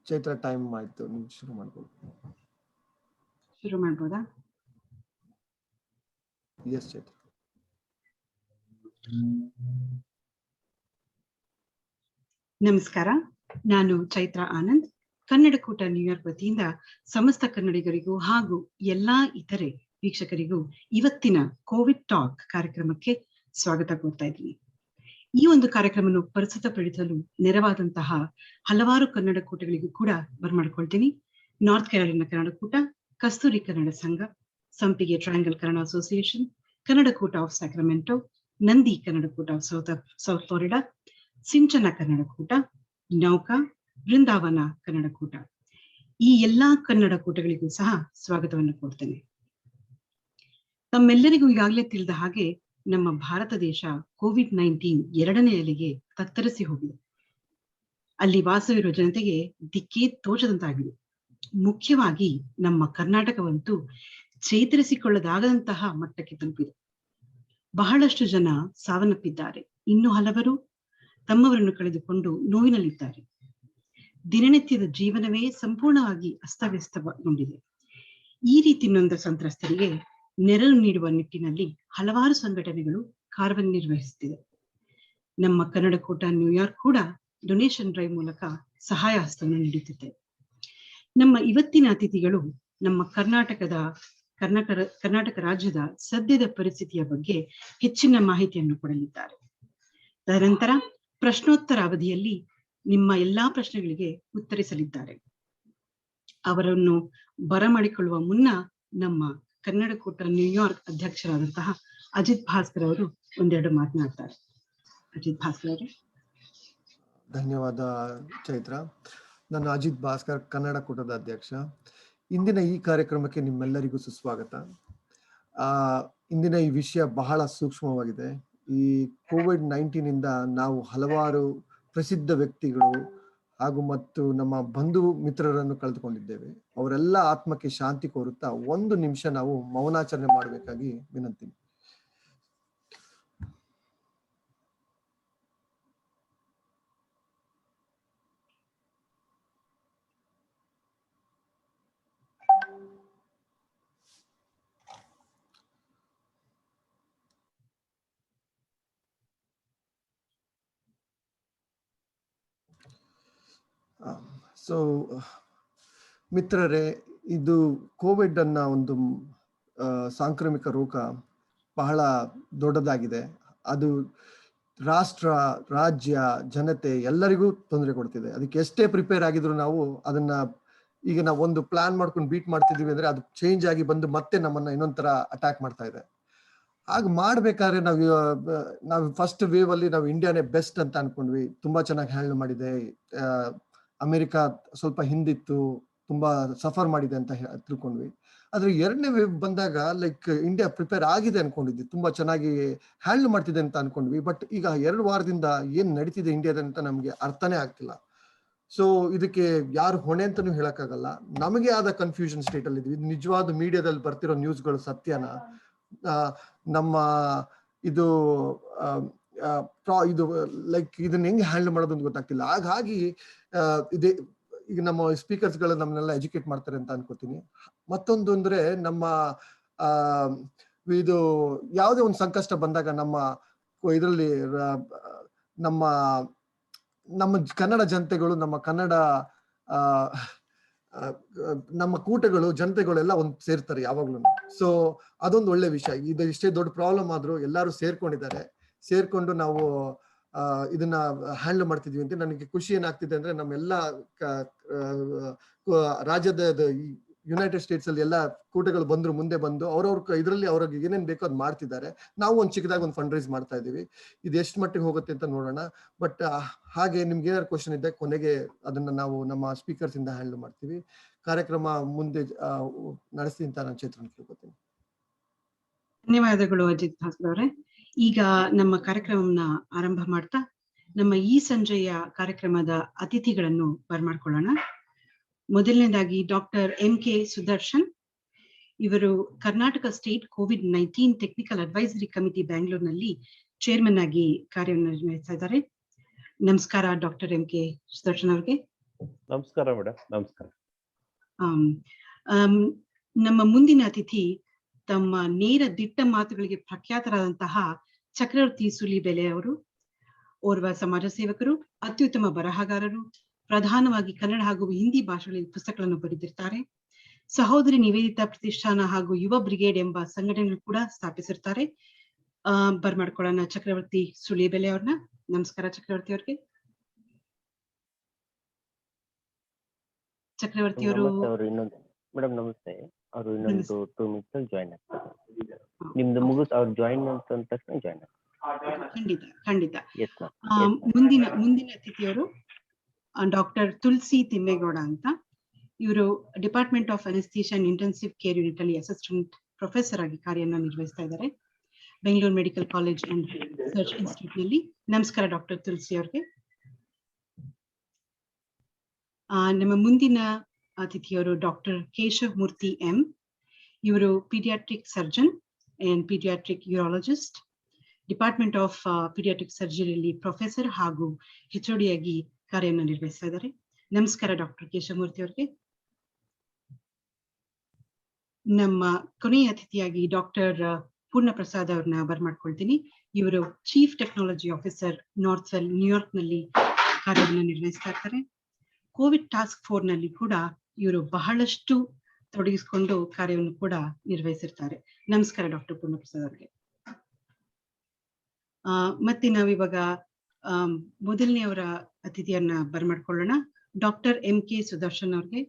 Chaitra time ಆಯ್ತು, ನೀವು ಶುರು ಮಾಡ್ಬೋದು. ಶುರು ಮಾಡ್ಬೋದಾ? ಎಸ್ ಚೈತ್ರ. ನಮಸ್ಕಾರ, ನಾನು ಚೈತ್ರ ಆನಂದ್. ಕನ್ನಡಕೂಟ ನ್ಯೂಯಾರ್ಕ್ ವತಿಯಿಂದ ಸಮಸ್ತ ಕನ್ನಡಿಗರಿಗೂ ಹಾಗೂ ಎಲ್ಲಾ ಇತರೆ ವೀಕ್ಷಕರಿಗೂ ಇವತ್ತಿನ ಕೋವಿಡ್ ಟಾಕ್ ಕಾರ್ಯಕ್ರಮಕ್ಕೆ ಸ್ವಾಗತ ಕೋರ್ತಾ ಇದ್ದೀನಿ. ಈ ಒಂದು ಕಾರ್ಯಕ್ರಮವನ್ನು ಪ್ರಸ್ತುತಪಡಿಸಲು ನೆರವಾದಂತಹ ಹಲವಾರು ಕನ್ನಡಕೂಟಗಳಿಗೂ ಕೂಡ ಬರ್ಮಾಡ್ಕೊಳ್ತೀನಿ. North ಕೆರಳಿನ ಕನ್ನಡಕೂಟ, Kasturi Kannada Sangha, Sampige triangle Kannada association, Kannadakoota of Sacramento, Nandi Kannadakoota of South Florida, Sinchana Kannadakoota, Nauka, Brindavana ಕನ್ನಡಕೂಟ, ಈ ಎಲ್ಲಾ ಕನ್ನಡಕೂಟಗಳಿಗೂ ಸಹ ಸ್ವಾಗತವನ್ನು ಕೊಡ್ತೇನೆ. ತಮ್ಮೆಲ್ಲರಿಗೂ ಈಗಾಗಲೇ ತಿಳಿದ ಹಾಗೆ ನಮ್ಮ ಭಾರತ ದೇಶ ಕೋವಿಡ್-19 ಎರಡನೇ ಅಲೆಗೆ ತತ್ತರಿಸಿ ಹೋಗಿದೆ. ಅಲ್ಲಿ ವಾಸವಿರುವ ಜನತೆಗೆ ದಿಕ್ಕೇ ತೋಚದಂತಾಗಿದೆ. ಮುಖ್ಯವಾಗಿ ನಮ್ಮ ಕರ್ನಾಟಕವಂತೂ ಚೇತರಿಸಿಕೊಳ್ಳದಾಗದಂತಹ ಮಟ್ಟಕ್ಕೆ ತಲುಪಿದೆ. ಬಹಳಷ್ಟು ಜನ ಸಾವನ್ನಪ್ಪಿದ್ದಾರೆ, ಇನ್ನು ಹಲವರು ತಮ್ಮವರನ್ನು ಕಳೆದುಕೊಂಡು ನೋವಿನಲ್ಲಿದ್ದಾರೆ. ದಿನನಿತ್ಯದ ಜೀವನವೇ ಸಂಪೂರ್ಣವಾಗಿ ಅಸ್ತವ್ಯಸ್ತಗೊಂಡಿದೆ. ಈ ರೀತಿ ನೊಂದ ಸಂತ್ರಸ್ತರಿಗೆ ನೆರವು ನೀಡುವ ನಿಟ್ಟಿನಲ್ಲಿ ಹಲವಾರು ಸಂಘಟನೆಗಳು ಕಾರ್ಯನಿರ್ವಹಿಸುತ್ತಿದೆ. ನಮ್ಮ ಕನ್ನಡಕೂಟ ನ್ಯೂಯಾರ್ಕ್ ಕೂಡ ಡೊನೇಷನ್ ಡ್ರೈವ್ ಮೂಲಕ ಸಹಾಯ ಹಸ್ತವನ್ನು ನೀಡುತ್ತಿದೆ. ನಮ್ಮ ಇವತ್ತಿನ ಅತಿಥಿಗಳು ನಮ್ಮ ಕರ್ನಾಟಕದ ಕರ್ನಾಟಕ ರಾಜ್ಯದ ಸದ್ಯದ ಪರಿಸ್ಥಿತಿಯ ಬಗ್ಗೆ ಹೆಚ್ಚಿನ ಮಾಹಿತಿಯನ್ನು ಕೊಡಲಿದ್ದಾರೆ. ತದನಂತರ ಪ್ರಶ್ನೋತ್ತರ ಅವಧಿಯಲ್ಲಿ ನಿಮ್ಮ ಎಲ್ಲಾ ಪ್ರಶ್ನೆಗಳಿಗೆ ಉತ್ತರಿಸಲಿದ್ದಾರೆ. ಅವರನ್ನು ಬರಮಾಡಿಕೊಳ್ಳುವ ಮುನ್ನ ನಮ್ಮ ಕನ್ನಡಕೂಟ ನ್ಯೂಯಾರ್ಕ್ ಅಧ್ಯಕ್ಷರಾದಂತಹ ಅಜಿತ್ ಭಾಸ್ಕರ್ ಅವರು ಒಂದೆರಡು ಮಾತನಾಡ್ತಾರೆ. ಅಜಿತ್ ಭಾಸ್ಕರ್ ಅವರೇ. ಧನ್ಯವಾದ ಚೈತ್ರ. ನಾನು ಅಜಿತ್ ಭಾಸ್ಕರ್, ಕನ್ನಡಕೂಟದ ಅಧ್ಯಕ್ಷ. ಇಂದಿನ ಈ ಕಾರ್ಯಕ್ರಮಕ್ಕೆ ನಿಮ್ಮೆಲ್ಲರಿಗೂ ಸುಸ್ವಾಗತ. ಇಂದಿನ ಈ ವಿಷಯ ಬಹಳ ಸೂಕ್ಷ್ಮವಾಗಿದೆ. ಈ ಕೋವಿಡ್-19 ಇಂದ ನಾವು ಹಲವಾರು ಪ್ರಸಿದ್ಧ ವ್ಯಕ್ತಿಗಳು ಹಾಗೂ ಮತ್ತು ನಮ್ಮ ಬಂಧು ಮಿತ್ರರನ್ನು ಕಳೆದುಕೊಂಡಿದ್ದೇವೆ. ಅವರೆಲ್ಲ ಆತ್ಮಕ್ಕೆ ಶಾಂತಿ ಕೋರುತ್ತಾ 1 ನಿಮಿಷ ನಾವು ಮೌನಾಚರಣೆ ಮಾಡಬೇಕಾಗಿ ವಿನಂತಿ. ಸೊ ಮಿತ್ರರೇ, ಇದು ಕೋವಿಡ್ ಅನ್ನ ಒಂದು ಸಾಂಕ್ರಾಮಿಕ ರೋಗ ಬಹಳ ದೊಡ್ಡದಾಗಿದೆ. ಅದು ರಾಷ್ಟ್ರ, ರಾಜ್ಯ, ಜನತೆ ಎಲ್ಲರಿಗೂ ತೊಂದರೆ ಕೊಡ್ತಿದೆ. ಅದಕ್ಕೆ ಎಷ್ಟೇ ಪ್ರಿಪೇರ್ ಆಗಿದ್ರು ನಾವು ಅದನ್ನ ಈಗ ನಾವು ಒಂದು ಪ್ಲಾನ್ ಮಾಡ್ಕೊಂಡು ಬೀಟ್ ಮಾಡ್ತಿದೀವಿ ಅಂದ್ರೆ ಅದು ಚೇಂಜ್ ಆಗಿ ಬಂದು ಮತ್ತೆ ನಮ್ಮನ್ನ ಇನ್ನೊಂಥರ ಅಟ್ಯಾಕ್ ಮಾಡ್ತಾ ಇದೆ. ಹಾಗೆ ಮಾಡ್ಬೇಕಾದ್ರೆ ನಾವು ಫಸ್ಟ್ ವೇವ್ ಅಲ್ಲಿ ನಾವು ಇಂಡಿಯಾನೇ ಬೆಸ್ಟ್ ಅಂತ ಅನ್ಕೊಂಡ್ವಿ. ತುಂಬಾ ಚೆನ್ನಾಗಿ ಹ್ಯಾಂಡಲ್ ಮಾಡಿದೆ. ಅಮೆರಿಕ ಸ್ವಲ್ಪ ಹಿಂದಿತ್ತು, ತುಂಬಾ ಸಫರ್ ಮಾಡಿದೆ ಅಂತ ತಿಳ್ಕೊಂಡ್ವಿ. ಆದ್ರೆ 2ನೇ ವೇವ್ ಬಂದಾಗ ಲೈಕ್ ಇಂಡಿಯಾ ಪ್ರಿಪೇರ್ ಆಗಿದೆ ಅನ್ಕೊಂಡಿದ್ವಿ, ತುಂಬಾ ಚೆನ್ನಾಗಿ ಹ್ಯಾಂಡಲ್ ಮಾಡ್ತಿದೆ ಅಂತ ಅನ್ಕೊಂಡ್ವಿ. ಬಟ್ ಈಗ 2 ವಾರದಿಂದ ಏನ್ ನಡೀತಿದೆ ಇಂಡಿಯಾದ ಅಂತ ನಮ್ಗೆ ಅರ್ಥನೇ ಆಗ್ತಿಲ್ಲ. ಸೊ ಇದಕ್ಕೆ ಯಾರು ಹೊಣೆ ಅಂತಾನೂ ಹೇಳಕ್ಕಾಗಲ್ಲ. ನಮಗೆ ಆದ ಕನ್ಫ್ಯೂಷನ್ ಸ್ಟೇಟ್ ಅಲ್ಲಿ ಇದ್ವಿ. ನಿಜವಾದ ಮೀಡಿಯಾದಲ್ಲಿ ಬರ್ತಿರೋ ನ್ಯೂಸ್ಗಳು ಸತ್ಯನ, ನಮ್ಮ ಇದು ಲೈಕ್ ಇದನ್ನ ಹೆಂಗೆ ಹ್ಯಾಂಡಲ್ ಮಾಡೋದು ಅಂತ ಗೊತ್ತಾಗ್ತಿಲ್ಲ. ಹಾಗಾಗಿ ಇದೇ ಈಗ ನಮ್ಮ ಸ್ಪೀಕರ್ಸ್ ಗಳು ನಮ್ಮನ್ನೆಲ್ಲ ಎಜುಕೇಟ್ ಮಾಡ್ತಾರೆ ಅಂತ ಅನ್ಕೋತೀನಿ. ಮತ್ತೊಂದು ಅಂದ್ರೆ ನಮ್ಮ ಇದು ಯಾವುದೇ ಒಂದು ಸಂಕಷ್ಟ ಬಂದಾಗ ನಮ್ಮ ಇದರಲ್ಲಿ ನಮ್ಮ ಕನ್ನಡ ಜನತೆಗಳು, ನಮ್ಮ ಕನ್ನಡ ನಮ್ಮ ಕೂಟಗಳು, ಜನತೆಗಳೆಲ್ಲ ಒಂದು ಸೇರ್ತಾರೆ ಯಾವಾಗ್ಲೂ. ಸೊ ಅದೊಂದು ಒಳ್ಳೆ ವಿಷಯ. ಇದು ಇಷ್ಟೇ ದೊಡ್ಡ ಪ್ರಾಬ್ಲಮ್ ಆದ್ರೂ ಎಲ್ಲರೂ ಸೇರ್ಕೊಂಡಿದ್ದಾರೆ. ಸೇರ್ಕೊಂಡು ನಾವು ಇದನ್ನ ಹ್ಯಾಂಡಲ್ ಮಾಡ್ತಿದ್ವಿ ಅಂತ ನನಗೆ ಖುಷಿ ಏನಾಗ್ತಿದೆ ಅಂದ್ರೆ, ನಮ್ಮೆಲ್ಲ ರಾಜ್ಯದ ಯುನೈಟೆಡ್ ಸ್ಟೇಟ್ಸ್ ಅಲ್ಲಿ ಎಲ್ಲ ಕೂಟಗಳು ಮುಂದೆ ಬಂದು ಅವ್ರವ್ರ ಇದರಲ್ಲಿ ಅವ್ರಿಗೆ ಏನೇನ್ ಬೇಕೋ ಅದು ಮಾಡ್ತಿದ್ದಾರೆ. ನಾವು ಒಂದು ಚಿಕ್ಕದಾಗ ಒಂದು ಫಂಡ್ ರೈಸ್ ಮಾಡ್ತಾ ಇದೀವಿ. ಇದು ಎಷ್ಟು ಮಟ್ಟಿಗೆ ಹೋಗುತ್ತೆ ಅಂತ ನೋಡೋಣ. ಬಟ್ ಹಾಗೆ ನಿಮ್ಗೆ ಏನಾದ್ರು ಕ್ವಶನ್ ಇದ್ದರೆ ಕೊನೆಗೆ ಅದನ್ನ ನಾವು ನಮ್ಮ ಸ್ಪೀಕರ್ಸ್ ಇಂದ ಹ್ಯಾಂಡಲ್ ಮಾಡ್ತೀವಿ. ಕಾರ್ಯಕ್ರಮ ಮುಂದೆ ನಡೆಸ್ತೀನಿ ಅಂತ ನಾನು ಚೇತನ್ ಕೇಳ್ಕೊತೀನಿ. ಧನ್ಯವಾದಗಳು ಅಜಿತ್ ಭಾಸ್ಕರ್ ಅವರೇ. ಈಗ ನಮ್ಮ ಕಾರ್ಯಕ್ರಮವನ್ನ ಆರಂಭ ಮಾಡ್ತಾ ನಮ್ಮ ಈ ಸಂಜೆಯ ಕಾರ್ಯಕ್ರಮದ ಅತಿಥಿಗಳನ್ನು ಬರಮಾಡ್ಕೊಳ್ಳೋಣ. ಮೊದಲನೇದಾಗಿ ಡಾಕ್ಟರ್ MK ಸುದರ್ಶನ್. ಇವರು ಕರ್ನಾಟಕ ಸ್ಟೇಟ್ ಕೋವಿಡ್-19 ಟೆಕ್ನಿಕಲ್ ಅಡ್ವೈಸರಿ ಕಮಿಟಿ ಬ್ಯಾಂಗ್ಳೂರ್ನಲ್ಲಿ ಚೇರ್ಮನ್ ಆಗಿ ಕಾರ್ಯನಿರ್ವಹಿಸ್ತಾ ಇದ್ದಾರೆ. ನಮಸ್ಕಾರ ಡಾಕ್ಟರ್ MK ಸುದರ್ಶನ್ ಅವ್ರಿಗೆ. ನಮಸ್ಕಾರ ಮೇಡಮ್. ನಮಸ್ಕಾರ. ನಮ್ಮ ಮುಂದಿನ ಅತಿಥಿ ತಮ್ಮ ನೇರ ದಿಟ್ಟ ಮಾತುಗಳಿಗೆ ಪ್ರಖ್ಯಾತರಾದಂತಹ ಚಕ್ರವರ್ತಿ ಸುಲಿಬೆಲೆ ಅವರು. ಓರ್ವ ಸಮಾಜ ಸೇವಕರು, ಅತ್ಯುತ್ತಮ ಬರಹಗಾರರು, ಪ್ರಧಾನವಾಗಿ ಕನ್ನಡ ಹಾಗೂ ಹಿಂದಿ ಭಾಷೆಗಳಲ್ಲಿ ಪುಸ್ತಕಗಳನ್ನು ಬರೆದಿರ್ತಾರೆ. ಸಹೋದರಿ ನಿವೇದಿತಾ ಪ್ರತಿಷ್ಠಾನ ಹಾಗೂ ಯುವ ಬ್ರಿಗೇಡ್ ಎಂಬ ಸಂಘಟನೆಗಳು ಕೂಡ ಸ್ಥಾಪಿಸಿರ್ತಾರೆ. ಬರ್ಮಾಡ್ಕೊಳ್ಳೋಣ ಚಕ್ರವರ್ತಿ ಸುಲಿಬೆಲೆ ಅವ್ರನ್ನ. ನಮಸ್ಕಾರ ಚಕ್ರವರ್ತಿ ಅವ್ರಿಗೆ. ಚಕ್ರವರ್ತಿ ಅವರು ಮೇಡಮ್ ನಮಸ್ತೆ. ಅವರು ಇನ್ನೊಂದು 2 ಮಿನಿಟ್ಸ್ ಅಲ್ಲಿ ಜಾಯಿನ್ ಆಗ್ತಾರೆ. ನಿಮ್ದು ಮುಗಿಸ್ ಅವ್ರು ಜಾಯಿನ್ ಅಂತ ತಕ್ಷಣ ಜಾಯಿನ್ ಆಗ್ತಾರೆ. ಖಂಡಿತ. ಮುಂದಿನ ಅತಿಥಿಯವರು ಡಾಕ್ಟರ್ ತುಳಸಿ ತಿಮ್ಮೇಗೌಡ ಅಂತ. ಇವರು department of anaesthesia and intensive care unit ಅಲ್ಲಿ ಅಸಿಸ್ಟೆಂಟ್ ಪ್ರೊಫೆಸರ್ ಆಗಿ ಕಾರ್ಯವನ್ನು ನಿರ್ವಹಿಸ್ತಾ ಇದ್ದಾರೆ Bengaluru medical college and research institute ನಲ್ಲಿ. ನಮಸ್ಕಾರ ಡಾಕ್ಟರ್ ತುಳಸಿ ಅವ್ರಿಗೆ. ನಮ್ಮ ಮುಂದಿನ ಅತಿಥಿಯವರು ಡಾಕ್ಟರ್ ಕೇಶವ್ ಮೂರ್ತಿ ಎಂ. ಇವರು paediatric surgeon and paediatric urologist, department of paediatric ಸರ್ಜರಿಯಲ್ಲಿ ಪ್ರೊಫೆಸರ್ ಹಾಗೂ HOD ಆಗಿ ಕಾರ್ಯವನ್ನು ನಿರ್ವಹಿಸ್ತಾ ಇದ್ದಾರೆ. ನಮಸ್ಕಾರ ಡಾಕ್ಟರ್ ಕೇಶವ್ ಮೂರ್ತಿ ಅವ್ರಿಗೆ. ನಮ್ಮ ಕೊನೆಯ ಅತಿಥಿಯಾಗಿ ಡಾಕ್ಟರ್ ಪೂರ್ಣ ಪ್ರಸಾದ್ ಅವ್ರನ್ನ ಬರ್ಮಾಡ್ಕೊಳ್ತೀನಿ. ಇವರು ಚೀಫ್ ಟೆಕ್ನಾಲಜಿ ಆಫೀಸರ್ ನಾರ್ತ್ವೆಲ್ ನ್ಯೂಯಾರ್ಕ್ ನಲ್ಲಿ ಕಾರ್ಯವನ್ನು ನಿರ್ವಹಿಸ್ತಾ ಇರ್ತಾರೆ. ಕೋವಿಡ್ ಟಾಸ್ಕ್ ಫೋರ್ಸ್ ನಲ್ಲಿ ಕೂಡ ಇವರು ಬಹಳಷ್ಟು ತೊಡಗಿಸಿಕೊಂಡು ಕಾರ್ಯವನ್ನು ಕೂಡ ನಿರ್ವಹಿಸಿರ್ತಾರೆ. ನಮಸ್ಕಾರ ಡಾಕ್ಟರ್ ಪೂರ್ಣಪ್ರಸಾದ್ ಅವರಿಗೆ. ಮತ್ತೆ ನಾವಿವಾಗ ಮೊದಲನೆಯವರ ಅತಿಥಿಯನ್ನ ಬರಮಾಡ್ಕೊಳ್ಳೋಣ. ಡಾಕ್ಟರ್ MK ಸುದರ್ಶನ್ ಅವ್ರಿಗೆ.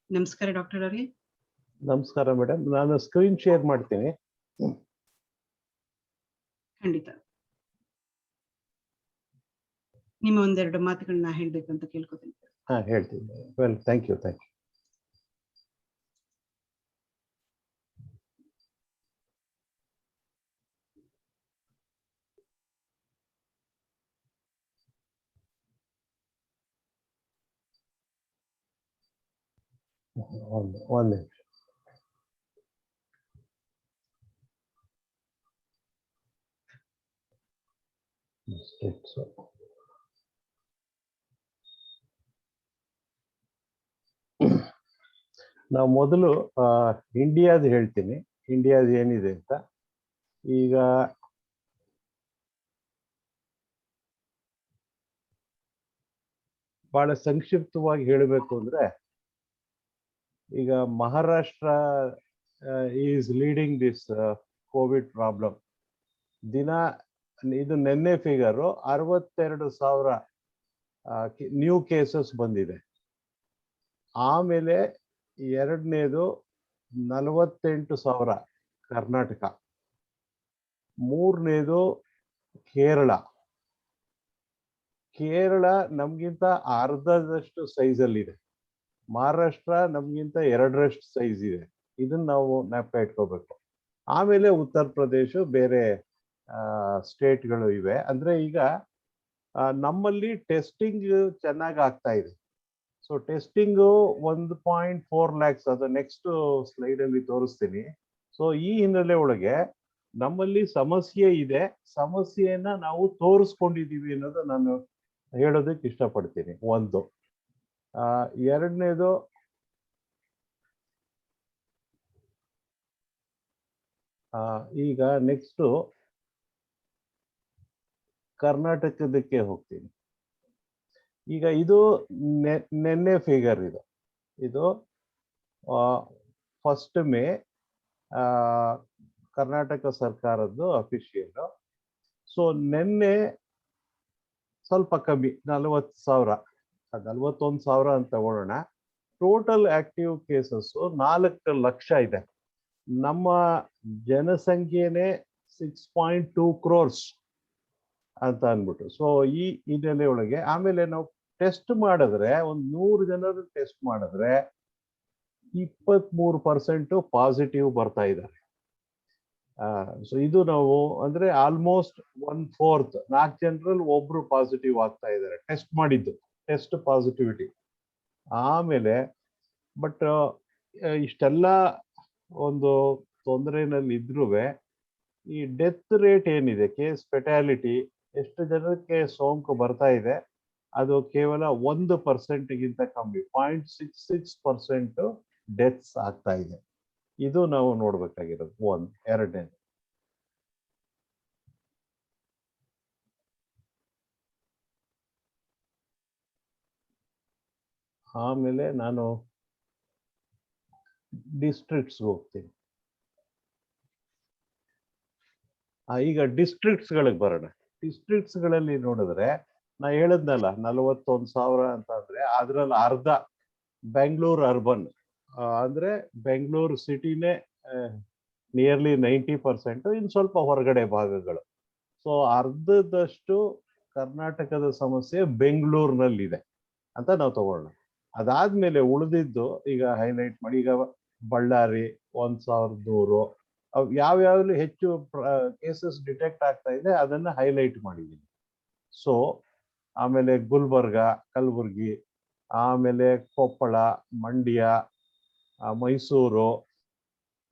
ನಮಸ್ಕಾರ ಡಾಕ್ಟರ್ ಅವ್ರಿಗೆ. ನಮಸ್ಕಾರ ಮೇಡಮ್, ನಾನು ಸ್ಕ್ರೀನ್ ಶೇರ್ ಮಾಡ್ತೀನಿ. ಖಂಡಿತ. ನಿಮ್ಮ ಒಂದೆರಡು ಮಾತುಗಳನ್ನ ಹೇಳ್ಬೇಕು ಅಂತ ಕೇಳ್ಕೊತೀನಿ. ಹೇಳ್ತೀನಿ. Well, thank you. ಒಂದು ನಿಮಿಷ. ನಾವು ಮೊದಲು ಇಂಡಿಯಾದ ಹೇಳ್ತೀನಿ, ಇಂಡಿಯಾದ ಏನಿದೆ ಅಂತ. ಈಗ ಬಹಳ ಸಂಕ್ಷಿಪ್ತವಾಗಿ ಹೇಳಬೇಕು ಅಂದ್ರೆ, ಈಗ Maharashtra is leading this Covid problem. ಇದು ನಿನ್ನೆ ಫಿಗರು 62,000 ನ್ಯೂ ಕೇಸಸ್ ಬಂದಿದೆ. ಆಮೇಲೆ ಎರಡನೇದು 48,000 ಕರ್ನಾಟಕ, ಮೂರನೇದು ಕೇರಳ ನಮ್ಗಿಂತ ಅರ್ಧದಷ್ಟು ಸೈಜಲ್ಲಿದೆ. ಮಹಾರಾಷ್ಟ್ರ ನಮ್ಗಿಂತ 2ರಷ್ಟು ಸೈಜ್ ಇದೆ. ಇದನ್ನ ನಾವು ಜ್ಞಾಪಕ ಇಟ್ಕೋಬೇಕು. ಆಮೇಲೆ ಉತ್ತರ ಪ್ರದೇಶ, ಬೇರೆ ಸ್ಟೇಟ್ಗಳು ಇವೆ. ಅಂದ್ರೆ ಈಗ ನಮ್ಮಲ್ಲಿ ಟೆಸ್ಟಿಂಗ್ ಚೆನ್ನಾಗಿ ಆಗ್ತಾ ಇದೆ. ಸೊ ಟೆಸ್ಟಿಂಗು 1.4 lakhs, ಅದು ನೆಕ್ಸ್ಟ್ ಸ್ಲೈಡ್ ಅಲ್ಲಿ ತೋರಿಸ್ತೀನಿ. ಸೊ ಈ ಹಿನ್ನೆಲೆ ಒಳಗೆ ನಮ್ಮಲ್ಲಿ ಸಮಸ್ಯೆ ಇದೆ, ಸಮಸ್ಯೆಯನ್ನ ನಾವು ತೋರಿಸ್ಕೊಂಡಿದೀವಿ ಅನ್ನೋದು ನಾನು ಹೇಳೋದಕ್ಕೆ ಇಷ್ಟಪಡ್ತೀನಿ. ಒಂದು. ಎರಡನೇದು, ಈಗ ನೆಕ್ಸ್ಟ್ ಕರ್ನಾಟಕದಕ್ಕೆ ಹೋಗ್ತೀನಿ. ಈಗ ಇದು ನಿನ್ನೆ ಫಿಗರ್. ಇದು 1 ಮೇ ಕರ್ನಾಟಕ ಸರ್ಕಾರದ್ದು ಅಫಿಷಿಯಲ್. ಸೊ ನಿನ್ನೆ ಸ್ವಲ್ಪ ಕಮ್ಮಿ, 40,000, 41,000 ಅಂತ ತಗೊಳ್ಳೋಣ. ಟೋಟಲ್ ಆಕ್ಟಿವ್ ಕೇಸಸ್ 4 ಲಕ್ಷ ಇದೆ. ನಮ್ಮ ಜನಸಂಖ್ಯೆನೇ 6.2 crores ಅಂತ ಅಂದ್ಬಿಟ್ಟು. ಸೊ ಈ ಹಿನ್ನೆಲೆ ಒಳಗೆ ಆಮೇಲೆ ನಾವು ಟೆಸ್ಟ್ ಮಾಡಿದ್ರೆ, 100 ಜನರು ಟೆಸ್ಟ್ ಮಾಡಿದ್ರೆ 23% ಪಾಸಿಟಿವ್ ಬರ್ತಾ ಇದ್ದಾರೆ. ಸೊ ಇದು ನಾವು ಅಂದ್ರೆ ಆಲ್ಮೋಸ್ಟ್ 1/4, 4 ಜನರಲ್ಲಿ ಒಬ್ರು ಪಾಸಿಟಿವ್ ಆಗ್ತಾ ಇದ್ದಾರೆ ಟೆಸ್ಟ್ ಮಾಡಿದ್ದು, ಟೆಸ್ಟ್ ಪಾಸಿಟಿವಿಟಿ. ಆಮೇಲೆ ಬಟ್ ಇಷ್ಟೆಲ್ಲ ಒಂದು ತೊಂದರೆನಲ್ಲಿ ಇದ್ರೂ ಈ ಡೆತ್ ರೇಟ್ ಏನಿದೆ, ಕೇಸ್ ಫೆಟಾಲಿಟಿ, ಎಷ್ಟು ಜನಕ್ಕೆ ಸೋಂಕು ಬರ್ತಾ ಇದೆ, ಅದು ಕೇವಲ 1%ಗಿಂತ ಕಮ್ಮಿ, 0.66% ಡೆತ್ಸ್ ಆಗ್ತಾ ಇದೆ. ಇದು ನಾವು ನೋಡ್ಬೇಕಾಗಿರೋದು. ಎರಡನೇದು, ಆಮೇಲೆ ನಾನು ಡಿಸ್ಟ್ರಿಕ್ಟ್ಸ್ ಹೋಗ್ತೀನಿ. ಈಗ ಡಿಸ್ಟ್ರಿಕ್ಟ್ಸ್ ಗಳಿಗೆ ಬರೋಣ. ಡಿಸ್ಟ್ರಿಕ್ಟ್ಸ್ ಗಳಲ್ಲಿ ನೋಡಿದ್ರೆ, ನಾ ಹೇಳಿದ್ನಲ್ಲ 41,000 ಅಂತ ಅಂದ್ರೆ ಅದ್ರಲ್ಲಿ ಅರ್ಧ ಬೆಂಗಳೂರು ಅರ್ಬನ್, ಅಂದ್ರೆ ಬೆಂಗಳೂರು ಸಿಟಿನೇ ನಿಯರ್ಲಿ 90%, ಇನ್ನು ಸ್ವಲ್ಪ ಹೊರಗಡೆ ಭಾಗಗಳು. ಸೊ ಅರ್ಧದಷ್ಟು ಕರ್ನಾಟಕದ ಸಮಸ್ಯೆ ಬೆಂಗಳೂರಿನಲ್ಲಿದೆ ಅಂತ ನಾವು ತಗೊಳ್ಳೋಣ. ಅದಾದ್ಮೇಲೆ ಉಳಿದಿದ್ದು ಈಗ ಹೈಲೈಟ್ ಮಾಡಿ, ಈಗ ಬಳ್ಳಾರಿ 1,100, ಯಾವ್ಯಾವ್ದು ಹೆಚ್ಚು ಕೇಸಸ್ ಡಿಟೆಕ್ಟ್ ಆಗ್ತಾ ಇದೆ ಅದನ್ನ ಹೈಲೈಟ್ ಮಾಡಿದ್ದೀನಿ. ಸೊ ಆಮೇಲೆ ಗುಲ್ಬರ್ಗ, ಕಲಬುರ್ಗಿ, ಆಮೇಲೆ ಕೊಪ್ಪಳ, ಮಂಡ್ಯ, ಮೈಸೂರು,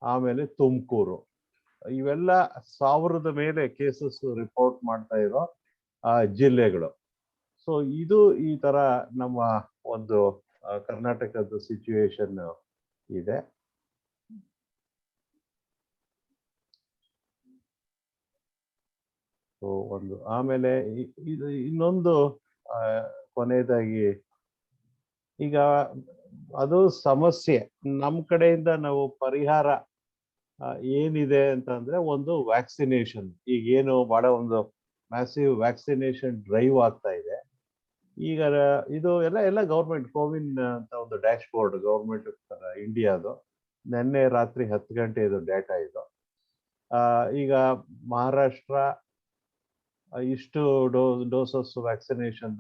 ಆಮೇಲೆ ತುಮಕೂರು, ಇವೆಲ್ಲ 1000 ಮೇಲೆ ಕೇಸಸ್ ರಿಪೋರ್ಟ್ ಮಾಡ್ತಾ ಇರೋ ಜಿಲ್ಲೆಗಳು. ಸೊ ಇದು ಈ ತರ ನಮ್ಮ ಒಂದು ಕರ್ನಾಟಕದ ಸಿಚುವೇಶನ್ ಇದೆ. ಸೊ ಒಂದು, ಆಮೇಲೆ ಇದು ಇನ್ನೊಂದು ಕೊನೆಯದಾಗಿ, ಈಗ ಅದು ಸಮಸ್ಯೆ. ನಮ್ ಕಡೆಯಿಂದ ನಾವು ಪರಿಹಾರ ಏನಿದೆ ಅಂತಂದ್ರೆ ಒಂದು ವ್ಯಾಕ್ಸಿನೇಷನ್. ಈಗ ಏನು ಬಹಳ ಒಂದು ಮ್ಯಾಸಿವ್ ವ್ಯಾಕ್ಸಿನೇಷನ್ ಡ್ರೈವ್ ಆಗ್ತಾ ಇದೆ. ಈಗ ಇದು ಎಲ್ಲ ಗೌರ್ಮೆಂಟ್ ಕೋವಿನ್ ಅಂತ ಒಂದು ಡ್ಯಾಶ್ ಬೋರ್ಡ್ ಗೌರ್ಮೆಂಟ್ ಇಂಡಿಯಾದು ನಿನ್ನೆ ರಾತ್ರಿ 10 ಗಂಟೆ ಇದು ಡೇಟಾ ಇದು. ಈಗ ಮಹಾರಾಷ್ಟ್ರ ಇಷ್ಟು ಡೋಸಸ್ ವ್ಯಾಕ್ಸಿನೇಷನ್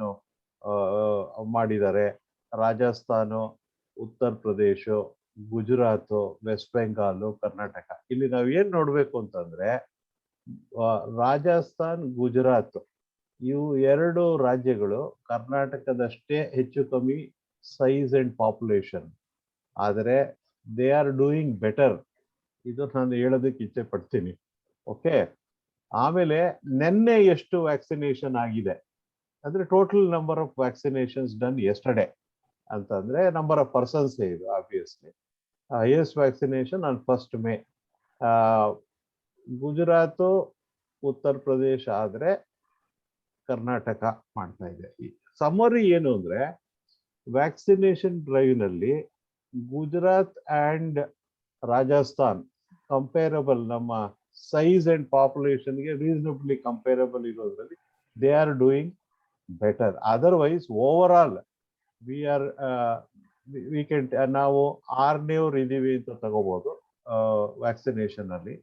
ಮಾಡಿದ್ದಾರೆ. ರಾಜಸ್ಥಾನ, ಉತ್ತರ ಪ್ರದೇಶ, ಗುಜರಾತ್, ವೆಸ್ಟ್ ಬೆಂಗಾಲ್, ಕರ್ನಾಟಕ. ಇಲ್ಲಿ ನಾವ್ ಏನ್ ನೋಡ್ಬೇಕು ಅಂತಂದ್ರೆ ರಾಜಸ್ಥಾನ್, ಗುಜರಾತ್ ಇವು 2 ರಾಜ್ಯಗಳು ಕರ್ನಾಟಕದಷ್ಟೇ ಹೆಚ್ಚು ಕಮ್ಮಿ ಸೈಜ್ ಅಂಡ್ ಪಾಪ್ಯುಲೇಷನ್, ಆದರೆ ದೇ ಆರ್ ಡೂಯಿಂಗ್ ಬೆಟರ್. ಇದು ನಾನು ಹೇಳೋದಕ್ಕೆ ಇಚ್ಛೆ ಪಡ್ತೀನಿ. ಓಕೆ, ಆಮೇಲೆ ನಿನ್ನೆ ಎಷ್ಟು ವ್ಯಾಕ್ಸಿನೇಷನ್ ಆಗಿದೆ ಅಂದ್ರೆ total number of vaccinations done yesterday ಅಂತಂದ್ರೆ ನಂಬರ್ ಆಫ್ ಪರ್ಸನ್ಸ್ ಇದು obviously. Highest vaccination on 1st May. Gujarat, Uttar Pradesh ಆದ್ರೆ ಕರ್ನಾಟಕ ಮಾಡ್ತಾ ಇದೆ. ಸಮರಿ ಏನು ಅಂದ್ರೆ ವ್ಯಾಕ್ಸಿನೇಷನ್ ಡ್ರೈವ್ ನಲ್ಲಿ ಗುಜರಾತ್ ಅಂಡ್ ರಾಜಸ್ಥಾನ್ ಕಂಪೇರಬಲ್, ನಮ್ಮ ಸೈಜ್ ಅಂಡ್ ಪಾಪ್ಯುಲೇಷನ್ಗೆ ರೀಸನಬಲಿ ಕಂಪೇರಬಲ್ ಇರೋದ್ರಲ್ಲಿ they are doing better. Otherwise overall we can ನಾವು 6ನೇವ್ರು ಇದೀವಿ ಅಂತ ತಗೋಬಹುದು ವ್ಯಾಕ್ಸಿನೇಷನ್ ಅಲ್ಲಿ.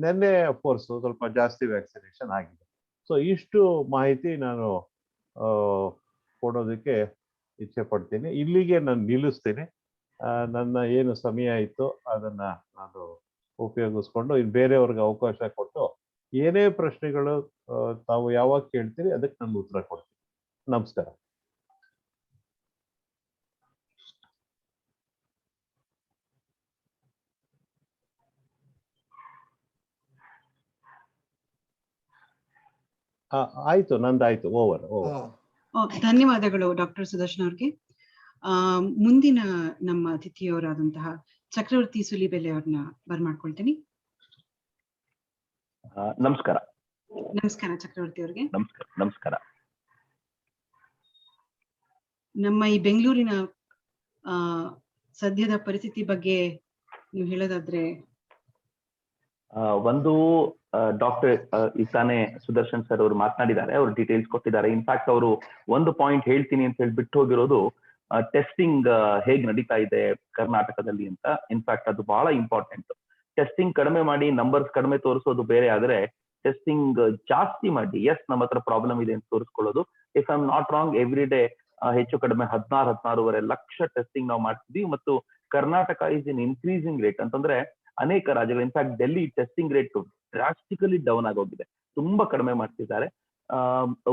ನಿನ್ನೆ ಅಫ್ಕೋರ್ಸ್ ಸ್ವಲ್ಪ ಜಾಸ್ತಿ ವ್ಯಾಕ್ಸಿನೇಷನ್ ಆಗಿದೆ. ಸೊ ಇಷ್ಟು ಮಾಹಿತಿ ನಾನು ಕೊಡೋದಕ್ಕೆ ಇಚ್ಛೆ ಪಡ್ತೀನಿ. ಇಲ್ಲಿಗೆ ನಾನು ನಿಲ್ಲಿಸ್ತೀನಿ. ನನ್ನ ಏನು ಸಮಯ ಇತ್ತು ಅದನ್ನ ನಾನು ಉಪಯೋಗಿಸ್ಕೊಂಡು ಇನ್ನು ಬೇರೆಯವ್ರಿಗೆ ಅವಕಾಶ ಕೊಟ್ಟು ಏನೇ ಪ್ರಶ್ನೆಗಳು ತಾವು ಯಾವಾಗ ಕೇಳ್ತೀರಿ ಅದಕ್ಕೆ ನಾನು ಉತ್ತರ ಕೊಡ್ತೀನಿ. ನಮಸ್ಕಾರ. ಆಯ್ತು, ನಂದಾಯ್ತು. ಓವರ್. ಧನ್ಯವಾದಗಳು ಡಾಕ್ಟರ್ ಸುದರ್ಶನ್ ಅವ್ರಿಗೆ. ಮುಂದಿನ ನಮ್ಮ ಅತಿಥಿಯವರಾದಂತಹ ಚಕ್ರವರ್ತಿ ಸುಲಿಬೆಲೆ ಅವ್ರನ್ನ ಬರ್ಮಾಡ್ಕೊಳ್ತೀನಿ. ನಮಸ್ಕಾರ. ನಮಸ್ಕಾರ ಚಕ್ರವರ್ತಿ ಅವ್ರಿಗೆ. ನಮಸ್ಕಾರ. ನಮ್ಮ ಈ ಬೆಂಗಳೂರಿನ ಸದ್ಯದ ಪರಿಸ್ಥಿತಿ ಬಗ್ಗೆ ನೀವು ಹೇಳೋದಾದ್ರೆ. ಒಂದು ಡಾಕ್ಟರ್ ಈಗ ತಾನೇ ಸುದರ್ಶನ್ ಸರ್ ಅವರು ಮಾತನಾಡಿದ್ದಾರೆ, ಅವರು ಡೀಟೇಲ್ಸ್ ಕೊಟ್ಟಿದ್ದಾರೆ. ಇನ್ಫ್ಯಾಕ್ಟ್ ಅವರು ಒಂದು ಪಾಯಿಂಟ್ ಹೇಳ್ತೀನಿ ಅಂತ ಹೇಳಿ ಬಿಟ್ಟು ಹೋಗಿರೋದು ಟೆಸ್ಟಿಂಗ್ ಹೇಗ್ ನಡೀತಾ ಇದೆ ಕರ್ನಾಟಕದಲ್ಲಿ ಅಂತ. ಇನ್ಫ್ಯಾಕ್ಟ್ ಅದು ಬಹಳ ಇಂಪಾರ್ಟೆಂಟ್. ಟೆಸ್ಟಿಂಗ್ ಕಡಿಮೆ ಮಾಡಿ ನಂಬರ್ಸ್ ಕಡಿಮೆ ತೋರಿಸೋದು ಬೇರೆ, ಆದ್ರೆ ಟೆಸ್ಟಿಂಗ್ ಜಾಸ್ತಿ ಮಾಡಿ ಎಸ್ ನಮ್ಮ ಹತ್ರ ಪ್ರಾಬ್ಲಮ್ ಇದೆ ಅಂತ ತೋರಿಸ್ಕೊಳ್ಳೋದು. If I am not wrong every day ಹೆಚ್ಚು ಕಡಿಮೆ 16-16.5 ಲಕ್ಷ ಟೆಸ್ಟಿಂಗ್ ನಾವು ಮಾಡ್ತಿದ್ವಿ. ಮತ್ತು Karnataka is in increasing rate ಅಂತಂದ್ರೆ ಅನೇಕ ರಾಜ್ಯಗಳು, in fact Delhi testing rate drastically down ಆಗೋಗಿದೆ, ತುಂಬಾ ಕಡಿಮೆ ಮಾಡ್ತಿದ್ದಾರೆ.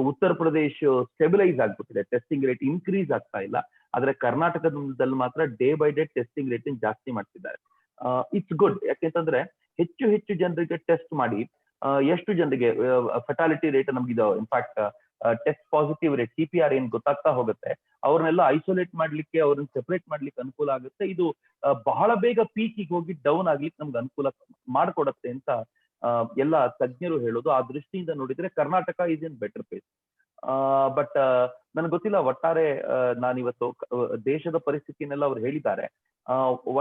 ಉತ್ತರ ಪ್ರದೇಶ ಸ್ಟೆಬಿಲೈಸ್ ಆಗ್ಬಿಟ್ಟಿದೆ, ಟೆಸ್ಟಿಂಗ್ ರೇಟ್ ಇನ್ಕ್ರೀಸ್ ಆಗ್ತಾ ಇಲ್ಲ. ಆದ್ರೆ ಕರ್ನಾಟಕದಲ್ಲಿ ಮಾತ್ರ day by day testing rate ಜಾಸ್ತಿ ಮಾಡ್ತಿದ್ದಾರೆ. ಇಟ್ಸ್ ಗುಡ್, ಯಾಕೆಂತಂದ್ರೆ ಹೆಚ್ಚು ಹೆಚ್ಚು ಜನರಿಗೆ ಟೆಸ್ಟ್ ಮಾಡಿ ಎಷ್ಟು ಜನರಿಗೆ ಫೆಟಾಲಿಟಿ ರೇಟ್ ನಮ್ಗಿದೆ. In fact test positive rate TPR ಏನ್ ಗೊತ್ತಾಗ್ತಾ ಹೋಗುತ್ತೆ, ಅವ್ರನ್ನೆಲ್ಲ ಐಸೋಲೇಟ್ ಮಾಡ್ಲಿಕ್ಕೆ, ಅವ್ರನ್ನ ಸೆಪರೇಟ್ ಮಾಡ್ಲಿಕ್ಕೆ ಅನುಕೂಲ ಆಗುತ್ತೆ. ಇದು ಬಹಳ ಬೇಗ ಪೀಕಿಗೆ ಹೋಗಿ ಡೌನ್ ಆಗ್ಲಿಕ್ಕೆ ನಮ್ಗೆ ಅನುಕೂಲ ಮಾಡ್ಕೊಡತ್ತೆ ಅಂತ ಎಲ್ಲ ತಜ್ಞರು ಹೇಳೋದು. ಆ ದೃಷ್ಟಿಯಿಂದ ನೋಡಿದ್ರೆ Karnataka is in better place. But ನನ್ಗೆ ಗೊತ್ತಿಲ್ಲ ಒಟ್ಟಾರೆ ನಾನಿವತ್ತು ದೇಶದ ಪರಿಸ್ಥಿತಿನೆಲ್ಲ ಅವ್ರು ಹೇಳಿದ್ದಾರೆ.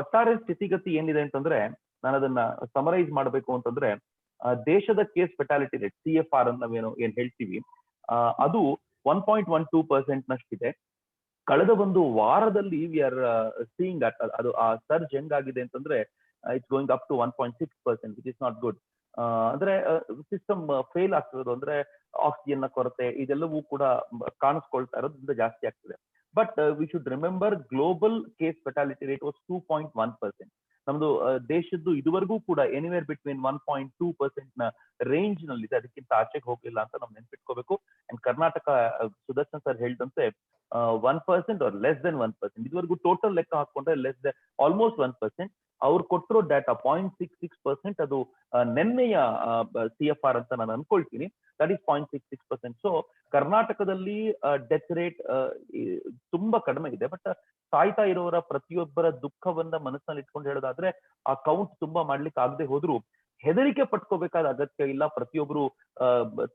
ಒಟ್ಟಾರೆ ಸ್ಥಿತಿಗತಿ ಏನಿದೆ ಅಂತಂದ್ರೆ ನಾನು ಅದನ್ನ ಸಮರೈಸ್ ಮಾಡ್ಬೇಕು ಅಂತಂದ್ರೆ ದೇಶದ ಕೇಸ್ ಫೆಟಾಲಿಟಿ ರೇಟ್ CFR ಅಂತ ನಾವೇನು ಏನ್ ಹೇಳ್ತೀವಿ ಅದು 1.12% ನಷ್ಟಿದೆ. ಕಳೆದ ಒಂದು ವಾರದಲ್ಲಿ ವಿ ಆರ್ ಸೀಯಿಂಗ್ ಅದು ಆ ಸರ್ಜ್ ಹೆಂಗಾಗಿದೆ ಅಂತಂದ್ರೆ it's going up to 1.6%, which is not good. ಅಂದ್ರೆ ಸಿಸ್ಟಮ್ ಫೇಲ್ ಆಗ್ತಿರೋದು, ಅಂದ್ರೆ ಆಕ್ಸಿಜನ್ ನ ಕೊರತೆ ಇದೆಲ್ಲವೂ ಕೂಡ ಕಾಣಿಸ್ಕೊಳ್ತಾ ಇರೋದ್ರಿಂದ ಜಾಸ್ತಿ ಆಗ್ತಿದೆ. But we should remember global case fatality rate was 2.1%. ನಮ್ದು ದೇಶದ್ದು ಇದುವರೆಗೂ ಕೂಡ ಎನಿವೇರ್ ಬಿಟ್ವೀನ್ 1.2% ನ ರೇಂಜ್ ನಲ್ಲಿದೆ, ಅದಕ್ಕಿಂತ ಆಚೆಗೆ ಹೋಗ್ಲಿಲ್ಲ ಅಂತ ನಾವು ನೆನ್ಪಿಟ್ಕೋಬೇಕು. ಅಂಡ್ ಕರ್ನಾಟಕ ಸುದರ್ಶನ್ ಸರ್ ಹೇಳಿದಂತೆ 1% ಆರ್ ಲೆಸ್ ದೆನ್ 1%, ಇದುವರೆಗೂ ಟೋಟಲ್ ಲೆಕ್ಕ ಹಾಕೊಂಡ್ರೆ ಲೆಸ್ ದೆನ್ ಆಲ್ಮೋಸ್ಟ್ 1%. ಅವ್ರು ಕೊಟ್ಟಿರೋ ಡಾಟಾ 0.66%, ಅದು ನಿನ್ನೆಯ CFR ಅಂತ ನಾನು ಅನ್ಕೊಳ್ತೀನಿ. That is 0.66%. ಸೊ ಕರ್ನಾಟಕದಲ್ಲಿ ಡೆತ್ ರೇಟ್ ತುಂಬಾ ಕಡಿಮೆ ಇದೆ. ಬಟ್ ಸಾಯ್ತಾ ಇರೋರ ಪ್ರತಿಯೊಬ್ಬರ ದುಃಖವನ್ನ ಮನಸ್ಸಿನಲ್ಲಿ ಇಟ್ಕೊಂಡು ಹೇಳೋದಾದ್ರೆ ಆ ಕೌಂಟ್ ತುಂಬಾ ಮಾಡ್ಲಿಕ್ಕೆ ಆಗದೆ ಹೋದ್ರು ಹೆದರಿಕೆ ಪಟ್ಕೋಬೇಕಾದ ಅಗತ್ಯ ಇಲ್ಲ. ಪ್ರತಿಯೊಬ್ರು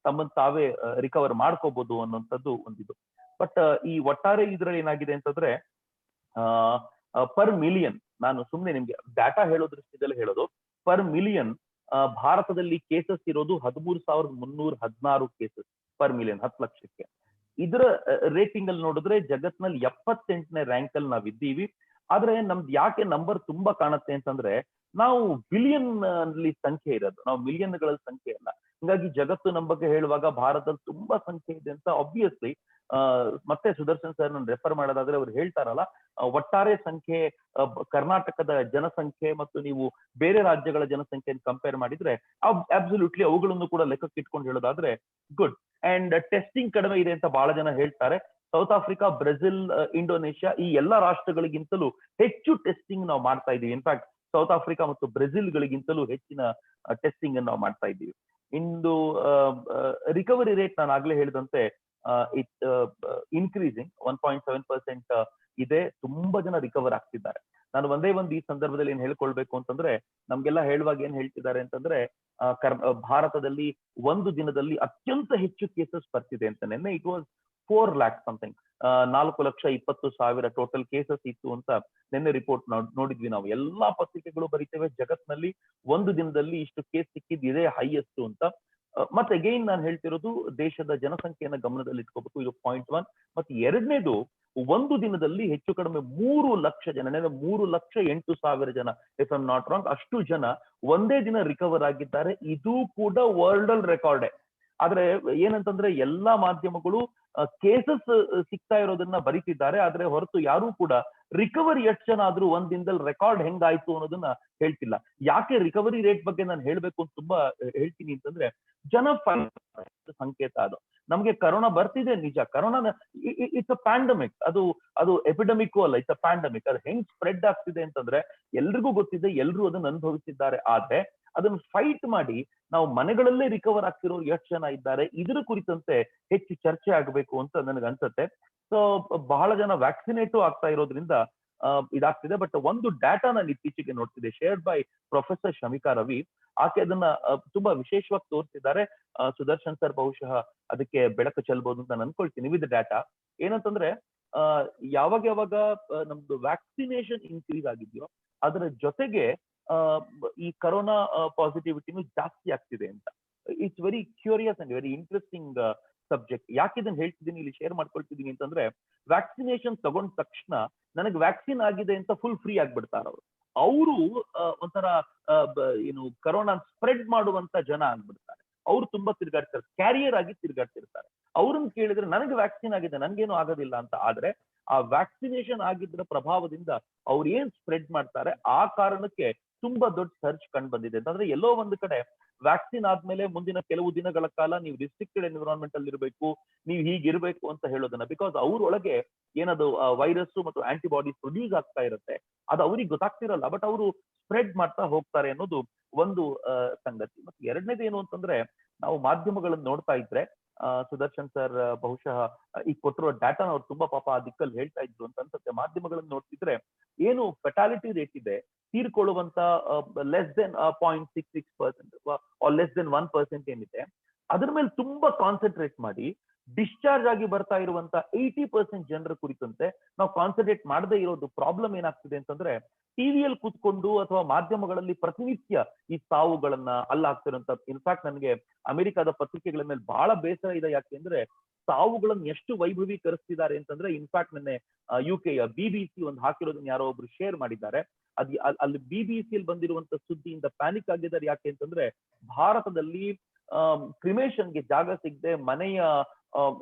ತಮ್ಮನ್ನು ತಾವೇ ರಿಕವರ್ ಮಾಡ್ಕೋಬಹುದು ಅನ್ನೋಂಥದ್ದು ಒಂದಿದು. ಬಟ್ ಈ ಒಟ್ಟಾರೆ ಇದ್ರಲ್ಲಿ ಏನಾಗಿದೆ ಅಂತಂದ್ರೆ ಪರ್ ಮಿಲಿಯನ್, ನಾನು ಸುಮ್ಮನೆ ನಿಮ್ಗೆ ಡಾಟಾ ಹೇಳೋ ದೃಷ್ಟಿಯಲ್ಲಿ ಹೇಳೋದು, ಪರ್ ಮಿಲಿಯನ್ ಭಾರತದಲ್ಲಿ ಕೇಸಸ್ ಇರೋದು 13,316 ಕೇಸಸ್ ಪರ್ ಮಿಲಿಯನ್, 10 ಲಕ್ಷಕ್ಕೆ. ಇದರ ರೇಟಿಂಗ್ ಅಲ್ಲಿ ನೋಡಿದ್ರೆ ಜಗತ್ನಲ್ಲಿ 78ನೇ ರ್ಯಾಂಕ್ ಅಲ್ಲಿ ನಾವಿದ್ದೀವಿ. ಆದ್ರೆ ನಮ್ದು ಯಾಕೆ ನಂಬರ್ ತುಂಬಾ ಕಾಣುತ್ತೆ ಅಂತಂದ್ರೆ ನಾವು ಬಿಲಿಯನ್ ಅಲ್ಲಿ ಸಂಖ್ಯೆ ಇರೋದು, ನಾವು ಮಿಲಿಯನ್ಗಳ ಸಂಖ್ಯೆ ಅಲ್ಲ. ಹಿಂಗಾಗಿ ಜಗತ್ತು ನಮ್ಮ ಬಗ್ಗೆ ಹೇಳುವಾಗ ಭಾರತದಲ್ಲಿ ತುಂಬಾ ಸಂಖ್ಯೆ ಇದೆ ಅಂತ ಆಬ್ವಿಯಸ್ಲಿ ಮತ್ತೆ ಸುದರ್ಶನ್ ಸರ್ ನಾನು ರೆಫರ್ ಮಾಡೋದಾದ್ರೆ ಅವ್ರು ಹೇಳ್ತಾರಲ್ಲ, ಒಟ್ಟಾರೆ ಸಂಖ್ಯೆ ಕರ್ನಾಟಕದ ಜನಸಂಖ್ಯೆ ಮತ್ತು ನೀವು ಬೇರೆ ರಾಜ್ಯಗಳ ಜನಸಂಖ್ಯೆಯನ್ನು ಕಂಪೇರ್ ಮಾಡಿದ್ರೆ ಅಬ್ಸಲ್ಯೂಟ್ಲಿ ಅವುಗಳನ್ನು ಕೂಡ ಲೆಕ್ಕಕ್ಕೆ ಇಟ್ಕೊಂಡು ಹೇಳೋದಾದ್ರೆ ಗುಡ್. ಅಂಡ್ ಟೆಸ್ಟಿಂಗ್ ಕಡಿಮೆ ಇದೆ ಅಂತ ಬಹಳ ಜನ ಹೇಳ್ತಾರೆ. ಸೌತ್ ಆಫ್ರಿಕಾ, ಬ್ರೆಜಿಲ್, ಇಂಡೋನೇಷ್ಯಾ ಈ ಎಲ್ಲಾ ರಾಷ್ಟ್ರಗಳಿಗಿಂತಲೂ ಹೆಚ್ಚು ಟೆಸ್ಟಿಂಗ್ ನಾವು ಮಾಡ್ತಾ ಇದ್ದೀವಿ. ಇನ್ಫ್ಯಾಕ್ಟ್ ಸೌತ್ ಆಫ್ರಿಕಾ ಮತ್ತು ಬ್ರೆಜಿಲ್ಗಳಿಗಿಂತಲೂ ಹೆಚ್ಚಿನ ಟೆಸ್ಟಿಂಗ್ ಅನ್ನು ನಾವು ಮಾಡ್ತಾ ಇದ್ದೀವಿ. ಇಂದು ರಿಕವರಿ ರೇಟ್ ನಾನು ಆಗ್ಲೇ ಹೇಳಿದಂತೆ ಇಟ್ ಇನ್ಕ್ರೀಸಿಂಗ್ 1.7% ಇದೆ. ತುಂಬಾ ಜನ ರಿಕವರ್ ಆಗ್ತಿದ್ದಾರೆ. ನಾನು ಒಂದೇ ಒಂದು ಈ ಸಂದರ್ಭದಲ್ಲಿ ಏನ್ ಹೇಳ್ಕೊಳ್ಬೇಕು ಅಂತಂದ್ರೆ, ನಮ್ಗೆಲ್ಲ ಹೇಳುವಾಗ ಏನ್ ಹೇಳ್ತಿದ್ದಾರೆ ಅಂತಂದ್ರೆ ಭಾರತದಲ್ಲಿ ಒಂದು ದಿನದಲ್ಲಿ ಅತ್ಯಂತ ಹೆಚ್ಚು ಕೇಸಸ್ ಬರ್ತಿದೆ ಅಂತ. ನಿನ್ನೆ it was 4 lakh something, 4,20,000 total cases ಇತ್ತು ಅಂತ ನಿನ್ನೆ ರಿಪೋರ್ಟ್ ನೋಡಿದ್ವಿ ನಾವು. ಎಲ್ಲಾ ಪತ್ರಿಕೆಗಳು ಬರೀತೇವೆ ಜಗತ್ನಲ್ಲಿ ಒಂದು ದಿನದಲ್ಲಿ ಇಷ್ಟು ಕೇಸ್ ಸಿಕ್ಕಿದ್ ಇದೇ ಹೈಯೆಸ್ಟ್ ಅಂತ. ಮತ್ತೆ ಅಗೈನ್ ನಾನು ಹೇಳ್ತಿರೋದು ದೇಶದ ಜನಸಂಖ್ಯೆಯನ್ನ ಗಮನದಲ್ಲಿ ಇಟ್ಕೋಬೇಕು, ಇದು ಪಾಯಿಂಟ್ 1. ಮತ್ತೆ ಎರಡನೇದು, ಒಂದು ದಿನದಲ್ಲಿ ಹೆಚ್ಚು ಕಡಿಮೆ 3 ಲಕ್ಷ ಜನ, 3,08,000 ಜನ if I am not wrong, ಅಷ್ಟು ಜನ ಒಂದೇ ದಿನ ರಿಕವರ್ ಆಗಿದ್ದಾರೆ. ಇದು ಕೂಡ ವರ್ಲ್ಡ್ ರೆಕಾರ್ಡೆ. ಆದ್ರೆ ಏನಂತಂದ್ರೆ ಎಲ್ಲಾ ಮಾಧ್ಯಮಗಳು ಕೇಸಸ್ ಸಿಗ್ತಾ ಇರೋದನ್ನ ಬರೀತಿದ್ದಾರೆ, ಆದ್ರೆ ಹೊರತು ಯಾರು ಕೂಡ ರಿಕವರಿ ಎಷ್ಟು ಜನ ಆದ್ರೂ ಒಂದ್ ದಿನದಲ್ಲಿ ರೆಕಾರ್ಡ್ ಹೆಂಗಾಯ್ತು ಅನ್ನೋದನ್ನ ಹೇಳ್ತಿಲ್ಲ. ಯಾಕೆ ರಿಕವರಿ ರೇಟ್ ಬಗ್ಗೆ ನಾನು ಹೇಳ್ಬೇಕು ಅಂತ ತುಂಬಾ ಹೇಳ್ತೀನಿ ಅಂತಂದ್ರೆ, ಜನ ಸಂಕೇತ ಅದು. ನಮ್ಗೆ ಕರೋನಾ ಬರ್ತಿದೆ ನಿಜ, ಕರೋನಾ ಇಟ್ಸ್ ಅ ಪ್ಯಾಂಡಮಿಕ್, ಅದು ಎಪಿಡೆಮಿಕ್ ಅಲ್ಲ, ಇಟ್ಸ್ ಅ ಪ್ಯಾಂಡಮಿಕ್. ಅದು ಹೆಂಗ್ ಸ್ಪ್ರೆಡ್ ಆಗ್ತಿದೆ ಅಂತಂದ್ರೆ ಎಲ್ರಿಗೂ ಗೊತ್ತಿದೆ, ಎಲ್ರು ಅದನ್ನ ಅನುಭವಿಸಿದ್ದಾರೆ. ಆದ್ರೆ ಅದನ್ನ ಫೈಟ್ ಮಾಡಿ ನಾವು ಮನೆಗಳಲ್ಲೇ ರಿಕವರ್ ಆಗ್ತಿರೋರು ಎಷ್ಟು ಜನ ಇದ್ದಾರೆ, ಇದರ ಕುರಿತಂತೆ ಹೆಚ್ಚು ಚರ್ಚೆ ಆಗಬೇಕು ಅಂತ ನನಗೆ ಅನ್ಸುತ್ತೆ. ಸೊ ಬಹಳ ಜನ ವ್ಯಾಕ್ಸಿನೇಟು ಆಗ್ತಾ ಇರೋದ್ರಿಂದ ಇದಾಗ್ತಿದೆ. ಬಟ್ ಒಂದು ಡಾಟಾ ನಾನು ಇತ್ತೀಚೆಗೆ ನೋಡ್ತಿದ್ದೆ, ಶೇರ್ಡ್ ಬೈ ಪ್ರೊಫೆಸರ್ ಶಮಿಕಾ ರವಿ. ಆಕೆ ಅದನ್ನ ತುಂಬಾ ವಿಶೇಷವಾಗಿ ತೋರಿಸಿದ್ದಾರೆ. ಸುದರ್ಶನ್ ಸರ್ ಬಹುಶಃ ಅದಕ್ಕೆ ಬೆಳಕು ಚೆಲ್ಬಹುದು ಅಂತ ನಾನು ಅನ್ಕೊಳ್ತೀನಿ. ವಿತ್ ಡಾಟಾ ಏನಂತಂದ್ರೆ ಯಾವಾಗ ನಮ್ದು ವ್ಯಾಕ್ಸಿನೇಷನ್ ಇನ್ಕ್ರೀಸ್ ಆಗಿದೆಯೋ ಅದರ ಜೊತೆಗೆ ಈ ಕರೋನಾ ಪಾಸಿಟಿವಿಟಿನೂ ಜಾಸ್ತಿ ಆಗ್ತಿದೆ ಅಂತ. It's very curious and very interesting subject. ಯಾಕೆ ಇದನ್ನ ಹೇಳ್ತಿದ್ದೀನಿ, ಇಲ್ಲಿ ಶೇರ್ ಮಾಡ್ಕೊಳ್ತಿದ್ದೀನಿ ಅಂತಂದ್ರೆ, ವ್ಯಾಕ್ಸಿನೇಷನ್ ತಗೊಂಡ ತಕ್ಷಣ ನನಗೆ ವ್ಯಾಕ್ಸಿನ್ ಆಗಿದೆ ಅಂತ ಫುಲ್ ಫ್ರೀ ಆಗ್ಬಿಡ್ತಾರ ಅವರು ಒಂಥರ ಏನು ಕರೋನಾ ಸ್ಪ್ರೆಡ್ ಮಾಡುವಂತ ಜನ ಆಗ್ಬಿಡ್ತಾರೆ. ಅವ್ರು ತುಂಬಾ ತಿರ್ಗಾಡ್ತಾರೆ, ಕ್ಯಾರಿಯರ್ ಆಗಿ ತಿರ್ಗಾಡ್ತಿರ್ತಾರೆ. ಅವ್ರನ್ನ ಕೇಳಿದ್ರೆ ನನಗೆ ವ್ಯಾಕ್ಸಿನ್ ಆಗಿದೆ, ನನ್ಗೇನು ಆಗೋದಿಲ್ಲ ಅಂತ. ಆದ್ರೆ ಆ ವ್ಯಾಕ್ಸಿನೇಷನ್ ಆಗಿದ್ರ ಪ್ರಭಾವದಿಂದ ಅವ್ರು ಏನ್ ಸ್ಪ್ರೆಡ್ ಮಾಡ್ತಾರೆ, ಆ ಕಾರಣಕ್ಕೆ ತುಂಬಾ ದೊಡ್ಡ ಸರ್ಚ್ ಕಂಡು ಬಂದಿದೆ. ಅಂತಂದ್ರೆ ಎಲ್ಲೋ ಒಂದು ಕಡೆ ವ್ಯಾಕ್ಸಿನ್ ಆದ್ಮೇಲೆ ಮುಂದಿನ ಕೆಲವು ದಿನಗಳ ಕಾಲ ನೀವು ರಿಸ್ಟ್ರಿಕ್ಟೆಡ್ ಎನ್ವಿರಾನ್ಮೆಂಟ್ ಅಲ್ಲಿ ಇರಬೇಕು, ನೀವು ಹೀಗಿರ್ಬೇಕು ಅಂತ ಹೇಳೋದನ್ನ. ಬಿಕಾಸ್ ಅವ್ರೊಳಗೆ ಏನದು ವೈರಸ್ ಮತ್ತು ಆಂಟಿಬಾಡೀಸ್ ಪ್ರೊಡ್ಯೂಸ್ ಆಗ್ತಾ ಇರುತ್ತೆ, ಅದು ಅವ್ರಿಗೆ ಗೊತ್ತಾಗ್ತಿರಲ್ಲ, ಬಟ್ ಅವರು ಸ್ಪ್ರೆಡ್ ಮಾಡ್ತಾ ಹೋಗ್ತಾರೆ ಅನ್ನೋದು ಒಂದು ಸಂಗತಿ. ಮತ್ತೆ ಎರಡನೇದು ಏನು ಅಂತಂದ್ರೆ, ನಾವು ಮಾಧ್ಯಮಗಳನ್ನು ನೋಡ್ತಾ ಇದ್ರೆ ಸುದರ್ಶನ್ ಸರ್ ಬಹುಶಃ ಈ ಕೊಟ್ಟಿರೋ ಡಾಟಾ ಅವ್ರು ತುಂಬಾ ಪಾಪ ಆ ದಿಕ್ಕಲ್ಲಿ ಹೇಳ್ತಾ ಇದ್ರು ಅಂತ ಅನ್ಸುತ್ತೆ. ಮಾಧ್ಯಮಗಳನ್ನು ನೋಡ್ತಿದ್ರೆ ಏನು ಫೆಟಾಲಿಟಿ ರೇಟ್ ಇದೆ, ತೀರ್ಕೊಳ್ಳುವಂತ ಲೆಸ್ ದೆನ್ 0.66% ಲೆಸ್ ದೆನ್ 1% ಏನಿದೆ, ಅದ್ರ ಮೇಲೆ ತುಂಬಾ ಕಾನ್ಸಂಟ್ರೇಟ್ ಮಾಡಿ ಡಿಸ್ಚಾರ್ಜ್ ಆಗಿ ಬರ್ತಾ ಇರುವಂತ 80% ಜನರ ಕುರಿತಂತೆ ನಾವು ಕಾನ್ಸಂಟ್ರೇಟ್ ಮಾಡದೇ ಇರೋದು ಪ್ರಾಬ್ಲಮ್ ಏನಾಗ್ತಿದೆ ಅಂತಂದ್ರೆ, ಟಿವಿಯಲ್ಲಿ ಕೂತ್ಕೊಂಡು ಅಥವಾ ಮಾಧ್ಯಮಗಳಲ್ಲಿ ಪ್ರತಿನಿತ್ಯ ಈ ಸಾವುಗಳನ್ನ ಅಲ್ಲಾಗ್ತಿರೋಂತ. ಇನ್ಫ್ಯಾಕ್ಟ್ ನನಗೆ ಅಮೆರಿಕದ ಪತ್ರಿಕೆಗಳ ಮೇಲೆ ಬಹಳ ಬೇಸರ ಇದೆ. ಯಾಕೆ ಅಂದ್ರೆ ಸಾವುಗಳನ್ನು ಎಷ್ಟು ವೈಭವೀಕರಿಸ್ತಿದ್ದಾರೆ ಅಂತಂದ್ರೆ, ಇನ್ಫ್ಯಾಕ್ಟ್ ನಿನ್ನೆ UK BBC ಒಂದು ಹಾಕಿರೋದನ್ನ ಯಾರೋ ಒಬ್ರು ಶೇರ್ ಮಾಡಿದ್ದಾರೆ. ಅಲ್ಲಿ BBC ಅಲ್ಲಿ ಬಂದಿರುವಂತ ಸುದ್ದಿಯಿಂದ ಪ್ಯಾನಿಕ್ ಆಗಿದ್ದಾರೆ. ಯಾಕೆ ಅಂತಂದ್ರೆ ಭಾರತದಲ್ಲಿ ಕ್ರಿಮೇಷನ್ಗೆ ಜಾಗ ಸಿಗದೆ ಮನೆಯ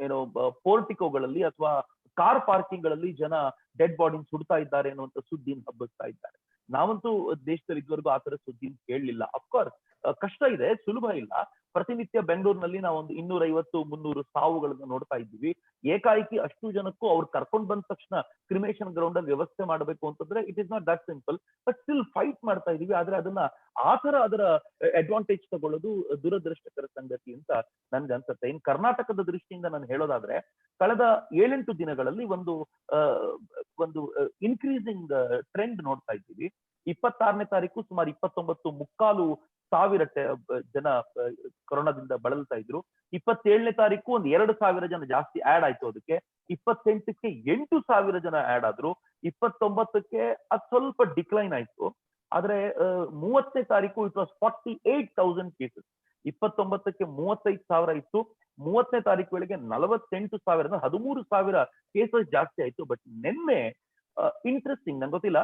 ಏನೋ ಪೋರ್ಟಿಕೋಗಳಲ್ಲಿ ಅಥವಾ ಕಾರ್ ಪಾರ್ಕಿಂಗ್ ಗಳಲ್ಲಿ ಜನ ಡೆಡ್ ಬಾಡಿ ಸುಡ್ತಾ ಇದ್ದಾರೆ ಅನ್ನುವಂತ ಸುದ್ದಿನ ಹಬ್ಬಿಸ್ತಾ ಇದ್ದಾರೆ. ನಾವಂತೂ ದೇಶದಲ್ಲಿ ಇದುವರೆಗೂ ಆ ತರ ಸುದ್ದಿ ಕೇಳಲಿಲ್ಲ. ಅಫ್ಕೋರ್ಸ್ ಕಷ್ಟ ಇದೆ, ಸುಲಭ ಇಲ್ಲ. ಪ್ರತಿನಿತ್ಯ ಬೆಂಗಳೂರಿನಲ್ಲಿ ನಾವೊಂದು 250-300 ಸಾವುಗಳನ್ನ ನೋಡ್ತಾ ಇದ್ದೀವಿ. ಏಕಾಏಕಿ ಅಷ್ಟು ಜನಕ್ಕೂ ಅವ್ರು ಕರ್ಕೊಂಡ್ ಬಂದ ತಕ್ಷಣ ಕ್ರಿಮೇಷನ್ ಗ್ರೌಂಡ್ ಅಲ್ಲಿ ವ್ಯವಸ್ಥೆ ಮಾಡಬೇಕು ಅಂತಂದ್ರೆ it is not that simple. But still fight ಮಾಡ್ತಾ ಇದೀವಿ. ಆದ್ರೆ ಅದನ್ನ ಅದರ ಅಡ್ವಾಂಟೇಜ್ ತಗೊಳ್ಳೋದು ದುರದೃಷ್ಟಕರ ಸಂಗತಿ ಅಂತ ನನ್ಗೆ ಅನ್ಸುತ್ತೆ. ಇನ್ ಕರ್ನಾಟಕದ ದೃಷ್ಟಿಯಿಂದ ನಾನು ಹೇಳೋದಾದ್ರೆ, ಕಳೆದ 7-8 ದಿನಗಳಲ್ಲಿ ಒಂದು ಇನ್ಕ್ರೀಸಿಂಗ್ ಟ್ರೆಂಡ್ ನೋಡ್ತಾ ಇದ್ದೀವಿ. 26ನೇ ತಾರೀಕು ಸುಮಾರು 29.25 ಸಾವಿರ ಜನ ಕೊರೋನಾದಿಂದ ಬಳಲ್ತಾ ಇದ್ರು. 27ನೇ ತಾರೀಕು ಒಂದು 2,000 ಜನ ಜಾಸ್ತಿ ಆಡ್ ಆಯ್ತು. ಅದಕ್ಕೆ 28ಕ್ಕೆ 8,000 ಜನ ಆಡ್ ಆದ್ರು. 29ಕ್ಕೆ ಅದು ಸ್ವಲ್ಪ ಡಿಕ್ಲೈನ್ ಆಯ್ತು. ಆದ್ರೆ 30ನೇ ತಾರೀಕು ಇಟ್ ವಾಸ್ 48,000 ಕೇಸಸ್. 29ಕ್ಕೆ 35,000 ಇತ್ತು. 30ನೇ ತಾರೀಕು ವೇಳೆಗೆ 48,000 13,000 ಕೇಸಸ್ ಜಾಸ್ತಿ ಆಯ್ತು. ಬಟ್ ನಿನ್ನೆ ಇಂಟ್ರೆಸ್ಟಿಂಗ್, ನಂಗೆ ಗೊತ್ತಿಲ್ಲ,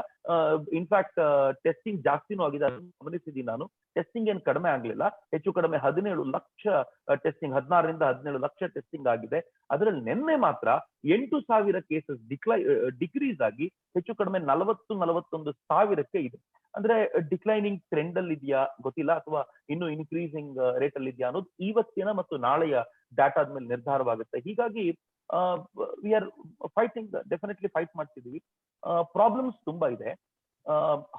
ಇನ್ಫ್ಯಾಕ್ಟ್ ಟೆಸ್ಟಿಂಗ್ ಜಾಸ್ತಿನೂ ಆಗಿದೆ, ಗಮನಿಸಿದ್ದೀನಿ ನಾನು. ಟೆಸ್ಟಿಂಗ್ ಏನ್ ಕಡಿಮೆ ಆಗ್ಲಿಲ್ಲ, ಹೆಚ್ಚು ಕಡಿಮೆ 17 ಲಕ್ಷ ಟೆಸ್ಟಿಂಗ್, 16ರಿಂದ 17 ಲಕ್ಷ ಟೆಸ್ಟಿಂಗ್ ಆಗಿದೆ. ಅದರಲ್ಲಿ ನಿನ್ನೆ ಮಾತ್ರ 8,000 ಕೇಸಸ್ ಡಿಕ್ರೀಸ್ ಆಗಿ ಹೆಚ್ಚು ಕಡಿಮೆ 41,000ಕ್ಕೆ ಇದೆ. ಅಂದ್ರೆ ಡಿಕ್ಲೈನಿಂಗ್ ಟ್ರೆಂಡ್ ಅಲ್ಲಿ ಇದೆಯಾ ಗೊತ್ತಿಲ್ಲ, ಅಥವಾ ಇನ್ನು ಇನ್ಕ್ರೀಸಿಂಗ್ ರೇಟ್ ಅಲ್ಲಿ ಇದೆಯಾ ಅನ್ನೋದು ಇವತ್ತಿನ ಮತ್ತು ನಾಳೆಯ ಡಾಟಾದ ಮೇಲೆ ನಿರ್ಧಾರವಾಗುತ್ತೆ. ಹೀಗಾಗಿ V are fighting, definitely fight ಮಾಡ್ತಿದೀವಿ. ಪ್ರಾಬ್ಲಮ್ಸ್ ತುಂಬಾ ಇದೆ.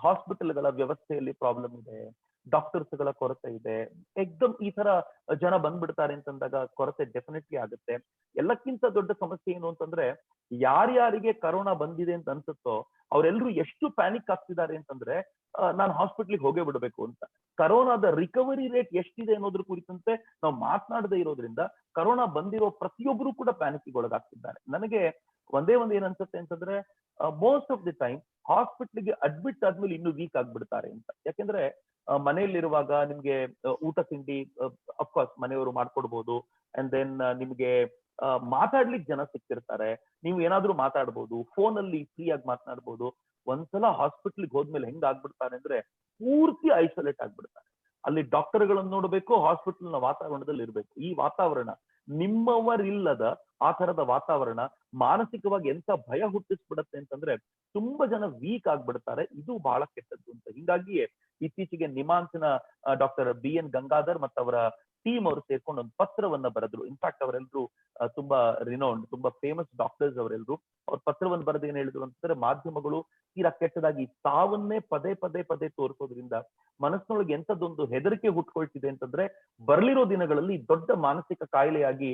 ಹಾಸ್ಪಿಟಲ್ಗಳ ವ್ಯವಸ್ಥೆಯಲ್ಲಿ ಪ್ರಾಬ್ಲಮ್ ಇದೆ, ಡಾಕ್ಟರ್ಸ್ಗಳ ಕೊರತೆ ಇದೆ. ಎಕ್ದಮ್ ಈ ತರ ಜನ ಬಂದ್ಬಿಡ್ತಾರೆ ಅಂತಂದಾಗ ಕೊರತೆ ಡೆಫಿನೆಟ್ಲಿ ಆಗುತ್ತೆ. ಎಲ್ಲಕ್ಕಿಂತ ದೊಡ್ಡ ಸಮಸ್ಯೆ ಏನು ಅಂತಂದ್ರೆ, ಯಾರ್ಯಾರಿಗೆ ಕರೋನಾ ಬಂದಿದೆ ಅಂತ ಅನ್ಸುತ್ತೋ ಅವರೆಲ್ಲರೂ ಎಷ್ಟು ಪ್ಯಾನಿಕ್ ಆಗ್ತಿದ್ದಾರೆ ಅಂತಂದ್ರೆ, ನಾನು ಹಾಸ್ಪಿಟ್ಲಿಗೆ ಹೋಗೇ ಬಿಡಬೇಕು ಅಂತ. ಕರೋನಾದ ರಿಕವರಿ ರೇಟ್ ಎಷ್ಟಿದೆ ಅನ್ನೋದ್ರ ಕುರಿತಂತೆ ನಾವು ಮಾತನಾಡದೇ ಇರೋದ್ರಿಂದ ಕರೋನಾ ಬಂದಿರೋ ಪ್ರತಿಯೊಬ್ಬರು ಕೂಡ ಪ್ಯಾನಿಕ್ಗೆ ಒಳಗಾಗ್ತಿದ್ದಾರೆ. ನನಗೆ ಒಂದೇ ಒಂದು ಏನ್ ಅನ್ಸುತ್ತೆ ಅಂತಂದ್ರೆ, ಮೋಸ್ಟ್ ಆಫ್ ದಿ ಟೈಮ್ ಹಾಸ್ಪಿಟ್ಲಿಗೆ ಅಡ್ಮಿಟ್ ಆದ್ಮೇಲೆ ಇನ್ನೂ ವೀಕ್ ಆಗ್ಬಿಡ್ತಾರೆ ಅಂತ. ಯಾಕೆಂದ್ರೆ ಮನೆಯಲ್ಲಿರುವಾಗ ನಿಮ್ಗೆ ಊಟ ತಿಂಡಿ ಅಫ್ಕೋರ್ಸ್ ಮನೆಯವರು ಮಾಡ್ಕೊಡ್ಬೋದು. ಅಂಡ್ ದೆನ್ ನಿಮ್ಗೆ ಮಾತಾಡ್ಲಿಕ್ಕೆ ಜನ ಸಿಕ್ತಿರ್ತಾರೆ, ನೀವು ಏನಾದ್ರೂ ಮಾತಾಡ್ಬೋದು, ಫೋನ್ ಅಲ್ಲಿ ಫ್ರೀ ಆಗಿ ಮಾತನಾಡ್ಬೋದು. ಒಂದ್ಸಲ ಹಾಸ್ಪಿಟ್ಲಿಗೆ ಹೋದ್ಮೇಲೆ ಹೆಂಗ್ ಆಗ್ಬಿಡ್ತಾರೆ ಅಂದ್ರೆ ಪೂರ್ತಿ ಐಸೋಲೇಟ್ ಆಗ್ಬಿಡ್ತಾರೆ. ಅಲ್ಲಿ ಡಾಕ್ಟರ್ಗಳನ್ನು ನೋಡ್ಬೇಕು, ಹಾಸ್ಪಿಟಲ್ ನ ವಾತಾವರಣದಲ್ಲಿ ಇರ್ಬೇಕು. ಈ ವಾತಾವರಣ ನಿಮ್ಮವರಿಲ್ಲದ ಆ ತರದ ವಾತಾವರಣ ಮಾನಸಿಕವಾಗಿ ಎಂತ ಭಯ ಹುಟ್ಟಿಸ್ಬಿಡತ್ತೆ ಅಂತಂದ್ರೆ ತುಂಬಾ ಜನ ವೀಕ್ ಆಗ್ಬಿಡ್ತಾರೆ. ಇದು ಬಹಳ ಕೆಟ್ಟದ್ದು ಅಂತ. ಹಿಂಗಾಗಿಯೇ ಇತ್ತೀಚೆಗೆ ನಿಮಾನ್ಸ್ನ ಡಾಕ್ಟರ್ BN ಗಂಗಾಧರ್ ಮತ್ತು ಅವರ ಟೀಮ್ ಅವರು ಸೇರ್ಕೊಂಡು ಒಂದು ಪತ್ರವನ್ನ ಬರೆದ್ರು. ಇನ್ಫ್ಯಾಕ್ಟ್ ಅವರೆಲ್ಲರೂ ತುಂಬಾ ರಿನೌಂಡ್, ತುಂಬಾ ಫೇಮಸ್ ಡಾಕ್ಟರ್ಸ್ ಅವರೆಲ್ಲರೂ. ಅವ್ರ ಪತ್ರವನ್ನು ಬರೆದು ಏನ್ ಹೇಳಿದ್ರು ಅಂತಂದ್ರೆ, ಮಾಧ್ಯಮಗಳು ತೀರಾ ಕೆಟ್ಟದಾಗಿ ಸಾವನ್ನೇ ಪದೇ ಪದೇ ಪದೇ ತೋರಿಸೋದ್ರಿಂದ ಮನಸ್ಸಿನೊಳಗೆ ಎಂತದೊಂದು ಹೆದರಿಕೆ ಹುಟ್ಕೊಳ್ತಿದೆ ಅಂತಂದ್ರೆ ಬರ್ಲಿರೋ ದಿನಗಳಲ್ಲಿ ದೊಡ್ಡ ಮಾನಸಿಕ ಕಾಯಿಲೆಯಾಗಿ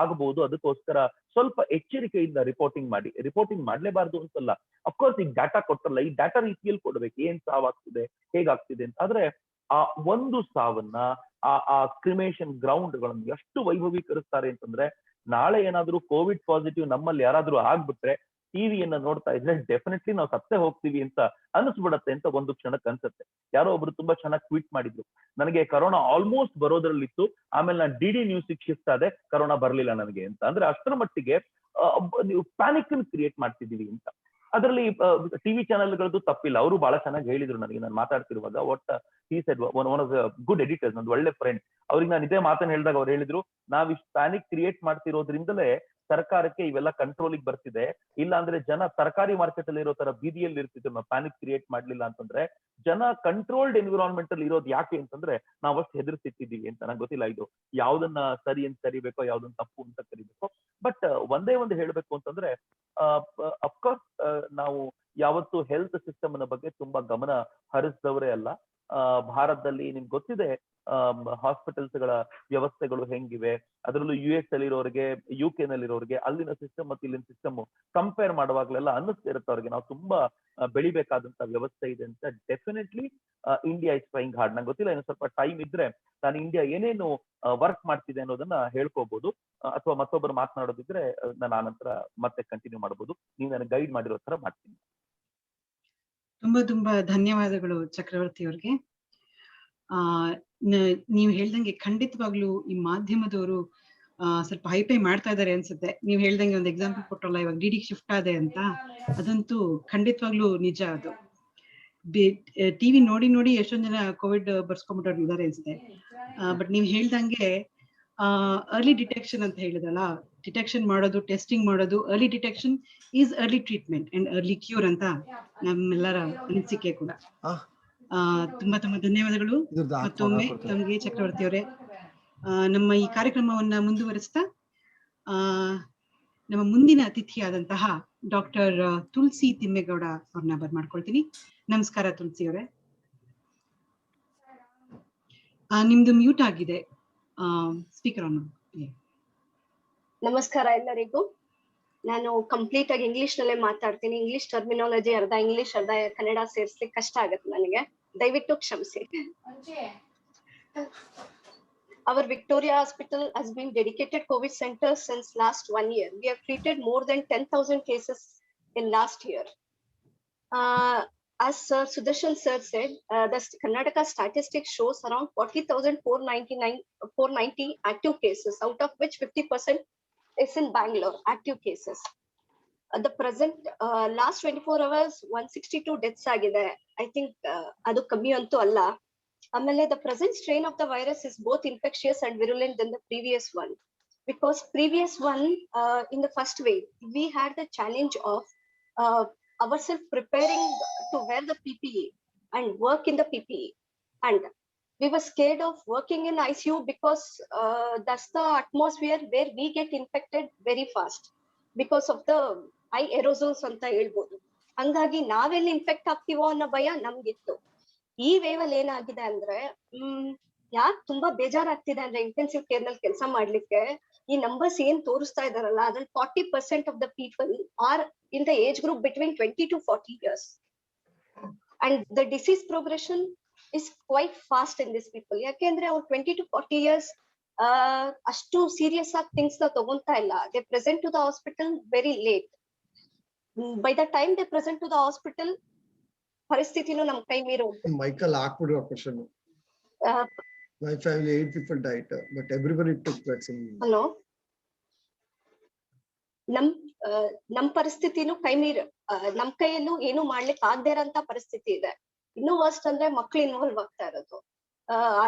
ಆಗಬಹುದು. ಅದಕ್ಕೋಸ್ಕರ ಸ್ವಲ್ಪ ಎಚ್ಚರಿಕೆಯಿಂದ ರಿಪೋರ್ಟಿಂಗ್ ಮಾಡ್ಲೇಬಾರ್ದು ಅಂತಲ್ಲ. ಅಫ್ಕೋರ್ಸ್ ಈಗ ಡಾಟಾ ಕೊಟ್ಟರಲ್ಲ, ಈ ಡಾಟಾ ರೀತಿಯಲ್ಲಿ ಕೊಡ್ಬೇಕು, ಏನ್ ಸಾವಾಗ್ತಿದೆ, ಹೇಗಾಗ್ತಿದೆ ಅಂತ. ಆದ್ರೆ ಆ ಒಂದು ಸಾವನ್ನ, ಆ ಕ್ರಿಮೇಷನ್ ಗ್ರೌಂಡ್ ಗಳನ್ನು ಎಷ್ಟು ವೈಭವೀಕರಿಸ್ತಾರೆ ಅಂತಂದ್ರೆ, ನಾಳೆ ಏನಾದ್ರೂ ಕೋವಿಡ್ ಪಾಸಿಟಿವ್ ನಮ್ಮಲ್ಲಿ ಯಾರಾದ್ರೂ ಆಗ್ಬಿಟ್ರೆ ಟಿವಿಯನ್ನ ನೋಡ್ತಾ ಇದ್ರೆ ಡೆಫಿನೆಟ್ಲಿ ನಾವು ಸತ್ತೇ ಹೋಗ್ತೀವಿ ಅಂತ ಅನಿಸ್ಬಿಡತ್ತೆ ಅಂತ ಒಂದು ಕ್ಷಣಕ್ಕೆ ಅನ್ಸುತ್ತೆ. ಯಾರೋ ಒಬ್ರು ತುಂಬಾ ಚೆನ್ನಾಗಿ ಟ್ವೀಟ್ ಮಾಡಿದ್ರು, ನನಗೆ ಕರೋನಾ ಆಲ್ಮೋಸ್ಟ್ ಬರೋದ್ರಲ್ಲಿತ್ತು, ಆಮೇಲೆ ನಾನು DD ನ್ಯೂಸ್ ಶಿಫ್ಟ್ ಆದೆ, ಕರೋನಾ ಬರ್ಲಿಲ್ಲ ನನಗೆ ಅಂತ. ಅಂದ್ರೆ ಅಷ್ಟರ ಮಟ್ಟಿಗೆ ನೀವು ಪ್ಯಾನಿಕ್ ಕ್ರಿಯೇಟ್ ಮಾಡ್ತಿದೀವಿ ಅಂತ. ಅದರಲ್ಲಿ ಟಿವಿ ಚಾನೆಲ್ಗಳದ್ದು ತಪ್ಪಿಲ್ಲ, ಅವರು ಬಹಳ ಚೆನ್ನಾಗಿ ಹೇಳಿದ್ರು ನನಗೆ ನಾನು ಮಾತಾಡ್ತಿರುವಾಗ. What he said, one of the good editors, ಒಂದು ಒಳ್ಳೆ ಫ್ರೆಂಡ್, ಅವ್ರಿಗೆ ನಾನು ಇದೇ ಮಾತನ್ನ ಹೇಳಿದಾಗ ಅವ್ರು ಹೇಳಿದ್ರು, ನಾವ್ ಇಷ್ಟು ಪ್ಯಾನಿಕ್ ಕ್ರಿಯೇಟ್ ಮಾಡ್ತಿರೋದ್ರಿಂದಲೇ ಸರ್ಕಾರಕ್ಕೆ ಇವೆಲ್ಲ ಕಂಟ್ರೋಲಿಗೆ ಬರ್ತಿದೆ. ಇಲ್ಲ ಅಂದ್ರೆ ಜನ ತರಕಾರಿ ಮಾರ್ಕೆಟ್ ಅಲ್ಲಿ ಇರೋ ತರ ಬೀದಿಯಲ್ಲಿ ಇರ್ತಿದ್ರು, ನಾವು ಪ್ಯಾನಿಕ್ ಕ್ರಿಯೇಟ್ ಮಾಡ್ಲಿಲ್ಲ ಅಂತಂದ್ರೆ. ಜನ ಕಂಟ್ರೋಲ್ಡ್ ಎನ್ವಿರಾನ್ಮೆಂಟ್ ಅಲ್ಲಿ ಇರೋದು ಯಾಕೆ ಅಂತಂದ್ರೆ ನಾವು ಅಷ್ಟು ಹೆದರ್ಸಿಟ್ಟಿದ್ದೀವಿ ಅಂತ. ನಂಗೆ ಗೊತ್ತಿಲ್ಲ ಇದು ಯಾವ್ದನ್ನ ಸರಿ ಅಂತ ಕರಿಬೇಕೋ, ಯಾವ್ದನ್ನ ತಪ್ಪು ಅಂತ ಕರಿಬೇಕೋ. ಬಟ್ ಒಂದೇ ಒಂದು ಹೇಳ್ಬೇಕು ಅಂತಂದ್ರೆ, ಅಫ್ಕೋರ್ಸ್ ನಾವು ಯಾವತ್ತು ಹೆಲ್ತ್ ಸಿಸ್ಟಮ್ ನ ಬಗ್ಗೆ ತುಂಬಾ ಗಮನ ಹರಿಸಿದವರೇ ಅಲ್ಲ. ಭಾರತದಲ್ಲಿ ನಿಮ್ಗೆ ಗೊತ್ತಿದೆ ಹಾಸ್ಪಿಟಲ್ಸ್ ಗಳ ವ್ಯವಸ್ಥೆಗಳು ಹೆಂಗಿವೆ. ಅದರಲ್ಲೂ US ಅಲ್ಲಿರೋರಿಗೆ, UK ನಲ್ಲಿರೋರಿಗೆ ಅಲ್ಲಿನ ಸಿಸ್ಟಮ್ ಮತ್ತು ಇಲ್ಲಿನ ಸಿಸ್ಟಮ್ ಕಂಪೇರ್ ಮಾಡುವಾಗ್ಲೆಲ್ಲ ಅನ್ನಿಸ್ತಿರುತ್ತೆ ಅವ್ರಿಗೆ ನಾವು ತುಂಬಾ ಬೆಳಿಬೇಕಾದಂತ ವ್ಯವಸ್ಥೆ ಇದೆ ಅಂತ. Definitely India is trying hard. ನಂಗೆ ಗೊತ್ತಿಲ್ಲ, ಇನ್ನು ಸ್ವಲ್ಪ ಟೈಮ್ ಇದ್ರೆ ನಾನು ಇಂಡಿಯಾ ಏನೇನು ವರ್ಕ್ ಮಾಡ್ತಿದೆ ಅನ್ನೋದನ್ನ ಹೇಳ್ಕೋಬಹುದು, ಅಥವಾ ಮತ್ತೊಬ್ಬರು ಮಾತನಾಡೋದಿದ್ರೆ ನಾನು ಆನಂತರ ಮತ್ತೆ ಕಂಟಿನ್ಯೂ ಮಾಡಬಹುದು. ನೀವು ನನಗೆ ಗೈಡ್ ಮಾಡಿರೋ ತರ ಮಾಡ್ತೀನಿ. ತುಂಬಾ ಧನ್ಯವಾದಗಳು ಚಕ್ರವರ್ತಿ ಅವ್ರಿಗೆ. ನೀವು ಹೇಳ್ದಂಗೆ ಖಂಡಿತವಾಗ್ಲೂ ಈ ಮಾಧ್ಯಮದವರು ಸ್ವಲ್ಪ ಹೈಪೈ ಮಾಡ್ತಾ ಇದಾರೆ ಅನ್ಸುತ್ತೆ. ನೀವು ಹೇಳ್ದಂಗೆ ಒಂದು ಎಕ್ಸಾಂಪಲ್ ಕೊಟ್ಟರಲ್ಲ, ಇವಾಗ DD ಶಿಫ್ಟ್ ಆದೆ ಅಂತ, ಅದಂತೂ ಖಂಡಿತವಾಗ್ಲೂ ನಿಜ. ಅದು ಟಿವಿ ನೋಡಿ ಎಷ್ಟೊಂದ್ ಜನ ಕೋವಿಡ್ ಬರ್ಸ್ಕೊಂಡ್ಬಿಟ್ಟವ್ರು ಇದಾರೆ ಅನ್ಸುತ್ತೆ. ಬಟ್ ನೀವ್ ಹೇಳ್ದಂಗೆ ಅರ್ಲಿ ಡಿಟೆಕ್ಷನ್ ಅಂತ ಹೇಳಿದಲ್ಲ, ಡಿಟೆಕ್ಷನ್ ಮಾಡೋದು, ಟೆಸ್ಟಿಂಗ್ ಮಾಡೋದು, early detection is early treatment and early cure ಅಂತ ನಮ್ಮೆಲ್ಲರ ಅನಿಸಿಕೆ ಕೂಡ. ತುಂಬಾ ಧನ್ಯವಾದಗಳು ಮತ್ತೊಮ್ಮೆ ತಮಗೆ ಚಕ್ರವರ್ತಿ ಅವರೇ. ನಮ್ಮ ಈ ಕಾರ್ಯಕ್ರಮವನ್ನ ಮುಂದುವರಿಸ್ತಾ ನಮ್ಮ ಮುಂದಿನ ಅತಿಥಿಯಾದಂತಹ ಡಾಕ್ಟರ್ ತುಳಸಿ ತಿಮ್ಮೇಗೌಡ ಅವ್ರನ್ನ ಬರ್ಮಾಡ್ಕೊಳ್ತೀನಿ. ನಮಸ್ಕಾರ ತುಳಸಿ ಅವರೇ. ನಿಮ್ದು ಮ್ಯೂಟ್ ಆಗಿದೆ, ಸ್ಪೀಕರ್ ಆನ್. ನಮಸ್ಕಾರ ಎಲ್ಲರಿಗೂ. ನಾನು ಕಂಪ್ಲೀಟ್ ಆಗಿ ಇಂಗ್ಲಿಷ್ ನಲ್ಲೇ ಮಾತಾಡ್ತೀನಿ. ಇಂಗ್ಲಿಷ್ ಟರ್ಮಿನಾಲಜಿ ಅರ್ಧ ಇಂಗ್ಲಿಷ್ ಅರ್ಧ ಕನ್ನಡ ಸೇರಿಸ್ಲಿಕ್ಕೆ ಕಷ್ಟ ಆಗತ್ತೆ ನನಗೆ. ದಯವಿಟ್ಟು ಕ್ಷಮಿಸಿ. Our Victoria Hospital has been dedicated COVID center since last 1 year. We have treated more than 10,000 cases in last year. As Sir Sudarshan sir said, the Karnataka statistics shows around 40,490 active cases, out of which 50% is in Bangalore, active cases. The present last 24 hours 162 deaths agide. I think adu kammi antu alla. Amele the present strain of the virus is both infectious and virulent than the previous one, because previous one in the first wave we had the challenge of ourselves preparing to wear the PPE and work in the PPE, and we were scared of working in ICU because that's the atmosphere where we get infected very fast because of the high aerosols anta helbodu. Hangagi navelli infect ಆಗ್ತೀವೋ ಅನ್ನೋ ಭಯ ನಮ್ಗಿತ್ತು. ಈ wave ಅಲ್ಲಿ ಏನಾಗಿದೆ ಅಂದ್ರೆ ಯಾಕೆ ತುಂಬಾ ಬೇಜಾರಾಗ್ತಿದೆ ಅಂದ್ರೆ ಇಂಟೆನ್ಸಿವ್ ಕೇರ್ ನಲ್ಲಿ ಕೆಲಸ ಮಾಡ್ಲಿಕ್ಕೆ ಈ ನಂಬರ್ಸ್ ಏನ್ ತೋರಿಸ್ತಾ ಇದಾರಲ್ಲ ಅದ್ರಲ್ಲಿ 40% of the people are in the age group between 20 to 40 years, and the disease progression is quite fast in these people. ಯಾಕೆಂದ್ರೆ ಅವ್ರು 20 to 40 years ಅಷ್ಟು ಸೀರಿಯಸ್ ಆಗಿ ಥಿಂಗ್ಸ್ ನ ತಗೊಂತಾ ಇಲ್ಲ. they present to the hospital very late. by the time they present to the hospital ಪರಿಸ್ಥಿತಿನೂ ನಮ್ ಕೈ ಮೀರಿ ಹೋಗ್ತದೆ. Michael ಹಾಕ್ಬಿಡುವ question. My family 8 people died, but everybody took vaccine. Hello, ನಮ್ ಪರಿಸ್ಥಿತಿನೂ ಕೈ ಮೀರಿ ನಮ್ ಕೈಯಲ್ಲೂ ಏನು ಮಾಡ್ಲಿಕ್ಕೆ ಆಗದೇ ಇರೋಂತ ಪರಿಸ್ಥಿತಿ ಇದೆ. ಇನ್ನೂ ವರ್ಸ್ಟ್ ಅಂದ್ರೆ ಮಕ್ಳು ಇನ್ವಾಲ್ವ್ ಆಗ್ತಾ ಇರೋದು.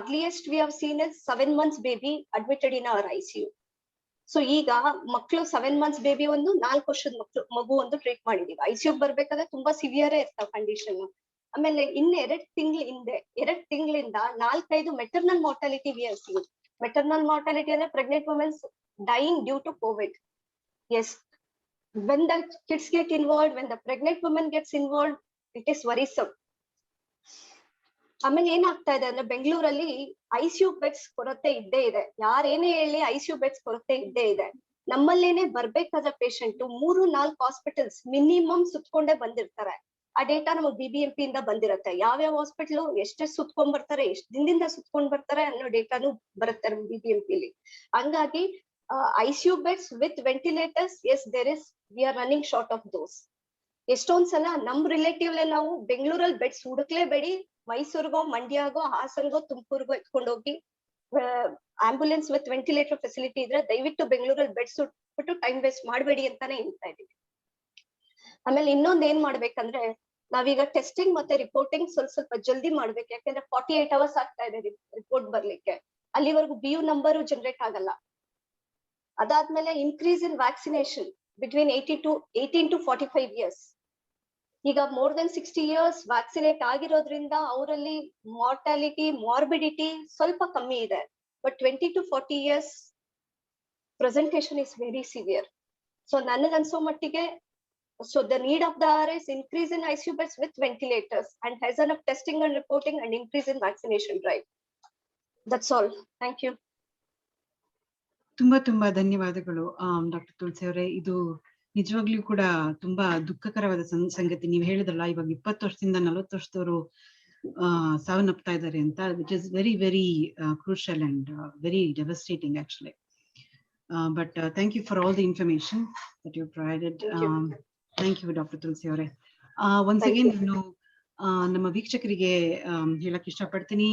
Earliest V have scene is 7 months baby admitted in our ICU. So ಈಗ ಮಕ್ಳು 7 months ಬೇಬಿ ಒಂದು 4 ವರ್ಷದ ಮಗು ಒಂದು ಟ್ರೀಟ್ ಮಾಡಿದೀವಿ. ICU ಬರ್ಬೇಕಾದ್ರೆ ತುಂಬಾ ಸಿವಿಯರೇ ಇರ್ತಾವ ಕಂಡೀಷನ್. ಆಮೇಲೆ ಇನ್ನು 2 ತಿಂಗಳಿಂದ 4-5 maternal mortality we have seen. Maternal mortality ಅಂದ್ರೆ pregnant womens dying due to covid. Yes, when the kids get involved, when the pregnant woman gets involved, it is worrisome. ಆಮೇಲೆ ಏನಾಗ್ತಾ ಇದೆ ಅಂದ್ರೆ ಬೆಂಗಳೂರಲ್ಲಿ ICU ಬೆಡ್ಸ್ ಕೊರತೆ ಇದ್ದೇ ಇದೆ. ಯಾರೇನೇ ಹೇಳಿ ICU ಬೆಡ್ಸ್ ಕೊರತೆ ಇದ್ದೇ ಇದೆ. ನಮ್ಮಲ್ಲೇನೆ ಬರ್ಬೇಕಾದ ಪೇಷಂಟ್ 3-4 ಹಾಸ್ಪಿಟಲ್ಸ್ ಮಿನಿಮಮ್ ಸುತ್ಕೊಂಡೇ ಬಂದಿರ್ತಾರೆ. ಆ ಡೇಟಾ ನಮಗೆ BBMP ಇಂದ ಬಂದಿರುತ್ತೆ. ಯಾವ್ಯಾವ ಹಾಸ್ಪಿಟಲ್ ಎಷ್ಟೆಷ್ಟು ಸುತ್ಕೊಂಡ್ ಬರ್ತಾರೆ, ಎಷ್ಟು ದಿನದಿಂದ ಸುತ್ಕೊಂಡ್ ಬರ್ತಾರೆ ಅನ್ನೋ ಡೇಟಾನು ಬರುತ್ತೆ ನಮ್ BBMP ಲಿ. ಹಂಗಾಗಿ ICU beds with ventilators, yes, we are running short of those. ಎಷ್ಟೊಂದ್ಸಲ ನಮ್ ರಿಲೇಟಿವ್ ನಾವು ಬೆಂಗಳೂರಲ್ಲಿ ಬೆಡ್ಸ್ ಹುಡುಕ್ಲೇಬೇಡಿ, ಮೈಸೂರಿಗೋ ಮಂಡ್ಯಗೋ ಹಾಸನ್ಗೋ ತುಮಕೂರ್ಗೋ ಎತ್ಕೊಂಡು ಹೋಗಿ ಆಂಬುಲೆನ್ಸ್ ವಿತ್ ವೆಂಟಿಲೇಟರ್ ಫೆಸಿಲಿಟಿ ಇದ್ರೆ ದಯವಿಟ್ಟು ಬೆಂಗಳೂರಲ್ಲಿ ಬೆಡ್ಸ್ ಬಿಟ್ಟು ಟೈಮ್ ವೇಸ್ಟ್ ಮಾಡಬೇಡಿ ಅಂತಾನೆ ಹೇಳ್ತಾ ಇದೀವಿ. ಆಮೇಲೆ ಇನ್ನೊಂದ್ ಏನ್ ಮಾಡ್ಬೇಕಂದ್ರೆ ನಾವೀಗ ಟೆಸ್ಟಿಂಗ್ ಮತ್ತೆ ರಿಪೋರ್ಟಿಂಗ್ ಸ್ವಲ್ಪ ಜಲ್ದಿ ಮಾಡ್ಬೇಕು. ಯಾಕಂದ್ರೆ 48 hours ಆಗ್ತಾ ಇದೆ ರಿಪೋರ್ಟ್ ಬರ್ಲಿಕ್ಕೆ. ಅಲ್ಲಿವರೆಗೂ BU ನಂಬರು ಜನರೇಟ್ ಆಗಲ್ಲ. ಅದಾದ್ಮೇಲೆ increase in vaccination between 18 to 45 years. ಈಗ ಮೋರ್ ದೆನ್ 60 years ವ್ಯಾಕ್ಸಿನೇಟ್ ಆಗಿರೋದ್ರಿಂದ ಅವರಲ್ಲಿ ಮಾರ್ಟಾಲಿಟಿ ಮಾರ್ಬಿಡಿಟಿ ಸ್ವಲ್ಪ ಕಮ್ಮಿ ಇದೆ. But 20 to 40 years presentation is very severe. So ನನಗನ್ಸೋ ಮಟ್ಟಿಗೆ the need of the hour is increase in ICU beds with ventilators and has enough testing and reporting and increase in vaccination drive. That's all. Thank you. ತುಂಬಾ ಧನ್ಯವಾದಗಳು doctor Tulasi ಅವರೇ. ಇದು ನಿಜವಾಗ್ಲೂ ಕೂಡ ತುಂಬಾ ದುಃಖಕರವಾದ ಸಂಗತಿ. ನೀವು ಹೇಳಿದ್ರಲ್ಲ ಇವಾಗ 20 ವರ್ಷದಿಂದ 40 ವರ್ಷದವರು ಸಾವನ್ನಪ್ತಾ ಇದ್ದಾರೆ ಅಂತ. Which is very very crucial and very devastating actually. But thank you for all the information that you provided. Thank you doctor Tulasi ಅವರೇ. ಒನ್ಸ್ ಅಗೇನ್ ನಾನು ನಮ್ಮ ವೀಕ್ಷಕರಿಗೆ ಹೇಳಕ್ ಇಷ್ಟಪಡ್ತೀನಿ,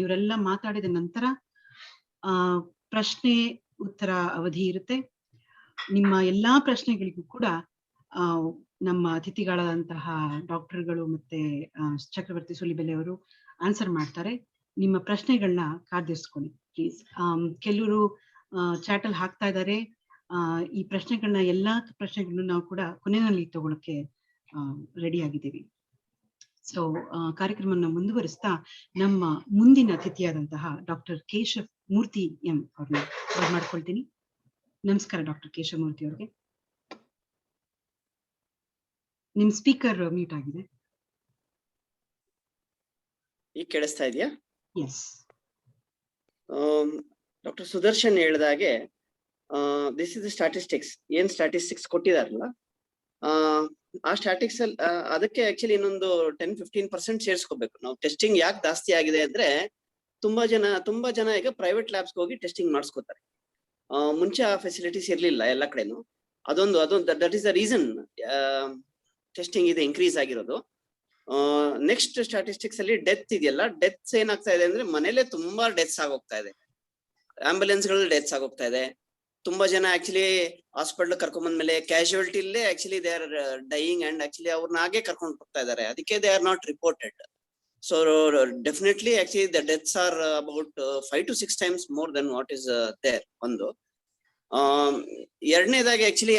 ಇವರೆಲ್ಲ ಮಾತಾಡಿದ ನಂತರ ಪ್ರಶ್ನೆ ಉತ್ತರ ಅವಧಿ ಇರುತ್ತೆ. ನಿಮ್ಮ ಎಲ್ಲಾ ಪ್ರಶ್ನೆಗಳಿಗೂ ಕೂಡ ನಮ್ಮ ಅತಿಥಿಗಳಾದಂತಹ ಡಾಕ್ಟರ್ಗಳು ಮತ್ತೆ ಚಕ್ರವರ್ತಿ ಸುಲಿಬೆಲೆ ಅವರು ಆನ್ಸರ್ ಮಾಡ್ತಾರೆ. ನಿಮ್ಮ ಪ್ರಶ್ನೆಗಳನ್ನ ಕಾದಿರಿಸ್ಕೊಳ್ಳಿ ಪ್ಲೀಸ್. ಕೆಲವರು ಚಾಟ್ ಅಲ್ಲಿ ಹಾಕ್ತಾ ಇದ್ದಾರೆ. ಈ ಪ್ರಶ್ನೆಗಳನ್ನ ಎಲ್ಲಾ ಪ್ರಶ್ನೆಗಳನ್ನು ನಾವು ಕೂಡ ಕೊನೆಯಲ್ಲಿ ತಗೊಳಕ್ಕೆ ರೆಡಿ ಆಗಿದ್ದೀವಿ. ಸೊ ಕಾರ್ಯಕ್ರಮವನ್ನು ಮುಂದುವರಿಸ್ತಾ ನಮ್ಮ ಮುಂದಿನ ಅತಿಥಿಯಾದಂತಹ ಡಾಕ್ಟರ್ ಕೇಶವ್ ಮೂರ್ತಿ ಎಂ ಅವ್ರನ್ನ ಮಾಡ್ಕೊಳ್ತೀನಿ. ನಮಸ್ಕಾರ ಡಾಕ್ಟರ್ ಕೇಶವ್ ಮೂರ್ತಿ ಅವ್ರಿಗೆ. ನಿಮ್ ಸ್ಪೀಕರ್ ಮ್ಯೂಟ್ ಆಗಿದೆ. ಈಗ ಕೇಳಿಸ್ತಾ ಇದೆಯಾ? ಎಸ್. ಡಾಕ್ಟರ್ ಸುದರ್ಶನ್ ಹೇಳಿದಾಗೆ ದಿಸ್ ಇಸ್ ದ ಸ್ಟಾಟಿಸ್ಟಿಕ್ಸ್. ಏನ್ ಸ್ಟಾಟಿಸ್ಟಿಕ್ಸ್ ಕೊಟ್ಟಿದಾರಲ್ಲ, ಆ ಸ್ಟ್ಯಾಟಿಕ್ಸ್ ಅಲ್ಲಿ ಅದಕ್ಕೆ ಆಕ್ಚುಲಿ ಇನ್ನೊಂದು 10-15% ಸೇರಿಸ್ಕೋಬೇಕು ನಾವು. ಟೆಸ್ಟಿಂಗ್ ಯಾಕೆ ಜಾಸ್ತಿ ಆಗಿದೆ ಅಂದ್ರೆ ತುಂಬಾ ಜನ ಈಗ ಪ್ರೈವೇಟ್ ಲ್ಯಾಬ್ಸ್ ಹೋಗಿ ಟೆಸ್ಟಿಂಗ್ ಮಾಡಿಸ್ಕೋತಾರೆ. ಮುಂಚೆ ಆ ಫೆಸಿಲಿಟೀಸ್ ಇರ್ಲಿಲ್ಲ ಎಲ್ಲ ಕಡೆನು. ಅದೊಂದು that is the reason testing ಇದೆ ಇನ್ಕ್ರೀಸ್ ಆಗಿರೋದು. ನೆಕ್ಸ್ಟ್ ಸ್ಟಾಟಿಸ್ಟಿಕ್ಸ್ ಅಲ್ಲಿ ಡೆತ್ ಇದೆಯಲ್ಲ, ಡೆತ್ಸ್ ಏನಾಗ್ತಾ ಇದೆ ಅಂದ್ರೆ ಮನೇಲೆ ತುಂಬಾ ಡೆತ್ಸ್ ಆಗೋಗ್ತಾ ಇದೆ, ಆಂಬ್ಯುಲೆನ್ಸ್ ಗಳಲ್ಲಿ ಡೆತ್ಸ್ ಆಗೋಗ್ತಾ ಇದೆ. ತುಂಬಾ ಜನ ಆಕ್ಚುಲಿ ಹಾಸ್ಪಿಟಲ್ ಕರ್ಕೊಂಡ್ ಬಂದ್ಮೇಲೆ ಕ್ಯಾಶುಯಾಲಿಟಿಲೇ actually they are dying and actually ಅವ್ರನ್ನ ಹಾಗೆ ಕರ್ಕೊಂಡು ಹೋಗ್ತಾ ಇದಾರೆ. ಅದಕ್ಕೆ they are not reported. So definitely actually the deaths are about 5 to 6 times more than what is there. ಒಂದು ಎರಡನೇದಾಗಿ actually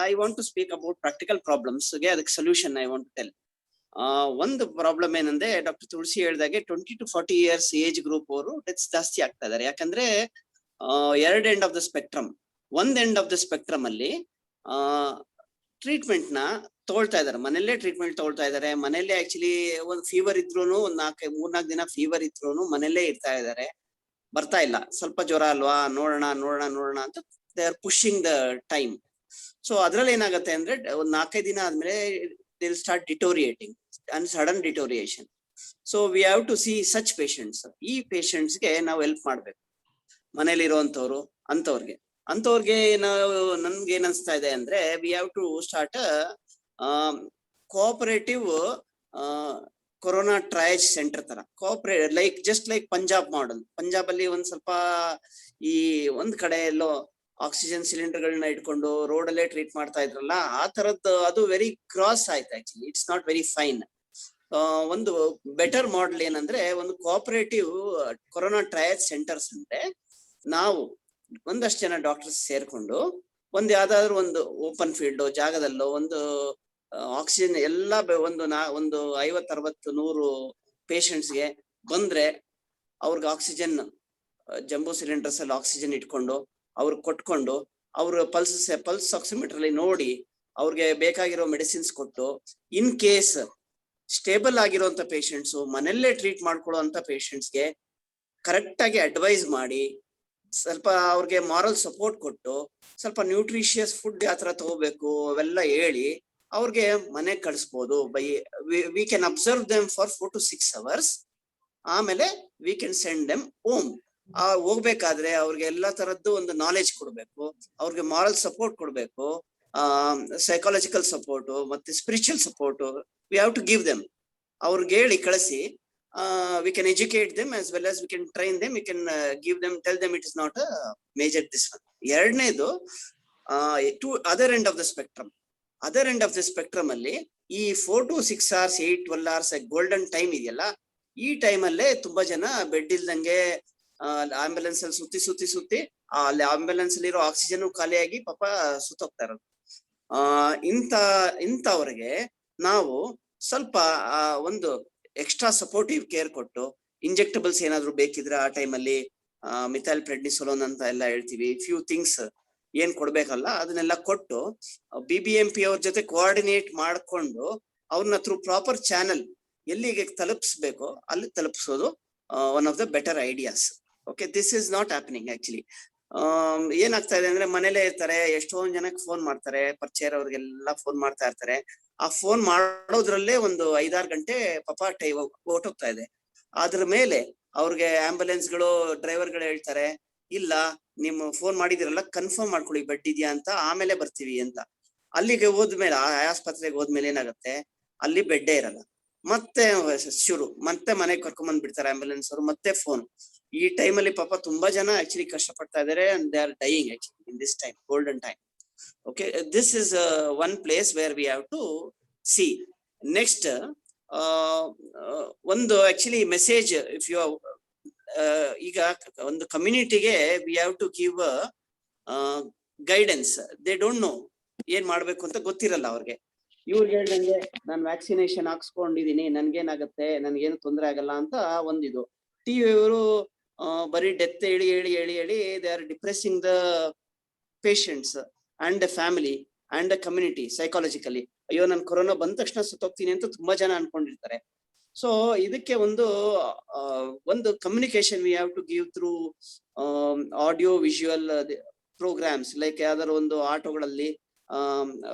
I want to speak about practical problems ಗೆ ಅದಕ್ಕೆ solution I want to tell. ಒಂದು problem ಏನಂದ್ರೆ doctor Tulasi ಹೇಳಿದಾಗೆ 20 to 40 years age group ಅವರು deaths ಜಾಸ್ತಿ ಆಗ್ತಾ ಇದಾರೆ. ಯಾಕಂದ್ರೆ ಎರಡು ಎಂಡ್ ಆಫ್ ದ ಸ್ಪೆಕ್ಟ್ರಮ್, ಒಂದ್ ಎಂಡ್ ಆಫ್ ದ ಸ್ಪೆಕ್ಟ್ರಮ್ ಅಲ್ಲಿ ಟ್ರೀಟ್ಮೆಂಟ್ ನ ತಗೊಳ್ತಾ ಇದಾರೆ, ಮನೆಯಲ್ಲೇ ಟ್ರೀಟ್ಮೆಂಟ್ ತಗೊಳ್ತಾ ಇದಾರೆ. ಮನೆಯಲ್ಲೇ ಆಕ್ಚುಲಿ ಒಂದ್ ಫೀವರ್ ಇದ್ರೂನು ಒಂದ್ 3-4 ದಿನ ಫೀವರ್ ಇದ್ರೂನು ಮನೆಯಲ್ಲೇ ಇರ್ತಾ ಇದಾರೆ, ಬರ್ತಾ ಇಲ್ಲ. ಸ್ವಲ್ಪ ಜ್ವರ ಅಲ್ವಾ, ನೋಡೋಣ ಅಂತ they are pushing the time. So ಅದ್ರಲ್ಲಿ ಏನಾಗುತ್ತೆ ಅಂದ್ರೆ ಒಂದ್ 4-5 ದಿನ ಆದ್ಮೇಲೆ they will start deteriorating and sudden deterioration. So we have to see such patients. ಈ ಪೇಷಂಟ್ಸ್ಗೆ ನಾವು ಹೆಲ್ಪ್ ಮಾಡ್ಬೇಕು, ಮನೇಲಿ ಇರುವಂತವ್ರು ಅಂತವ್ರಿಗೆ ನನ್ಗೆ ಏನ್ ಅನ್ಸ್ತಾ ಇದೆ ಅಂದ್ರೆ we have to start cooperative corona triage centre ತರ, ಲೈಕ್ ಪಂಜಾಬ್ ಮಾಡೆಲ್. ಪಂಜಾಬ್ ಅಲ್ಲಿ ಒಂದ್ ಸ್ವಲ್ಪ ಈ ಒಂದ್ ಕಡೆ ಎಲ್ಲೋ ಆಕ್ಸಿಜನ್ ಸಿಲಿಂಡರ್ ಗಳನ್ನ ಇಟ್ಕೊಂಡು ರೋಡ್ ಅಲ್ಲೇ ಟ್ರೀಟ್ ಮಾಡ್ತಾ ಇದ್ರಲ್ಲ, ಆ ತರದ್ದು ಅದು ವೆರಿ ಕ್ರಾಸ್ ಆಯ್ತು. Actually it's not very fine. ಒಂದು ಬೆಟರ್ ಮಾಡೆಲ್ ಏನಂದ್ರೆ ಒಂದು ಕೋಆಪರೇಟಿವ್ ಕೊರೋನಾ ಟ್ರಯೇಜ್ ಸೆಂಟರ್ಸ್ ಅಂದ್ರೆ ನಾವು ಒಂದಷ್ಟು ಜನ ಡಾಕ್ಟರ್ಸ್ ಸೇರ್ಕೊಂಡು ಯಾವ್ದಾದ್ರು ಒಂದು ಓಪನ್ ಫೀಲ್ಡ್ ಜಾಗದಲ್ಲೋ ಒಂದು ಆಕ್ಸಿಜನ್ ಎಲ್ಲ ಒಂದು 50-60-100 ಪೇಷಂಟ್ಸ್ಗೆ ಬಂದ್ರೆ ಅವ್ರಿಗೆ ಆಕ್ಸಿಜನ್ ಜಂಬೋ ಸಿಲಿಂಡರ್ಸ್ ಅಲ್ಲಿ ಆಕ್ಸಿಜನ್ ಇಟ್ಕೊಂಡು ಅವ್ರಿಗೆ ಕೊಟ್ಕೊಂಡು ಅವ್ರ ಪಲ್ಸ್ ಆಕ್ಸಿಮೀಟರ್ ಅಲ್ಲಿ ನೋಡಿ ಅವ್ರಿಗೆ ಬೇಕಾಗಿರೋ ಮೆಡಿಸಿನ್ಸ್ ಕೊಟ್ಟು, ಇನ್ ಕೇಸ್ ಸ್ಟೇಬಲ್ ಆಗಿರುವಂತ ಪೇಷಂಟ್ಸ್ ಮನೆಯಲ್ಲೇ ಟ್ರೀಟ್ ಮಾಡ್ಕೊಳ್ಳೋ ಅಂತ ಪೇಷಂಟ್ಸ್ಗೆ ಕರೆಕ್ಟ್ ಆಗಿ ಅಡ್ವೈಸ್ ಮಾಡಿ, ಸ್ವಲ್ಪ ಅವ್ರಿಗೆ ಮಾರಲ್ ಸಪೋರ್ಟ್ ಕೊಟ್ಟು, ಸ್ವಲ್ಪ ನ್ಯೂಟ್ರಿಷಿಯಸ್ ಫುಡ್ ಯಾವ ತರ ತಗೋಬೇಕು ಅವೆಲ್ಲ ಹೇಳಿ ಅವ್ರಿಗೆ ಮನೆಗೆ ಕಳಿಸ್ಬೋದು. We can observe them for 4 to 6 hours. ಆಮೇಲೆ we can send them home. ಹೋಗ್ಬೇಕಾದ್ರೆ ಅವ್ರಿಗೆ ಎಲ್ಲಾ ತರದ್ದು ಒಂದು ನಾಲೆಜ್ ಕೊಡ್ಬೇಕು, ಅವ್ರಿಗೆ ಮಾರಲ್ ಸಪೋರ್ಟ್ ಕೊಡ್ಬೇಕು, ಸೈಕಾಲಜಿಕಲ್ ಸಪೋರ್ಟ್ ಮತ್ತೆ spiritual support we have to give them. ಅವ್ರಿಗೆ ಹೇಳಿ ಕಳಿಸಿ, we can educate them as well as we can train them, we can give them, tell them it is not a major this one. ಎರಡನೇದು to other end of the spectrum ಅಲ್ಲಿ ಈ 4 to 6 hours 8-12 hours golden time ಇದೆಯಲ್ಲ, ಈ time ಅಲ್ಲೇ ತುಂಬಾ ಜನ bed ಇಲ್ದಂಗೆ ambulance ಅಲ್ಲಿ ಸುತ್ತಿ ಅಲ್ಲಿ ಆಂಬ್ಯುಲೆನ್ಸ್ ಅಲ್ಲಿ ಇರೋ ಆಕ್ಸಿಜನ್ ಖಾಲಿಯಾಗಿ ಪಾಪ ಸುತ್ತೋಗ್ತಾ ಇರೋದು. ಇಂಥವ್ರಿಗೆ ನಾವು ಸ್ವಲ್ಪ ಒಂದು ಎಕ್ಸ್ಟ್ರಾ ಸಪೋರ್ಟಿವ್ ಕೇರ್ ಕೊಟ್ಟು, ಇಂಜೆಕ್ಟಬಲ್ಸ್ ಏನಾದ್ರು ಬೇಕಿದ್ರೆ ಆ ಟೈಮಲ್ಲಿ ಮಿಥೈಲ್ ಪ್ರೆಡ್ನಿಸೋಲೋನ್ ಅಂತ ಎಲ್ಲ ಹೇಳ್ತೀವಿ, ಫ್ಯೂ ಥಿಂಗ್ಸ್ ಏನ್ ಕೊಡ್ಬೇಕಲ್ಲ ಅದನ್ನೆಲ್ಲ ಕೊಟ್ಟು BBMP ಅವ್ರ ಜೊತೆ ಕೋಆರ್ಡಿನೇಟ್ ಮಾಡ್ಕೊಂಡು ಅವ್ರನ್ನ ಥ್ರೂ ಪ್ರಾಪರ್ ಚಾನೆಲ್ ಎಲ್ಲಿಗೆ ತಲುಪಿಸ್ಬೇಕೋ ಅಲ್ಲಿ ತಲುಪಿಸೋದು one of the better ideas. Okay, this is not happening actually. ಏನಾಗ್ತಾ ಇದೆ ಅಂದ್ರೆ ಮನೇಲೆ ಇರ್ತಾರೆ, ಎಷ್ಟೊಂದ್ ಜನಕ್ಕೆ ಫೋನ್ ಮಾಡ್ತಾರೆ, ಪರಿಚಯ ಅವ್ರಿಗೆಲ್ಲ ಫೋನ್ ಮಾಡ್ತಾ ಇರ್ತಾರೆ. ಆ ಫೋನ್ ಮಾಡೋದ್ರಲ್ಲೇ ಒಂದು 5-6 ಗಂಟೆ ಪಾಪ ಹೊಟ್ಟೋಗ್ತಾ ಇದೆ. ಅದ್ರ ಮೇಲೆ ಅವ್ರಿಗೆ ಆಂಬ್ಯುಲೆನ್ಸ್ಗಳು ಡ್ರೈವರ್ಗಳು ಹೇಳ್ತಾರೆ, ಇಲ್ಲ ನೀವು ಫೋನ್ ಮಾಡಿದಿರಲ್ಲ ಕನ್ಫರ್ಮ್ ಮಾಡ್ಕೊಳ್ಳಿ ಬೆಡ್ ಇದೆಯಾ ಅಂತ, ಆಮೇಲೆ ಬರ್ತೀವಿ ಅಂತ. ಅಲ್ಲಿಗೆ ಹೋದ್ಮೇಲೆ ಆಸ್ಪತ್ರೆಗೆ ಹೋದ್ಮೇಲೆ ಏನಾಗುತ್ತೆ, ಅಲ್ಲಿ ಬೆಡ್ಡೇ ಇರಲ್ಲ. ಮತ್ತೆ ಮತ್ತೆ ಮನೆಗೆ ಕರ್ಕೊಂಡ್ ಬಂದ್ಬಿಡ್ತಾರೆ ಆಂಬ್ಯುಲೆನ್ಸ್ ಅವರು, ಮತ್ತೆ ಫೋನ್. ಈ ಟೈಮಲ್ಲಿ ಪಾಪ ತುಂಬಾ ಜನ ಆಕ್ಚುಲಿ ಕಷ್ಟ ಪಡ್ತಾ ಇದಾರೆ and they are dying actually in this time, golden time. Okay, this is one place where we have to see. Next, ಒಂದು actually message, if you ಈಗ ಒಂದು ಕಮ್ಯುನಿಟಿಗೆ we have to give guidance. They don't know ಏನ್ ಮಾಡ್ಬೇಕು ಅಂತ ಗೊತ್ತಿರಲ್ಲ ಅವ್ರಿಗೆ. ಇವ್ರಿಗೆ ಹೇಳ್ದಂಗೆ ನಾನು ವ್ಯಾಕ್ಸಿನೇಷನ್ ಹಾಕ್ಸ್ಕೊಂಡಿದೀನಿ, ನನ್ಗೇನಾಗತ್ತೆ, ನನ್ಗೇನು ತೊಂದರೆ ಆಗಲ್ಲ ಅಂತ ಒಂದಿದು. ಟಿವಿಯವರು ಬರೀ ಡೆತ್ ಹೇಳಿ they are depressing the patients and the family and the community psychologically. ಅಯ್ಯೋ ನಾನು ಕೊರೋನಾ ಬಂದ ತಕ್ಷಣ ಸುತ್ತೋಗ್ತೀನಿ ಅಂತ ತುಂಬಾ ಜನ ಅನ್ಕೊಂಡಿರ್ತಾರೆ. ಸೊ ಇದಕ್ಕೆ ಒಂದು communication we have to give through audio visual programmes, like ಯಾವ್ದಾದ್ರು ಒಂದು ಆಟೋಗಳಲ್ಲಿ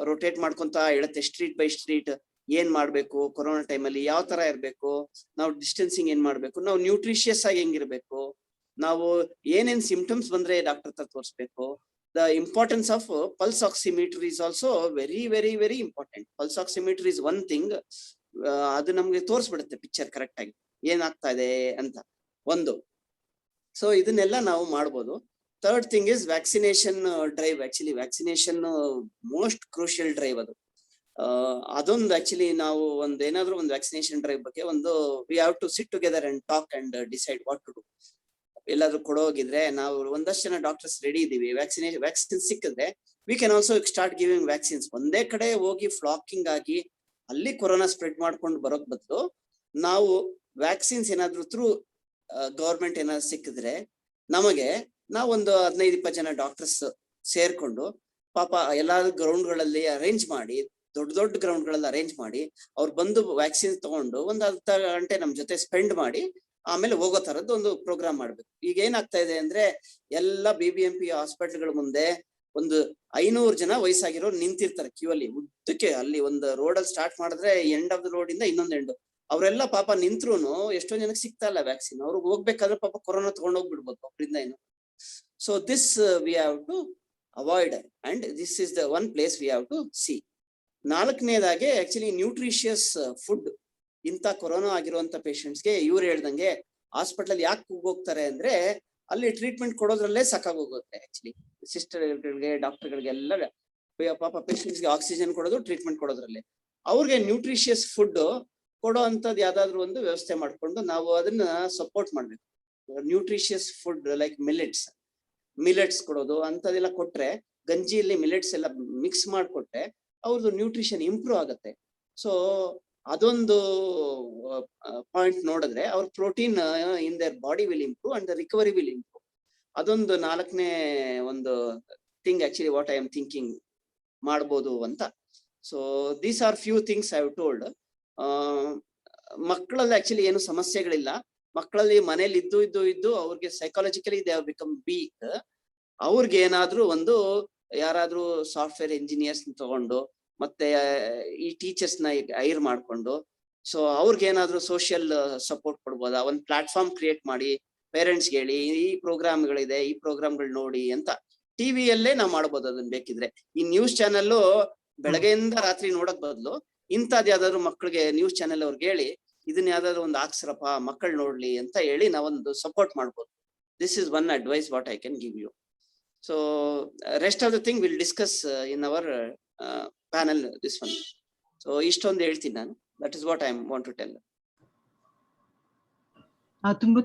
ರೊಟೇಟ್ ಮಾಡ್ಕೊಂತ ಹೇಳುತ್ತೆ ಸ್ಟ್ರೀಟ್ ಬೈ ಸ್ಟ್ರೀಟ್ ಏನ್ ಮಾಡ್ಬೇಕು, ಕೊರೋನಾ ಟೈಮಲ್ಲಿ ಯಾವ ತರ ಇರ್ಬೇಕು, ನಾವು ಡಿಸ್ಟೆನ್ಸಿಂಗ್ ಏನ್ ಮಾಡ್ಬೇಕು, ನಾವು ನ್ಯೂಟ್ರಿಷಿಯಸ್ ಆಗಿ ಹೆಂಗಿರ್ಬೇಕು, ನಾವು ಏನೇನ್ ಸಿಂಪ್ಟಮ್ಸ್ ಬಂದ್ರೆ ಡಾಕ್ಟರ್ ಹತ್ರ ತೋರಿಸ್ಬೇಕು. The importance of pulse oximeter is also very, very, very important. Pulse oximeter is one thing. ಅದು ನಮ್ಗೆ ತೋರಿಸ್ಬಿಡುತ್ತೆ ಪಿಕ್ಚರ್ ಕರೆಕ್ಟ್ ಆಗಿ ಏನಾಗ್ತಾ ಇದೆ ಅಂತ ಒಂದು. ಸೊ ಇದನ್ನೆಲ್ಲ ನಾವು ಮಾಡ್ಬೋದು. Third thing is vaccination drive. Actually vaccination most crucial drive ಅದು. ಅದೊಂದು ಆಕ್ಚುಲಿ ನಾವು ಏನಾದ್ರೂ ಒಂದು ವ್ಯಾಕ್ಸಿನೇಷನ್ ಡ್ರೈವ್ ಬಗ್ಗೆ we have to sit together and talk and decide what to do. ಎಲ್ಲಾದ್ರೂ ಕೊಡೋಗಿದ್ರೆ ನಾವು ಒಂದಷ್ಟು ಜನ ಡಾಕ್ಟರ್ಸ್ ರೆಡಿ ಇದೀವಿ. ವ್ಯಾಕ್ಸಿನ್ ಸಿಕ್ಕಿದ್ರೆ we can also start giving vaccines. ಒಂದೇ ಕಡೆ ಹೋಗಿ ಫ್ಲಾಕಿಂಗ್ ಆಗಿ ಅಲ್ಲಿ ಕೊರೋನಾ ಸ್ಪ್ರೆಡ್ ಮಾಡ್ಕೊಂಡು ಬರೋಕ್ ಬದಲು ನಾವು ವ್ಯಾಕ್ಸಿನ್ಸ್ ಏನಾದ್ರು ಥ್ರೂ ಗವರ್ಮೆಂಟ್ ಏನಾದ್ರು ಸಿಕ್ಕಿದ್ರೆ ನಮಗೆ ನಾವೊಂದು 15-20 ಜನ ಡಾಕ್ಟರ್ಸ್ ಸೇರ್ಕೊಂಡು ಪಾಪ ಎಲ್ಲಾ ಗ್ರೌಂಡ್ ಗಳಲ್ಲಿ ಅರೇಂಜ್ ಮಾಡಿ, ದೊಡ್ಡ ಗ್ರೌಂಡ್ ಗಳಲ್ಲಿ ಅರೇಂಜ್ ಮಾಡಿ ಅವ್ರು ಬಂದು ವ್ಯಾಕ್ಸಿನ್ ತಗೊಂಡು ಒಂದು ಅರ್ಧ ಗಂಟೆ ನಮ್ ಜೊತೆ ಸ್ಪೆಂಡ್ ಮಾಡಿ ಆಮೇಲೆ ಹೋಗೋ ತರದ್ದು ಒಂದು ಪ್ರೋಗ್ರಾಮ್ ಮಾಡ್ಬೇಕು. ಈಗ ಏನಾಗ್ತಾ ಇದೆ ಅಂದ್ರೆ ಎಲ್ಲ BBMP ಹಾಸ್ಪಿಟಲ್ಗಳ ಮುಂದೆ ಒಂದು 500 ಜನ ವಯಸ್ಸಾಗಿರೋರು ನಿಂತಿರ್ತಾರೆ ಕ್ಯೂ ಅಲ್ಲಿ ಉದ್ದಕ್ಕೆ. ಅಲ್ಲಿ ಒಂದು ರೋಡಲ್ಲಿ ಸ್ಟಾರ್ಟ್ ಮಾಡಿದ್ರೆ ಎಂಡ್ ಆಫ್ ದ ರೋಡ್ ಇಂದ ಇನ್ನೊಂದು ಎಂಡ್. ಅವರೆಲ್ಲ ಪಾಪ ನಿಂತ್ರುನು ಎಷ್ಟೋ ಜನಕ್ಕೆ ಸಿಗ್ತಾ ಇಲ್ಲ ವ್ಯಾಕ್ಸಿನ್. ಅವ್ರಿಗೆ ಹೋಗ್ಬೇಕಾದ್ರೆ ಪಾಪ ಕೊರೋನಾ ತಗೊಂಡ್ ಹೋಗ್ಬಿಡ್ಬೋದು ಒಬ್ರಿಂದ ಏನು. So this we have to avoid and this is the one place we have to see. 4ನೇದಾಗೆ ಆಕ್ಚುಲಿ ನ್ಯೂಟ್ರಿಷಿಯಸ್ ಫುಡ್. ಇಂಥ ಕೊರೋನಾ ಆಗಿರುವಂತ ಪೇಷಂಟ್ಸ್ಗೆ ಇವ್ರು ಹೇಳ್ದಂಗೆ ಹಾಸ್ಪಿಟಲ್ ಯಾಕೆ ಹೋಗ್ತಾರೆ ಅಂದ್ರೆ ಅಲ್ಲಿ ಟ್ರೀಟ್ಮೆಂಟ್ ಕೊಡೋದ್ರಲ್ಲೇ ಸಾಕಾಗೋಗುತ್ತೆ. ಆಕ್ಚುಲಿ ಸಿಸ್ಟರ್ಗಳಿಗೆ ಡಾಕ್ಟರ್ಗಳಿಗೆಲ್ಲ ಪಾಪ ಪೇಷಂಟ್ಸ್ಗೆ ಆಕ್ಸಿಜನ್ ಕೊಡೋದು, ಟ್ರೀಟ್ಮೆಂಟ್ ಕೊಡೋದ್ರಲ್ಲೇ. ಅವ್ರಿಗೆ ನ್ಯೂಟ್ರಿಷಿಯಸ್ ಫುಡ್ ಕೊಡೋ ಅಂತದ್ ಯಾವ್ದಾದ್ರು ಒಂದು ವ್ಯವಸ್ಥೆ ಮಾಡ್ಕೊಂಡು ನಾವು ಅದನ್ನ ಸಪೋರ್ಟ್ ಮಾಡ್ಬೇಕು. ನ್ಯೂಟ್ರಿಷಿಯಸ್ ಫುಡ್ ಲೈಕ್ ಮಿಲೆಟ್ಸ್ ಕೊಡೋದು ಅಂತದೆಲ್ಲ ಕೊಟ್ರೆ, ಗಂಜಿಯಲ್ಲಿ ಮಿಲೆಟ್ಸ್ ಎಲ್ಲ ಮಿಕ್ಸ್ ಮಾಡ್ಕೊಟ್ರೆ ಅವ್ರದ್ದು ನ್ಯೂಟ್ರಿಷನ್ ಇಂಪ್ರೂವ್ ಆಗುತ್ತೆ. ಸೊ ಅದೊಂದು ಪಾಯಿಂಟ್ ನೋಡಿದ್ರೆ ಅವ್ರ protein in their body will improve and the recovery will improve. ಅದೊಂದು 4ನೇ ಒಂದು thing actually what I am thinking ಮಾಡ್ಬೋದು ಅಂತ. So these are few things I have told. ಮಕ್ಕಳಲ್ಲಿ ಆಕ್ಚುಲಿ ಏನು ಸಮಸ್ಯೆಗಳಿಲ್ಲ. ಮಕ್ಕಳಲ್ಲಿ ಮನೇಲಿ ಇದ್ದು ಅವ್ರಿಗೆ psychologically they have become weak. ಅವ್ರಿಗೆ ಏನಾದ್ರೂ ಯಾರಾದ್ರೂ ಸಾಫ್ಟ್ವೇರ್ ಇಂಜಿನಿಯರ್ಸ್ ತಗೊಂಡು ಮತ್ತೆ ಈ ಟೀಚರ್ಸ್ ನ ಹೈರ್ ಮಾಡ್ಕೊಂಡು ಸೊ ಅವ್ರಿಗೆ ಏನಾದ್ರು ಸೋಷಿಯಲ್ ಸಪೋರ್ಟ್ ಕೊಡ್ಬೋದಾ, ಒಂದು ಪ್ಲಾಟ್ಫಾರ್ಮ್ ಕ್ರಿಯೇಟ್ ಮಾಡಿ ಪೇರೆಂಟ್ಸ್ಗೆ ಹೇಳಿ ಈ ಪ್ರೋಗ್ರಾಮ್ಗಳಿದೆ, ಈ ಪ್ರೋಗ್ರಾಮ್ಗಳು ನೋಡಿ ಅಂತ ಟಿವಿಯಲ್ಲೇ ನಾವು ಮಾಡ್ಬೋದು. ಅದನ್ನ ಬೇಕಿದ್ರೆ ಈ ನ್ಯೂಸ್ ಚಾನೆಲ್ ಬೆಳಗ್ಗೆಯಿಂದ ರಾತ್ರಿ ನೋಡಕ್ ಬದಲು ಇಂಥದ್ ಯಾವ್ದಾದ್ರು ಮಕ್ಕಳಿಗೆ ನ್ಯೂಸ್ ಚಾನೆಲ್ ಅವ್ರಿಗೆ ಹೇಳಿ ಇದನ್ನ ಯಾವ್ದಾದ್ರು ಒಂದು ಹಾಕ್ಸ್ರಪ್ಪ ಮಕ್ಕಳು ನೋಡ್ಲಿ ಅಂತ ಹೇಳಿ ನಾವೊಂದು ಸಪೋರ್ಟ್ ಮಾಡ್ಬೋದು. This is one advice what I can give you. So rest of the thing will discuss in our panel this one. So ಇಷ್ಟೊಂದು ಹೇಳ್ತೀನಿ ನಾನು. That is what I want to tell.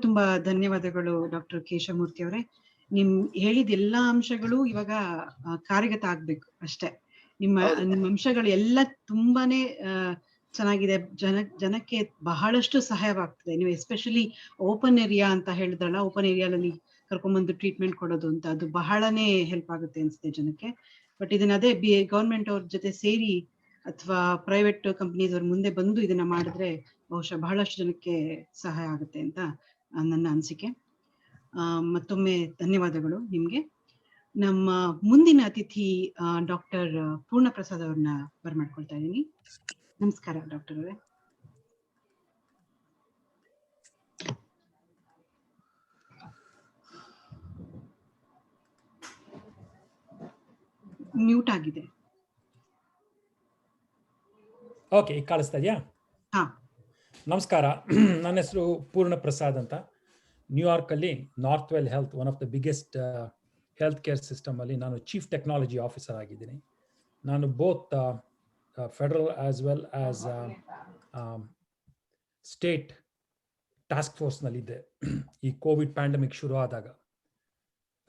ತುಂಬಾ ಧನ್ಯವಾದಗಳು ಡಾಕ್ಟರ್ ಕೇಶವಮೂರ್ತಿ ಅವರೇ. ನಿಮ್ ಹೇಳಿದ ಎಲ್ಲಾ ಅಂಶಗಳು ಇವಾಗ ಕಾರ್ಯಗತ ಆಗ್ಬೇಕು ಅಷ್ಟೇ. ನಿಮ್ಮ ಅಂಶಗಳು ಎಲ್ಲ ತುಂಬಾನೇ ಚೆನ್ನಾಗಿದೆ. ಜನಕ್ಕೆ ಬಹಳಷ್ಟು ಸಹಾಯವಾಗ್ತದೆ. ನೀವು ಎಸ್ಪೆಷಲಿ ಓಪನ್ ಏರಿಯಾ ಅಂತ ಹೇಳಿದ್ರಲ್ಲ, ಓಪನ್ ಏರಿಯಾದಲ್ಲಿ ಕರ್ಕೊಂಡ್ಬಂದು ಟ್ರೀಟ್ಮೆಂಟ್ ಕೊಡೋದು ಅಂತ, ಅದು ಬಹಳನೇ ಹೆಲ್ಪ್ ಆಗುತ್ತೆ ಅನ್ಸುತ್ತೆ ಜನಕ್ಕೆ. ಬಟ್ ಇದನ್ನ ಅದೇ ಗವರ್ಮೆಂಟ್ ಅವ್ರ ಜೊತೆ ಸೇರಿ ಅಥವಾ ಪ್ರೈವೇಟ್ ಕಂಪನೀಸ್ ಅವ್ರ ಮುಂದೆ ಬಂದು ಇದನ್ನ ಮಾಡಿದ್ರೆ ಬಹುಶಃ ಬಹಳಷ್ಟು ಜನಕ್ಕೆ ಸಹಾಯ ಆಗುತ್ತೆ ಅಂತ ನನ್ನ ಅನಿಸಿಕೆ. ಮತ್ತೊಮ್ಮೆ ಧನ್ಯವಾದಗಳು ನಿಮ್ಗೆ. ನಮ್ಮ ಮುಂದಿನ ಅತಿಥಿ ಡಾಕ್ಟರ್ ಪೂರ್ಣ ಪ್ರಸಾದ್ ಅವ್ರನ್ನ ಬರ್ಮಾಡ್ಕೊಳ್ತಾ ಇದ್ದೀನಿ. ನಮಸ್ಕಾರ ಡಾಕ್ಟರ್ ಅವರೇ. ಮ್ಯೂಟ್ ಆಗಿದೆ. ಓಕೆ, ಈಗ ಕಾಣಿಸ್ತಾ ಇದೆಯಾ? ಹಾ, ನಮಸ್ಕಾರ. ನನ್ನ ಹೆಸರು ಪೂರ್ಣ ಪ್ರಸಾದ್ ಅಂತ. ನ್ಯೂಯಾರ್ಕ್ ಅಲ್ಲಿ Northwell Health, one of the biggest health care system ಅಲ್ಲಿ ನಾನು ಚೀಫ್ ಟೆಕ್ನಾಲಜಿ ಆಫೀಸರ್ ಆಗಿದ್ದೀನಿ. ನಾನು both federal as well as state task ಫೋರ್ಸ್ನಲ್ಲಿದ್ದೆ ಈ ಕೋವಿಡ್ ಪ್ಯಾಂಡಮಿಕ್ ಶುರು ಆದಾಗ.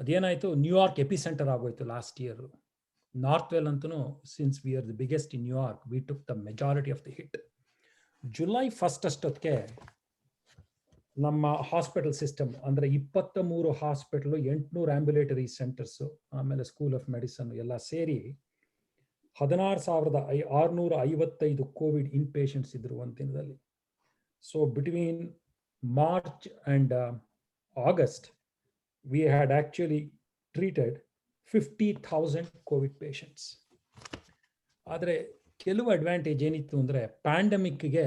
ಅದೇನಾಯಿತು, ನ್ಯೂಯಾರ್ಕ್ ಎಪಿಸೆಂಟರ್ ಆಗೋಯ್ತು ಲಾಸ್ಟ್ ಇಯರ್. ನಾರ್ತ್ ವೆಲ್ ಅಂತೂ since we are the biggest in New York, we took the majority of the hit. July 1 ಅಷ್ಟೊತ್ತಿಗೆ ನಮ್ಮ ಹಾಸ್ಪಿಟಲ್ ಸಿಸ್ಟಮ್ ಅಂದರೆ 23 ಹಾಸ್ಪಿಟಲು, 800 ಆಂಬ್ಯುಲೇಟರಿ ಸೆಂಟರ್ಸು, ಆಮೇಲೆ ಸ್ಕೂಲ್ ಆಫ್ ಮೆಡಿಸನ್ ಎಲ್ಲ ಸೇರಿ 16,655 ಕೋವಿಡ್ ಇನ್ ಪೇಷಂಟ್ಸ್ ಇದ್ರು ಒಂದು ದಿನದಲ್ಲಿ. So between March and August we had actually treated 50,000 COVID patients. ಆದರೆ ಕೆಲವು ಅಡ್ವಾಂಟೇಜ್ ಏನಿತ್ತು ಅಂದರೆ ಪ್ಯಾಂಡಮಿಕ್ಗೆ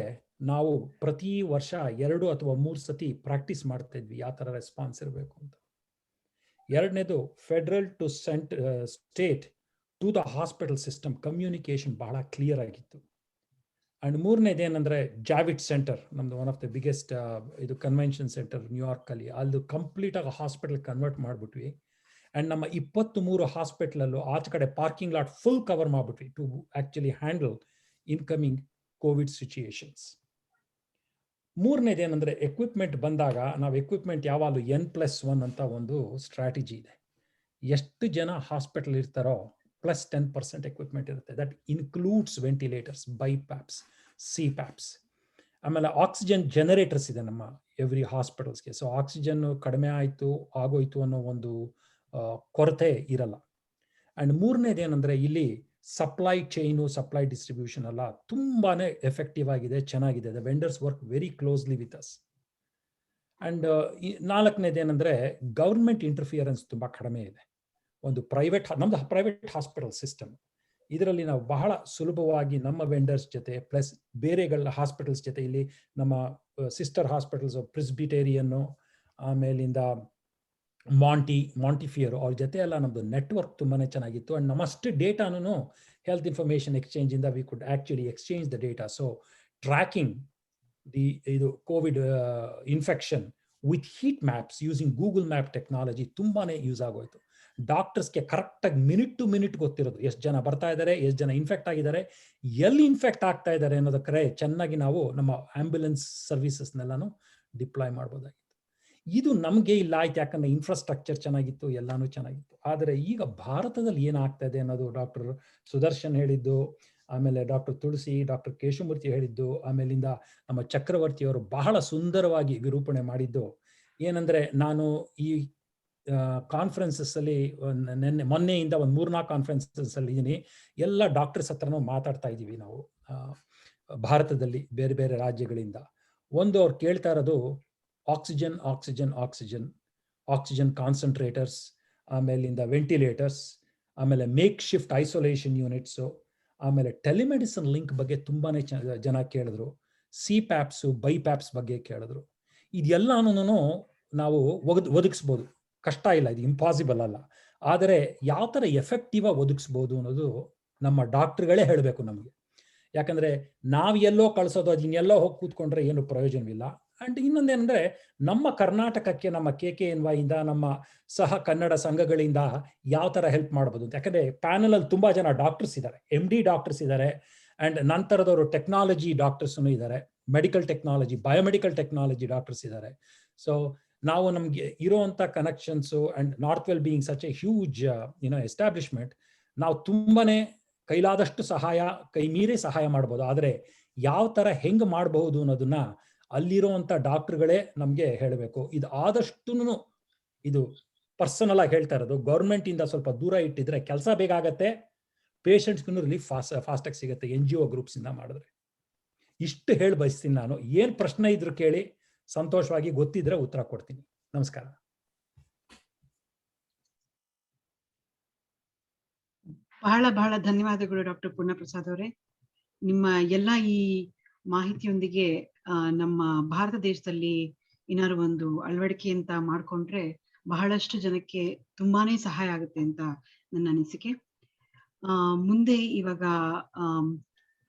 ನಾವು ಪ್ರತಿ ವರ್ಷ 2 ಅಥವಾ 3 ಸತಿ ಪ್ರಾಕ್ಟೀಸ್ ಮಾಡ್ತಾ ಇದ್ವಿ ಯಾವ ಥರ ರೆಸ್ಪಾನ್ಸ್ ಇರಬೇಕು ಅಂತ. ಎರಡನೇದು federal to state to the hospital system communication ಬಹಳ ಕ್ಲಿಯರ್ ಆಗಿತ್ತು. ಅಂಡ್ ಮೂರನೇದು ಏನಂದ್ರೆ ಜಾವಿಟ್ ಸೆಂಟರ್, ನಮ್ದು ಒನ್ ಆಫ್ ದ ಬಿಗ್ಗೆಸ್ಟ್ ಇದು ಕನ್ವೆನ್ಷನ್ ಸೆಂಟರ್ ನ್ಯೂಯಾರ್ಕ್ ಅಲ್ಲಿ, ಅಲ್ಲಿ ಕಂಪ್ಲೀಟ್ ಆಗಿ ಹಾಸ್ಪಿಟಲ್ ಕನ್ವರ್ಟ್ ಮಾಡ್ಬಿಟ್ವಿ. ಅಂಡ್ ನಮ್ಮ 23 ಹಾಸ್ಪಿಟಲ್ ಆಚೆ ಕಡೆ ಪಾರ್ಕಿಂಗ್ ಲಾಟ್ ಫುಲ್ ಕವರ್ ಮಾಡ್ಬಿಟ್ವಿ to actually handle incoming covid situations. ಮೂರನೇದು ಏನಂದ್ರೆ ಎಕ್ವಿಪ್ಮೆಂಟ್ ಬಂದಾಗ ನಾವು ಎಕ್ವಿಪ್ಮೆಂಟ್ ಯಾವಾಗಲೂ N+1 ಅಂತ ಒಂದು ಸ್ಟ್ರಾಟಜಿ ಇದೆ. ಎಷ್ಟು ಜನ ಹಾಸ್ಪಿಟಲ್ ಇರ್ತಾರೋ +10% ಎಕ್ವಿಪ್ಮೆಂಟ್ ಇರುತ್ತೆ. That includes ventilators, BiPAPs, CPAPs. ಆಮೇಲೆ ಆಕ್ಸಿಜನ್ ಜನರೇಟರ್ಸ್ ಇದೆ ನಮ್ಮ ಎವ್ರಿ ಹಾಸ್ಪಿಟಲ್ಸ್ಗೆ. ಸೊ ಆಕ್ಸಿಜನ್ ಕಡಿಮೆ ಆಯಿತು ಆಗೋಯ್ತು ಅನ್ನೋ ಒಂದು ಕೊರತೆ ಇರಲ್ಲ. ಅಂಡ್ ಮೂರನೇದು ಏನಂದ್ರೆ ಇಲ್ಲಿ ಸಪ್ಲೈ ಚೈನು, ಸಪ್ಲೈ ಡಿಸ್ಟ್ರಿಬ್ಯೂಷನ್ ಎಲ್ಲ ತುಂಬಾನೇ ಎಫೆಕ್ಟಿವ್ ಆಗಿದೆ, ಚೆನ್ನಾಗಿದೆ. The vendors work very closely with us. And ನಾಲ್ಕನೇದು ಏನಂದ್ರೆ ಗವರ್ಮೆಂಟ್ ಇಂಟರ್ಫಿಯರೆನ್ಸ್ ತುಂಬಾ ಕಡಿಮೆ ಇದೆ. ಒಂದು ನಮ್ದು ಪ್ರೈವೇಟ್ ಹಾಸ್ಪಿಟಲ್ ಸಿಸ್ಟಮ್, ಇದರಲ್ಲಿ ನಾವು ಬಹಳ ಸುಲಭವಾಗಿ ನಮ್ಮ ವೆಂಡರ್ಸ್ ಜೊತೆ ಪ್ಲಸ್ ಬೇರೆಗಳ ಹಾಸ್ಪಿಟಲ್ಸ್ ಜೊತೆ, ಇಲ್ಲಿ ನಮ್ಮ ಸಿಸ್ಟರ್ ಹಾಸ್ಪಿಟಲ್ಸ್ ಪ್ರಿಸ್ಬಿಟೇರಿಯನ್ನು, ಆಮೇಲಿಂದ ಮಾಂಟಿಫಿಯರ್, ಅವ್ರ ಜೊತೆ ಎಲ್ಲ ನಮ್ದು ನೆಟ್ವರ್ಕ್ ತುಂಬಾನೇ ಚೆನ್ನಾಗಿತ್ತು. ಅಂಡ್ ನಮ್ಮಷ್ಟು ಡೇಟಾನು ಹೆಲ್ತ್ ಇನ್ಫಾರ್ಮೇಶನ್ ಎಕ್ಸ್ಚೇಂಜ್ ಇಂದ we could actually exchange the data. So tracking ಇದು covid infection with heat maps using Google map technology ತುಂಬಾನೇ ಯೂಸ್ ಆಗೋಯ್ತು. ಡಾಕ್ಟರ್ಸ್ಗೆ ಕರೆಕ್ಟಾಗಿ ಮಿನಿಟ್ ಟು ಮಿನಿಟ್ ಗೊತ್ತಿರೋದು, ಎಷ್ಟು ಜನ ಬರ್ತಾ ಇದ್ದಾರೆ, ಎಷ್ಟು ಜನ ಇನ್ಫೆಕ್ಟ್ ಆಗಿದ್ದಾರೆ, ಎಲ್ಲಿ ಇನ್ಫೆಕ್ಟ್ ಆಗ್ತಾ ಇದ್ದಾರೆ ಅನ್ನೋದಕ್ಕೆ ಚೆನ್ನಾಗಿ ನಾವು ನಮ್ಮ ಆಂಬ್ಯುಲೆನ್ಸ್ ಸರ್ವಿಸಸ್ನೆಲ್ಲಾನು ಡಿಪ್ಲಾಯ್ ಮಾಡ್ಬೋದಾಗಿತ್ತು. ಇದು ನಮಗೆ ಇಲ್ಲ ಆಯ್ತು, ಯಾಕಂದ್ರೆ ಇನ್ಫ್ರಾಸ್ಟ್ರಕ್ಚರ್ ಚೆನ್ನಾಗಿತ್ತು, ಎಲ್ಲಾನು ಚೆನ್ನಾಗಿತ್ತು. ಆದರೆ ಈಗ ಭಾರತದಲ್ಲಿ ಏನಾಗ್ತಾ ಇದೆ ಅನ್ನೋದು ಡಾಕ್ಟರ್ ಸುದರ್ಶನ್ ಹೇಳಿದ್ದು, ಆಮೇಲೆ ಡಾಕ್ಟರ್ ತುಳಸಿ, ಡಾಕ್ಟರ್ ಕೇಶವಮೂರ್ತಿ ಹೇಳಿದ್ದು, ಆಮೇಲಿಂದ ನಮ್ಮ ಚಕ್ರವರ್ತಿಯವರು ಬಹಳ ಸುಂದರವಾಗಿ ನಿರೂಪಣೆ ಮಾಡಿದ್ದು ಏನಂದ್ರೆ, ನಾನು ಈ ಕಾನ್ಫರೆನ್ಸಸ್ ಅಲ್ಲಿ ಮೊನ್ನೆಯಿಂದ ಒಂದು 3-4 ಕಾನ್ಫರೆನ್ಸಸ್ ಅಲ್ಲಿ ಇದ್ದೀನಿ. ಎಲ್ಲ ಡಾಕ್ಟರ್ಸ್ ಹತ್ರನೂ ಮಾತಾಡ್ತಾ ಇದ್ದೀವಿ ನಾವು ಭಾರತದಲ್ಲಿ ಬೇರೆ ಬೇರೆ ರಾಜ್ಯಗಳಿಂದ. ಒಂದು ಅವ್ರು ಕೇಳ್ತಾ ಇರೋದು oxygen oxygen oxygen oxygen concentrators, ಆಮೇಲಿಂದ ವೆಂಟಿಲೇಟರ್ಸ್, ಆಮೇಲೆ ಮೇಕ್ ಶಿಫ್ಟ್ ಐಸೋಲೇಷನ್ ಯೂನಿಟ್ಸು, ಆಮೇಲೆ ಟೆಲಿಮೆಡಿಸಿನ್ ಲಿಂಕ್ ಬಗ್ಗೆ ತುಂಬಾನೇ ಜನ ಕೇಳಿದ್ರು. CPAPs, ಬೈಪ್ಯಾಪ್ಸ್ ಬಗ್ಗೆ ಕೇಳಿದ್ರು. ಇದೆಲ್ಲಾನು ನಾವು ಒದಗಿಸ್ಬೋದು, ಕಷ್ಟ ಇಲ್ಲ, ಇದು ಇಂಪಾಸಿಬಲ್ ಅಲ್ಲ. ಆದರೆ ಯಾವ ಥರ ಎಫೆಕ್ಟಿವ್ ಆಗಿ ಒದಗಿಸ್ಬೋದು ಅನ್ನೋದು ನಮ್ಮ ಡಾಕ್ಟರ್ಗಳೇ ಹೇಳಬೇಕು ನಮಗೆ. ಯಾಕಂದ್ರೆ ನಾವು ಎಲ್ಲೋ ಕಳಿಸೋದು, ಅದು ಇನ್ನೆಲ್ಲೋ ಹೋಗಿ ಕೂತ್ಕೊಂಡ್ರೆ ಏನು ಪ್ರಯೋಜನವಿಲ್ಲ. ಅಂಡ್ ಇನ್ನೊಂದೇನೆಂದ್ರೆ, ನಮ್ಮ ಕರ್ನಾಟಕಕ್ಕೆ ನಮ್ಮ KKNY ಇಂದ, ನಮ್ಮ ಸಹ ಕನ್ನಡ ಸಂಘಗಳಿಂದ ಯಾವ ಥರ ಹೆಲ್ಪ್ ಮಾಡ್ಬೋದು ಅಂತ. ಯಾಕಂದ್ರೆ ಪ್ಯಾನಲ್ ಅಲ್ಲಿ ತುಂಬಾ ಜನ ಡಾಕ್ಟರ್ಸ್ ಇದ್ದಾರೆ, MD ಡಾಕ್ಟರ್ಸ್ ಇದ್ದಾರೆ, ಅಂಡ್ ನಂತರದವರು ಟೆಕ್ನಾಲಜಿ ಡಾಕ್ಟರ್ಸ್ನು ಇದ್ದಾರೆ, medical technology, biomedical technology doctors ಇದ್ದಾರೆ. ಸೊ ನಾವು ನಮಗೆ ಇರುವಂತ connections and Northwell being such a huge establishment, ನಾವು ತುಂಬಾನೇ ಕೈಲಾದಷ್ಟು ಸಹಾಯ, ಕೈ ಮೀರಿ ಸಹಾಯ ಮಾಡ್ಬೋದು. ಆದರೆ ಯಾವ ಥರ ಹೆಂಗೆ ಮಾಡಬಹುದು ಅನ್ನೋದನ್ನ ಅಲ್ಲಿರುವಂಥ ಡಾಕ್ಟರ್ಗಳೇ ನಮಗೆ ಹೇಳಬೇಕು. ಇದು ಆದಷ್ಟು ಇದು ಪರ್ಸನಲ್ ಆಗಿ ಹೇಳ್ತಾ ಇರೋದು, ಗೌರ್ಮೆಂಟ್ ಇಂದ ಸ್ವಲ್ಪ ದೂರ ಇಟ್ಟಿದ್ರೆ ಕೆಲಸ ಬೇಗ ಆಗತ್ತೆ, ಪೇಷಂಟ್ಸ್ಗೂ ರಿಲೀಫ್ ಫಾಸ್ಟಾಗಿ ಸಿಗುತ್ತೆ NGO ಗ್ರೂಪ್ಸ್ ಇಂದ ಮಾಡಿದ್ರೆ. ಇಷ್ಟು ಹೇಳಿ ಬಯಸ್ತೀನಿ ನಾನು. ಏನ್ ಪ್ರಶ್ನೆ ಇದ್ರು ಕೇಳಿ, ಸಂತೋಷವಾಗಿ ಗೊತ್ತಿದ್ರೆ ಉತ್ತರ ಕೊಡ್ತೀನಿ. ನಮಸ್ಕಾರ. ಬಹಳ ಧನ್ಯವಾದಗಳು ಡಾಕ್ಟರ್ ಪೂರ್ಣಪ್ರಸಾದ್ ಅವರೇ. ನಿಮ್ಮ ಎಲ್ಲ ಈ ಮಾಹಿತಿಯೊಂದಿಗೆ ನಮ್ಮ ಭಾರತ ದೇಶದಲ್ಲಿ ಏನಾದ್ರು ಒಂದು ಅಳವಡಿಕೆ ಅಂತ ಮಾಡ್ಕೊಂಡ್ರೆ ಬಹಳಷ್ಟು ಜನಕ್ಕೆ ತುಂಬಾನೇ ಸಹಾಯ ಆಗುತ್ತೆ ಅಂತ ನನ್ನ ಅನಿಸಿಕೆ. ಮುಂದೆ ಇವಾಗ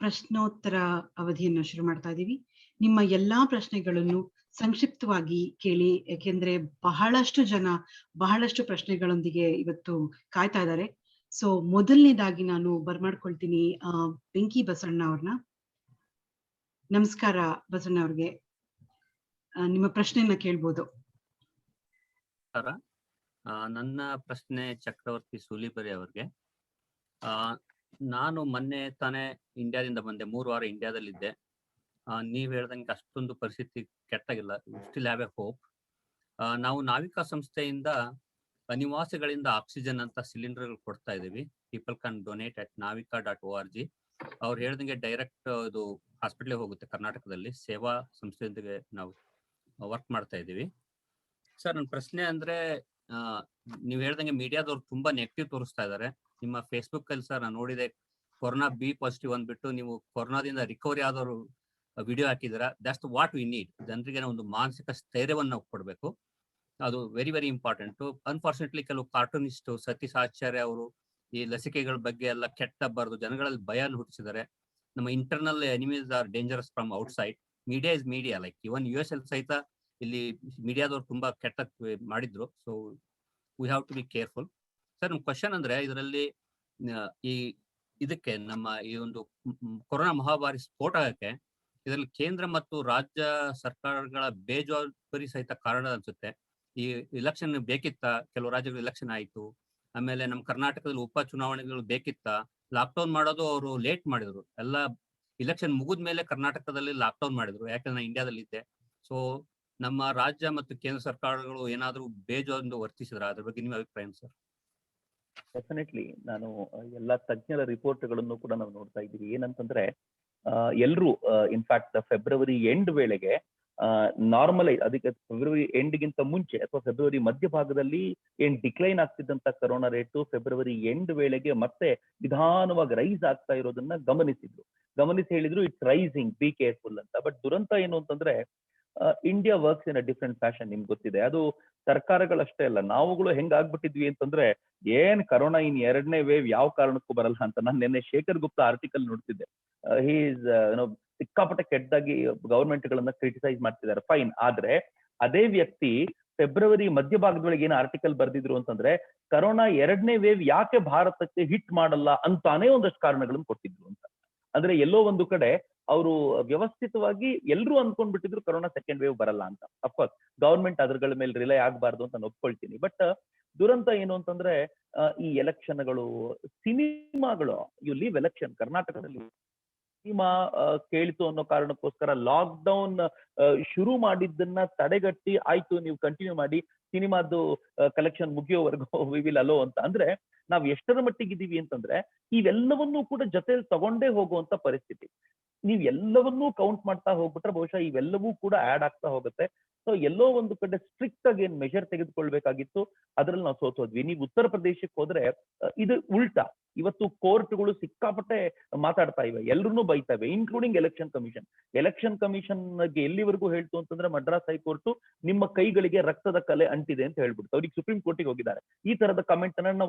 ಪ್ರಶ್ನೋತ್ತರ ಅವಧಿಯನ್ನು ಶುರು ಮಾಡ್ತಾ ಇದ್ದೀವಿ. ನಿಮ್ಮ ಎಲ್ಲಾ ಪ್ರಶ್ನೆಗಳನ್ನು ಸಂಕ್ಷಿಪ್ತವಾಗಿ ಕೇಳಿ, ಯಾಕೆಂದ್ರೆ ಬಹಳಷ್ಟು ಜನ ಬಹಳಷ್ಟು ಪ್ರಶ್ನೆಗಳೊಂದಿಗೆ ಇವತ್ತು ಕಾಯ್ತಾ ಇದ್ದಾರೆ. ಸೊ ಮೊದಲನೇದಾಗಿ ನಾನು ಬರ್ಮಾಡ್ಕೊಳ್ತೀನಿ ಬೆಂಕಿ ಬಸಣ್ಣ ಅವ್ರನ್ನ. ನಮಸ್ಕಾರ ಬಸಣ್ಣ ಅವ್ರಿಗೆ, ನಿಮ್ಮ ಪ್ರಶ್ನೆಯನ್ನ ಕೇಳ್ಬೋದು. ನನ್ನ ಪ್ರಶ್ನೆ ಚಕ್ರವರ್ತಿ ಸೂಲಿಬೆರೆ ಅವ್ರಿಗೆ. ನಾನು ಮೊನ್ನೆ ತಾನೇ ಇಂಡಿಯಾದಿಂದ ಬಂದೆ, 3 ವಾರ ಇಂಡಿಯಾದಲ್ಲಿದ್ದೆ. ನೀವ್ ಹೇಳ್ದಂಗೆ ಅಷ್ಟೊಂದು ಪರಿಸ್ಥಿತಿ ಕೆಟ್ಟಾಗಿಲ್ಲ, ಸ್ಟಿಲ್ ಹ್ಯಾವ್ ಎ ಹೋಪ್. ನಾವು ನಾವಿಕಾ ಸಂಸ್ಥೆಯಿಂದ ನಿವಾಸಿಗಳಿಂದ ಆಕ್ಸಿಜನ್ ಅಂತ ಸಿಲಿಂಡರ್ಗಳು ಕೊಡ್ತಾ ಇದೀವಿ. People can donate at navika.org. ಅವ್ರು ಹೇಳ್ದಂಗೆ ಡೈರೆಕ್ಟ್ ಇದು ಹಾಸ್ಪಿಟ್ಲಿಗೆ ಹೋಗುತ್ತೆ. ಕರ್ನಾಟಕದಲ್ಲಿ ಸೇವಾ ಸಂಸ್ಥೆಯೊಂದಿಗೆ ನಾವು ವರ್ಕ್ ಮಾಡ್ತಾ ಇದೀವಿ. ಸರ್, ನನ್ನ ಪ್ರಶ್ನೆ ಅಂದ್ರೆ, ನೀವ್ ಹೇಳ್ದಂಗೆ ಮೀಡಿಯಾದವ್ರು ತುಂಬಾ ನೆಗೆಟಿವ್ ತೋರಿಸ್ತಾ ಇದ್ದಾರೆ. ನಿಮ್ಮ ಫೇಸ್ಬುಕ್ ಅಲ್ಲಿ ಸರ್ ನಾನು ನೋಡಿದೆ, ಕೊರೋನಾ ಬಿ ಪಾಸಿಟಿವ್ ಅಂದ್ಬಿಟ್ಟು ನೀವು ಕೊರೋನಾದಿಂದ ರಿಕವರಿ ಆದವರು ವಿಡಿಯೋ ಹಾಕಿದ್ದೀರಾ. That's what we need. ಜನರಿಗೆ ಒಂದು ಮಾನಸಿಕ ಸ್ಥೈರ್ಯವನ್ನು ನಾವು ಕೊಡಬೇಕು. ಅದು ವೆರಿ ವೆರಿ ಇಂಪಾರ್ಟೆಂಟ್. ಅನ್ಫಾರ್ಚುನೇಟ್ಲಿ ಕೆಲವು ಕಾರ್ಟೂನಿಸ್ಟ್ ಸತೀಶ್ ಆಚಾರ್ಯ ಅವರು ಈ ಲಸಿಕೆಗಳ ಬಗ್ಗೆ ಎಲ್ಲ ಕೆಟ್ಟ ಬರೆದು ಜನಗಳಲ್ಲಿ ಭಯ ಹುಟ್ಟಿಸಿದ್ದಾರೆ. ನಮ್ಮ internal enemies are dangerous from outside. Media is media. Like even US ಅಲ್ಲಿ ಸಹಿತ ಇಲ್ಲಿ ಮೀಡಿಯಾದವ್ರು ತುಂಬಾ ಕೆಟ್ಟ ಮಾಡಿದ್ರು. So we have to be careful. Sir, ನಮ್ಮ ಕ್ವಶನ್ ಅಂದ್ರೆ ಇದರಲ್ಲಿ ಈ ಇದಕ್ಕೆ ನಮ್ಮ ಈ ಒಂದು ಕೊರೋನಾ ಮಹಾಮಾರಿ ಸ್ಫೋಟ ಆಗಕ್ಕೆ ಇದರಲ್ಲಿ ಕೇಂದ್ರ ಮತ್ತು ರಾಜ್ಯ ಸರ್ಕಾರಗಳ ಬೇಜವಾಬ್ದಾರಿ ಸಹಿತ ಕಾರಣ ಅನ್ಸುತ್ತೆ. ಈ ಇಲೆಕ್ಷನ್ ಬೇಕಿತ್ತ? ಕೆಲವು ರಾಜ್ಯಗಳು ಇಲೆಕ್ಷನ್ ಆಯ್ತು. ಆಮೇಲೆ ನಮ್ಮ ಕರ್ನಾಟಕದಲ್ಲಿ ಉಪ ಚುನಾವಣೆಗಳು ಬೇಕಿತ್ತ? ಲಾಕ್ಡೌನ್ ಮಾಡೋದು ಅವರು ಲೇಟ್ ಮಾಡಿದ್ರು. ಎಲ್ಲ ಇಲೆಕ್ಷನ್ ಮುಗಿದ ಮೇಲೆ ಕರ್ನಾಟಕದಲ್ಲಿ ಲಾಕ್ಡೌನ್ ಮಾಡಿದ್ರು, ಯಾಕಂದ್ರೆ ನಾನು ಇಂಡಿಯಾದಲ್ಲಿ ಇದ್ದೆ. ಸೊ ನಮ್ಮ ರಾಜ್ಯ ಮತ್ತು ಕೇಂದ್ರ ಸರ್ಕಾರಗಳು ಏನಾದ್ರೂ ಬೇಜವಾಬ್ದಾರಿ ವರ್ತಿಸಿದ್ರ? ಅದ್ರ ಬಗ್ಗೆ ನಿಮ್ಮ ಅಭಿಪ್ರಾಯ ಸರ್? ಡೆಫಿನೆಟ್ಲಿ ನಾನು ಎಲ್ಲ ತಜ್ಞರ ರಿಪೋರ್ಟ್ಗಳನ್ನು ಕೂಡ ನಾವು ನೋಡ್ತಾ ಇದ್ದೀವಿ. ಏನಂತಂದ್ರೆ ಎಲ್ರು ಇನ್ಫ್ಯಾಕ್ಟ್ ಫೆಬ್ರವರಿ ಎಂಡ್ ವೇಳೆಗೆ ನಾರ್ಮಲೈಸ್, ಅದಕ್ಕೆ ಫೆಬ್ರವರಿ ಎಂಡ್ಗಿಂತ ಮುಂಚೆ ಅಥವಾ ಫೆಬ್ರವರಿ ಮಧ್ಯಭಾಗದಲ್ಲಿ ಏನ್ ಡಿಕ್ಲೈನ್ ಆಗ್ತಿದ್ದಂತ ಕರೋನಾ ರೇಟು ಫೆಬ್ರವರಿ ಎಂಡ್ ವೇಳೆಗೆ ಮತ್ತೆ ನಿಧಾನವಾಗಿ ರೈಸ್ ಆಗ್ತಾ ಇರೋದನ್ನ ಗಮನಿಸಿ ಹೇಳಿದ್ರು ಇಟ್ಸ್ ರೈಸಿಂಗ್, ಬಿ ಕೇರ್ಫುಲ್ ಅಂತ. ಬಟ್ ದುರಂತ ಏನು ಅಂತಂದ್ರೆ India works in a different fashion. ನಿಮ್ಗೆ ಗೊತ್ತಿದೆ, ಅದು ಸರ್ಕಾರಗಳಷ್ಟೇ ಅಲ್ಲ, ನಾವುಗಳು ಹೆಂಗಾಗ್ಬಿಟ್ಟಿದ್ವಿ ಅಂತಂದ್ರೆ ಏನ್ ಕರೋನಾ ಇನ್ 2ನೇ ವೇವ್ ಯಾವ ಕಾರಣಕ್ಕೂ ಬರಲ್ಲ ಅಂತ. ನಾನು ನಿನ್ನೆ ಶೇಖರ್ ಗುಪ್ತಾ ಆರ್ಟಿಕಲ್ ನೋಡ್ತಿದ್ದೆ. ಹೀಸ್ ಸಿಕ್ಕಾಪಟ್ಟೆ ಕೆಟ್ಟದಾಗಿ ಗವರ್ಮೆಂಟ್ ಗಳನ್ನ ಕ್ರಿಟಿಸೈಸ್ ಮಾಡ್ತಿದ್ದಾರೆ, ಫೈನ್. ಆದ್ರೆ ಅದೇ ವ್ಯಕ್ತಿ ಫೆಬ್ರವರಿ ಮಧ್ಯಭಾಗದೊಳಗೆ ಏನು ಆರ್ಟಿಕಲ್ ಬರ್ದಿದ್ರು ಅಂತಂದ್ರೆ ಕರೋನಾ 2ನೇ ವೇವ್ ಯಾಕೆ ಭಾರತಕ್ಕೆ ಹಿಟ್ ಮಾಡಲ್ಲ ಅಂತಾನೆ ಒಂದಷ್ಟು ಕಾರಣಗಳನ್ನು ಕೊಟ್ಟಿದ್ರು ಅಂತ. ಅಂದ್ರೆ ಎಲ್ಲೋ ಒಂದು ಕಡೆ ಅವರು ವ್ಯವಸ್ಥಿತವಾಗಿ ಎಲ್ಲರೂ ಅನ್ಕೊಂಡ್ಬಿಟ್ಟಿದ್ರು ಕರೋನಾ 2nd ವೇವ್ ಬರಲ್ಲ ಅಂತ. ಅಫ್ಕೋರ್ಸ್ ಗವರ್ಮೆಂಟ್ ಅದ್ರಗಳ ಮೇಲೆ ರಿಲೈ ಆಗ್ಬಾರ್ದು ಅಂತ ನಾನು ಒಪ್ಕೊಳ್ತೀನಿ. ಬಟ್ ದುರಂತ ಏನು ಅಂತಂದ್ರೆ ಈ ಎಲೆಕ್ಷನ್ಗಳು, ಸಿನಿಮಾಗಳು, ಯು ಲೀವ್ ಎಲೆಕ್ಷನ್, ಕರ್ನಾಟಕದಲ್ಲಿ ಸಿನಿಮಾ ಕೇಳಿತು ಅನ್ನೋ ಕಾರಣಕ್ಕೋಸ್ಕರ ಲಾಕ್ ಡೌನ್ ಶುರು ಮಾಡಿದ್ದನ್ನ ತಡೆಗಟ್ಟಿ ಆಯ್ತು ನೀವು ಕಂಟಿನ್ಯೂ ಮಾಡಿ, ಸಿನಿಮಾದ್ದು ಕಲೆಕ್ಷನ್ ಮುಗಿಯೋವರೆಗೂ ವಿ ವಿಲ್ ಅಲೋ ಅಂತ. ಅಂದ್ರೆ ನಾವ್ ಎಷ್ಟರ ಮಟ್ಟಿಗಿದ್ದೀವಿ ಅಂತಂದ್ರೆ ಇವೆಲ್ಲವನ್ನೂ ಕೂಡ ಜೊತೆಲಿ ತಗೊಂಡೇ ಹೋಗುವಂತ ಪರಿಸ್ಥಿತಿ. ನೀವ್ ಎಲ್ಲವನ್ನೂ ಕೌಂಟ್ ಮಾಡ್ತಾ ಹೋಗ್ಬಿಟ್ರೆ ಬಹುಶಃ ಇವೆಲ್ಲವೂ ಕೂಡ ಆಡ್ ಆಗ್ತಾ ಹೋಗುತ್ತೆ. ಸೊ ಎಲ್ಲೋ ಒಂದು ಕಡೆ ಸ್ಟ್ರಿಕ್ಟ್ ಆಗಿ ಏನ್ ಮೆಷರ್ ತೆಗೆದುಕೊಳ್ಬೇಕಾಗಿತ್ತು ಅದ್ರಲ್ಲಿ ನಾವು ಸೋತೋದ್ವಿ. ನೀವು ಉತ್ತರ ಪ್ರದೇಶಕ್ಕೆ ಹೋದ್ರೆ ಇದು ಉಲ್ಟಾ. ಇವತ್ತು ಕೋರ್ಟ್ಗಳು ಸಿಕ್ಕಾಪಟ್ಟೆ ಮಾತಾಡ್ತಾ ಇವೆ, ಎಲ್ರೂ ಬೈತವೆ, ಇನ್ಕ್ಲೂಡಿಂಗ್ ಎಲೆಕ್ಷನ್ ಕಮಿಷನ್ಗೆ ಎಲ್ಲಿವರೆಗೂ ಹೇಳ್ತು ಅಂತಂದ್ರೆ ಮದ್ರಾಸ್ ಹೈಕೋರ್ಟ್ ನಿಮ್ಮ ಕೈಗಳಿಗೆ ರಕ್ತದ ಕಲೆ ಅಂಟಿದೆ ಅಂತ ಹೇಳ್ಬಿಡ್ತು. ಅವ್ರಿಗೆ ಸುಪ್ರೀಂ ಕೋರ್ಟಿಗೆ ಹೋಗಿದ್ದಾರೆ. ಈ ತರದ ಕಮೆಂಟ್ ಅನ್ನ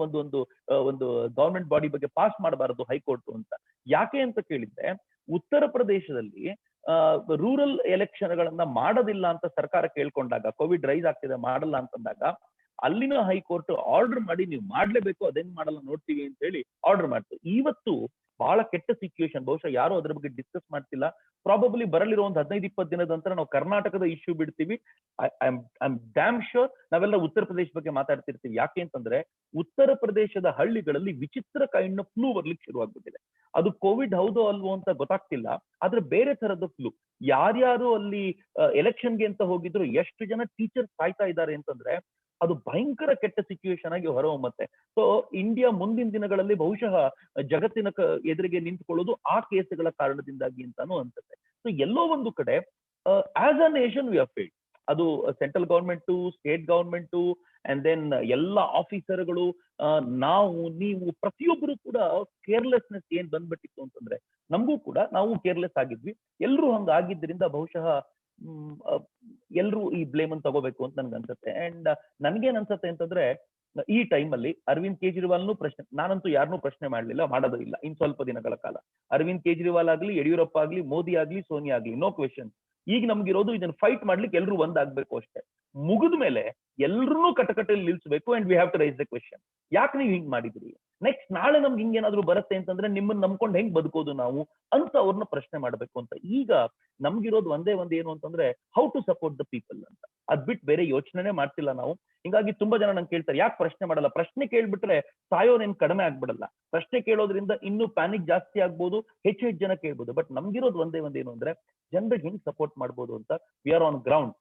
ಒಂದು ಗವರ್ಮೆಂಟ್ ಬಾಡಿ ಬಗ್ಗೆ ಪಾಸ್ ಮಾಡಬಾರದು ಹೈಕೋರ್ಟ್ ಅಂತ. ಯಾಕೆ ಅಂತ ಕೇಳಿದ್ರೆ ಉತ್ತರ ಪ್ರದೇಶದಲ್ಲಿ ರೂರಲ್ ಎಲೆಕ್ಷನ್ ಗಳನ್ನ ಮಾಡೋದಿಲ್ಲ ಅಂತ ಸರ್ಕಾರ ಕೇಳ್ಕೊಂಡಾಗ, ಕೋವಿಡ್ ರೈಸ್ ಆಗ್ತಿದೆ ಮಾಡಲ್ಲ ಅಂತಂದಾಗ ಅಲ್ಲಿನ ಹೈಕೋರ್ಟ್ ಆರ್ಡರ್ ಮಾಡಿ ನೀವು ಮಾಡ್ಲೇಬೇಕು, ಅದೇನ್ ಮಾಡಲ್ಲ ನೋಡ್ತೀವಿ ಅಂತ ಹೇಳಿ ಆರ್ಡರ್ ಮಾಡ್ತು. ಇವತ್ತು ಬಹಳ ಕೆಟ್ಟ ಸಿಚುಯೇಷನ್, ಬಹುಶಃ ಯಾರು ಅದ್ರ ಬಗ್ಗೆ ಡಿಸ್ಕಸ್ ಮಾಡ್ತಿಲ್ಲ. ಪ್ರಾಬಬ್ಲಿ ಬರಲಿರೋ ಒಂದು 15-20 ದಿನದ ನಂತರ ನಾವು ಕರ್ನಾಟಕದ ಇಶ್ಯೂ ಬಿಡ್ತೀವಿ. ಐ ಆಮ್ ಡ್ಯಾಮ್ ಶ್ಯೂರ್ ನಾವೆಲ್ಲ ಉತ್ತರ ಪ್ರದೇಶ ಬಗ್ಗೆ ಮಾತಾಡ್ತಿರ್ತೀವಿ. ಯಾಕೆ ಅಂತಂದ್ರೆ ಉತ್ತರ ಪ್ರದೇಶದ ಹಳ್ಳಿಗಳಲ್ಲಿ ವಿಚಿತ್ರ ಕೈಂಡ್ ಫ್ಲೂ ಬರ್ಲಿಕ್ಕೆ ಶುರುವಾಗ್ಬಿಟ್ಟಿದೆ. ಅದು ಕೋವಿಡ್ ಹೌದೋ ಅಲ್ವೋ ಅಂತ ಗೊತ್ತಾಗ್ತಿಲ್ಲ, ಆದ್ರೆ ಬೇರೆ ತರದ ಫ್ಲೂ. ಯಾರ್ಯಾರು ಅಲ್ಲಿ ಎಲೆಕ್ಷನ್ಗೆ ಅಂತ ಹೋಗಿದ್ರು, ಎಷ್ಟು ಜನ ಟೀಚರ್ಸ್ ಸಾಯ್ತಾ ಇದ್ದಾರೆ ಅಂತಂದ್ರೆ ಅದು ಭಯಂಕರ ಕೆಟ್ಟ ಸಿಚುಯೇಷನ್ ಆಗಿ ಹೊರಹೊಮ್ಮತ್ತೆ. ಸೊ ಇಂಡಿಯಾ ಮುಂದಿನ ದಿನಗಳಲ್ಲಿ ಬಹುಶಃ ಜಗತ್ತಿನ ಎದುರಿಗೆ ನಿಂತ್ಕೊಳ್ಳೋದು ಆ ಕೇಸ್ಗಳ ಕಾರಣದಿಂದಾಗಿ ಅಂತಾನು ಅನ್ಸುತ್ತೆ. ಸೊ ಎಲ್ಲೋ ಒಂದು ಕಡೆ as a nation we have failed. ಅದು central government, state government, and then ಎಲ್ಲ ಆಫೀಸರ್ಗಳು, ನೀವು ಪ್ರತಿಯೊಬ್ಬರು ಕೂಡ ಕೇರ್ಲೆಸ್ನೆಸ್ ಏನ್ ಬಂದ್ಬಿಟ್ಟಿತ್ತು ಅಂತಂದ್ರೆ ನಮಗೂ ಕೂಡ, ನಾವು ಕೇರ್ಲೆಸ್ ಆಗಿದ್ವಿ, ಎಲ್ರೂ ಹಂಗ ಆಗಿದ್ರಿಂದ ಬಹುಶಃ ಎಲ್ರು ಈ ಬ್ಲೇಮ್ ಅನ್ನು ತಗೋಬೇಕು ಅಂತ ನನ್ಗೆ ಅನ್ಸುತ್ತೆ. ಅಂಡ್ ನನ್ಗೇನ್ ಅನ್ಸುತ್ತೆ ಅಂತಂದ್ರೆ ಈ ಟೈಮ್ ಅಲ್ಲಿ ಅರವಿಂದ್ ಕೇಜ್ರಿವಾಲ್ನು ಪ್ರಶ್ನೆ, ನಾನಂತೂ ಯಾರನ್ನೂ ಪ್ರಶ್ನೆ ಮಾಡ್ಲಿಲ್ಲ, ಮಾಡೋದು ಇಲ್ಲ ಇನ್ ಸ್ವಲ್ಪ ದಿನಗಳ ಕಾಲ. ಅರವಿಂದ್ ಕೇಜ್ರಿವಾಲ್ ಆಗ್ಲಿ, ಯಡಿಯೂರಪ್ಪ ಆಗ್ಲಿ, ಮೋದಿ ಆಗ್ಲಿ, ಸೋನಿಯಾ ಆಗ್ಲಿ, ನೋ ಕ್ವೆಶನ್. ಈಗ ನಮ್ಗಿರೋದು ಇದನ್ನ ಫೈಟ್ ಮಾಡ್ಲಿಕ್ಕೆ ಎಲ್ರು ಒಂದಾಗ್ಬೇಕು ಅಷ್ಟೇ. ಮುಗಿದ ಮೇಲೆ ಎಲ್ರೂ ಕಟಕಟೆಯಲ್ಲಿ ನಿಲ್ಸ್ಬೇಕು. And we have to raise the question, ಯಾಕೆ ನೀವು ಹಿಂಗ್ ಮಾಡಿದ್ರಿ, ನೆಕ್ಸ್ಟ್ ನಾಳೆ ನಮ್ಗೆ ಹಿಂಗೇನಾದ್ರೂ ಬರುತ್ತೆ ಅಂತಂದ್ರೆ ನಿಮ್ಮನ್ನ ನಂಬ್ಕೊಂಡು ಹೆಂಗ್ ಬದುಕೋದು ನಾವು ಅಂತ ಅವ್ರನ್ನ ಪ್ರಶ್ನೆ ಮಾಡ್ಬೇಕು ಅಂತ. ಈಗ ನಮ್ಗಿರೋದು ಒಂದೇ ಏನು ಅಂತಂದ್ರೆ how to support the people ಅಂತ. ಅದ್ ಬಿಟ್ಟು ಬೇರೆ ಯೋಚನೆ ಮಾಡ್ತಿಲ್ಲ ನಾವು. ಹಿಂಗಾಗಿ ತುಂಬಾ ಜನ ನಂಗೆ ಕೇಳ್ತಾರೆ ಯಾಕೆ ಪ್ರಶ್ನೆ ಮಾಡಲ್ಲ. ಪ್ರಶ್ನೆ ಕೇಳ್ಬಿಟ್ರೆ ಸಾಯೋನೇನ್ ಕಡಿಮೆ ಆಗ್ಬಿಡಲ್ಲ. ಪ್ರಶ್ನೆ ಕೇಳೋದ್ರಿಂದ ಇನ್ನೂ ಪ್ಯಾನಿಕ್ ಜಾಸ್ತಿ ಆಗ್ಬೋದು, ಹೆಚ್ಚು ಜನ ಕೇಳ್ಬೋದು. ಬಟ್ ನಮ್ಗಿರೋದು ಒಂದೇ ಏನು ಅಂದ್ರೆ ಜನರಿಗೆ ಹೆಂಗ್ ಸಪೋರ್ಟ್ ಮಾಡ್ಬೋದು ಅಂತ. We are on ground.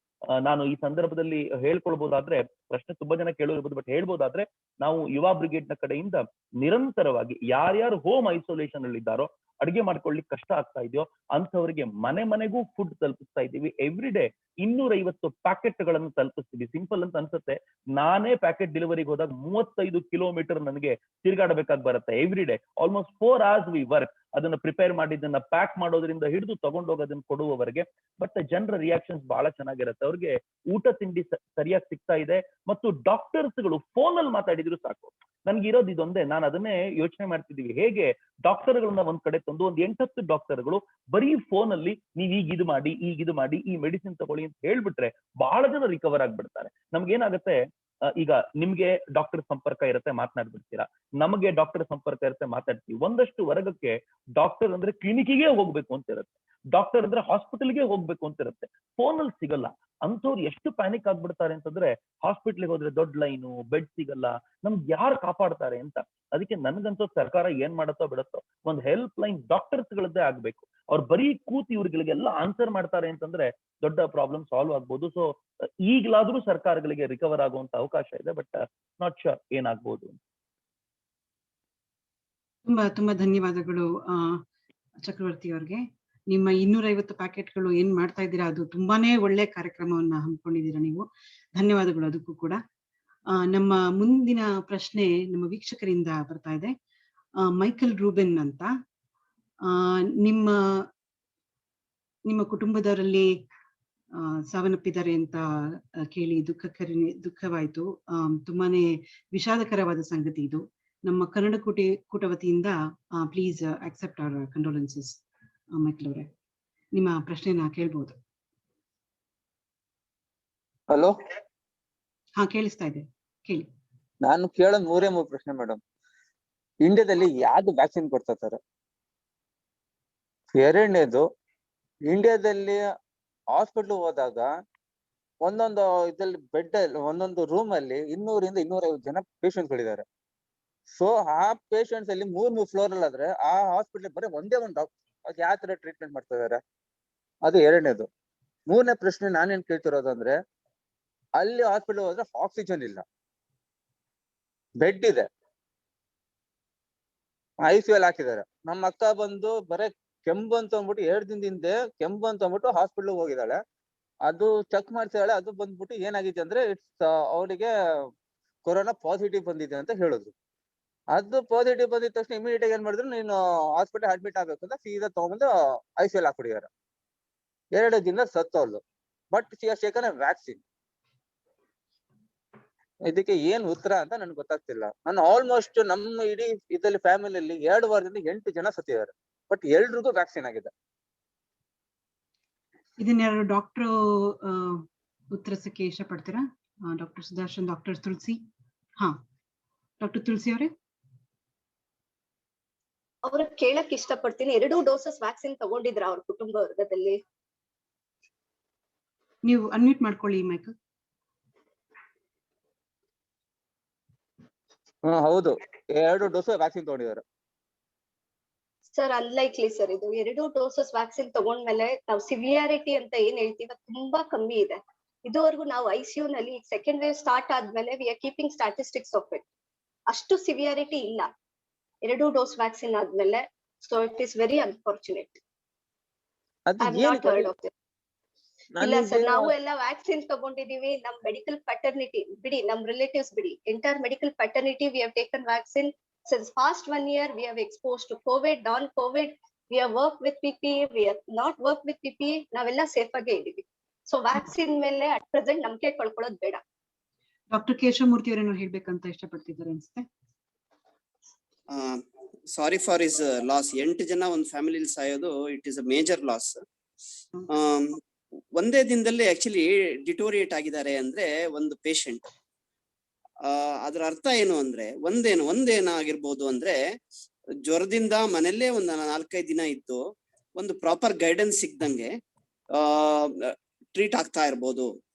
ನಾನು ಈ ಸಂದರ್ಭದಲ್ಲಿ ಹೇಳ್ಕೊಳ್ಬಹುದಾದ್ರೆ, ಪ್ರಶ್ನೆ ತುಂಬಾ ಜನ ಕೇಳಿರ್ಬೋದು, ಬಟ್ ಹೇಳ್ಬೋದಾದ್ರೆ ನಾವು ಯುವ ಬ್ರಿಗೇಡ್ ನ ಕಡೆಯಿಂದ ನಿರಂತರವಾಗಿ ಯಾರ್ಯಾರು ಹೋಮ್ ಐಸೋಲೇಷನ್ ಅಲ್ಲಿ ಇದ್ದಾರೋ, ಅಡಿಗೆ ಮಾಡ್ಕೊಳ್ಳಿಕ್ಕೆ ಕಷ್ಟ ಆಗ್ತಾ ಇದೆಯೋ ಅಂಥವರಿಗೆ ಮನೆ ಮನೆಗೂ ಫುಡ್ ತಲುಪಿಸ್ತಾ ಇದ್ದೀವಿ. ಎವ್ರಿ ಡೇ 250 ಪ್ಯಾಕೆಟ್ ಗಳನ್ನು ತಲುಪಿಸ್ತೀವಿ. ಸಿಂಪಲ್ ಅಂತ ಅನ್ಸುತ್ತೆ, ನಾನೇ ಪ್ಯಾಕೆಟ್ ಡೆಲಿವರಿಗೆ ಹೋದಾಗ 35 ಕಿಲೋಮೀಟರ್ ನನಗೆ ತಿರುಗಾಡಬೇಕಾಗಿ ಬರುತ್ತೆ every day. Almost 4 hours we work. ಅದನ್ನ ಪ್ರಿಪೇರ್ ಮಾಡಿದ್ದನ್ನ ಪ್ಯಾಕ್ ಮಾಡೋದ್ರಿಂದ ಹಿಡಿದು ತಗೊಂಡೋಗೋದನ್ನ ಕೊಡುವವರೆಗೆ. ಬಟ್ ಜನರ ರಿಯಾಕ್ಷನ್ಸ್ ಬಹಳ ಚೆನ್ನಾಗಿರುತ್ತೆ. ಅವ್ರಿಗೆ ಊಟ ತಿಂಡಿ ಸರಿಯಾಗಿ ಸಿಗ್ತಾ ಇದೆ. ಮತ್ತು ಡಾಕ್ಟರ್ಸ್ಗಳು ಫೋನ್ ಅಲ್ಲಿ ಮಾತಾಡಿದ್ರು ಸಾಕು. ನನ್ಗೆ ಇರೋದು ಇದೊಂದೇ, ನಾನು ಅದನ್ನೇ ಯೋಚನೆ ಮಾಡ್ತಿದೀವಿ, ಹೇಗೆ ಡಾಕ್ಟರ್ಗಳನ್ನ ಒಂದ್ ಕಡೆ ತಂದು ಒಂದು 8-10 ಡಾಕ್ಟರ್ಗಳು ಬರೀ ಫೋನ್ ಅಲ್ಲಿ ನೀವ್ ಈಗ ಇದು ಮಾಡಿ, ಈಗ ಇದು ಮಾಡಿ, ಈ ಮೆಡಿಸಿನ್ ತಗೊಳ್ಳಿ ಅಂತ ಹೇಳ್ಬಿಟ್ರೆ ಬಹಳ ಜನ ರಿಕವರ್ ಆಗ್ಬಿಡ್ತಾರೆ. ನಮ್ಗೇನಾಗತ್ತೆ, ಈಗ ನಿಮ್ಗೆ ಡಾಕ್ಟರ್ ಸಂಪರ್ಕ ಇರುತ್ತೆ, ಮಾತನಾಡ್ಬಿಡ್ತೀರಾ. ನಮಗೆ ಡಾಕ್ಟರ್ ಸಂಪರ್ಕ ಇರುತ್ತೆ, ಮಾತಾಡ್ತೀವಿ. ಒಂದಷ್ಟು ವರ್ಗಕ್ಕೆ ಡಾಕ್ಟರ್ ಅಂದ್ರೆ ಕ್ಲಿನಿಕ್ಗೆ ಹೋಗ್ಬೇಕು ಅಂತ ಇರುತ್ತೆ, ಡಾಕ್ಟರ್ ಅಂದ್ರೆ ಹಾಸ್ಪಿಟಲ್ಗೆ ಹೋಗ್ಬೇಕು ಅಂತ ಇರುತ್ತೆ. ಫೋನ್ ಅಲ್ಲಿ ಸಿಗಲ್ಲ. ಅಂಥವ್ರು ಎಷ್ಟು ಪ್ಯಾನಿಕ್ ಆಗ್ಬಿಡ್ತಾರೆ ಅಂತಂದ್ರೆ, ಹಾಸ್ಪಿಟ್ಲಿಗೆ ಹೋದ್ರೆ ದೊಡ್ಡ ಲೈನು, ಬೆಡ್ ಸಿಗಲ್ಲ, ನಮ್ಗೆ ಯಾರು ಕಾಪಾಡ್ತಾರೆ ಅಂತ. ಅದಕ್ಕೆ ನನ್ಗಂತೂ ಸರ್ಕಾರ ಏನ್ ಮಾಡುತ್ತೋ ಬಿಡುತ್ತೋ, ಒಂದು ಹೆಲ್ಪ್ ಲೈನ್ ಡಾಕ್ಟರ್ಸ್ ಗಳದ್ದೇ ಆಗ್ಬೇಕು. ಅವ್ರು ಬರೀ ಕೂತಿ ಇವ್ರಿಗಳಿಗೆಲ್ಲ ಆನ್ಸರ್ ಮಾಡ್ತಾರೆ ಅಂತಂದ್ರೆ ದೊಡ್ಡ ಪ್ರಾಬ್ಲಮ್ ಸಾಲ್ವ್ ಆಗ್ಬೋದು. ಸೊ ಈಗಲಾದ್ರೂ ಸರ್ಕಾರಗಳಿಗೆ ರಿಕವರ್ ಆಗುವಂತ ಅವಕಾಶ ಇದೆ, ಬಟ್ ನಾಟ್ ಶೋರ್ ಏನಾಗ್ಬೋದು. ತುಂಬಾ ಧನ್ಯವಾದಗಳು ಚಕ್ರವರ್ತಿ ಅವ್ರಿಗೆ. ನಿಮ್ಮ 250 ಪ್ಯಾಕೆಟ್ಗಳು ಏನ್ ಮಾಡ್ತಾ ಇದ್ದೀರಾ, ಅದು ತುಂಬಾನೇ ಒಳ್ಳೆ ಕಾರ್ಯಕ್ರಮವನ್ನ ಹಮ್ಮಿಕೊಂಡಿದ್ದೀರಾ ನೀವು. ಧನ್ಯವಾದಗಳು ಅದಕ್ಕೂ ಕೂಡ. ನಮ್ಮ ಮುಂದಿನ ಪ್ರಶ್ನೆ ನಮ್ಮ ವೀಕ್ಷಕರಿಂದ ಬರ್ತಾ ಇದೆ. ಮೈಕಲ್ ರೂಬೆನ್ ಅಂತ, ನಿಮ್ಮ ಕುಟುಂಬದವರಲ್ಲಿ ಸಾವನ್ನಪ್ಪಿದ್ದಾರೆ ಅಂತ ಕೇಳಿ ದುಃಖವಾಯ್ತು. ತುಂಬಾನೇ ವಿಷಾದಕರವಾದ ಸಂಗತಿ ಇದು. ನಮ್ಮ ಕನ್ನಡ ಕೂಟ ವತಿಯಿಂದ please accept our condolences. Michael ಅವರೇ, ನಿಮ್ಮ ಪ್ರಶ್ನೆನ ಕೇಳ್ಬೋದು. ಹಲೋ, ಹಾ ಕೇಳಿಸ್ತಾ ಇದೆ, ಕೇಳಿ. ನಾನು ಕೇಳೋ 3 ಪ್ರಶ್ನೆ ಮೇಡಮ್. ಇಂಡಿಯಾದಲ್ಲಿ ಯಾವ್ದು ವ್ಯಾಕ್ಸಿನ್ ಕೊಡ್ತಾ ಇದ್ದಾರೆ? ಎರಡನೇದು, ಇಂಡಿಯಾದಲ್ಲಿ ಹಾಸ್ಪಿಟ್ಲ್ ಹೋದಾಗ ಒಂದೊಂದು ಇದ್ರಲ್ಲಿ ಬೆಡ್ ಅಲ್ಲಿ ಒಂದೊಂದು ರೂಮ್ ಅಲ್ಲಿ 200 ಇಂದ 250 ಜನ ಪೇಷಂಟ್ ಗಳಿದ್ದಾರೆ. ಸೊ ಆ ಪೇಷಂಟ್ಸ್ ಅಲ್ಲಿ 3 ಫ್ಲೋರ್ ಅಲ್ಲಿ ಆದ್ರೆ ಆ ಹಾಸ್ಪಿಟಲ್ ಬರೀ ಒಂದೇ ಒಂದು ಡಾಕ್ಟರ್, ಅದು ಯಾವ ತರ ಟ್ರೀಟ್ಮೆಂಟ್ ಮಾಡ್ತಾ ಇದಾರೆ? ಅದು ಎರಡನೇದು. 3ನೇ ಪ್ರಶ್ನೆ ನಾನೇನ್ ಕೇಳ್ತಿರೋದಂದ್ರೆ, ಅಲ್ಲಿ ಹಾಸ್ಪಿಟಲ್ ಹೋದ್ರೆ ಆಕ್ಸಿಜನ್ ಇಲ್ಲ, ಬೆಡ್ ಇದೆ, ICU ಅಲ್ಲಿ ಹಾಕಿದ್ದಾರೆ. ನಮ್ಮ ಅಕ್ಕ ಬಂದು ಬರೇ ಕೆಂಬು ಅಂತ ಅಂದ್ಬಿಟ್ಟು 2 ದಿನದ ಹಿಂದೆ ಕೆಂಬು ಅಂತ ಅಂದ್ಬಿಟ್ಟು ಹಾಸ್ಪಿಟಲ್ ಹೋಗಿದ್ದಾಳೆ. ಅದು ಚೆಕ್ ಮಾಡ್ತಿದ್ದಾಳೆ. ಅದು ಬಂದ್ಬಿಟ್ಟು ಏನಾಗಿದೆ ಅಂದ್ರೆ ಅವರಿಗೆ ಕೊರೋನಾ ಪಾಸಿಟಿವ್ ಬಂದಿದೆ ಅಂತ ಹೇಳಿದ್ರು. ಅದು ಪಾಸಿಟಿವ್ ಬಂದಿದ ತಕ್ಷಣ ಇಮಿಡಿಯೇಟ್ ಆಗಿ ಏನ್ ಮಾಡಿದ್ರು, ನೀನು ಹಾಸ್ಪಿಟಲ್ ಅಡ್ಮಿಟ್ ಆಗ್ಬೇಕು ಅಂತ ಸೀದಾ ತಗೊಂಡ್ಬಂದು ICU ಅಲ್ಲಿ ಹಾಕ್ಬಿಟ್ಟಿದ್ದಾರೆ. 2 ದಿನ ಸತ್ತೋಳು. But ಶೇಖನ vaccine. ಇದಕ್ಕೆ ಏನ್ ಉತ್ತರ ಅಂತ ನನ್ಗೆ ಗೊತ್ತಾಗ್ತಿಲ್ಲ. ನಾನು ಆಲ್ಮೋಸ್ಟ್ ನಮ್ಮ ಇಡೀ ಇದರಲ್ಲಿ ಫ್ಯಾಮಿಲಿಯಲ್ಲಿ 2 ವಾರದಿಂದ 8 ಜನ ಸತ್ತಿದ್ದಾರೆ. ಬಟ್ ಎಲ್ರಿಗೂ ವ್ಯಾಕ್ಸಿನ್ ಆಗಿದೆ. ಇದನ್ನ ಯಾರು ಡಾಕ್ಟರ್ ಉತ್ತರಿಸಕ್ಕೆ ಇಷ್ಟಪಡ್ತೀರಾ? ಡಾಕ್ಟರ್ ಸುದರ್ಶನ್, ಡಾಕ್ಟರ್ ತುಳಸಿ. ಹಾ, ಡಾಕ್ಟರ್ ತುಳಸಿ ಅವರೇ. ಅವ್ರ ಕೇಳಕ್ ಇಷ್ಟಪಡ್ತೀನಿ, 2 ಡೋಸಸ್ ವ್ಯಾಕ್ಸಿನ್ ತಗೊಂಡಿದ್ರ ಅವ್ರ ಕುಟುಂಬ ವರ್ಗದಲ್ಲಿ? ನೀವು ಅನ್ಮ್ಯೂಟ್ ಮಾಡ್ಕೊಳ್ಳಿ ಮೈಕಲ್. ಹೌದು, 2 ಡೋಸ್ ವ್ಯಾಕ್ಸಿನ್ ತಗೊಂಡಿದ್ದಾರೆ. ಸರ್ ಅನ್ಲೈಕ್ಲಿ ಸರ್, ಇದು 2 ಡೋಸಸ್ ವ್ಯಾಕ್ಸಿನ್ ತಗೊಂಡ್ಮೇಲೆ ನಾವು ಸಿವಿಯಾರಿಟಿ ಅಂತ ಏನ್ ಹೇಳ್ತೀವಿ ತುಂಬಾ ಕಮ್ಮಿ ಇದೆ. ಇದುವರೆಗೂ ನಾವು ICU ನಲ್ಲಿ ಸೆಕೆಂಡ್ ವೇವ್ ಸ್ಟಾರ್ಟ್ ಆದ್ಮೇಲೆ we are keeping statistics of it. ಅಷ್ಟು ಸಿವಿಯಾರಿಟಿ ಇಲ್ಲ 2 ಡೋಸ್ ವ್ಯಾಕ್ಸಿನ್ ಆದ್ಮೇಲೆ. So it is very unfortunate. I am not heard of it. ಇಲ್ಲ ಸರ್, ನಾವು ಎಲ್ಲ ವ್ಯಾಕ್ಸಿನ್ ತಗೊಂಡಿದೀವಿ. ನಮ್ ಮೆಡಿಕಲ್ ಪ್ಯಾಟರ್ನಿಟಿ ಬಿಡಿ, ನಮ್ ರಿಲೇಟಿವ್ಸ್ ಬಿಡಿ, entire medical paternity we have taken vaccine. Since past 1 year, we have exposed to COVID, non-COVID. We have worked with PPE. We have not worked with PPE. ನಾವೆಲ್ಲ safe ಆಗೇ ಇದ್ದೀವಿ. So vaccine ಮೇಲೆ at present ನಂಬಿಕೆ ಕಳ್ಕೊಳ್ಳೋದು ಬೇಡ. Doctor Keshavamurthy ಅವರೇನೋ ಹೇಳ್ಬೇಕಂತ ಇಷ್ಟಪಡ್ತಿದ್ದಾರೆ ಅನ್ಸುತ್ತೆ. Sorry for is loss. 8 ಜನ ಒಂದು ಫ್ಯಾಮಿಲಿಲಿ ಸಾಯೋದು it is a major loss. ಒಂದೇ ದಿನದಲ್ಲಿ ಆಕ್ಚುಲಿ ಡಿಟೋರಿಯೇಟ್ ಆಗಿದ್ದಾರೆ ಅಂದ್ರೆ ಒಂದು ಪೇಷಂಟ್. ಅದ್ರ ಅರ್ಥ ಏನು ಅಂದ್ರೆ, ಒಂದೇನಾಗಿರ್ಬೋದು ಅಂದ್ರೆ, ಜ್ವರದಿಂದ ಮನೆಯಲ್ಲೇ ಒಂದು 4-5 ದಿನ ಇದ್ದು ಒಂದು ಪ್ರಾಪರ್ ಗೈಡೆನ್ಸ್ ಸಿಗ್ದಂಗೆ ಟ್ರೀಟ್ ಆಗ್ತಾ ಇರ್ಬೋದು.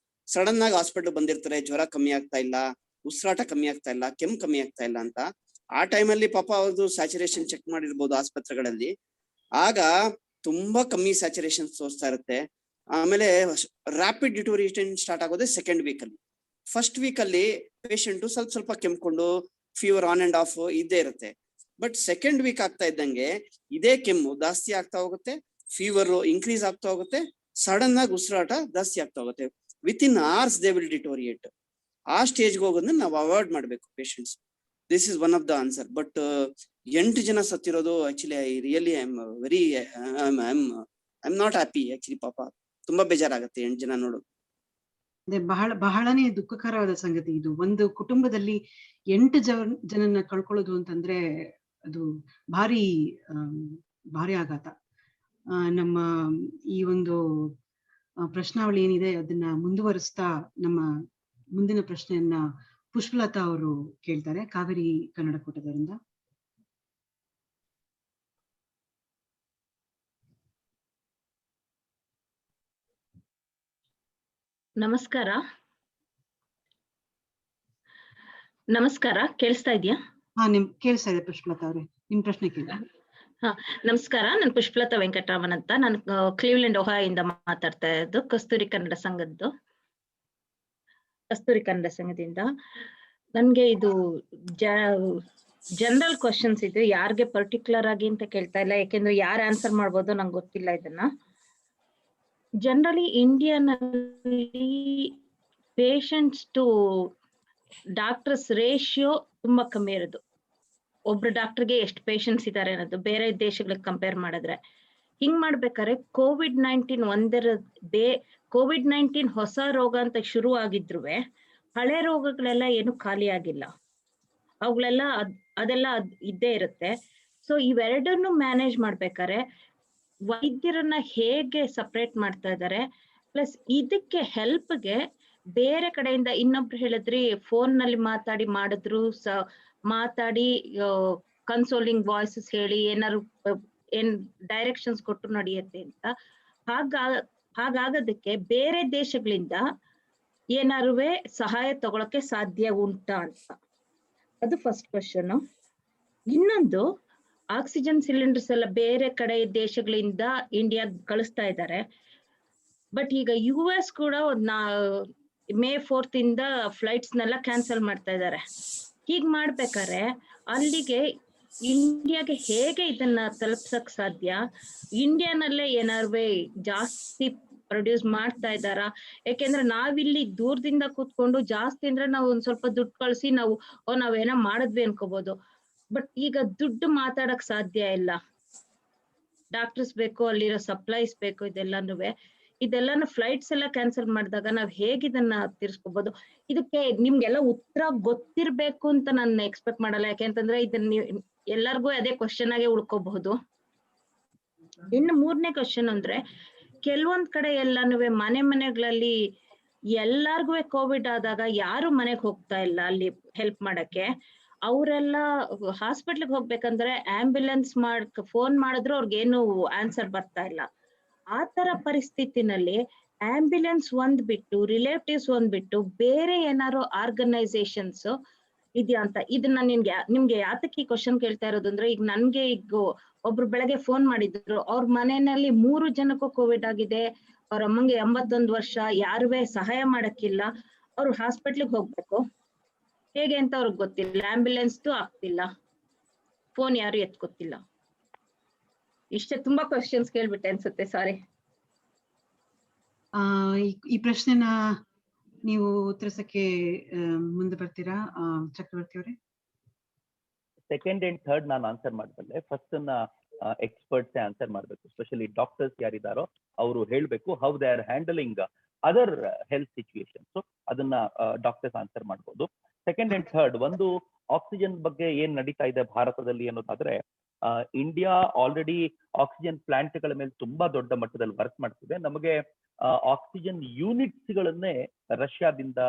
ಸಡನ್ ಆಗಿ ಹಾಸ್ಪಿಟಲ್ ಬಂದಿರ್ತಾರೆ, ಜ್ವರ ಕಮ್ಮಿ ಆಗ್ತಾ ಇಲ್ಲ, ಉಸಿರಾಟ ಕಮ್ಮಿ ಆಗ್ತಾ ಇಲ್ಲ, ಕೆಮ್ಮು ಕಮ್ಮಿ ಆಗ್ತಾ ಇಲ್ಲ ಅಂತ. ಆ ಟೈಮಲ್ಲಿ ಪಾಪ ಅವ್ರದ್ದು ಸ್ಯಾಚುರೇಷನ್ ಚೆಕ್ ಮಾಡಿರ್ಬೋದು ಆಸ್ಪತ್ರೆಗಳಲ್ಲಿ. ಆಗ ತುಂಬಾ ಕಮ್ಮಿ ಸ್ಯಾಚುರೇಷನ್ ತೋರಿಸ್ತಾ ಇರುತ್ತೆ. ಆಮೇಲೆ ರ್ಯಾಪಿಡ್ ಡಿಟೋರಿಯೇಷನ್ ಸ್ಟಾರ್ಟ್ ಆಗೋದೇ ಸೆಕೆಂಡ್ ವೀಕ್ ಅಲ್ಲಿ. ಫಸ್ಟ್ ವೀಕ್ ಅಲ್ಲಿ ಪೇಷಂಟ್ ಸ್ವಲ್ಪ ಕೆಮ್ಕೊಂಡು ಫೀವರ್ ಆನ್ ಅಂಡ್ ಆಫ್ ಇದ್ದೇ ಇರುತ್ತೆ. ಬಟ್ ಸೆಕೆಂಡ್ ವೀಕ್ ಆಗ್ತಾ ಇದ್ದಂಗೆ ಇದೇ ಕೆಮ್ಮು ಜಾಸ್ತಿ ಆಗ್ತಾ ಹೋಗುತ್ತೆ, ಫೀವರ್ ಇನ್ಕ್ರೀಸ್ ಆಗ್ತಾ ಹೋಗುತ್ತೆ, ಸಡನ್ ಆಗಿ ಉಸಿರಾಟ ಜಾಸ್ತಿ ಆಗ್ತಾ ಹೋಗುತ್ತೆ. Within hours they will deteriorate. ಆ ಸ್ಟೇಜ್ಗೆ ಹೋಗೋದನ್ನ ನಾವು ಅವಾಯ್ಡ್ ಮಾಡ್ಬೇಕು patients. This is one of the answer. But 8 ಜನ ಸತ್ತಿರೋದು actually I really I am not happy actually. ಪಾಪ ತುಂಬಾ ಬೇಜಾರಾಗುತ್ತೆ 8 ಜನ ನೋಡೋದು. ಬಹಳನೇ ದುಃಖಕರವಾದ ಸಂಗತಿ ಇದು. ಒಂದು ಕುಟುಂಬದಲ್ಲಿ 8 ಜನನ್ನ ಕಳ್ಕೊಳ್ಳೋದು ಅಂತಂದ್ರೆ ಅದು ಭಾರಿ ಭಾರಿ ಆಘಾತ. ನಮ್ಮ ಈ ಒಂದು ಪ್ರಶ್ನಾವಳಿ ಏನಿದೆ ಅದನ್ನ ಮುಂದುವರಿಸ್ತಾ ನಮ್ಮ ಮುಂದಿನ ಪ್ರಶ್ನೆಯನ್ನ ಪುಷ್ಪಲತಾ ಅವರು ಕೇಳ್ತಾರೆ, ಕಾವೇರಿ ಕನ್ನಡ ಕೂಟದಿಂದ. ನಮಸ್ಕಾರ. ಕೇಳಿಸ್ತಾ ಇದೆಯಾ? ಕೇಳಿಸ್ತಾ ಇದೆ ಪುಷ್ಪಲತಾ ಅವರೇ, ನಿಮ್ ಪ್ರಶ್ನೆ ಕೇಳಿ. ನಮಸ್ಕಾರ, ನಾನು ಪುಷ್ಪಲತಾ ವೆಂಕಟರಾಮನ್ ಅಂತ. ನಾನು ಕ್ಲೀವ್ಲೆಂಡ್ ಒಹಾಯಿಂದ ಮಾತಾಡ್ತಾ ಇರೋದು, ಕಸ್ತೂರಿ ಕನ್ನಡ ಸಂಘದಿಂದ. ನನ್ಗೆ ಇದು ಜನರಲ್ ಕ್ವಶನ್ಸ್ ಇದೆ, ಯಾರಿಗೆ ಪರ್ಟಿಕ್ಯುಲರ್ ಆಗಿ ಅಂತ ಕೇಳ್ತಾ ಇಲ್ಲ, ಯಾಕೆಂದ್ರೆ ಯಾರು ಆನ್ಸರ್ ಮಾಡ್ಬೋದು ನಂಗೆ ಗೊತ್ತಿಲ್ಲ ಇದನ್ನ. ಜನರಲಿ ಇಂಡಿಯಾನಲ್ಲಿ ಪೇಷಂಟ್ಸ್ ಟು ಡಾಕ್ಟರ್ಸ್ ರೇಷಿಯೋ ತುಂಬಾ ಕಮ್ಮಿ ಇರೋದು. ಒಬ್ರು ಡಾಕ್ಟರ್ಗೆ ಎಷ್ಟು ಪೇಷಂಟ್ಸ್ ಇದ್ದಾರೆ ಅನ್ನೋದು ಬೇರೆ ದೇಶಗಳಿಗೆ ಕಂಪೇರ್ ಮಾಡಿದ್ರೆ. ಹಿಂಗ್ ಮಾಡ್ಬೇಕಾದ್ರೆ ಕೋವಿಡ್-19 ಹೊಸ ರೋಗ ಅಂತ ಶುರು ಆಗಿದ್ರು ಹಳೆ ರೋಗಗಳೆಲ್ಲ ಏನು ಖಾಲಿ ಆಗಿಲ್ಲ, ಅವುಗಳೆಲ್ಲ ಅದೆಲ್ಲ ಇದ್ದೇ ಇರುತ್ತೆ. ಸೊ ಇವೆರಡನ್ನು ಮ್ಯಾನೇಜ್ ಮಾಡ್ಬೇಕಾದ್ರೆ ವೈದ್ಯರನ್ನ ಹೇಗೆ ಸಪರೇಟ್ ಮಾಡ್ತಾ ಇದ್ದಾರೆ, ಪ್ಲಸ್ ಇದಕ್ಕೆ ಹೆಲ್ಪ್ಗೆ ಬೇರೆ ಕಡೆಯಿಂದ ಇನ್ನೊಬ್ರು ಹೇಳಿದ್ರಿ ಫೋನ್ ನಲ್ಲಿ ಮಾಡಿದ್ರು ಮಾತಾಡಿ ಕನ್ಸೋಲಿಂಗ್ ವಾಯ್ಸಸ್ ಹೇಳಿ ಏನಾದ್ರು ಡೈರೆಕ್ಷನ್ಸ್ ಕೊಟ್ಟು ನಡೆಯುತ್ತೆ ಅಂತ. ಹಾಗಾಗೋದಕ್ಕೆ ಬೇರೆ ದೇಶಗಳಿಂದ ಏನಾರು ಸಹಾಯ ತಗೊಳಕ್ಕೆ ಸಾಧ್ಯ ಉಂಟಾ ಅಂತ, ಅದು ಫಸ್ಟ್ ಕ್ವಶನ್. ಇನ್ನೊಂದು, ಆಕ್ಸಿಜನ್ ಸಿಲಿಂಡರ್ಸ್ ಎಲ್ಲ ಬೇರೆ ಕಡೆ ದೇಶಗಳಿಂದ ಇಂಡಿಯಾ ಕಳಿಸ್ತಾ ಇದ್ದಾರೆ. ಬಟ್ ಈಗ US ಕೂಡ May 4th ಇಂದ ಫ್ಲೈಟ್ಸ್ ನೆಲ್ಲ ಕ್ಯಾನ್ಸಲ್ ಮಾಡ್ತಾ ಇದ್ದಾರೆ. ಹೀಗ್ ಮಾಡ್ಬೇಕಾದ್ರೆ ಅಲ್ಲಿಗೆ ಇಂಡಿಯಾಗೆ ಹೇಗೆ ಇದನ್ನ ತಲುಪ್ಸಕ್ ಸಾಧ್ಯ? ಇಂಡಿಯಾನಲ್ಲೇ ಏನಾರು ಜಾಸ್ತಿ ಪ್ರೊಡ್ಯೂಸ್ ಮಾಡ್ತಾ ಇದ್ದಾರಾ? ಯಾಕೆಂದ್ರೆ ನಾವಿಲ್ಲಿ ದೂರದಿಂದ ಕೂತ್ಕೊಂಡು ಜಾಸ್ತಿ ಅಂದ್ರೆ ನಾವು ಒಂದ್ ಸ್ವಲ್ಪ ದುಡ್ಡು ಕಳ್ಸಿ ನಾವೇನೋ ಮಾಡಿದ್ವಿ ಅನ್ಕೋಬಹುದು. ಬಟ್ ಈಗ ದುಡ್ಡು ಮಾತಾಡಕ್ ಸಾಧ್ಯ ಇಲ್ಲ. ಡಾಕ್ಟರ್ಸ್ ಬೇಕು, ಅಲ್ಲಿರೋ ಸಪ್ಲೈಸ್ ಬೇಕು, ಇದೆಲ್ಲಾನು ಫ್ಲೈಟ್ಸ್ ಎಲ್ಲ ಕ್ಯಾನ್ಸಲ್ ಮಾಡಿದಾಗ ನಾವ್ ಹೇಗೆ ಇದನ್ನ ತೀರ್ಸ್ಕೋಬಹುದು? ಇದಕ್ಕೆ ನಿಮ್ಗೆಲ್ಲ ಉತ್ತರ ಗೊತ್ತಿರ್ಬೇಕು ಅಂತ ನಾನು ಎಕ್ಸ್ಪೆಕ್ಟ್ ಮಾಡಲ್ಲ, ಯಾಕೆಂತಂದ್ರೆ ಇದನ್ನ ಎಲ್ಲರಿಗೂ ಅದೇ ಕ್ವಶನ್ ಆಗೇ ಉಳ್ಕೋಬಹುದು. ಇನ್ನು ಮೂರನೇ ಕ್ವಶನ್ ಅಂದ್ರೆ, ಕೆಲವೊಂದ್ ಕಡೆ ಎಲ್ಲಾನು ಮನೆಗಳಲ್ಲಿ ಎಲ್ಲಾರ್ಗು ಕೋವಿಡ್ ಆದಾಗ ಯಾರು ಮನೆಗ್ ಹೋಗ್ತಾ ಇಲ್ಲ ಅಲ್ಲಿ ಹೆಲ್ಪ್ ಮಾಡಕ್ಕೆ. ಅವರೆಲ್ಲ ಹಾಸ್ಪಿಟ್ಲಿಗೆ ಹೋಗ್ಬೇಕಂದ್ರೆ ಆಂಬ್ಯುಲೆನ್ಸ್ ಫೋನ್ ಮಾಡಿದ್ರು ಅವ್ರಿಗೇನು ಆನ್ಸರ್ ಬರ್ತಾ ಇಲ್ಲ. ಆ ತರ ಪರಿಸ್ಥಿತಿನಲ್ಲಿ ಆಂಬ್ಯುಲೆನ್ಸ್ ಬಿಟ್ಟು ರಿಲೇಟಿವ್ಸ್ ಬಿಟ್ಟು ಬೇರೆ ಏನಾರು ಆರ್ಗನೈಸೇಷನ್ಸ್ ಇದೆಯಾ ಅಂತ. ಇದನ್ನ ನಿಮ್ಗೆ ಯಾತಕ್ಕೆ ಈ ಕ್ವಶನ್ ಕೇಳ್ತಾ ಇರೋದು ಅಂದ್ರೆ, ಈಗ ನನ್ಗೆ ಒಬ್ರು ಬೆಳಗ್ಗೆ ಫೋನ್ ಮಾಡಿದ್ರು, ಅವ್ರ ಮನೆಯಲ್ಲಿ 3 ಜನಕ್ಕೂ ಕೋವಿಡ್ ಆಗಿದೆ, ಅವ್ರ ಅಮ್ಮಂಗೆ 81 ವರ್ಷ, ಯಾರುವೆ ಸಹಾಯ ಮಾಡಕ್ಕಿಲ್ಲ, ಅವ್ರು ಹಾಸ್ಪಿಟ್ಲಿಗೆ ಹೋಗ್ಬೇಕು, ಹೇಗೆ ಅಂತ ಅವ್ರಿಗೆ ಗೊತ್ತಿಲ್ಲ, ಆಂಬ್ಯುಲೆನ್ಸ್ ಆಗ್ತಿಲ್ಲ, ಫೋನ್ ಯಾರು ಎತ್ಕೊತಿಲ್ಲ. ಇಷ್ಟೇ, ತುಂಬಾ ಕ್ವಶನ್ಸ್ ಕೇಳ್ಬಿಟ್ಟೆ ಅನ್ಸುತ್ತೆ, ಸಾರಿ. ಈ ಪ್ರಶ್ನೆನ ನೀವು ಉತ್ತರಿಸಕ್ಕೆ ಮುಂದೆ ಬರ್ತೀರಾ ಚಕ್ರವರ್ತಿ ಅವರೇ? ಸೆಕೆಂಡ್ ಅಂಡ್ ಥರ್ಡ್ ನಾನು ಆನ್ಸರ್ ಮಾಡಬಲ್ಲೆ. ಫಸ್ಟ್ ಎಕ್ಸ್ಪರ್ಟ್ಸ್ ಆನ್ಸರ್ ಮಾಡಬೇಕು, ಸ್ಪೆಷಲಿ ಡಾಕ್ಟರ್ಸ್ ಯಾರಿದಾರೋ ಅವರು ಹೇಳ್ಬೇಕು how they are handling other health situation. So ಅದನ್ನ ಡಾಕ್ಟರ್ಸ್ ಆನ್ಸರ್ ಮಾಡ್ಬೋದು. ಸೆಕೆಂಡ್ ಅಂಡ್ ಥರ್ಡ್, ಒಂದು ಆಕ್ಸಿಜನ್ ಬಗ್ಗೆ ಏನ್ ನಡೀತಾ ಇದೆ ಭಾರತದಲ್ಲಿ ಅನ್ನೋದಾದ್ರೆ, ಇಂಡಿಯಾ ಆಲ್ರೆಡಿ ಆಕ್ಸಿಜನ್ ಪ್ಲಾಂಟ್ಗಳ ಮೇಲೆ ತುಂಬಾ ದೊಡ್ಡ ಮಟ್ಟದಲ್ಲಿ ವರ್ಕ್ ಮಾಡ್ತಿದೆ. ನಮಗೆ ಆಕ್ಸಿಜನ್ ಯೂನಿಟ್ಸ್ ಗಳನ್ನೇ ರಷ್ಯಾದಿಂದ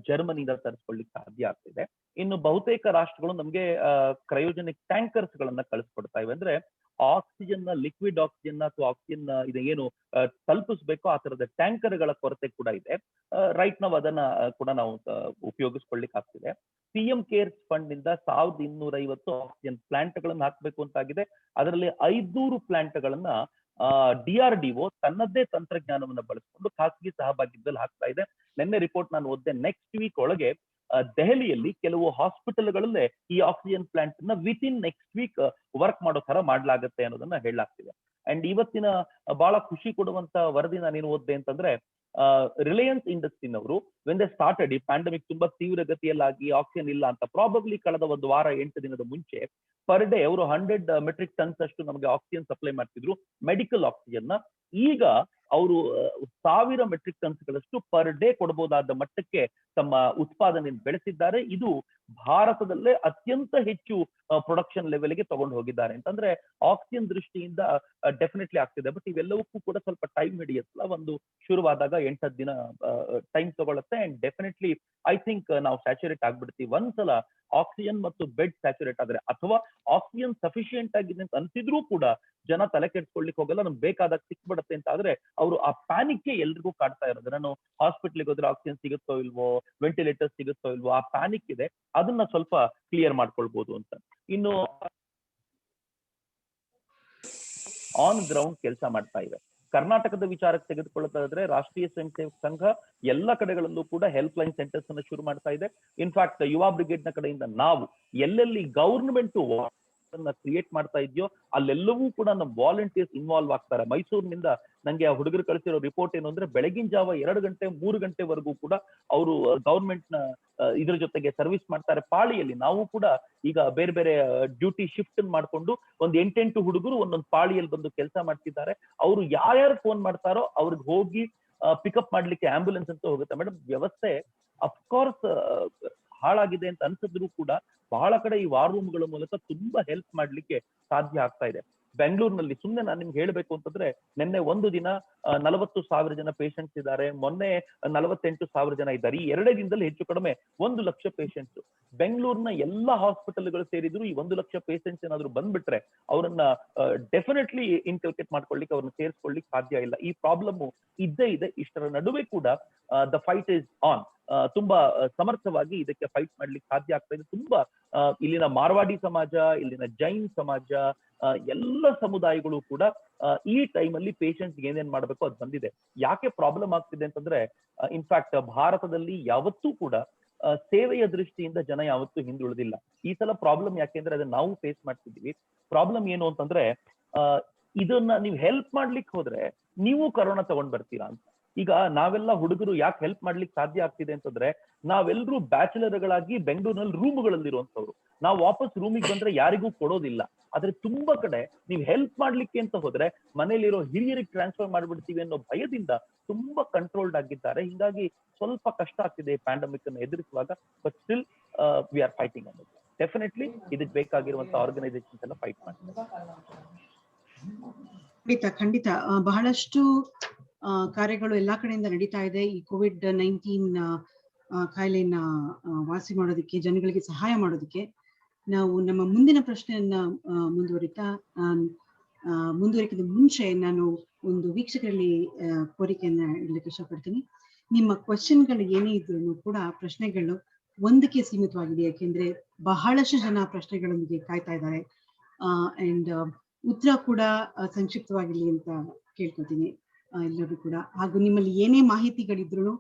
ಜರ್ಮನಿಯಿಂದ ತರಿಸ್ಕೊಳ್ಳಿಕ್ಕೆ ಸಾಧ್ಯ ಆಗ್ತಿದೆ. ಇನ್ನು ಬಹುತೇಕ ರಾಷ್ಟ್ರಗಳು ನಮಗೆ ಕ್ರಯೋಜೆನಿಕ್ ಟ್ಯಾಂಕರ್ಸ್ ಗಳನ್ನ ಕಳಿಸ್ಕೊಡ್ತಾ ಇವೆ. ಅಂದ್ರೆ ಆಕ್ಸಿಜನ್ ಲಿಕ್ವಿಡ್ ಆಕ್ಸಿಜನ್ ಅಥವಾ ಆಕ್ಸಿಜನ್ ಏನು ತಲುಪಿಸ್ಬೇಕು ಆ ತರದ ಟ್ಯಾಂಕರ್ ಗಳ ಕೊರತೆ ಕೂಡ ಇದೆ. ರೈಟ್ ನಾವು ಅದನ್ನ ಕೂಡ ನಾವು ಉಪಯೋಗಿಸ್ಕೊಳ್ಳಿಕ್ ಆಗ್ತಿದೆ. PM ಕೇರ್ಸ್ ಫಂಡ್ ನಿಂದ 1250 ಆಕ್ಸಿಜನ್ ಪ್ಲಾಂಟ್ ಗಳನ್ನ ಹಾಕ್ಬೇಕು ಅಂತಾಗಿದೆ. ಅದರಲ್ಲಿ 500 ಪ್ಲಾಂಟ್ ಗಳನ್ನ DRDO ತನ್ನದೇ ತಂತ್ರಜ್ಞಾನವನ್ನು ಬಳಸಿಕೊಂಡು ಖಾಸಗಿ ಸಹಭಾಗಿತ್ವದಲ್ಲಿ ಹಾಕ್ತಾ ಇದೆ. ನಿನ್ನೆ ರಿಪೋರ್ಟ್ ನಾನು ಓದಿದೆ, ನೆಕ್ಸ್ಟ್ ವೀಕ್ ಒಳಗೆ ದೆಹಲಿಯಲ್ಲಿ ಕೆಲವು ಹಾಸ್ಪಿಟಲ್ಗಳಲ್ಲೇ ಈ ಆಕ್ಸಿಜನ್ ಪ್ಲಾಂಟ್ ನ ವಿತಿನ್ ನೆಕ್ಸ್ಟ್ ವೀಕ್ ವರ್ಕ್ ಮಾಡೋ ತರ ಮಾಡ್ಲಾಗತ್ತೆ ಅನ್ನೋದನ್ನ ಹೇಳಲಾಗ್ತಿದೆ. ಅಂಡ್ ಇವತ್ತಿನ ಬಹಳ ಖುಷಿ ಕೊಡುವಂತ ವರದಿ ನಾನೇನು ಓದ್ದೆ ಅಂತಂದ್ರೆ, ರಿಲಯನ್ಸ್ ಇಂಡಸ್ಟ್ರಿನವರು ವೆನ್ ದೇ ಸ್ಟಾರ್ಟೆಡ್, ಈ ಪ್ಯಾಂಡಮಿಕ್ ತುಂಬಾ ತೀವ್ರಗತಿಯಲ್ಲಾಗಿ ಆಕ್ಸಿಜನ್ ಇಲ್ಲ ಅಂತ ಪ್ರಾಬಬ್ಲಿ ಕಳೆದ ಒಂದು ವಾರ 8 ದಿನದ ಮುಂಚೆ ಪರ್ ಡೇ ಅವರು 100 ಮೆಟ್ರಿಕ್ ಟನ್ಸ್ ಅಷ್ಟು ನಮಗೆ ಆಕ್ಸಿಜನ್ ಸಪ್ಲೈ ಮಾಡ್ತಿದ್ರು, ಮೆಡಿಕಲ್ ಆಕ್ಸಿಜನ್ ನ. ಈಗ ಅವರು 1000 ಮೆಟ್ರಿಕ್ ಟನ್ಸ್ ಗಳಷ್ಟು ಪರ್ ಡೇ ಕೊಡಬಹುದಾದ ಮಟ್ಟಕ್ಕೆ ತಮ್ಮ ಉತ್ಪಾದನೆಯನ್ನು ಬೆಳೆಸಿದ್ದಾರೆ. ಇದು ಭಾರತದಲ್ಲೇ ಅತ್ಯಂತ ಹೆಚ್ಚು ಪ್ರೊಡಕ್ಷನ್ ಲೆವೆಲ್ಗೆ ತಗೊಂಡು ಹೋಗಿದ್ದಾರೆ ಅಂತಂದ್ರೆ ಆಕ್ಸಿಜನ್ ದೃಷ್ಟಿಯಿಂದ ಡೆಫಿನೆಟ್ಲಿ ಆಗ್ತಿದೆ. ಬಟ್ ಇವೆಲ್ಲವಕ್ಕೂ ಕೂಡ ಸ್ವಲ್ಪ ಟೈಮ್ ಹಿಡಿಯುತ್ತಲ್ಲ, ಒಂದು ಶುರುವಾದಾಗ 8-10 ದಿನ ಟೈಮ್ ತಗೊಳುತ್ತೆ. ಅಂಡ್ ಡೆಫಿನೆಟ್ಲಿ ಐ ಥಿಂಕ್ ನಾವು ಸ್ಯಾಚುರೇಟ್ ಆಗ್ಬಿಡ್ತೀವಿ. ಒಂದ್ಸಲ ಆಕ್ಸಿಜನ್ ಮತ್ತು ಬೆಡ್ ಸ್ಯಾಚುರೇಟ್ ಆದ್ರೆ, ಅಥವಾ ಆಕ್ಸಿಜನ್ ಸಫಿಶಿಯಂಟ್ ಆಗಿದೆ ಅಂತ ಅನ್ಸಿದ್ರೂ ಕೂಡ ಜನ ತಲೆ ಕೆಡ್ಸ್ಕೊಳ್ಲಿಕ್ಕೆ ಹೋಗಲ್ಲ, ನಮ್ಗೆ ಬೇಕಾದಾಗ ಸಿಕ್ಬಿಡುತ್ತೆ ಅಂತ. ಆದ್ರೆ ಅವರು ಆ ಪ್ಯಾನಿಕ್ಗೆ ಎಲ್ರಿಗೂ ಕಾಡ್ತಾ ಇರೋದು. ನಾನು ಹಾಸ್ಪಿಟ್ಲಿಗೆ ಹೋದ್ರೆ ಆಕ್ಸಿಜನ್ ಸಿಗುತ್ತೋ ಇಲ್ವೋ, ವೆಂಟಿಲೇಟರ್ ಸಿಗುತ್ತೋ ಇಲ್ವೋ, ಆ ಪ್ಯಾನಿಕ್ ಇದೆ, ಅದನ್ನ ಸ್ವಲ್ಪ ಕ್ಲಿಯರ್ ಮಾಡ್ಕೊಳ್ಬಹುದು ಅಂತ. ಇನ್ನು ಆನ್ ಗ್ರೌಂಡ್ ಕೆಲಸ ಮಾಡ್ತಾ ಇದೆ. ಕರ್ನಾಟಕದ ವಿಚಾರಕ್ಕೆ ತೆಗೆದುಕೊಳ್ಳುತ್ತಾ ಇದ್ರೆ, ರಾಷ್ಟ್ರೀಯ ಸ್ವಯಂ ಸೇವಕ ಸಂಘ ಎಲ್ಲ ಕಡೆಗಳಲ್ಲೂ ಕೂಡ ಹೆಲ್ಪ್ ಲೈನ್ ಸೆಂಟರ್ಸ್ ಅನ್ನು ಶುರು ಮಾಡ್ತಾ ಇದೆ. ಇನ್ಫ್ಯಾಕ್ಟ್ ಯುವ ಬ್ರಿಗೇಡ್ ನ ಕಡೆಯಿಂದ ನಾವು ಎಲ್ಲೆಲ್ಲಿ ಗವರ್ನಮೆಂಟ್ ಕ್ರಿಯೇಟ್ ಮಾಡ್ತಾ ಇದೆಯೋ ಅಲ್ಲೆಲ್ಲವೂ ಕೂಡ ನಮ್ಮ ವಾಲಂಟಿಯರ್ಸ್ ಇನ್ವಾಲ್ವ್ ಆಗ್ತಾರೆ. ಮೈಸೂರಿನಿಂದ ನಂಗೆ ಆ ಹುಡುಗರು ಕಳಿಸಿರೋ ರಿಪೋರ್ಟ್ ಏನು ಅಂದ್ರೆ, ಬೆಳಗಿನ ಜಾವ 2 ಗಂಟೆ 3 ಗಂಟೆವರೆಗೂ ಕೂಡ ಅವರು ಗವರ್ಮೆಂಟ್ ನ ಇದ್ರ ಜೊತೆಗೆ ಸರ್ವಿಸ್ ಮಾಡ್ತಾರೆ. ಪಾಳಿಯಲ್ಲಿ ನಾವು ಕೂಡ ಈಗ ಬೇರೆ ಬೇರೆ ಡ್ಯೂಟಿ ಶಿಫ್ಟ್ ಮಾಡ್ಕೊಂಡು ಒಂದು 8 ಹುಡುಗರು ಒಂದೊಂದು ಪಾಳಿಯಲ್ಲಿ ಬಂದು ಕೆಲಸ ಮಾಡ್ತಿದ್ದಾರೆ. ಅವರು ಯಾರ್ಯಾರು ಫೋನ್ ಮಾಡ್ತಾರೋ ಅವ್ರಿಗೆ ಹೋಗಿ ಪಿಕಪ್ ಮಾಡ್ಲಿಕ್ಕೆ ಆಂಬ್ಯುಲೆನ್ಸ್ ಅಂತ ಹೋಗುತ್ತೆ. ಮೇಡಮ್, ವ್ಯವಸ್ಥೆ ಅಫ್ಕೋರ್ಸ್ ಹಾಳಾಗಿದೆ ಅಂತ ಅನ್ಸಿದ್ರು ಕೂಡ ಬಹಳ ಕಡೆ ಈ ವಾರ್ ರೂಮ್ಗಳ ಮೂಲಕ ತುಂಬಾ ಹೆಲ್ಪ್ ಮಾಡ್ಲಿಕ್ಕೆ ಸಾಧ್ಯ ಆಗ್ತಾ ಇದೆ. ಬೆಂಗಳೂರಿನಲ್ಲಿ ಸುಮ್ನೆ ನಾನು ನಿಮ್ಗೆ ಹೇಳ್ಬೇಕು ಅಂತಂದ್ರೆ, ನಿನ್ನೆ ಒಂದು ದಿನ 40,000 ಜನ ಪೇಷಂಟ್ಸ್ ಇದ್ದಾರೆ, ಮೊನ್ನೆ 48,000 ಜನ ಇದ್ದಾರೆ. ಈ 2 ದಿನದಲ್ಲಿ ಹೆಚ್ಚು ಕಡಿಮೆ 1 ಲಕ್ಷ ಪೇಷಂಟ್ಸ್. ಬೆಂಗಳೂರಿನ ಎಲ್ಲಾ ಹಾಸ್ಪಿಟಲ್ಗಳು ಸೇರಿದ್ರು ಈ 1 ಲಕ್ಷ ಪೇಷಂಟ್ಸ್ ಏನಾದ್ರು ಬಂದ್ಬಿಟ್ರೆ ಅವರನ್ನ ಡೆಫಿನೆಟ್ಲಿ ಇನ್ಕಲ್ಕೇಟ್ ಮಾಡ್ಕೊಳ್ಳಿಕ್ಕೆ, ಅವ್ರನ್ನ ಸೇರಿಸ್ಕೊಳ್ಳಿಕ್ಕೆ ಸಾಧ್ಯ ಇಲ್ಲ. ಈ ಪ್ರಾಬ್ಲಮ್ ಇದ್ದೇ ಇದೆ. ಇಷ್ಟರ ನಡುವೆ ಕೂಡ ದ ಫೈಟ್ ಇಸ್ ಆನ್. ತುಂಬಾ ಸಮರ್ಥವಾಗಿ ಇದಕ್ಕೆ ಫೈಟ್ ಮಾಡ್ಲಿಕ್ಕೆ ಸಾಧ್ಯ ಆಗ್ತಾ ಇದೆ. ತುಂಬಾ ಇಲ್ಲಿನ ಮಾರ್ವಾಡಿ ಸಮಾಜ, ಇಲ್ಲಿನ ಜೈನ್ ಸಮಾಜ, ಎಲ್ಲ ಸಮುದಾಯಗಳು ಕೂಡ ಈ ಟೈಮ್ ಅಲ್ಲಿ ಪೇಷಂಟ್ ಏನೇನ್ ಮಾಡ್ಬೇಕು ಅದು ಬಂದಿದೆ. ಯಾಕೆ ಪ್ರಾಬ್ಲಮ್ ಆಗ್ತಿದೆ ಅಂತಂದ್ರೆ, ಇನ್ಫ್ಯಾಕ್ಟ್ ಭಾರತದಲ್ಲಿ ಯಾವತ್ತೂ ಕೂಡ ಸೇವೆಯ ದೃಷ್ಟಿಯಿಂದ ಜನ ಯಾವತ್ತೂ ಹಿಂದುಳಿದಿಲ್ಲ. ಈ ಸಲ ಪ್ರಾಬ್ಲಮ್ ಯಾಕೆಂದ್ರೆ ಅದನ್ನ ನಾವು ಫೇಸ್ ಮಾಡ್ತಿದೀವಿ. ಪ್ರಾಬ್ಲಮ್ ಏನು ಅಂತಂದ್ರೆ, ಇದನ್ನ ನೀವು ಹೆಲ್ಪ್ ಮಾಡ್ಲಿಕ್ಕೆ ಹೋದ್ರೆ ನೀವು ಕರೋನಾ ತಗೊಂಡ್ ಬರ್ತೀರಾ ಅಂತ. ಈಗ ನಾವೆಲ್ಲ ಹುಡುಗರು ಯಾಕೆ ಹೆಲ್ಪ್ ಮಾಡ್ಲಿಕ್ಕೆ ಸಾಧ್ಯ ಆಗ್ತಿದೆ ಅಂತಂದ್ರೆ, ನಾವೆಲ್ಲರೂ ಬ್ಯಾಚುಲರ್ಗಳಾಗಿ ಬೆಂಗಳೂರಿನಲ್ಲಿ ರೂಮ್ಗಳಲ್ಲಿ ಇರುವಂತವ್ರು. ನಾವು ವಾಪಸ್ ರೂಮಿಗೆ ಬಂದ್ರೆ ಯಾರಿಗೂ ಕೊಡೋದಿಲ್ಲ. ಆದ್ರೆ ತುಂಬಾ ಕಡೆ ನೀವು ಹೆಲ್ಪ್ ಮಾಡ್ಲಿಕ್ಕೆ ಅಂತ ಹೋದ್ರೆ ಮನೇಲಿರೋ ಹಿರಿಯರಿಗೆ ಟ್ರಾನ್ಸ್ಫರ್ ಮಾಡ್ಬಿಡ್ತೀವಿ ಅನ್ನೋ ಭಯದಿಂದ ತುಂಬಾ ಕಂಟ್ರೋಲ್ಡ್ ಆಗಿದ್ದಾರೆ. ಹಿಂಗಾಗಿ ಸ್ವಲ್ಪ ಕಷ್ಟ ಆಗ್ತಿದೆ ಪ್ಯಾಂಡಮಿಕ್ ಅನ್ನು ಎದುರಿಸುವಾಗ. But still we are fighting ಅನ್ನೋದು. ಡೆಫಿನೆಟ್ಲಿ ಇದಕ್ಕೆ ಬೇಕಾಗಿರುವಂತ ಆರ್ಗನೈಸೇಷನ್ಸ್ ಎಲ್ಲ ಫೈಟ್ ಮಾಡ್ತಾರೆ. ಖಂಡಿತ ಬಹಳಷ್ಟು ಕಾರ್ಯಗಳು ಎಲ್ಲಾ ಕಡೆಯಿಂದ ನಡೀತಾ ಇದೆ. ಈ COVID-19 ಕಾಯಿಲೆಯನ್ನ ವಾಸಿ ಮಾಡೋದಕ್ಕೆ, ಜನಗಳಿಗೆ ಸಹಾಯ ಮಾಡೋದಕ್ಕೆ. ನಾವು ನಮ್ಮ ಮುಂದಿನ ಪ್ರಶ್ನೆಯನ್ನ ಮುಂದುವರಿಕಿದ ಮುಂಚೆ ನಾನು ಒಂದು ವೀಕ್ಷಕರಲ್ಲಿ ಕೋರಿಕೆಯನ್ನ ಇಡಲಿಕ್ಕೆ ಇಷ್ಟಪಡ್ತೀನಿ. ನಿಮ್ಮ ಕ್ವಶನ್ಗಳು ಏನೇ ಇದ್ರು ಕೂಡ ಪ್ರಶ್ನೆಗಳು ಒಂದಕ್ಕೆ ಸೀಮಿತವಾಗಿದೆ, ಯಾಕೆಂದ್ರೆ ಬಹಳಷ್ಟು ಜನ ಪ್ರಶ್ನೆಗಳೊಂದಿಗೆ ಕಾಯ್ತಾ ಇದ್ದಾರೆ. ಅಂಡ್ ಉತ್ತರ ಕೂಡ ಸಂಕ್ಷಿಪ್ತವಾಗಿರ್ಲಿ ಅಂತ ಕೇಳ್ಕೊತೀನಿ ಎಲ್ಲರೂ ಕೂಡ. ಹಾಗೂ ನಿಮ್ಮಲ್ಲಿ ಏನೇ ಮಾಹಿತಿಗಳಿದ್ರು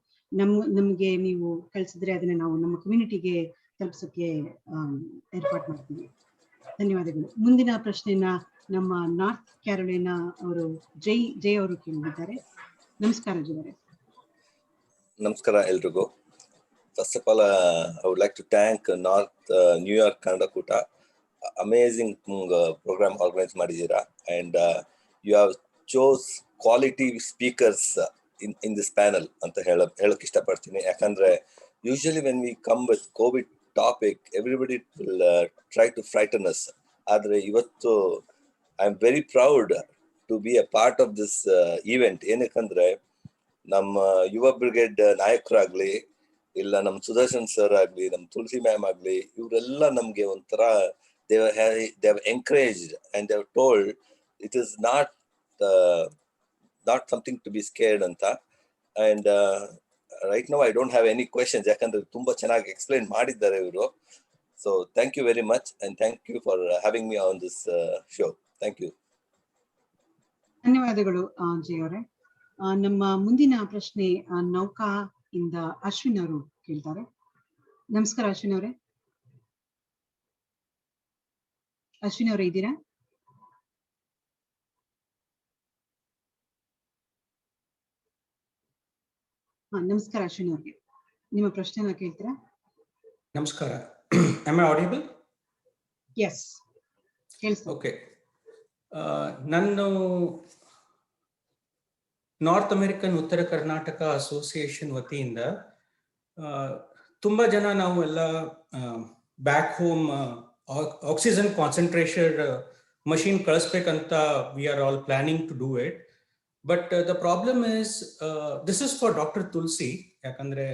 ನಮ್ಗೆ ನೀವು ಕಳಿಸಿದ್ರೆ ಅದನ್ನ ನಾವು ನಮ್ಮ ಕಮ್ಯುನಿಟಿಗೆ ತಲುಪಿಸೋಕೆ ಏರ್ಪಾಟ್ ಮಾಡ್ತೀವಿ. ಧನ್ಯವಾದಗಳು. ಮುಂದಿನ ಪ್ರಶ್ನೆಯನ್ನ ನಮ್ಮ ನಾರ್ತ್ ಕ್ಯಾರೋಲಿನಾ ಅವರು ಜೈ ಅವರು ಕೇಳಿದ್ದಾರೆ. ನಮಸ್ಕಾರ ಜೈ ಅವರೇ. ನಮಸ್ಕಾರ ಎಲ್ರಿಗೂ. First of all I would like to thank North New York Kannada Koota. Amazing programme organise ಮಾಡಿದ್ದೀರಾ. And you have chose quality speakers in this panel ಅಂತ ಹೇಳಕ್ ಇಷ್ಟಪಡ್ತೀನಿ. ಯಾಕಂದ್ರೆ usually when we come with covid topic everybody will try to frighten us. ಆದ್ರೆ ಇವತ್ತು I am very proud to be a part of this event. ಏನಕ್ಕಂದ್ರೆ ನಮ್ಮ Yuva brigade ನಾಯಕರಾಗ್ಲಿ, ಇಲ್ಲ ನಮ್ಮ ಸುದರ್ಶನ್ ಸರ್ ಆಗ್ಲಿ, ನಮ್ಮ ತುಳಸಿ ಮ್ಯಾಮ್ ಆಗ್ಲಿ, ಇವರೆಲ್ಲ ನಮ್ಗೆ ಒಂಥರ they have encouraged and they have told it is not something to be scared anta. And right now I don't have any questions yakandre tumba chenaagi explain ಮಾಡಿದ್ದಾರೆ ಇವರು. So thank you very much and thank you for having me on this show. Thank you. ಧನ್ಯವಾದಗಳು G ಅವರೇ. ನಮ್ಮ ಮುಂದಿನ ಪ್ರಶ್ನೆ ನೌಕಾ ಇಂದ ಅಶ್ವಿನ್ ಅವರು ಕೇಳ್ತಾರೆ. ನಮಸ್ಕಾರ ಅಶ್ವಿನ್ ಅವರೇ. ಅಶ್ವಿನ್ ಅವರೇ ಇದ್ದೀರಾ? ನಮಸ್ಕಾರ ಅಶ್ವಿನ್ ಅವ್ರಿಗೆ, ನಿಮ್ಮ ಪ್ರಶ್ನೆನ ಕೇಳ್ತೀರಾ? ನಮಸ್ಕಾರ. Am I audible? Yes. Okay. ನಾನು North American Uttara Karnataka Association ವತಿಯಿಂದ ತುಂಬಾ ಜನ ನಾವು ಎಲ್ಲ back home oxygen concentration machine ಕಳಿಸ್ಬೇಕಂತ we are all planning to do it. But the problem is this is for doctor Tulasi, ಯಾಕಂದ್ರೆ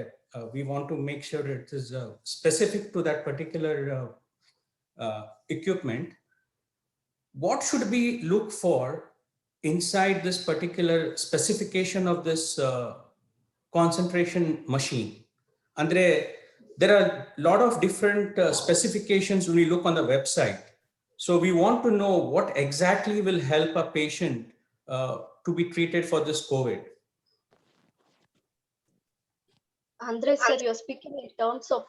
we want to make sure it is specific to that particular equipment. What should we look for inside this particular specification of this concentration machine? Andre, there are a lot of different specifications when we look on the website. So we want to know what exactly will help a patient to be treated for this COVID. Andre sir, you're speaking in terms of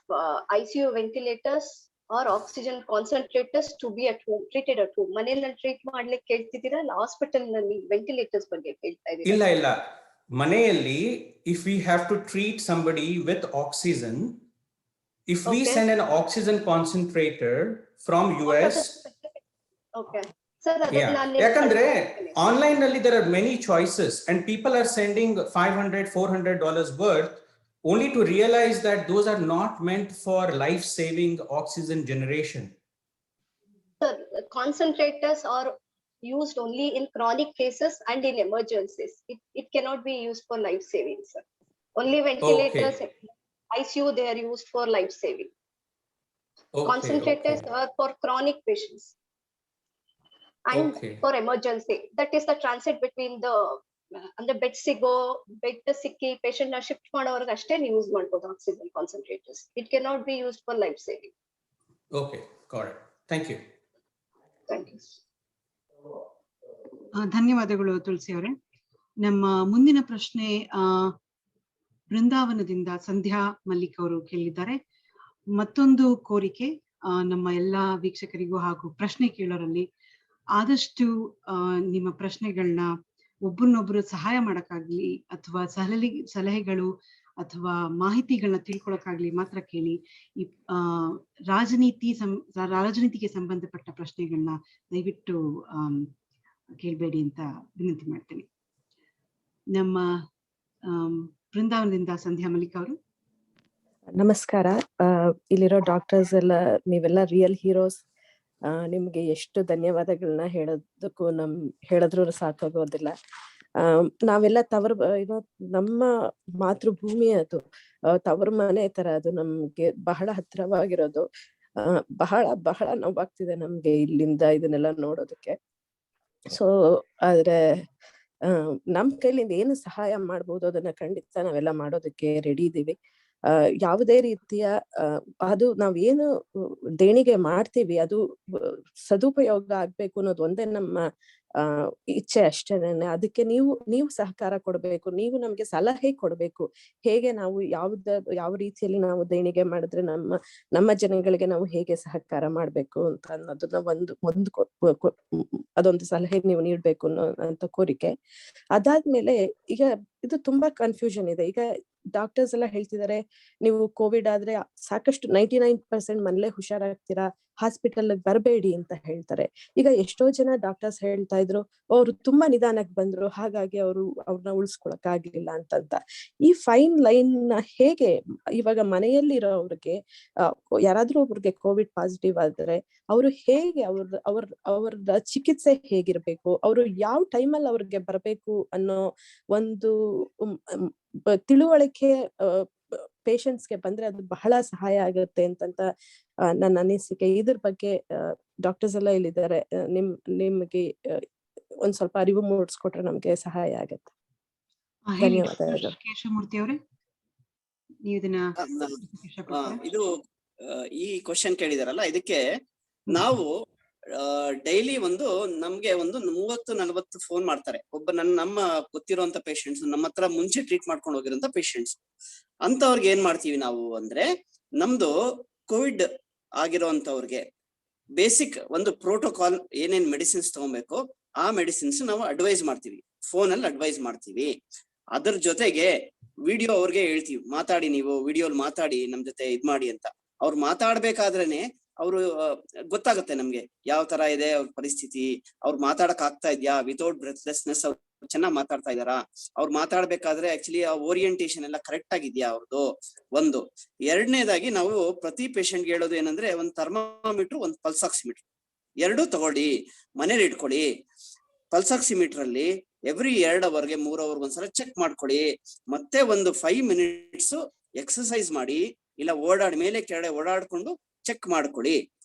ICU ventilators or oxygen concentrators to be at home, treated at home. ಮನೆಯಲ್ಲಿ treat ಮಾಡ್ಲಿಕ್ಕೆ ಕೇಳ್ತಿದ್ದೀರಾ ಇಲ್ಲ hospital ನಲ್ಲಿ ventilators ಬಗ್ಗೆ ಕೇಳ್ತಾ ಇದ್ದೀರಾ? ಇಲ್ಲ ಮನೆಯಲ್ಲಿ if we have to treat somebody with oxygen, if we send an oxygen concentrator from US. Okay sir, ಯಾಕಂದ್ರೆ ಆನ್ಲೈನ್ ನಲ್ಲಿ there are many choices and people are sending $500-400 worth only to realize that those are not meant for life-saving oxygen generation. Sir, concentrators are used only in chronic cases and in emergencies. It cannot be used for life-saving, sir. Only ventilators, ICU, they are used for life-saving. Concentrators are for chronic patients and for emergency. That is the transit between the ಅಂದ್ರೆ bed ಸಿಗೋ bed ಸಿಕ್ಕಿ patient ನ shift ಮಾಡೋರ್ಗೆ ಅಷ್ಟೇ use ಮಾಡಬಹುದು oxygen concentrators. It can not be used for life saving. Okay, got it. Thank you. ಧನ್ಯವಾದಗಳು ತುಳಸಿ ಅವರೇ. ನಮ್ಮ ಮುಂದಿನ ಪ್ರಶ್ನೆ ಬೃಂದಾವನದಿಂದ ಸಂಧ್ಯಾ ಮಲ್ಲಿಕ್ ಅವರು ಕೇಳಿದ್ದಾರೆ. ಮತ್ತೊಂದು ಕೋರಿಕೆ ನಮ್ಮ ಎಲ್ಲಾ ವೀಕ್ಷಕರಿಗೂ ಹಾಗೂ ಪ್ರಶ್ನೆ ಕೇಳೋರಲ್ಲಿ, ಆದಷ್ಟು ನಿಮ್ಮ ಪ್ರಶ್ನೆಗಳನ್ನ ಒಬ್ಬರನ್ನೊಬ್ರು ಸಹಾಯ ಮಾಡಕ್ಕಾಗ್ಲಿ ಅಥವಾ ಸಲಹೆಗಳು ಅಥವಾ ಮಾಹಿತಿಗಳನ್ನ ತಿಳ್ಕೊಳಕ್ಕಾಗ್ಲಿ ಮಾತ್ರ ಕೇಳಿ. ಈ ರಾಜನೀತಿಗೆ ಸಂಬಂಧಪಟ್ಟ ಪ್ರಶ್ನೆಗಳನ್ನ ದಯವಿಟ್ಟು ಕೇಳಬೇಡಿ ಅಂತ ವಿನಂತಿ ಮಾಡ್ತೀನಿ. ನಮ್ಮ ಬೃಂದಾವನದಿಂದ ಸಂಧ್ಯಾ ಮಲ್ಲಿಕ್ ಅವರು. ನಮಸ್ಕಾರ. ಇಲ್ಲಿರೋ ಡಾಕ್ಟರ್ಸ್ ಎಲ್ಲ ನೀವೆಲ್ಲ ರಿಯಲ್ ಹೀರೋಸ್. ನಿಮ್ಗೆ ಎಷ್ಟು ಧನ್ಯವಾದಗಳನ್ನ ಹೇಳೋದಕ್ಕೂ ಹೇಳಿದ್ರು ಸಾಕಾಗೋದಿಲ್ಲ. ನಾವೆಲ್ಲ ನಮ್ಮ ಮಾತೃಭೂಮಿ ಅದು, ತವರು ಮನೆ ತರ ಅದು, ನಮ್ಗೆ ಬಹಳ ಹತ್ರವಾಗಿರೋದು. ಬಹಳ ಬಹಳ ನೋವಾಗ್ತಿದೆ ನಮ್ಗೆ ಇಲ್ಲಿಂದ ಇದನ್ನೆಲ್ಲ ನೋಡೋದಕ್ಕೆ. ಸೊ ಆದ್ರೆ ನಮ್ ಕೈಲಿಂದ ಏನು ಸಹಾಯ ಮಾಡ್ಬೋದು ಅದನ್ನ ಖಂಡಿತ ನಾವೆಲ್ಲ ಮಾಡೋದಕ್ಕೆ ರೆಡಿ ಇದೀವಿ. ಯಾವುದೇ ರೀತಿಯ ಅದು ನಾವೇನು ದೇಣಿಗೆ ಮಾಡ್ತೀವಿ ಅದು ಸದುಪಯೋಗ ಆಗ್ಬೇಕು ಅನ್ನೋದು ಒಂದೇ ನಮ್ಮ ಇಚ್ಛೆ ಅಷ್ಟೇನೆ. ಅದಕ್ಕೆ ನೀವು ಸಹಕಾರ ಕೊಡ್ಬೇಕು, ನೀವು ನಮ್ಗೆ ಸಲಹೆ ಕೊಡ್ಬೇಕು. ಹೇಗೆ ನಾವು ಯಾವ ರೀತಿಯಲ್ಲಿ ನಾವು ದೇಣಿಗೆ ಮಾಡಿದ್ರೆ ನಮ್ಮ ಜನಗಳಿಗೆ ನಾವು ಹೇಗೆ ಸಹಕಾರ ಮಾಡ್ಬೇಕು ಅಂತ ಅನ್ನೋದನ್ನ ಅದೊಂದು ಸಲಹೆ ನೀವು ನೀಡ್ಬೇಕು ಅಂತ ಕೋರಿಕೆ. ಅದಾದ್ಮೇಲೆ ಈಗ ಇದು ತುಂಬಾ ಕನ್ಫ್ಯೂಷನ್ ಇದೆ. ಈಗ ಡಾಕ್ಟರ್ಸ್ ಎಲ್ಲ ಹೇಳ್ತಿದ್ದಾರೆ, ನೀವು ಕೋವಿಡ್ ಆದ್ರೆ ಸಾಕಷ್ಟು 99% ಮನೇಲೆ ಹುಷಾರಾಗ್ತೀರಾ, ಹಾಸ್ಪಿಟಲ್ ಬರಬೇಡಿ ಅಂತ ಹೇಳ್ತಾರೆ. ಈಗ ಎಷ್ಟೋ ಜನ ಡಾಕ್ಟರ್ಸ್ ಹೇಳ್ತಾ ಇದ್ರು, ಅವ್ರು ತುಂಬಾ ನಿಧಾನಕ್ಕೆ ಬಂದ್ರು, ಹಾಗಾಗಿ ಅವ್ರನ್ನ ಉಳಿಸ್ಕೊಳಕ್ ಆಗ್ಲಿಲ್ಲ ಅಂತ. ಈ ಫೈನ್ ಲೈನ್ ನ ಹೇಗೆ ಇವಾಗ ಮನೆಯಲ್ಲಿರೋವ್ರಿಗೆ ಯಾರಾದ್ರೂ ಒಬ್ರಿಗೆ ಕೋವಿಡ್ ಪಾಸಿಟಿವ್ ಆದ್ರೆ ಅವರು ಹೇಗೆ ಅವ್ರ ಚಿಕಿತ್ಸೆ ಹೇಗಿರ್ಬೇಕು, ಅವರು ಯಾವ ಟೈಮಲ್ಲಿ ಅವ್ರಿಗೆ ಬರ್ಬೇಕು ಅನ್ನೋ ಒಂದು ತಿಳುವಳಿಕೆ ಪೇಷಂಟ್ಸ್ಗೆ ಬಂದ್ರೆ ಅದು ಬಹಳ ಸಹಾಯ ಆಗುತ್ತೆ ಅಂತಂತ ನನ್ನ ಅನಿಸಿಕೆ. ಇದ್ರ ಬಗ್ಗೆ ಡಾಕ್ಟರ್ಸ್ ಎಲ್ಲ ಇಲ್ಲಿದ್ದಾರೆ, ನಿಮ್ಗೆ ಒಂದ್ ಸ್ವಲ್ಪ ಅರಿವು ಮೂಡಿಸ್ಕೊಟ್ರೆ ನಮ್ಗೆ ಸಹಾಯ ಆಗತ್ತೆ. ಧನ್ಯವಾದಗಳು. ಕೇಶವಮೂರ್ತಿ ಅವರೇ, ಇದು ಈ ಕ್ವಶನ್ ಕೇಳಿದಾರಲ್ಲ, ಇದಕ್ಕೆ ನಾವು ಡೈಲಿ ನಮ್ಗೆ 30-40 ಫೋನ್ ಮಾಡ್ತಾರೆ. ನಮ್ಮ ಗೊತ್ತಿರುವಂತ ಪೇಷಂಟ್ಸ್, ನಮ್ಮ ಹತ್ರ ಮುಂಚೆ ಟ್ರೀಟ್ ಮಾಡ್ಕೊಂಡು ಹೋಗಿರೋಂತ ಪೇಷಂಟ್ಸ್. ಅಂತವ್ರಿಗೆ ಏನ್ ಮಾಡ್ತೀವಿ ನಾವು ಅಂದ್ರೆ, ನಮ್ದು ಕೋವಿಡ್ ಆಗಿರೋಂತವ್ರಿಗೆ ಬೇಸಿಕ್ ಒಂದು ಪ್ರೋಟೋಕಾಲ್, ಏನೇನ್ ಮೆಡಿಸಿನ್ಸ್ ತಗೊಬೇಕು ಆ ಮೆಡಿಸಿನ್ಸ್ ನಾವು ಅಡ್ವೈಸ್ ಮಾಡ್ತೀವಿ, ಫೋನ್ ಅಲ್ಲಿ ಅಡ್ವೈಸ್ ಮಾಡ್ತೀವಿ. ಅದ್ರ ಜೊತೆಗೆ ವಿಡಿಯೋ ಅವ್ರಿಗೆ ಹೇಳ್ತೀವಿ, ಮಾತಾಡಿ, ನೀವು ವಿಡಿಯೋಲ್ ಮಾತಾಡಿ ನಮ್ ಜೊತೆ ಇದ್ ಮಾಡಿ ಅಂತ. ಅವ್ರು ಮಾತಾಡ್ಬೇಕಾದ್ರೇನೆ ಅವರು ಗೊತ್ತಾಗುತ್ತೆ ನಮ್ಗೆ ಯಾವ ತರ ಇದೆ ಅವ್ರ ಪರಿಸ್ಥಿತಿ, ಅವ್ರು ಮಾತಾಡಕ್ ಆಗ್ತಾ ಇದ್ಯಾ, ವಿತೌಟ್ ಬ್ರೆತ್ಲೆಸ್ನೆಸ್ ಅವ್ರು ಚೆನ್ನಾಗ್ ಮಾತಾಡ್ತಾ ಇದಾರಾ, ಅವ್ರು ಮಾತಾಡ್ಬೇಕಾದ್ರೆ ಆಕ್ಚುಲಿ ಆ ಓರಿಯಂಟೇಶನ್ ಎಲ್ಲ ಕರೆಕ್ಟ್ ಆಗಿದ್ಯಾ ಅವ್ರದ್ದು. ಒಂದು. ಎರಡನೇದಾಗಿ ನಾವು ಪ್ರತಿ ಪೇಷಂಟ್ಗೆ ಹೇಳೋದು ಏನಂದ್ರೆ, ಒಂದ್ ಥರ್ಮಾಮೀಟರ್, ಒಂದ್ ಪಲ್ಸ್ ಆಕ್ಸಿಮೀಟರ್ ಎರಡೂ ತಗೊಳ್ಳಿ, ಮನೇಲಿ ಇಟ್ಕೊಳ್ಳಿ. ಪಲ್ಸ್ ಆಕ್ಸಿಮೀಟರ್ ಅಲ್ಲಿ ಎವ್ರಿ 2 ಅವರ್ಗೆ 3 ಅವರ್ಗೆ ಒಂದ್ಸಲ ಚೆಕ್ ಮಾಡ್ಕೊಳ್ಳಿ. ಮತ್ತೆ ಒಂದು 5 ಮಿನಿಟ್ಸ್ ಎಕ್ಸರ್ಸೈಸ್ ಮಾಡಿ, ಇಲ್ಲ ಮೇಲೆ ಕೆಳಗಡೆ ಓಡಾಡ್ಕೊಂಡು ಚೆಕ್ ಮಾಡ್ಕೊಳ್ಳಿ.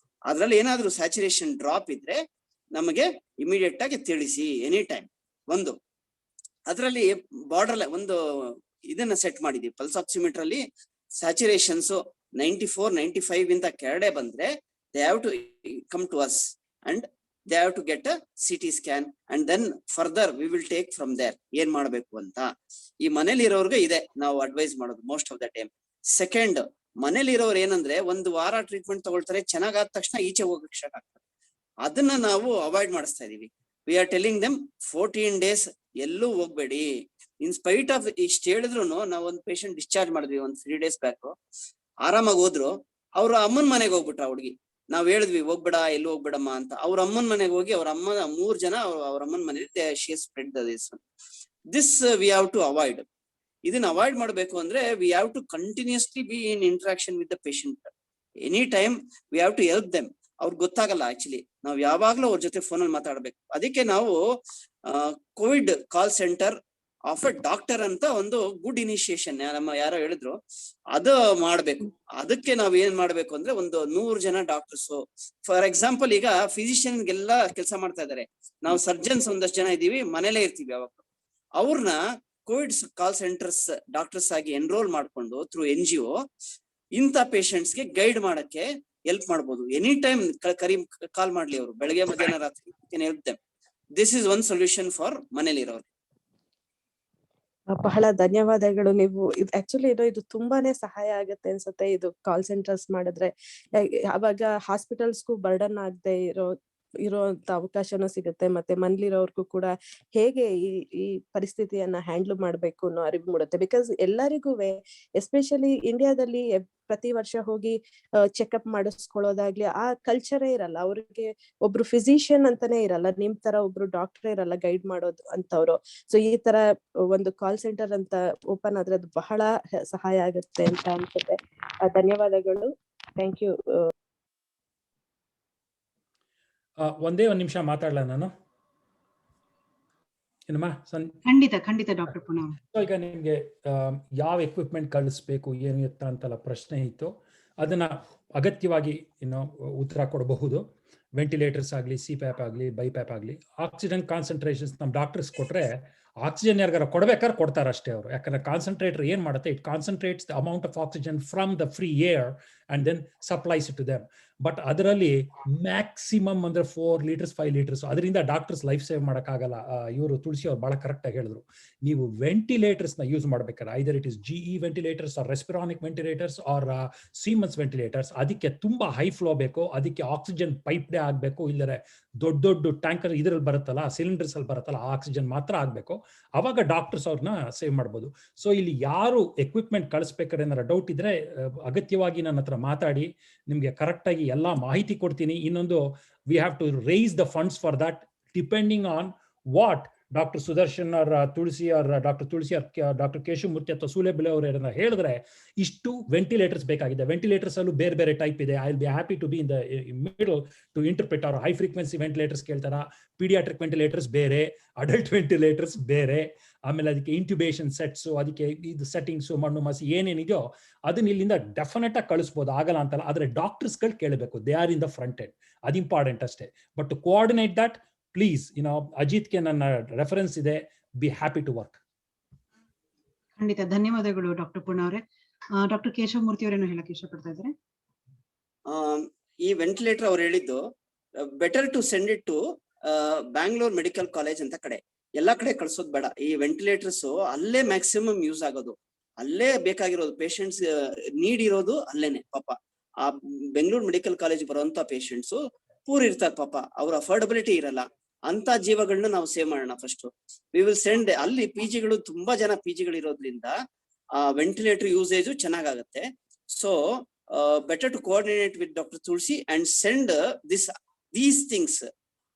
ಅದ್ರಲ್ಲಿ ಏನಾದ್ರೂ ಸ್ಯಾಚುರೇಷನ್ ಡ್ರಾಪ್ ಇದ್ರೆ ನಮಗೆ ಇಮಿಡಿಯೇಟ್ ಆಗಿ ತಿಳಿಸಿ, ಎನಿ ಟೈಮ್. ಒಂದು. ಅದ್ರಲ್ಲಿ ಬಾರ್ಡರ್ ಇದನ್ನ ಸೆಟ್ ಮಾಡಿದೀವಿ. ಪಲ್ಸ್ ಆಕ್ಸಿಮೀಟರ್ ಅಲ್ಲಿ ಸ್ಯಾಚುರೇಷನ್ಸ್ 94-95 ಇಂದ ಕೆಳಗಡೆ ಬಂದ್ರೆ they have to come to us and they have to get a CT scan and then further we will take from there. ಏನ್ ಮಾಡ್ಬೇಕು ಅಂತ ಈ ಮನೇಲಿ ಇರೋರ್ಗೆ ಇದೆ ನಾವು ಅಡ್ವೈಸ್ ಮಾಡೋದು most of the time. Second, ಮನೇಲಿ ಇರೋರು ಏನಂದ್ರೆ 1 ವಾರ ಟ್ರೀಟ್ಮೆಂಟ್ ತಗೊಳ್ತಾರೆ, ಚೆನ್ನಾಗಾದ ತಕ್ಷಣ ಈಚೆ ಹೋಗಕ್ಕೆ ಸ್ಟಾರ್ಟ್ ಆಗ್ತಾರೆ. ಅದನ್ನ ನಾವು ಅವಾಯ್ಡ್ ಮಾಡಿಸ್ತಾ ಇದೀವಿ. We are telling them 14 days ಎಲ್ಲೂ ಹೋಗ್ಬೇಡಿ. ಇನ್ ಸ್ಪೈಟ್ ಆಫ್ ಇಷ್ಟು ಹೇಳಿದ್ರು, ನಾವು ಒಂದು ಪೇಷಂಟ್ ಡಿಸ್ಚಾರ್ಜ್ ಮಾಡಿದ್ವಿ 3 days ಬ್ಯಾಕ್. ಆರಾಮಾಗಿ ಹೋದ್ರು. ಅವ್ರ ಅಮ್ಮನ ಮನೆಗೆ ಹೋಗ್ಬಿಟ್ರ ಹುಡುಗಿ. ನಾವ್ ಹೇಳಿದ್ವಿ ಹೋಗ್ಬೇಡ, ಎಲ್ಲೂ ಹೋಗ್ಬೇಡಮ್ಮ ಅಂತ. ಅವ್ರ ಅಮ್ಮನ ಮನೆಗೆ ಹೋಗಿ ಅವ್ರ ಅಮ್ಮನ 3 ಜನ ಅವ್ರ ಅಮ್ಮನ ಮನೇಲಿ she spread this we have to avoid. ಇದನ್ನ ಅವಾಯ್ಡ್ ಮಾಡ್ಬೇಕು ಅಂದ್ರೆ we have to continuously be in interaction with the patient. Any time we have to help them. ಅವ್ರಿಗೆ ಗೊತ್ತಾಗಲ್ಲ ಆಕ್ಚುಲಿ, ನಾವ್ ಯಾವಾಗ್ಲೂ ಅವ್ರ ಜೊತೆ ಫೋನಲ್ಲಿ ಮಾತಾಡ್ಬೇಕು. ಅದಕ್ಕೆ ನಾವು Covid call centre of a doctor ಅಂತ ಒಂದು ಗುಡ್ ಇನಿಷಿಯೇಷನ್ ನಮ್ಮ ಯಾರೋ ಹೇಳಿದ್ರು, ಅದು ಮಾಡ್ಬೇಕು. ಅದಕ್ಕೆ ನಾವ್ ಏನ್ ಮಾಡ್ಬೇಕು ಅಂದ್ರೆ, 100 ಜನ ಡಾಕ್ಟರ್ಸ್, ಫಾರ್ ಎಕ್ಸಾಂಪಲ್ ಈಗ ಫಿಸಿಷಿಯನ್ಗೆಲ್ಲ ಕೆಲಸ ಮಾಡ್ತಾ ಇದಾರೆ. ನಾವು ಸರ್ಜನ್ಸ್ ಒಂದಷ್ಟು ಜನ ಇದೀವಿ, ಮನೇಲೇ ಇರ್ತೀವಿ ಯಾವಾಗ. ಅವ್ರನ್ನ ಕೋವಿಡ್ ಕಾಲ್ ಸೆಂಟರ್ಸ್ ಡಾಕ್ಟರ್ಸ್ ಆಗಿ ಎನ್ರೋಲ್ ಮಾಡ್ಕೊಂಡು ಥ್ರೂ NGO ಇಂಥ ಪೇಷಂಟ್ಸ್ಗೆ ಗೈಡ್ ಮಾಡಕ್ಕೆ ಹೆಲ್ಪ್ ಮಾಡ್ಬೋದು. ಎನಿ ಟೈಮ್ ಕಾಲ್ ಮಾಡ್ಲಿ ಅವರು, ಬೆಳಗ್ಗೆ ಮಧ್ಯಾಹ್ನ ರಾತ್ರಿ. Help them. This is one solution for ಮನೇಲಿ ಇರೋರು. ಬಹಳ ಧನ್ಯವಾದಗಳು. ನೀವು ಆಕ್ಚುಲಿ ಇದು ತುಂಬಾನೇ ಸಹಾಯ ಆಗುತ್ತೆ ಅನ್ಸುತ್ತೆ, ಇದು ಕಾಲ್ ಸೆಂಟರ್ಸ್ ಮಾಡಿದ್ರೆ. ಅವಾಗ ಹಾಸ್ಪಿಟಲ್ಸ್ಗೂ ಬರ್ಡನ್ ಆಗದೆ ಇರೋಂತ ಅವಕಾಶನೂ ಸಿಗುತ್ತೆ. ಮತ್ತೆ ಮನೇಲಿರೋರ್ಗೂ ಕೂಡ ಹೇಗೆ ಈ ಪರಿಸ್ಥಿತಿಯನ್ನ ಹ್ಯಾಂಡಲ್ ಮಾಡ್ಬೇಕು ಅನ್ನೋ ಅರಿವು ಮೂಡುತ್ತೆ. ಬಿಕಾಸ್ ಎಲ್ಲರಿಗೂ ಎಸ್ಪೆಷಲಿ ಇಂಡಿಯಾದಲ್ಲಿ ಪ್ರತಿ ವರ್ಷ ಹೋಗಿ ಚೆಕ್ಅಪ್ ಮಾಡಿಸ್ಕೊಳ್ಳೋದಾಗ್ಲಿ ಆ ಕಲ್ಚರೇ ಇರಲ್ಲ. ಅವ್ರಿಗೆ ಒಬ್ರು ಫಿಸಿಷಿಯನ್ ಅಂತಾನೆ ಇರಲ್ಲ, ನಿಮ್ ತರ ಒಬ್ರು ಡಾಕ್ಟರ್ ಇರಲ್ಲ ಗೈಡ್ ಮಾಡೋದು ಅಂತವ್ರು. ಸೊ ಈ ತರ ಒಂದು ಕಾಲ್ ಸೆಂಟರ್ ಅಂತ ಓಪನ್ ಆದ್ರೆ ಅದು ಬಹಳ ಸಹಾಯ ಆಗುತ್ತೆ ಅಂತ ಅನ್ಸುತ್ತೆ. ಧನ್ಯವಾದಗಳು. Thank you. ಒಂದೇ ಒಂದು ನಿಮಿಷ ಮಾತಾಡ್ಲಾ ನಾನು? ಏನಮ್ಮ? ಖಂಡಿತ ಡಾಕ್ಟರ್ ಪುನಃ. ಈಗ ನಿಮ್ಗೆ ಯಾವ ಎಕ್ವಿಪ್ಮೆಂಟ್ ಕಳಿಸ್ಬೇಕು ಏನು ಎತ್ತ ಅಂತಲ್ಲ ಪ್ರಶ್ನೆ ಇತ್ತು. ಅದನ್ನ ಅಗತ್ಯವಾಗಿ ಉತ್ತರ ಕೊಡಬಹುದು. ವೆಂಟಿಲೇಟರ್ಸ್ ಆಗಲಿ, CPAP ಆಗಲಿ, BiPAP ಆಗಲಿ. ಆಕ್ಸಿಜನ್ ಕಾನ್ಸಂಟ್ರೇಷನ್ಸ್ ನಮ್ಮ ಡಾಕ್ಟರ್ಸ್ ಕೊಟ್ರೆ ಆಕ್ಸಿಜನ್ ಯಾರಿಗಾರ ಕೊಡ್ಬೇಕಾದ್ರೆ ಕೊಡ್ತಾರೆ ಅಷ್ಟೇ ಅವರು. ಯಾಕಂದ್ರೆ ಕಾನ್ಸಂಟ್ರೇಟರ್ ಏನ್ ಮಾಡುತ್ತೆ, it concentrates the amount of oxygen from the free air and then supplies it to them. But ಅದರಲ್ಲಿ ಮ್ಯಾಕ್ಸಿಮಮ್ ಅಂದ್ರೆ 4 ಲೀಟರ್ಸ್ 5 ಲೀಟರ್ಸ್. ಅದರಿಂದ ಡಾಕ್ಟರ್ಸ್ ಲೈಫ್ ಸೇವ್ ಮಾಡೋಕ್ಕಾಗಲ್ಲ. ಇವರು ತುಳಸಿ ಅವ್ರು ಬಹಳ ಕರೆಕ್ಟ್ ಆಗಿ ಹೇಳಿದ್ರು. ನೀವು ವೆಂಟಿಲೇಟರ್ಸ್ ನ ಯೂಸ್ ಮಾಡ್ಬೇಕಾದ್ರೆ either it is GE ventilators or Respironics ventilators or Siemens ventilators, ಅದಕ್ಕೆ ತುಂಬಾ ಹೈ ಫ್ಲೋ ಬೇಕು. ಅದಕ್ಕೆ ಆಕ್ಸಿಜನ್ ಪೈಪ್ ಡೇ ಆಗ್ಬೇಕು. ಇಲ್ಲರೆ ದೊಡ್ಡ ದೊಡ್ಡ ಟ್ಯಾಂಕರ್ ಇದ್ರಲ್ಲಿ ಬರುತ್ತಲ್ಲ, ಸಿಲಿಂಡರ್ಸ್ ಅಲ್ಲಿ ಬರುತ್ತಲ್ಲ, ಆಕ್ಸಿಜನ್ ಮಾತ್ರ ಆಗ್ಬೇಕು. ಅವಾಗ ಡಾಕ್ಟರ್ಸ್ ಅವ್ರನ್ನ ಸೇವ್ ಮಾಡ್ಬೋದು. ಸೊ ಇಲ್ಲಿ ಯಾರು ಎಕ್ವಿಪ್ಮೆಂಟ್ ಕಳಿಸ್ಬೇಕಾದ್ರೆ ಏನಾರ ಡೌಟ್ ಇದ್ರೆ ಅಗತ್ಯವಾಗಿ ನನ್ನ ಹತ್ರ ಮಾತಾಡಿ, ನಿಮ್ಗೆ ಕರೆಕ್ಟ್ ಆಗಿ ಎಲ್ಲಾ ಮಾಹಿತಿ ಕೊಡ್ತೀನಿ. ಇನ್ನೊಂದು, we have to raise the funds for that depending on what doctor Sudarshan ಅವರ ತುಳಸಿ ಅವರ ಡಾಕ್ಟರ್ ತುಳಸಿ ಡಾಕ್ಟರ್ ಕೇಶವಮೂರ್ತಿ ಅಥವಾ ಸೂಲೆಬೆಲೆ ಅವರು ಏನಾರ ಹೇಳಿದ್ರೆ ಇಷ್ಟು ವೆಂಟಿಲೇಟರ್ಸ್ ಬೇಕಾಗಿದೆ. ವೆಂಟಿಲೇಟರ್ಸ್ ಅಲ್ಲೂ ಬೇರೆ ಬೇರೆ ಟೈಪ್ ಇದೆ. I will be happy to be in the middle to interpret. ಅವರು ಹೈ ಫ್ರೀಕ್ವೆನ್ಸಿ ವೆಂಟಿಲೇಟರ್ಸ್ ಕೇಳ್ತಾರ, ಪೀಡಿಯಾಟ್ರಿಕ್ ವೆಂಟಿಲೇಟರ್ಸ್ ಬೇರೆ, ಅಡಲ್ಟ್ ವೆಂಟಿಲೇಟರ್ಸ್ ಬೇರೆ, ಆಮೇಲೆ ಅದಕ್ಕೆ ಇಂಟ್ಯುಬೇಷನ್ ಸೆಟ್ಸ್, ಅದಕ್ಕೆ ಇದು ಸೆಟ್ಟಿಂಗ್ಸ್, ಮಣ್ಣು ಮಸಿ ಏನೇನಿದೆಯೋ ಅದನ್ನ ಇಲ್ಲಿಂದ ಡೆಫಿನೆಟ್ ಆಗಿ ಕಳಿಸ್ಬೋದು, ಆಗಲ್ಲ ಅಂತಲ್ಲ. ಆದ್ರೆ ಡಾಕ್ಟರ್ಸ್ಗಳು ಕೇಳಬೇಕು, they are in the front end, ಅದು ಇಂಪಾರ್ಟೆಂಟ್ ಅಷ್ಟೇ. But to coordinate that please, ಅಜಿತ್ಗೆ ನನ್ನ ರೆಫರೆನ್ಸ್ ಇದೆ, ಬಿ ಹ್ಯಾಪಿ ಟು ವರ್ಕ್. ಖಂಡಿತ ಧನ್ಯವಾದಗಳು ಡಾಕ್ಟರ್ ಪೂರ್ಣ ಅವರೇ. ಡಾಕ್ಟರ್ ಕೇಶವಮೂರ್ತಿ ಅವರೇನು ಹೇಳಕ್ ಇಷ್ಟಪಡ್ತಾ ಇದ್ದಾರೆ? ಈ ವೆಂಟಿಲೇಟರ್ ಅವ್ರು ಹೇಳಿದ್ದು better to send it to Bangalore medical college ಅಂತ ಕಡೆ. ಎಲ್ಲಾ ಕಡೆ ಕಳ್ಸೋದ್ ಬೇಡ. ಈ ವೆಂಟಿಲೇಟರ್ಸ್ ಅಲ್ಲೇ ಮ್ಯಾಕ್ಸಿಮಮ್ ಯೂಸ್ ಆಗೋದು, ಅಲ್ಲೇ ಬೇಕಾಗಿರೋದು, ಪೇಷಂಟ್ಸ್ ನೀಡ್ ಇರೋದು ಅಲ್ಲೇನೆ. ಪಾಪ ಆ ಬೆಂಗಳೂರು ಮೆಡಿಕಲ್ ಕಾಲೇಜ್ ಬರುವಂತ ಪೇಷಂಟ್ಸ್ ಪೂರ್ ಇರ್ತಾರೆ ಪಾಪ, ಅವ್ರ ಅಫೋರ್ಡಬಿಲಿಟಿ ಇರಲ್ಲ. ಅಂತ ಜೀವಗಳನ್ನ ನಾವು ಸೇವ್ ಮಾಡೋಣ. First we will send. ಅಲ್ಲಿ ಪಿಜಿಗಳು ತುಂಬಾ ಜನ ಪಿಜಿಗಳು ಇರೋದ್ರಿಂದ ಆ ವೆಂಟಿಲೇಟರ್ ಯೂಸೇಜ್ ಚೆನ್ನಾಗಾಗತ್ತೆ. So better to coordinate with doctor Tulasi and send these things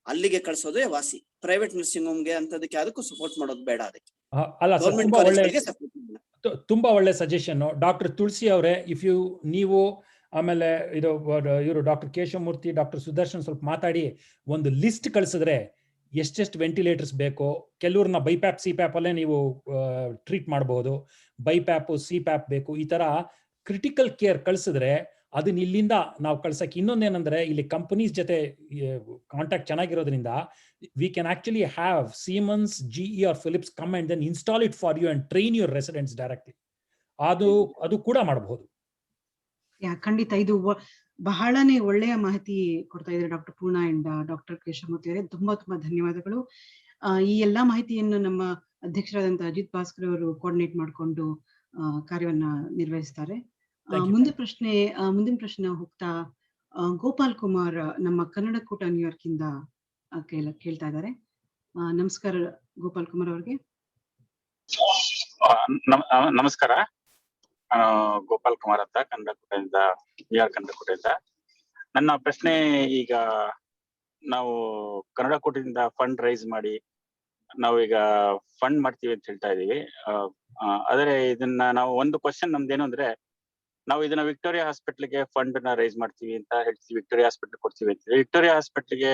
ಅಲ್ಲಿಗೆ ಕಳ್ಸೋದೇ ವಾಸಿ. ಪ್ರೈವೇಟ್ ನರ್ಸಿಂಗ್ ಹೋಮ್ಗೆ ಅಂತದಕ್ಕೆ ಅದಕ್ಕೂ ಸಪೋರ್ಟ್ ಮಾಡೋದು ಬೇಡ. ಅದಕ್ಕೆ ಅಲ್ಲ ಸರ್, ಗೌರ್ಮೆಂಟ್ ತುಂಬಾ ಒಳ್ಳೆ ಕಾಲೇಜ್ಗಳಿಗೆ ಸಪೋರ್ಟ್ ಮಾಡೋಣ. ತುಂಬಾ ಒಳ್ಳೆ ಸಜೆಷನ್ ಡಾಕ್ಟರ್ ತುಳಸಿ ಅವರೇ. ಇಫ್ ನೀವು ಆಮೇಲೆ ಇವರು ಡಾಕ್ಟರ್ ಕೇಶವಮೂರ್ತಿ, ಡಾಕ್ಟರ್ ಸುದರ್ಶನ್ ಸ್ವಲ್ಪ ಮಾತಾಡಿ ಒಂದು ಲಿಸ್ಟ್ ಕಳಿಸಿದ್ರೆ ಎಷ್ಟೆಷ್ಟು ವೆಂಟಿಲೇಟರ್ಸ್ ಬೇಕೋ. ಕೆಲವ್ರನ್ನ ಬೈಪ್ಯಾಪ್ ಸಿಪ್ಯಾಪ್ ಅಲ್ಲೇ ನೀವು ಟ್ರೀಟ್ ಮಾಡಬಹುದು, ಬೈಪ್ಯಾಪ್ ಸಿಪ್ಯಾಪ್ ಬೇಕು, ಈ ತರ ಕ್ರಿಟಿಕಲ್ ಕೇರ್ ಕಳಿಸಿದ್ರೆ ಅದನ್ನ ಇಲ್ಲಿಂದ ನಾವು ಕಳ್ಸಕ್ಕೆ. ಇನ್ನೊಂದೇನಂದ್ರೆ ಇಲ್ಲಿ ಕಂಪನೀಸ್ ಜೊತೆ ಕಾಂಟ್ಯಾಕ್ಟ್ ಚೆನ್ನಾಗಿರೋದ್ರಿಂದ we can actually have Siemens, GE or Philips come and then install it for you and train your residents directly. ಅದು ಕೂಡ ಮಾಡಬಹುದು. ಖಂಡಿತ ಇದು ಬಹಳನೇ ಒಳ್ಳೆಯ ಮಾಹಿತಿ ಕೊಡ್ತಾ ಇದ್ದಾರೆ ಡಾಕ್ಟರ್ ಪೂರ್ಣ ಅಂಡ್ ಡಾಕ್ಟರ್ ಕೇಶವಮೂರ್ತಿ ಅವರೇ. ತುಂಬಾ ತುಂಬಾ ಧನ್ಯವಾದಗಳು. ಈ ಎಲ್ಲಾ ಮಾಹಿತಿಯನ್ನು ನಮ್ಮ ಅಧ್ಯಕ್ಷರಾದಂತಹ ಅಜಿತ್ ಭಾಸ್ಕರ್ ಅವರು ಕೋಆರ್ಡಿನೇಟ್ ಮಾಡಿಕೊಂಡು ಕಾರ್ಯವನ್ನ ನಿರ್ವಹಿಸ್ತಾರೆ. ಮುಂದಿನ ಪ್ರಶ್ನೆ ಹೋಗ್ತಾ ಗೋಪಾಲ್ ಕುಮಾರ್ ನಮ್ಮ ಕನ್ನಡಕೂಟ ನ್ಯೂಯಾರ್ಕ್ ಇಂದ ಕೇಳ್ತಾ ಇದ್ದಾರೆ. ನಮಸ್ಕಾರ ಗೋಪಾಲ್ ಕುಮಾರ್ ಅವ್ರಿಗೆ. ನಮಸ್ಕಾರ, ನಾನು ಗೋಪಾಲ್ ಕುಮಾರ್ ಅಂತ ಕನ್ನಡಕೂಟದಿಂದ, ನ್ಯೂಯಾರ್ಕ್ ಕನ್ನಡಕೂಟದಿಂದ. ನನ್ನ ಪ್ರಶ್ನೆ, ಈಗ ನಾವು ಕನ್ನಡಕೂಟದಿಂದ ಫಂಡ್ ರೈಸ್ ಮಾಡಿ ನಾವೀಗ ಫಂಡ್ ಮಾಡ್ತೀವಿ ಅಂತ ಹೇಳ್ತಾ ಇದೀವಿ. ಆದರೆ ಇದನ್ನ ನಾವು ಒಂದು ಕ್ವಶನ್ ನಮ್ದೇನು ಅಂದ್ರೆ, ನಾವು ಇದನ್ನ ವಿಕ್ಟೋರಿಯಾ ಹಾಸ್ಪಿಟ್ಲಿಗೆ ಫಂಡ್ ನ ರೈಸ್ ಮಾಡ್ತೀವಿ ಅಂತ ಹೇಳ್ತೀವಿ, ವಿಕ್ಟೋರಿಯಾ ಹಾಸ್ಪಿಟ್ಲ್ ಕೊಡ್ತೀವಿ ಅಂತೀವಿ. ವಿಕ್ಟೋರಿಯಾ ಹಾಸ್ಪಿಟ್ಲಿಗೆ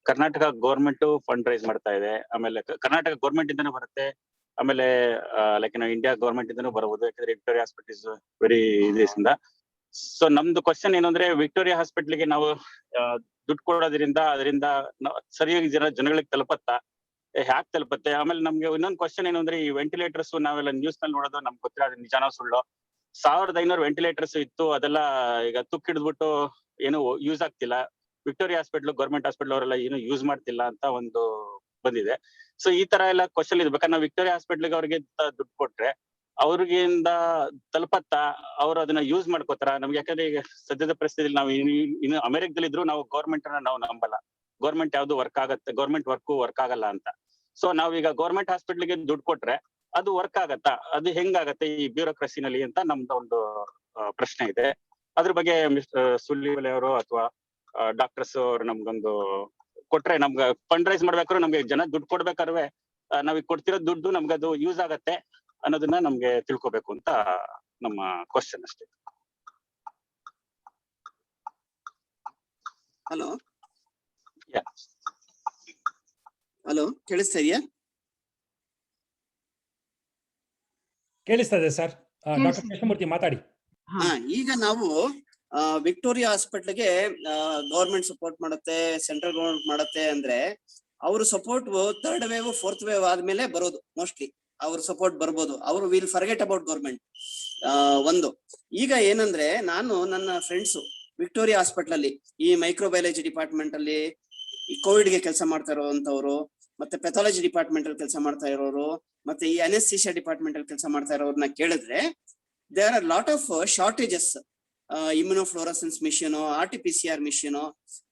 ಕರ್ನಾಟಕ ಗೌರ್ಮೆಂಟ್ ಫಂಡ್ ರೈಸ್ ಮಾಡ್ತಾ ಇದೆ. ಆಮೇಲೆ ಕರ್ನಾಟಕ ಗೌರ್ಮೆಂಟ್ ಇಂದನೂ ಬರುತ್ತೆ, ಆಮೇಲೆ ಲೈಕ್ ನಾವು ಇಂಡಿಯಾ ಗೌರ್ಮೆಂಟ್ ಇಂದನೂ ಬರಬಹುದು, ಯಾಕಂದ್ರೆ ವಿಕ್ಟೋರಿಯಾ ಹಾಸ್ಪಿಟಲ್ ಇಸ್ ವೆರಿ ದೇಶದಿಂದ. ಸೊ ನಮ್ದು ಕ್ವಶನ್ ಏನು ಅಂದ್ರೆ, ವಿಕ್ಟೋರಿಯಾ ಹಾಸ್ಪಿಟ್ಲಿಗೆ ನಾವು ದುಡ್ಡು ಕೊಡೋದ್ರಿಂದ ಅದರಿಂದ ಸರಿಯಾಗಿ ಜನಗಳಿಗೆ ತಲುಪತ್ತಾ, ಹ್ಯಾಕ್ ತಲುಪತ್ತೆ? ಆಮೇಲೆ ನಮ್ಗೆ ಇನ್ನೊಂದು ಕ್ವಶನ್ ಏನು ಅಂದ್ರೆ, ಈ ವೆಂಟಿಲೇಟರ್ಸ್ ನಾವೆಲ್ಲ ನ್ಯೂಸ್ ನಲ್ಲಿ ನೋಡೋದು ನಮ್ಗೆ ಗೊತ್ತಿಲ್ಲ ಅದು ನಿಜಾನೋ ಸುಳ್ಳು. 1500 ವೆಂಟಿಲೇಟರ್ಸ್ ಇತ್ತು, ಅದೆಲ್ಲ ಈಗ ತುಕ್ ಹಿಡಿದ್ಬಿಟ್ಟು ಏನು ಯೂಸ್ ಆಗ್ತಿಲ್ಲ. ವಿಕ್ಟೋರಿಯಾ ಹಾಸ್ಪಿಟ್ಲ್, ಗೌರ್ಮೆಂಟ್ ಹಾಸ್ಪಿಟ್ಲ್ ಅವರೆಲ್ಲ ಏನು ಯೂಸ್ ಮಾಡ್ತಿಲ್ಲ ಅಂತ ಒಂದು ಬಂದಿದೆ. ಸೊ ಈ ತರ ಎಲ್ಲ ಕ್ವಶನ್ ಇದೆ. ಬೇಕಾದ್ರೆ ನಾವು ವಿಕ್ಟೋರಿಯಾ ಹಾಸ್ಪಿಟ್ಲಿಗೆ ಅವ್ರಿಗೆ ದುಡ್ಡು ಕೊಟ್ರೆ ಅವ್ರಿಗಿಂದ ತಲುಪತ್ತಾ, ಅವ್ರು ಅದನ್ನ ಯೂಸ್ ಮಾಡ್ಕೋತಾರ? ನಮ್ಗೆ ಯಾಕಂದ್ರೆ ಈಗ ಸದ್ಯದ ಪರಿಸ್ಥಿತಿಯಲ್ಲಿ ನಾವು ಇನ್ನು ಅಮೆರಿಕದಲ್ಲಿ ಇದ್ರು ನಾವು ಗೌರ್ಮೆಂಟ್ ಅನ್ನ ನಾವು ನಂಬಲ್ಲ. ಗೌರ್ಮೆಂಟ್ ಯಾವ್ದು ವರ್ಕ್ ಆಗತ್ತೆ, ಗೌರ್ಮೆಂಟ್ ವರ್ಕ್ ಆಗಲ್ಲ ಅಂತ. ಸೊ ನಾವೀಗ ಗೌರ್ಮೆಂಟ್ ಹಾಸ್ಪಿಟ್ಲಿಗೆ ದುಡ್ಡು ಕೊಟ್ರೆ ಅದು ವರ್ಕ್ ಆಗತ್ತಾ? ಅದು ಹೆಂಗಾಗತ್ತೆ ಈ ಬ್ಯೂರೋಕ್ರಸಿನಲ್ಲಿ ಅಂತ ನಮ್ದು ಒಂದು ಪ್ರಶ್ನೆ ಇದೆ. ಅದ್ರ ಬಗ್ಗೆ ಸುಳ್ಳಿವಲೆ ಅವರು ಅಥವಾ ಡಾಕ್ಟರ್ಸ್ ಅವರು ನಮ್ಗೊಂದು ಕೊಟ್ರೆ, ನಮ್ಗೆ ಫಂಡ್ ರೈಸ್ ಮಾಡ್ಬೇಕಾದ್ರೆ ನಮ್ಗೆ ಜನ ದುಡ್ಡು ಕೊಡ್ಬೇಕಾದ್ರೆ ನಾವೀಗ ಕೊಡ್ತಿರೋ ದುಡ್ಡು ನಮ್ಗೆ ಅದು ಯೂಸ್ ಆಗತ್ತೆ ಅನ್ನೋದನ್ನ ನಮ್ಗೆ ತಿಳ್ಕೊಬೇಕು ಅಂತ ನಮ್ಮ ಕ್ವಶನ್ ಅಷ್ಟೇ. ಹಲೋ ಹಲೋ, ಕೇಳಿಸ್ತಾ ಇದೆಯಾ? ಕೇಳಿಸ್ತಾ ಇದೆ ಸರ್. ಡಾಕ್ಟರ್ ಕೃಷ್ಣಮೂರ್ತಿ ಮಾತಾಡಿ. ಈಗ ನಾವು ವಿಕ್ಟೋರಿಯಾ ಹಾಸ್ಪಿಟ್ಲ್ಗೆ ಗೌರ್ಮೆಂಟ್ ಸಪೋರ್ಟ್ ಮಾಡುತ್ತೆ, ಸೆಂಟ್ರಲ್ ಗೌರ್ಮೆಂಟ್ ಮಾಡುತ್ತೆ ಅಂದ್ರೆ, ಅವ್ರ support 3rd wave 4th wave ಆದ್ಮೇಲೆ ಬರೋದು. ಮೋಸ್ಟ್ಲಿ ಅವ್ರ ಸಪೋರ್ಟ್ ಬರ್ಬೋದು. ಅವರು ವಿಲ್ ಫರ್ಗೆಟ್ ಅಬೌಟ್ ಗೌರ್ಮೆಂಟ್. ಒಂದು ಈಗ ಏನಂದ್ರೆ, ನಾನು ನನ್ನ ಫ್ರೆಂಡ್ಸ್ ವಿಕ್ಟೋರಿಯಾ ಹಾಸ್ಪಿಟಲ್ ಅಲ್ಲಿ ಈ ಮೈಕ್ರೋಬಯಾಲಜಿ ಡಿಪಾರ್ಟ್ಮೆಂಟ್ ಅಲ್ಲಿ ಈ ಕೋವಿಡ್ ಗೆ ಕೆಲಸ ಮಾಡ್ತಾ ಇರೋವಂಥವ್ರು, ಮತ್ತೆ ಪೆಥಾಲಜಿ ಡಿಪಾರ್ಟ್ಮೆಂಟ್ ಅಲ್ಲಿ ಕೆಲಸ ಮಾಡ್ತಾ ಇರೋರು, ಮತ್ತೆ ಈ ಅನೆಸ್ಥಿಷಿಯಾ ಡಿಪಾರ್ಟ್ಮೆಂಟ್ ಅಲ್ಲಿ ಕೆಲಸ ಮಾಡ್ತಾ ಇರೋರ್ನ ಕೇಳಿದ್ರೆ, there are lot of shortages. Immunofluorescence machine, RT-PCR machine,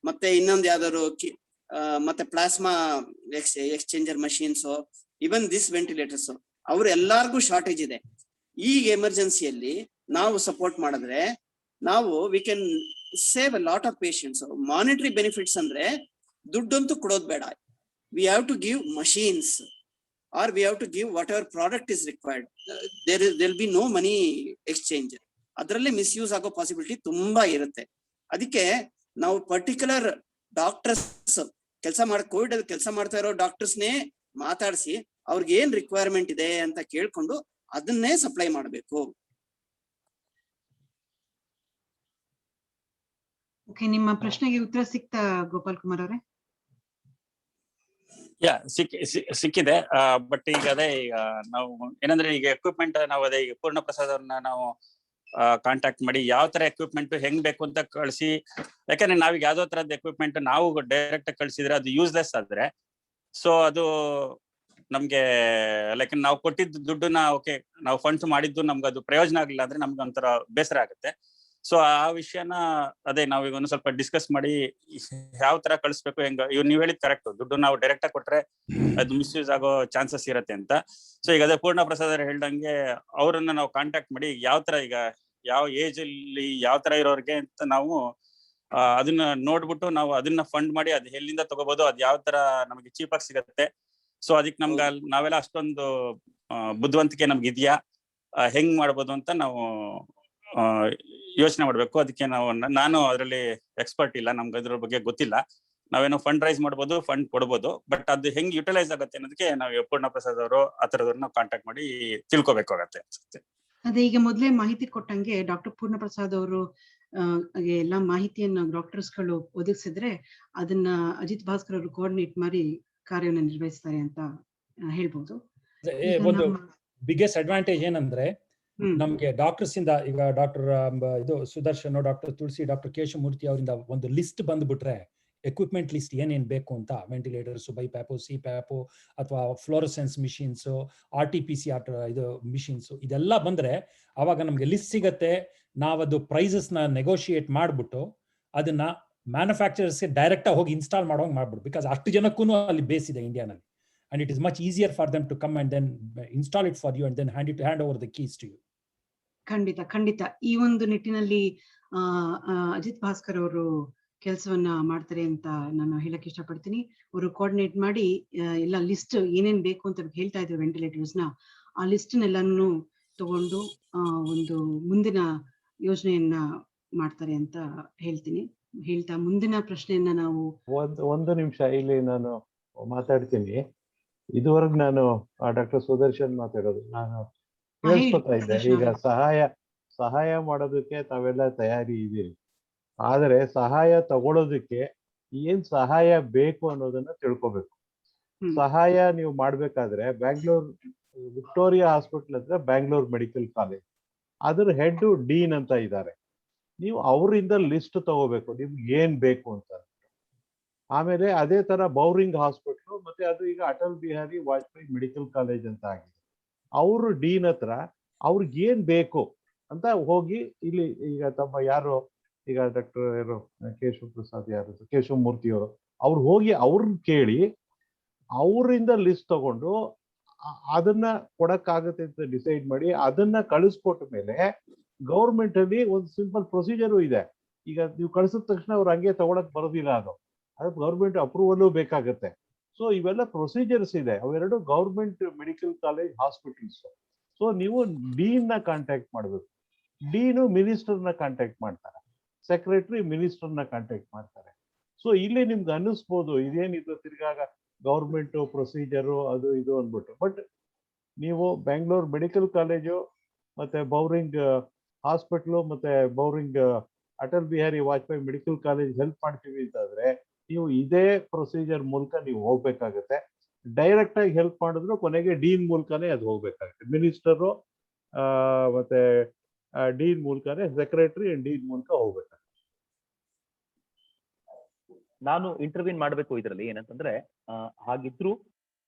ಮತ್ತೆ ಇನ್ನೊಂದು ಯಾವ್ದಾದ್ರು ಮತ್ತೆ plasma exchanger machines, even this ventilators, ಅವ್ರು ಎಲ್ಲಾರ್ಗು ಶಾರ್ಟೇಜ್ ಇದೆ. ಈಗ ಎಮರ್ಜೆನ್ಸಿಯಲ್ಲಿ ನಾವು ಸಪೋರ್ಟ್ ಮಾಡಿದ್ರೆ ನಾವು we can save a lot of patients. Monetary benefits ಅಂದ್ರೆ ದುಡ್ಡಂತೂ ಕೊಡೋದು ಬೇಡ. We have to give machines or we have to give whatever product is required. There will be no money exchange. ಅದರಲ್ಲಿ ಮಿಸ್ಯೂಸ್ ಆಗೋ possibility ತುಂಬಾ ಇರುತ್ತೆ. ಅದಕ್ಕೆ ನಾವು ಪರ್ಟಿಕ್ಯುಲರ್ ಡಾಕ್ಟರ್ಸ್ ಕೋವಿಡ್ ಅಲ್ಲಿ ಕೆಲಸ ಮಾಡ್ತಾ ಇರೋ ಡಾಕ್ಟರ್ಸ್ನೇ ಮಾತಾಡಿಸಿ ಅವ್ರಿಗೆ ಏನ್ ರಿಕ್ವೈರ್ಮೆಂಟ್ ಇದೆ ಅಂತ ಕೇಳ್ಕೊಂಡು ಅದನ್ನೇ ಸಪ್ಲೈ ಮಾಡಬೇಕು. ಓಕೆ, ನಿಮ್ಮ ಪ್ರಶ್ನೆಗೆ ಉತ್ತರ ಸಿಕ್ತಾ ಗೋಪಾಲ್ ಕುಮಾರ್ ಅವರೇ? ಸಿಕ್ಕಿದೆ. ಬಟ್ ಈಗ ಅದೇ, ಈಗ ನಾವು ಏನಂದ್ರೆ ಈಗ ಎಕ್ವಿಪ್ಮೆಂಟ್ ನಾವು ಅದೇ ಈಗ ಪೂರ್ಣ ಪ್ರಸಾದ್ ಅವ್ರನ್ನ ನಾವು ಕಾಂಟ್ಯಾಕ್ಟ್ ಮಾಡಿ ಯಾವ ತರ ಎಕ್ವಿಪ್ಮೆಂಟ್ ಹೆಂಗ್ ಬೇಕು ಅಂತ ಕಳಿಸಿ. ಯಾಕಂದ್ರೆ ನಾವೀಗ ಯಾವ್ದೋ ತರದ ಎಕ್ವಿಪ್ಮೆಂಟ್ ನಾವು ಡೈರೆಕ್ಟ್ ಕಳ್ಸಿದ್ರೆ ಅದು ಯೂಸ್ಲೆಸ್ ಆದ್ರೆ, ಸೊ ಅದು ನಮ್ಗೆ ಲೈಕ್ ನಾವು ಕೊಟ್ಟಿದ್ದ ದುಡ್ಡನ್ನ ಓಕೆ ನಾವು ಫಂಡ್ಸ್ ಮಾಡಿದ್ದು ನಮ್ಗೆ ಅದು ಪ್ರಯೋಜನ ಆಗ್ಲಿಲ್ಲ ಅಂದ್ರೆ ನಮ್ಗೆ ಒಂಥರ ಬೇಸರ ಆಗುತ್ತೆ. ಸೊ ಆ ವಿಷಯನ ಅದೇ ನಾವೀಗ ಒಂದು ಸ್ವಲ್ಪ ಡಿಸ್ಕಸ್ ಮಾಡಿ ಯಾವ ತರ ಕಳಿಸ್ಬೇಕು ಹೆಂಗ. ಇವ್ ನೀವ್ ಹೇಳಿದ್ ಕರೆಕ್ಟ್, ದುಡ್ಡು ನಾವು ಡೈರೆಕ್ಟ್ ಆಗಿ ಕೊಟ್ರೆ ಅದು ಮಿಸ್ಯೂಸ್ ಆಗೋ ಚಾನ್ಸಸ್ ಇರತ್ತೆ ಅಂತ. ಸೊ ಈಗ ಅದೇ ಪೂರ್ಣ ಪ್ರಸಾದ್ ಅವ್ರು ಹೇಳ್ದಂಗೆ ಅವರನ್ನ ನಾವು ಕಾಂಟ್ಯಾಕ್ಟ್ ಮಾಡಿ ಯಾವ ತರ ಈಗ ಯಾವ ಏಜ್ ಅಲ್ಲಿ ಯಾವ ತರ ಇರೋರ್ಗೆ ಅಂತ ನಾವು ಅದನ್ನ ನೋಡ್ಬಿಟ್ಟು ನಾವು ಅದನ್ನ ಫಂಡ್ ಮಾಡಿ ಅದ್ ಎಲ್ಲಿಂದ ತಗೋಬಹುದು, ಅದ್ ಯಾವ ತರ ನಮಗೆ ಚೀಪ್ ಆಗಿ ಸಿಗತ್ತೆ. ಸೊ ಅದಕ್ಕೆ ನಮ್ಗೆ ನಾವೆಲ್ಲ ಅಷ್ಟೊಂದು ಬುದ್ಧಿವಂತಿಕೆ ನಮ್ಗೆ ಇದೆಯಾ, ಹೆಂಗ್ ಮಾಡ್ಬೋದು ಅಂತ ನಾವು ಯೋಚನೆ ಮಾಡ್ಬೇಕು. ಅದಕ್ಕೆ ನಾನು ಅದರಲ್ಲಿ ಎಕ್ಸ್ಪರ್ಟ್ ಇಲ್ಲ, ನಮ್ಗೆ ಅದ್ರ ಬಗ್ಗೆ ಗೊತ್ತಿಲ್ಲ. ನಾವೇನೋ ಫಂಡ್ ರೈಸ್ ಮಾಡ್ಬೋದು, ಫಂಡ್ ಕೊಡ್ಬೋದು, ಬಟ್ ಅದು ಹೆಂಗ್ ಯುಟಿಲೈಸ್ ಆಗುತ್ತೆ ಅನ್ನೋದಕ್ಕೆ ನಾವು ಪೂರ್ಣ ಪ್ರಸಾದ್ ಅವರು ಆ ತರದವ್ರನ್ನ ಕಾಂಟ್ಯಾಕ್ಟ್ ಮಾಡಿ ತಿಳ್ಕೊಬೇಕಾಗತ್ತೆ ಅನ್ಸುತ್ತೆ. ಅದೇ ಈಗ ಮೊದಲೇ ಮಾಹಿತಿ ಕೊಟ್ಟಂಗೆ ಡಾಕ್ಟರ್ ಪೂರ್ಣ ಪ್ರಸಾದ್ ಅವರು ಎಲ್ಲಾ ಮಾಹಿತಿಯನ್ನ ಡಾಕ್ಟರ್ಸ್ಗಳು ಒದಗಿಸಿದ್ರೆ ಅದನ್ನ ಅಜಿತ್ ಭಾಸ್ಕರ್ ಅವರು ಕೋಆರ್ಡಿನೇಟ್ ಮಾಡಿ ಕಾರ್ಯವನ್ನು ನಿರ್ವಹಿಸ್ತಾರೆ ಅಂತ ಹೇಳ್ಬೋದು. ಒಂದು ಬಿಗ್ಗೆಸ್ಟ್ ಅಡ್ವಾಂಟೇಜ್ ಏನಂದ್ರೆ ನಮ್ಗೆ ಡಾಕ್ಟರ್ಸ್ ಇಂದ ಈಗ ಡಾಕ್ಟರ್ ಇದು ಸುದರ್ಶನ್, ಡಾಕ್ಟರ್ ತುಳಸಿ, ಡಾಕ್ಟರ್ ಕೇಶವಮೂರ್ತಿ ಅವರಿಂದ ಒಂದು ಲಿಸ್ಟ್ ಬಂದ್ಬಿಟ್ರೆ ಎಕ್ವಿಪ್ಮೆಂಟ್ ಲಿಸ್ಟ್ ಏನೇನ್ ಬೇಕು ಅಂತ, ವೆಂಟಿಲೇಟರ್ಸ್, ಬೈಪ್ಯಾಪು, ಸಿಪ್ಯಾಪು ಅಥವಾ ಫ್ಲೋರಸೆನ್ಸ್ ಮಿಷಿನ್ಸ್, RT-PCR ಇದು ಮಿಷಿನ್ಸ್, ಇದೆಲ್ಲ ಬಂದ್ರೆ ಅವಾಗ ನಮ್ಗೆ ಲಿಸ್ಟ್ ಸಿಗತ್ತೆ. ನಾವದು ಪ್ರೈಸಸ್ ನ ನೆಗೋಷಿಯೇಟ್ ಮಾಡ್ಬಿಟ್ಟು ಅದನ್ನ ಮ್ಯಾನುಫ್ಯಾಕ್ಚರರ್ಸ್ಗೆ ಡೈರೆಕ್ಟ್ ಆಗಿ ಹೋಗಿ ಇನ್ಸ್ಟಾಲ್ ಮಾಡೋಂಗ್ ಮಾಡ್ಬಿಟ್ಟು, ಬಿಕಾಸ್ ಅಷ್ಟು ಜನಕ್ಕೂ ಅಲ್ಲಿ ಬೇಸ್ ಇದೆ ಇಂಡಿಯಾನಲ್ಲಿ. And it is much easier for them to come and then install it for you and then hand over the keys to you. ಖಂಡಿತ ಈ ಒಂದು ನಿಟ್ಟಿನಲ್ಲಿ ಅಜಿತ್ ಭಾಸ್ಕರ್ ಅವರು ಕೆಲಸವನ್ನ ಮಾಡ್ತಾರೆ ಅಂತ ನಾನು ಹೇಳಕ್ ಇಷ್ಟಪಡ್ತೀನಿ. ಅವರು ಕೋಆರ್ಡಿನೇಟ್ ಮಾಡಿ ಎಲ್ಲ ಲಿಸ್ಟ್ ಏನೇನ್ ಬೇಕು ಅಂತ ಹೇಳ್ತಾ ಇದ್ರು ವೆಂಟಿಲೇಟರ್ಸ್ ನ, ಆ ಲಿಸ್ಟ್ ನೆಲ್ಲಾನು ತಗೊಂಡು ಒಂದು ಮುಂದಿನ ಯೋಜನೆಯನ್ನ ಮಾಡ್ತಾರೆ ಅಂತ ಹೇಳ್ತಾ ಮುಂದಿನ ಪ್ರಶ್ನೆಯನ್ನ ನಾವು ಒಂದು ನಿಮಿಷ ಇಲ್ಲಿ ನಾನು ಮಾತಾಡ್ತೀನಿ. ಇದುವರೆಗೂ ನಾನು ಡಾಕ್ಟರ್ ಸುದರ್ಶನ್ ಮಾತಾಡೋದು ನಾನು ಕೇಳಿಸ್ಕೊತಾ ಇದ್ದೆ. ಈಗ ಸಹಾಯ ಮಾಡೋದಕ್ಕೆ ತಾವೆಲ್ಲ ತಯಾರಿ ಇದೀರಿ, ಆದರೆ ಸಹಾಯ ತಗೊಳ್ಳೋದಕ್ಕೆ ಏನ್ ಸಹಾಯ ಬೇಕು ಅನ್ನೋದನ್ನ ತಿಳ್ಕೊಬೇಕು. ಸಹಾಯ ನೀವು ಮಾಡ್ಬೇಕಾದ್ರೆ ಬ್ಯಾಂಗ್ಳೂರ್ ವಿಕ್ಟೋರಿಯಾ ಹಾಸ್ಪಿಟಲ್ ಹತ್ರ ಬ್ಯಾಂಗ್ಳೂರ್ ಮೆಡಿಕಲ್ ಕಾಲೇಜ್, ಅದ್ರ ಹೆಡ್ ಡೀನ್ ಅಂತ ಇದ್ದಾರೆ. ನೀವು ಅವರಿಂದ ಲಿಸ್ಟ್ ತಗೋಬೇಕು ನಿಮ್ಗೆ ಏನ್ ಬೇಕು ಅಂತ. ಆಮೇಲೆ ಅದೇ ತರ ಬೌರಿಂಗ್ ಹಾಸ್ಪಿಟ್ಲು, ಮತ್ತೆ ಅದು ಈಗ ಅಟಲ್ ಬಿಹಾರಿ ವಾಜಪೇಯಿ ಮೆಡಿಕಲ್ ಕಾಲೇಜ್ ಅಂತ ಆಗಿದೆ. ಅವರು ಡೀನ್ ಹತ್ರ ಅವ್ರಿಗೆ ಏನ್ ಬೇಕು ಅಂತ ಹೋಗಿ, ಇಲ್ಲಿ ಈಗ ತಮ್ಮ ಯಾರು ಈಗ ಡಾಕ್ಟರ್ ಯಾರು ಕೇಶವ ಪ್ರಸಾದ್ ಯಾರು ಕೇಶವಮೂರ್ತಿ ಅವರು, ಅವ್ರು ಹೋಗಿ ಅವ್ರನ್ನ ಕೇಳಿ ಅವರಿಂದ ಲಿಸ್ಟ್ ತಗೊಂಡು ಅದನ್ನ ಕೊಡಕ್ಕಾಗತ್ತೆ ಅಂತ ಡಿಸೈಡ್ ಮಾಡಿ ಅದನ್ನ ಕಳಿಸ್ಕೊಟ್ಟ ಮೇಲೆ ಗೌರ್ಮೆಂಟ್ ಅಲ್ಲಿ ಒಂದು ಸಿಂಪಲ್ ಪ್ರೊಸೀಜರು ಇದೆ. ಈಗ ನೀವು ಕಳಿಸಿದ ತಕ್ಷಣ ಅವ್ರು ಹಂಗೆ ತಗೊಳಕ್ ಬರೋದಿಲ್ಲ, ಅದಕ್ಕೆ ಗೌರ್ಮೆಂಟ್ ಅಪ್ರೂವಲ್ ಬೇಕಾಗತ್ತೆ. ಸೊ ಇವೆಲ್ಲ ಪ್ರೊಸೀಜರ್ಸ್ ಇದೆ, ಅವೆರಡು government medical college hospitals. So ನೀವು ಡೀನ್ ನ ಕಾಂಟ್ಯಾಕ್ಟ್ ಮಾಡ್ಬೇಕು. ಡೀನು ಮಿನಿಸ್ಟರ್ನ ಕಾಂಟ್ಯಾಕ್ಟ್ ಮಾಡ್ತಾರೆ, ಸೆಕ್ರೆಟರಿ ಮಿನಿಸ್ಟರ್ನ ಕಾಂಟ್ಯಾಕ್ಟ್ ಮಾಡ್ತಾರೆ. ಸೊ ಇಲ್ಲಿ ನಿಮ್ಗೆ ಅನ್ನಿಸ್ಬೋದು ಇದೇನಿದು ತಿರ್ಗಾಗ ಗೌರ್ಮೆಂಟ್ ಪ್ರೊಸೀಜರು ಅದು ಇದು ಅಂದ್ಬಿಟ್ಟು. ಬಟ್ ನೀವು ಬ್ಯಾಂಗ್ಳೂರ್ ಮೆಡಿಕಲ್ ಕಾಲೇಜು ಮತ್ತೆ ಬೌರಿಂಗ್ ಹಾಸ್ಪಿಟ್ಲು ಮತ್ತೆ Bowring Atal Bihari Vajpayee medical college help ಮಾಡ್ತೀವಿ ಅಂತಂದ್ರೆ ನೀವು ಇದೇ ಪ್ರೊಸೀಜರ್ ಮೂಲಕ ನೀವು ಹೋಗ್ಬೇಕಾಗತ್ತೆ. ಡೈರೆಕ್ಟ್ ಆಗಿ ಹೆಲ್ಪ್ ಮಾಡಿದ್ರು ಕೊನೆಗೆ ಡೀನ್ ಮೂಲಕನೇ ಅದು ಹೋಗ್ಬೇಕಾಗುತ್ತೆ. ಮಿನಿಸ್ಟರು ಮತ್ತೆ ಡೀನ್ ಮೂಲಕನೇ, ಸೆಕ್ರೆಟರಿ ಅಂಡ್ ಡೀನ್ ಮೂಲಕ ಹೋಗ್ಬೇಕಾಗುತ್ತೆ. ನಾನು ಇಂಟರ್ವ್ಯೂನ್ ಮಾಡಬೇಕು ಇದರಲ್ಲಿ ಏನಂತಂದ್ರೆ, ಹಾಗಿದ್ರು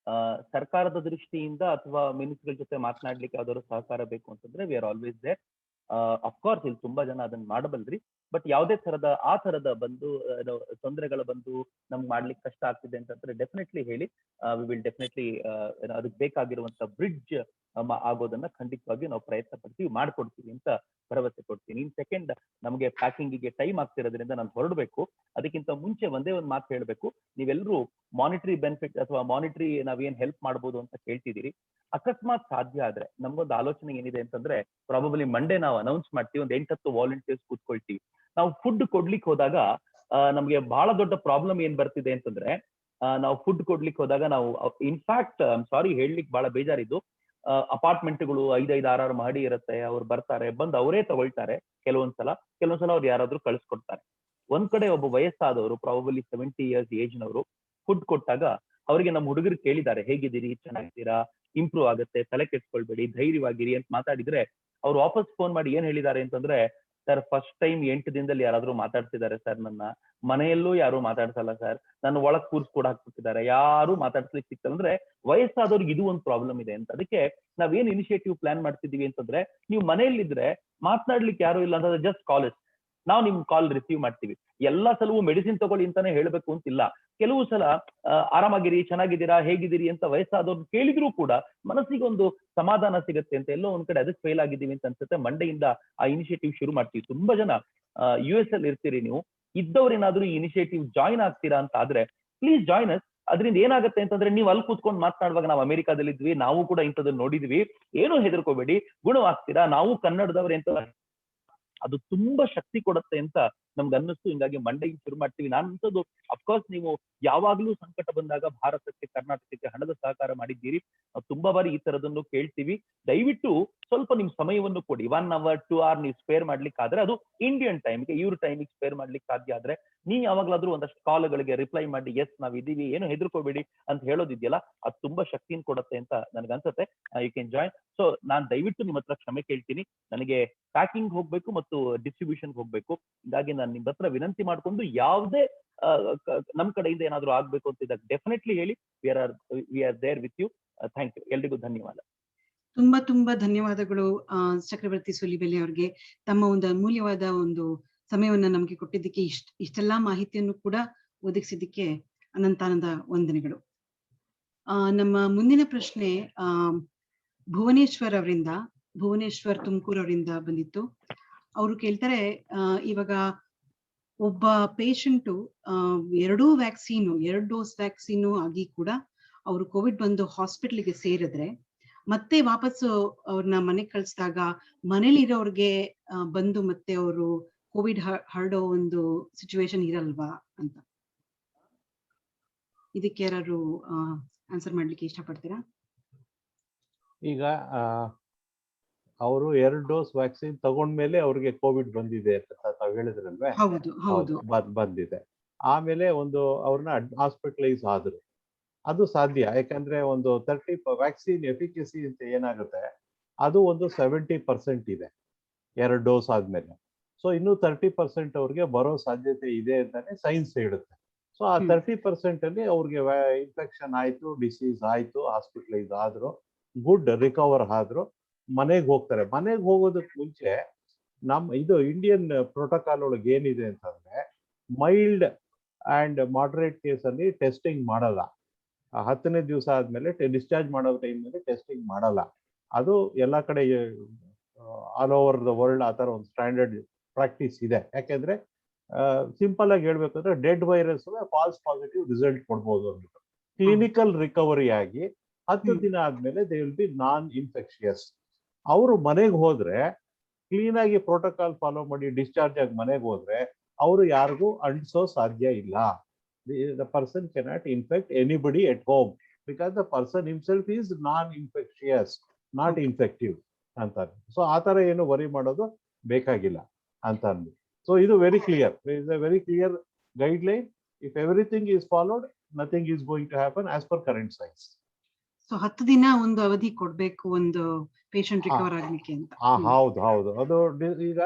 ಸರ್ಕಾರದ ದೃಷ್ಟಿಯಿಂದ ಅಥವಾ ಮಿನಿಸ್ಟರ್ ಜೊತೆ ಮಾತನಾಡ್ಲಿಕ್ಕೆ ಯಾವ್ದಾದ್ರು ಸಹಕಾರ ಬೇಕು ಅಂತಂದ್ರೆ we are always there. Of course ಇಲ್ಲಿ ತುಂಬಾ ಜನ ಅದನ್ನ ಮಾಡಬಲ್ರಿ, ಬಟ್ ಯಾವುದೇ ತರದ ಆ ತರದ ಬಂದು ತೊಂದರೆಗಳು ಬಂದು ನಮ್ಗೆ ಮಾಡ್ಲಿಕ್ಕೆ ಕಷ್ಟ ಆಗ್ತಿದೆ ಅಂತಂದ್ರೆ ಡೆಫಿನೆಟ್ಲಿ ಹೇಳಿ, ವಿ ವಿಲ್ ಡೆಫಿನೆಟ್ಲಿ ಅದಕ್ಕೆ ಬೇಕಾಗಿರುವಂತ ಬ್ರಿಡ್ಜ್ ಆಗೋದನ್ನ ಖಂಡಿತವಾಗಿ ನಾವು ಪ್ರಯತ್ನ ಪಡ್ತೀವಿ, ಮಾಡ್ಕೊಡ್ತೀವಿ ಅಂತ ಭರವಸೆ ಕೊಡ್ತೀನಿ. ಇನ್ ಸೆಕೆಂಡ್, ನಮಗೆ ಪ್ಯಾಕಿಂಗಿಗೆ ಟೈಮ್ ಆಗ್ತಿರೋದ್ರಿಂದ ನಾನು ಹೊರಡಬೇಕು. ಅದಕ್ಕಿಂತ ಮುಂಚೆ ಒಂದೇ ಒಂದು ಮಾತು ಹೇಳ್ಬೇಕು. ನೀವೆಲ್ಲರೂ ಮಾನಿಟರಿ ಬೆನಿಫಿಟ್ ಅಥವಾ ಮಾನಿಟರಿ ನಾವೇನ್ ಹೆಲ್ಪ್ ಮಾಡ್ಬೋದು ಅಂತ ಕೇಳ್ತಿದ್ದೀರಿ. ಅಕಸ್ಮಾತ್ ಸಾಧ್ಯ ಆದ್ರೆ ನಮ್ಗೊಂದು ಆಲೋಚನೆ ಏನಿದೆ ಅಂತಂದ್ರೆ, ಪ್ರಾಬಬಲಿ ಮಂಡೇ ನಾವು ಅನೌನ್ಸ್ ಮಾಡ್ತೀವಿ, ಒಂದು 8-10 ವಾಲಂಟಿಯರ್ಸ್ ಕೂತ್ಕೊಳ್ತೀವಿ. ನಾವು ಫುಡ್ ಕೊಡ್ಲಿಕ್ಕೆ ಹೋದಾಗ ನಮ್ಗೆ ಬಹಳ ದೊಡ್ಡ ಪ್ರಾಬ್ಲಮ್ ಏನ್ ಬರ್ತಿದೆ ಅಂತಂದ್ರೆ, ನಾವು ಫುಡ್ ಕೊಡ್ಲಿಕ್ಕೆ ಹೋದಾಗ ನಾವು ಇನ್ಫ್ಯಾಕ್ಟ್ ಸಾರಿ ಹೇಳ್ಲಿಕ್ಕೆ ಬಹಳ ಬೇಜಾರಿದ್ದು, ಅಪಾರ್ಟ್ಮೆಂಟ್ಗಳು 5-6 ಮಹಡಿ ಇರುತ್ತೆ, ಅವ್ರು ಬರ್ತಾರೆ, ಬಂದು ಅವರೇ ತಗೊಳ್ತಾರೆ. ಕೆಲವೊಂದ್ಸಲ ಅವ್ರು ಯಾರಾದ್ರೂ ಕಳಿಸ್ಕೊಡ್ತಾರೆ. ಒಂದ್ ಕಡೆ ಒಬ್ಬ ವಯಸ್ಸಾದವರು ಪ್ರಾಬಬಲಿ 70 years ಏಜ್ನವರು ಫುಡ್ ಕೊಟ್ಟಾಗ ಅವರಿಗೆ ನಮ್ಮ ಹುಡುಗರು ಕೇಳಿದ್ದಾರೆ, ಹೇಗಿದ್ದೀರಿ, ಚೆನ್ನಾಗಿದ್ದೀರಾ, ಇಂಪ್ರೂವ್ ಆಗುತ್ತೆ, ತಲೆ ಕೆಡ್ಸ್ಕೊಳ್ಬೇಡಿ, ಧೈರ್ಯವಾಗಿರಿ ಅಂತ ಮಾತಾಡಿದ್ರೆ ಅವ್ರು ವಾಪಸ್ ಫೋನ್ ಮಾಡಿ ಏನ್ ಹೇಳಿದ್ದಾರೆ ಅಂತಂದ್ರೆ, ಸರ್ ಫಸ್ಟ್ ಟೈಮ್ 8 ದಿನದಲ್ಲಿ ಯಾರಾದ್ರೂ ಮಾತಾಡ್ತಿದ್ದಾರೆ ಸರ್, ನನ್ನ ಮನೆಯಲ್ಲೂ ಯಾರು ಮಾತಾಡ್ಸಲ್ಲ ಸರ್, ನನ್ನ ಒಳಗ್ ಕೂರ್ಸ್ ಕೂಡ ಹಾಕ್ಬಿಟ್ಟಿದ್ದಾರೆ, ಯಾರು ಮಾತಾಡ್ಸ್ಲಿಕ್ಕೆ ಸಿಗ್ತಲ್ಲ. ಅಂದ್ರೆ ವಯಸ್ಸಾದವ್ರಿಗೆ ಇದು ಒಂದು ಪ್ರಾಬ್ಲಮ್ ಇದೆ ಅಂತ. ಅದಕ್ಕೆ ನಾವೇನ್ ಇನಿಷಿಯೇಟಿವ್ ಪ್ಲಾನ್ ಮಾಡ್ತಿದೀವಿ ಅಂತಂದ್ರೆ, ನೀವು ಮನೆಯಲ್ಲಿದ್ರೆ ಮಾತನಾಡ್ಲಿಕ್ಕೆ ಯಾರು ಇಲ್ಲ ಅಂತಂದ್ರೆ ಜಸ್ಟ್ ಕಾಲ್ ಇಸ್, ನಾವು ನಿಮ್ ಕಾಲ್ ರಿಸೀವ್ ಮಾಡ್ತೀವಿ. ಎಲ್ಲಾ ಸಲವೂ ಮೆಡಿಸಿನ್ ತಗೊಳ್ಳಿ ಅಂತಾನೆ ಹೇಳ್ಬೇಕು ಅಂತಿಲ್ಲ. ಕೆಲವು ಸಲ ಆರಾಮಾಗಿರಿ, ಚೆನ್ನಾಗಿದ್ದೀರಾ, ಹೇಗಿದ್ದೀರಿ ಅಂತ ವಯಸ್ಸಾದವ್ರು ಕೇಳಿದ್ರು ಕೂಡ ಮನಸ್ಸಿಗೆ ಒಂದು ಸಮಾಧಾನ ಸಿಗುತ್ತೆ ಅಂತ. ಎಲ್ಲೋ ಒಂದ್ ಕಡೆ ಅದಕ್ಕೆ ಫೇಲ್ ಆಗಿದ್ದೀವಿ ಅಂತ ಅನ್ಸುತ್ತೆ. ಮಂಡೆಯಿಂದ ಆ ಇನಿಷಿಯೇಟಿವ್ ಶುರು ಮಾಡ್ತೀವಿ. ತುಂಬಾ ಜನ US ಅಲ್ಲಿ ಇರ್ತೀರಿ ನೀವು, ಇದ್ದವ್ರೇನಾದ್ರೂ ಈ ಇನಿಷಿಯೇಟಿವ್ ಜಾಯಿನ್ ಆಗ್ತೀರಾ ಅಂತ ಆದ್ರೆ ಪ್ಲೀಸ್ ಜಾಯಿನ್ ಅಸ್. ಅದರಿಂದ ಏನಾಗುತ್ತೆ ಅಂತಂದ್ರೆ, ನೀವು ಅಲ್ಲಿ ಕೂತ್ಕೊಂಡು ಮಾತನಾಡುವಾಗ ನಾವು ಅಮೆರಿಕಾದಲ್ಲಿ ಇದ್ವಿ, ನಾವು ಕೂಡ ಇಂಥದನ್ನ ನೋಡಿದ್ವಿ, ಏನೂ ಹೆದರ್ಕೋಬೇಡಿ, ಗುಣವಾಗ್ತೀರಾ, ನಾವು ಕನ್ನಡದವ್ರೆ ಅಂತ ಅದು ತುಂಬಾ ಶಕ್ತಿ ಕೊಡುತ್ತೆ ಅಂತ ನಮ್ಗೆ ಅನ್ನಿಸ್ತು. ಹಿಂಗಾಗಿ ಮಂಡೆಗೆ ಶುರು ಮಾಡ್ತೀವಿ. ನಾನು ಅನ್ಸೋದು, ಅಫ್ಕೋರ್ಸ್ ನೀವು ಯಾವಾಗ್ಲೂ ಸಂಕಟ ಬಂದಾಗ ಭಾರತಕ್ಕೆ, ಕರ್ನಾಟಕಕ್ಕೆ ಹಣದ ಸಹಕಾರ ಮಾಡಿದ್ದೀರಿ. ತುಂಬಾ ಬಾರಿ ಈ ತರದನ್ನು ಕೇಳ್ತೀವಿ. ದಯವಿಟ್ಟು ಸ್ವಲ್ಪ ನಿಮ್ ಸಮಯವನ್ನು ಕೊಡಿ. 1 hour 2 hour ನೀವು ಸ್ಪೇರ್ ಮಾಡ್ಲಿಕ್ಕೆ ಆದ್ರೆ, ಅದು ಇಂಡಿಯನ್ ಟೈಮ್ಗೆ, ಇವ್ರ ಟೈಮಿಗೆ ಸ್ಪೇರ್ ಮಾಡ್ಲಿಕ್ಕೆ ಸಾಧ್ಯ ಆದ್ರೆ, ನೀವು ಯಾವಾಗ್ಲಾದ್ರೂ ಒಂದಷ್ಟು ಕಾಲ್ಗಳಿಗೆ ರಿಪ್ಲೈ ಮಾಡಿ, ಎಸ್ ನಾವ್ ಇದೀವಿ, ಏನು ಹೆದರ್ಕೋಬೇಡಿ ಅಂತ ಹೇಳೋದಿದೆಯಲ್ಲ, ಅದು ತುಂಬಾ ಶಕ್ತಿನ ಕೊಡುತ್ತೆ ಅಂತ ನನ್ಗೆ ಅನ್ಸುತ್ತೆ. You can join. ಸೊ ನಾನ್ ದಯವಿಟ್ಟು ನಿಮ್ಮ ಹತ್ರ ಕ್ಷಮೆ ಕೇಳ್ತೀನಿ. ನನಗೆ ಪ್ಯಾಕಿಂಗ್ ಹೋಗ್ಬೇಕು ಮತ್ತು ಡಿಸ್ಟ್ರಿಬ್ಯೂಷನ್ ಹೋಗ್ಬೇಕು. ಹೀಗಾಗಿ ನಾನು ನಿಮ್ ಹತ್ರ ವಿನಂತಿ ಮಾಡ್ಕೊಂಡು, ಯಾವುದೇ ನಮ್ ಕಡೆಯಿಂದ ಏನಾದ್ರು ಆಗ್ಬೇಕು ಅಂತ ಇದ್ದಾಗ ಡೆಫಿನೆಟ್ಲಿ ಹೇಳಿ. We are there with you. Thank you. ಎಲ್ರಿಗೂ ಧನ್ಯವಾದ. ತುಂಬಾ ಧನ್ಯವಾದಗಳು ಚಕ್ರವರ್ತಿ ಸೂಲಿಬೆಲೆ ಅವ್ರಿಗೆ. ತಮ್ಮ ಒಂದು ಅಮೂಲ್ಯವಾದ ಒಂದು ಸಮಯವನ್ನ ನಮಗೆ ಕೊಟ್ಟಿದ್ದಕ್ಕೆ, ಇಷ್ಟೆಲ್ಲಾ ಮಾಹಿತಿಯನ್ನು ಕೂಡ ಒದಗಿಸಿದ್ದಕ್ಕೆ ಅನಂತಾನಂದ ವಂದನೆಗಳು. ನಮ್ಮ ಮುಂದಿನ ಪ್ರಶ್ನೆ ಭುವನೇಶ್ವರ್ ತುಮಕೂರು ಅವರಿಂದ ಬಂದಿತ್ತು. ಅವರು ಕೇಳ್ತಾರೆ, ಇವಾಗ ಒಬ್ಬ ಪೇಷಂಟು 2 ಡೋಸ್ ವ್ಯಾಕ್ಸಿನು ಆಗಿ ಕೂಡ ಅವರು ಕೋವಿಡ್ ಬಂದು ಹಾಸ್ಪಿಟಲ್ಗೆ ಸೇರಿದ್ರೆ, ಮತ್ತೆ ವಾಪಸ್ಸು ಅವ್ರನ್ನ ಮನೆಗೆ ಕಳಿಸಿದಾಗ ಮನೇಲಿ ಇರೋರ್ಗೆ ಬಂದು ಮತ್ತೆ ಅವರು ಕೋವಿಡ್ ಹರಡೋ ಒಂದು ಸಿಚುವೇಶನ್ ಇರಲ್ವಾ ಅಂತ. ಇದಕ್ಕೆ ಯಾರು ಆನ್ಸರ್ ಮಾಡ್ಲಿಕ್ಕೆ ಇಷ್ಟಪಡ್ತೀರಾ? ಈಗ ಅವರು 2 ಡೋಸ್ ವ್ಯಾಕ್ಸಿನ್ ತಗೊಂಡ್ಮೇಲೆ ಅವ್ರಿಗೆ ಕೋವಿಡ್ ಬಂದಿದೆ ಅಂತ ತಾವು ಹೇಳಿದ್ರಲ್ವೇ? ಹೌದು. ಬಂದಿದೆ. ಆಮೇಲೆ ಅವ್ರನ್ನ ಹಾಸ್ಪಿಟಲೈಸ್ ಆದ್ರು. ಅದು ಸಾಧ್ಯ. ಯಾಕಂದ್ರೆ 30 ವ್ಯಾಕ್ಸಿನ್ ಎಫಿಕಸಿ ಅಂತ ಏನಾಗುತ್ತೆ, ಅದು 70% ಇದೆ 2 ಡೋಸ್ ಆದ್ಮೇಲೆ. ಸೊ ಇನ್ನೂ 30% ಅವ್ರಿಗೆ ಬರೋ ಸಾಧ್ಯತೆ ಇದೆ ಅಂತಾನೆ ಸೈನ್ಸ್ ಹೇಳುತ್ತೆ. ಸೊ ಆ 30% ಅಲ್ಲಿ ಅವ್ರಿಗೆ ಇನ್ಫೆಕ್ಷನ್ ಆಯ್ತು, ಡಿಸೀಸ್ ಆಯ್ತು, ಹಾಸ್ಪಿಟಲೈಸ್ ಆದ್ರು, ಗುಡ್ ರಿಕವರ್ ಆದ್ರು, ಮನೆಗೆ ಹೋಗ್ತಾರೆ. ಮನೆಗೆ ಹೋಗೋದಕ್ಕೆ ಮುಂಚೆ ಇದು ಇಂಡಿಯನ್ ಪ್ರೋಟೋಕಾಲ್ ಒಳಗೆ ಏನಿದೆ ಅಂತಂದ್ರೆ, ಮೈಲ್ಡ್ ಅಂಡ್ ಮಾಡರೇಟ್ ಕೇಸ್ ಅಲ್ಲಿ ಟೆಸ್ಟಿಂಗ್ ಮಾಡಲ್ಲ. 10ನೇ ದಿವಸ ಆದ್ಮೇಲೆ ಡಿಸ್ಚಾರ್ಜ್ ಮಾಡೋ ಟೈಮ್ನಲ್ಲಿ ಟೆಸ್ಟಿಂಗ್ ಮಾಡಲ್ಲ. ಅದು ಎಲ್ಲ ಕಡೆ ಆಲ್ ಓವರ್ ದ ವರ್ಲ್ಡ್ ಆ ಥರ ಒಂದು ಸ್ಟ್ಯಾಂಡರ್ಡ್ ಪ್ರಾಕ್ಟೀಸ್ ಇದೆ. ಯಾಕೆಂದ್ರೆ ಸಿಂಪಲ್ ಆಗಿ ಹೇಳ್ಬೇಕಂದ್ರೆ, dead virus falls positive result ಕೊಡ್ಬೋದು ಅಂದ್ಬಿಟ್ಟು. ಕ್ಲಿನಿಕಲ್ ರಿಕವರಿ ಆಗಿ 10 ದಿನ ಆದ್ಮೇಲೆ they will B non infectious. ಅವರು ಮನೆಗೆ ಹೋದ್ರೆ, ಕ್ಲೀನ್ ಆಗಿ ಪ್ರೋಟೋಕಾಲ್ ಫಾಲೋ ಮಾಡಿ ಡಿಸ್ಚಾರ್ಜ್ ಆಗಿ ಮನೆಗೆ ಹೋದ್ರೆ, ಅವರು ಯಾರಿಗೂ ಅಂಟಿಸೋ ಸಾಧ್ಯ ಇಲ್ಲ. The person cannot infect anybody at home because the person himself is non-infectious, not infective ಅಂತಾರೆ. ಸೊ ಆ ಥರ ಏನು ವರಿ ಮಾಡೋದು ಬೇಕಾಗಿಲ್ಲ ಅಂತ ಅಂದ್ಬಿಟ್ಟು. ಸೊ ಇದು very clear, is a very clear guideline. If everything is followed, nothing is going to happen as per current science. So 10 ದಿನ ಒಂದು ಅವಧಿ ಕೊಡ್ಬೇಕು ಒಂದು ಪೇಷಂಟ್ ರಿಕವರ್ ಆಗ್ಲಿಕ್ಕೆ ಅಂತ. ಹೌದು. ಅದು ಈಗ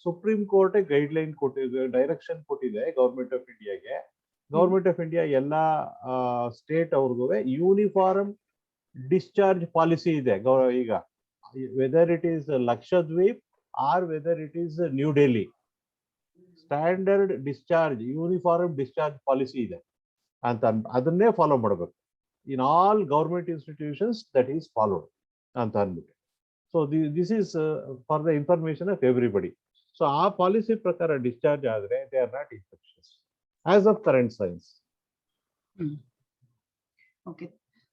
ಸುಪ್ರೀಂ ಕೋರ್ಟ್ ಗೈಡ್ಲೈನ್ ಕೊಟ್ಟಿದೆ, ಡೈರೆಕ್ಷನ್ ಕೊಟ್ಟಿದೆ ಗೌರ್ಮೆಂಟ್ ಆಫ್ ಇಂಡಿಯಾಗೆ. ಗೌರ್ಮೆಂಟ್ ಆಫ್ ಇಂಡಿಯಾ ಎಲ್ಲ ಸ್ಟೇಟ್ ಅವ್ರಿಗೂ ಯೂನಿಫಾರ್ಮ್ ಡಿಸ್ಚಾರ್ಜ್ ಪಾಲಿಸಿ ಇದೆ. ಈಗ whether it is Lakshadweep or whether it is new Delhi, standard discharge, uniform discharge policy ಇದೆ ಅಂತ ಅದನ್ನೇ ಫಾಲೋ ಮಾಡಬೇಕು. In all government institutions that is followed ಅಂತ ಅಂದ್ಬಿಟ್ಟು. So this is for the information of everybody. So ಆ policy ಪ್ರಕಾರ discharge ಆದ್ರೆ they are not infectious as of current science. Okay,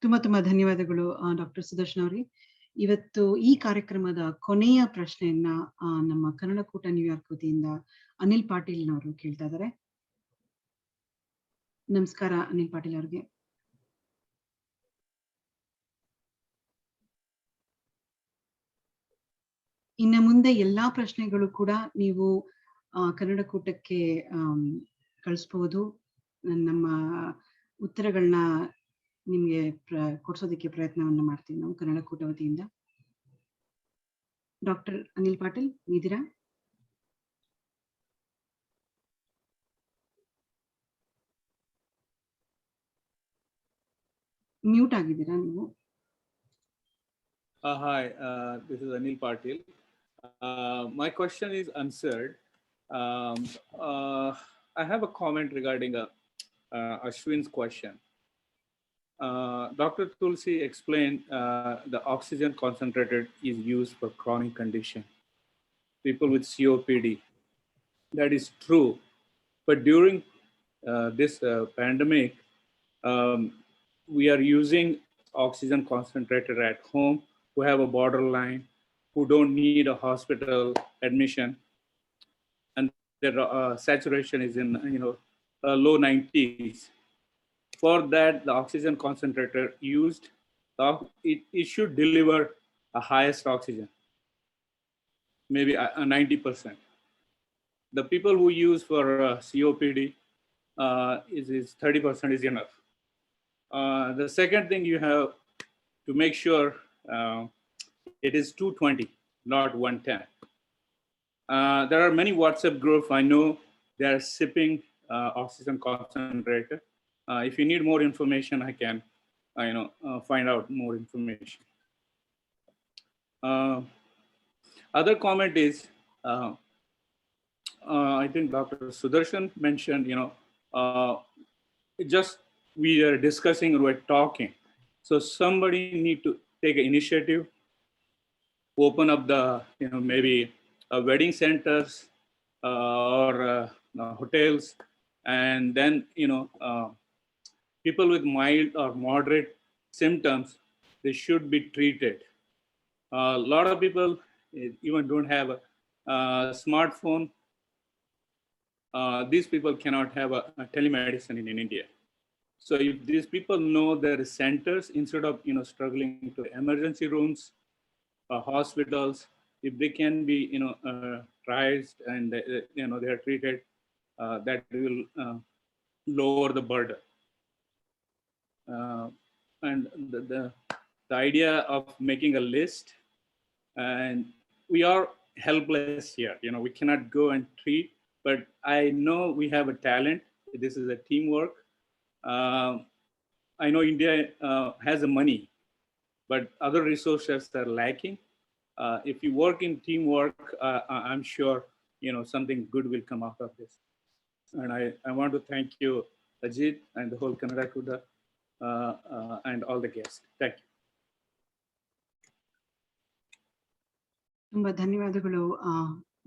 ತುಂಬಾ ಧನ್ಯವಾದಗಳು ಡಾಕ್ಟರ್ ಸುದರ್ಶನ್ ಅವರಿಗೆ. ಇವತ್ತು ಈ ಕಾರ್ಯಕ್ರಮದ ಕೊನೆಯ ಪ್ರಶ್ನೆಯನ್ನ ನಮ್ಮ ಕನ್ನಡಕೂಟ ನ್ಯೂಯಾರ್ಕ್ ವತಿಯಿಂದ ಅನಿಲ್ ಪಾಟೀಲ್ ಅವರು ಕೇಳ್ತಾ ಇದ್ದಾರೆ. ನಮಸ್ಕಾರ ಅನಿಲ್ ಪಾಟೀಲ್ ಅವರಿಗೆ. ಇನ್ನು ಮುಂದೆ ಎಲ್ಲಾ ಪ್ರಶ್ನೆಗಳು ಕೂಡ ನೀವು ಕನ್ನಡಕೂಟಕ್ಕೆ ಕಳಿಸ್ಬೋದು. ನಮ್ಮ ಉತ್ತರಗಳನ್ನ ನಿಮ್ಗೆ ಕೊಡ್ಸೋದಕ್ಕೆ ಪ್ರಯತ್ನವನ್ನ ಮಾಡ್ತೀವಿ ನಾವು ಕನ್ನಡಕೂಟ ವತಿಯಿಂದ. ಡಾಕ್ಟರ್ ಅನಿಲ್ ಪಾಟೀಲ್ ಇದ್ದೀರಾ? ಮ್ಯೂಟ್ ಆಗಿದ್ದೀರಾ ನೀವು? Hi, this is Anil Patil. My question is answered. I have a comment regarding Ashwin's question. Dr. Tulsi explained the oxygen concentrator is used for chronic condition, people with COPD. That is true. But during this pandemic, we are using oxygen concentrator at home, who have a borderline, who don't need a hospital admission, and their saturation is in low 90s. For that, the oxygen concentrator used, it should deliver a highest oxygen, maybe 90%. The people who use for COPD is 30% is enough. The second thing you have to make sure it is 220, not 110. There are many WhatsApp groups I know they are sipping oxygen concentrator. If you need more information, I can find out more information. Other comment is, I think Dr. Sudarshan mentioned, just we are discussing, we're talking. So somebody need to take an initiative, open up the, maybe wedding centers or hotels, and then, people with mild or moderate symptoms, they should be treated. A lot of people even don't have a smartphone. These people cannot have a telemedicine in India. So if these people know there are centers, instead of struggling to emergency rooms, hospitals, if they can be tried and they are treated, that will lower the burden. And the idea of making a list, and we are helpless here. We cannot go and treat, but I know we have a talent. This is a teamwork. I know India has the money, but other resources are lacking. If you work in teamwork, I'm sure something good will come out of this. And I want to thank you, Ajit, and the whole Kannada Kuta, and all the guests. Thank you. ತುಂಬಾ ಧನ್ಯವಾದಗಳು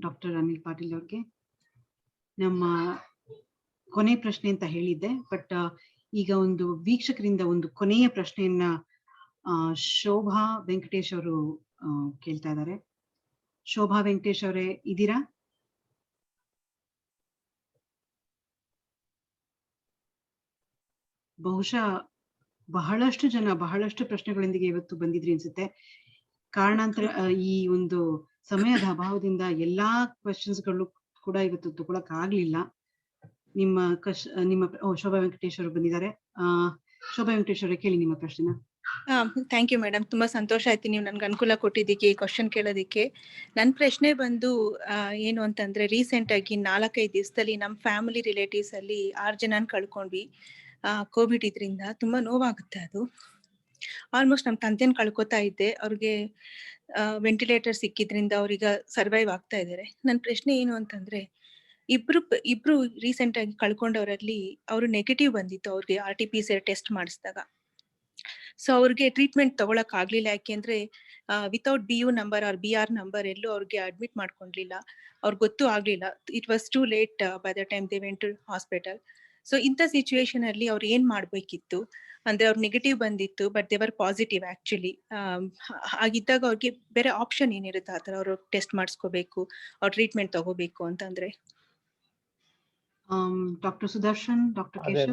doctor Anil Patil ಅವ್ರಿಗೆ. ನಮ್ಮ ಕೊನೆ ಪ್ರಶ್ನೆ ಅಂತ ಹೇಳಿದ್ದೆ, but ಈಗ ಒಂದು ವೀಕ್ಷಕರಿಂದ ಒಂದು ಕೊನೆಯ ಪ್ರಶ್ನೆಯನ್ನ ಶೋಭಾ ವೆಂಕಟೇಶ್ ಅವರು ಕೇಳ್ತಾ ಇದ್ದಾರೆ. ಶೋಭಾ ವೆಂಕಟೇಶ್ ಅವರೇ ಇದ್ದೀರಾ? ಬಹುಶಃ ಬಹಳಷ್ಟು ಪ್ರಶ್ನೆಗಳೊಂದಿಗೆ ಇವತ್ತು ಬಂದಿದ್ರಿ ಅನ್ಸುತ್ತೆ. ಕಾರಣಾಂತರ ಈ ಒಂದು ಸಮಯದ ಅಭಾವದಿಂದ ಎಲ್ಲಾ ಕ್ವೆಶ್ಚನ್ಸ್ಗಳು ಕೂಡ ಇವತ್ತು ತಗೊಳಕ್ ಆಗ್ಲಿಲ್ಲ. ನಿಮ್ಮ ಶೋಭಾ ವೆಂಕಟೇಶ್ ಅವರು ಬಂದಿದ್ದಾರೆ. ಶೋಭಾ ವೆಂಕಟೇಶ್ ಅವರೇ ಕೇಳಿ ನಿಮ್ಮ ಪ್ರಶ್ನೆನ. Thank you madam. ತುಂಬಾ ಸಂತೋಷ ಆಯ್ತು ನೀವು ನನ್ಗೆ ಅನುಕೂಲ ಕೊಟ್ಟಿದ್ದಕ್ಕೆ ಈ ಕ್ವಶನ್ ಕೇಳೋದಿಕ್ಕೆ. ನನ್ನ ಪ್ರಶ್ನೆ ಬಂದು ಏನು ಅಂತಂದ್ರೆ, ರೀಸೆಂಟ್ ಆಗಿ 4-5 ದಿವಸದಲ್ಲಿ ನಮ್ಮ ಫ್ಯಾಮಿಲಿ ರಿಲೇಟಿವ್ಸ್ ಅಲ್ಲಿ 6 ಜನನ ಕಳ್ಕೊಂಡ್ವಿ ಕೋವಿಡ್ ಇದರಿಂದ. ತುಂಬಾ ನೋವಾಗುತ್ತೆ ಅದು. ಆಲ್ಮೋಸ್ಟ್ ನಮ್ಮ ತಂದೆನ ಕಳ್ಕೊತಾ ಇದ್ದೆ. ಅವ್ರಿಗೆ ವೆಂಟಿಲೇಟರ್ ಸಿಕ್ಕಿದ್ರಿಂದ ಅವ್ರೀಗ ಸರ್ವೈವ್ ಆಗ್ತಾ ಇದ್ದಾರೆ. ನನ್ನ ಪ್ರಶ್ನೆ ಏನು ಅಂತಂದ್ರೆ, ಇಬ್ರು ರೀಸೆಂಟ್ ಆಗಿ ಕಳ್ಕೊಂಡವರಲ್ಲಿ ಅವರು ನೆಗೆಟಿವ್ ಬಂದಿತ್ತು ಅವ್ರಿಗೆ RT-PCR ಟೆಸ್ಟ್ ಮಾಡಿಸಿದಾಗ. ಸೊ ಅವ್ರಿಗೆ ಟ್ರೀಟ್ಮೆಂಟ್ ತಗೊಳಕ್ ಆಗ್ಲಿಲ್ಲ. ಯಾಕೆಂದ್ರೆ without BU number or BR number ಎಲ್ಲೂ ಅವ್ರಿಗೆ ಅಡ್ಮಿಟ್ ಮಾಡ್ಕೊಂಡ್ಲಿಲ್ಲ. ಅವ್ರಿಗೆ ಗೊತ್ತೂ ಆಗ್ಲಿಲ್ಲ. It was too late by the time they went to hospital. So ಇಂಥ ಸಿಚುವೇಶನ್ ಅಲ್ಲಿ ಅವ್ರು ಏನ್ ಮಾಡ್ಬೇಕಿತ್ತು ಅಂದ್ರೆ, ಅವ್ರ ನೆಗೆಟಿವ್ ಬಂದಿತ್ತು but they were positive actually. ಆಗಿದ್ದಾಗ ಅವ್ರಿಗೆ ಬೇರೆ ಆಪ್ಷನ್ ಏನಿರುತ್ತೆ ಆ ತರ ಅವ್ರು ಟೆಸ್ಟ್ ಮಾಡಿಸ್ಕೋಬೇಕು, ಅವ್ರ ಟ್ರೀಟ್ಮೆಂಟ್ ತಗೋಬೇಕು ಅಂತಂದ್ರೆ? Doctor Sudarshan, doctor Keshav.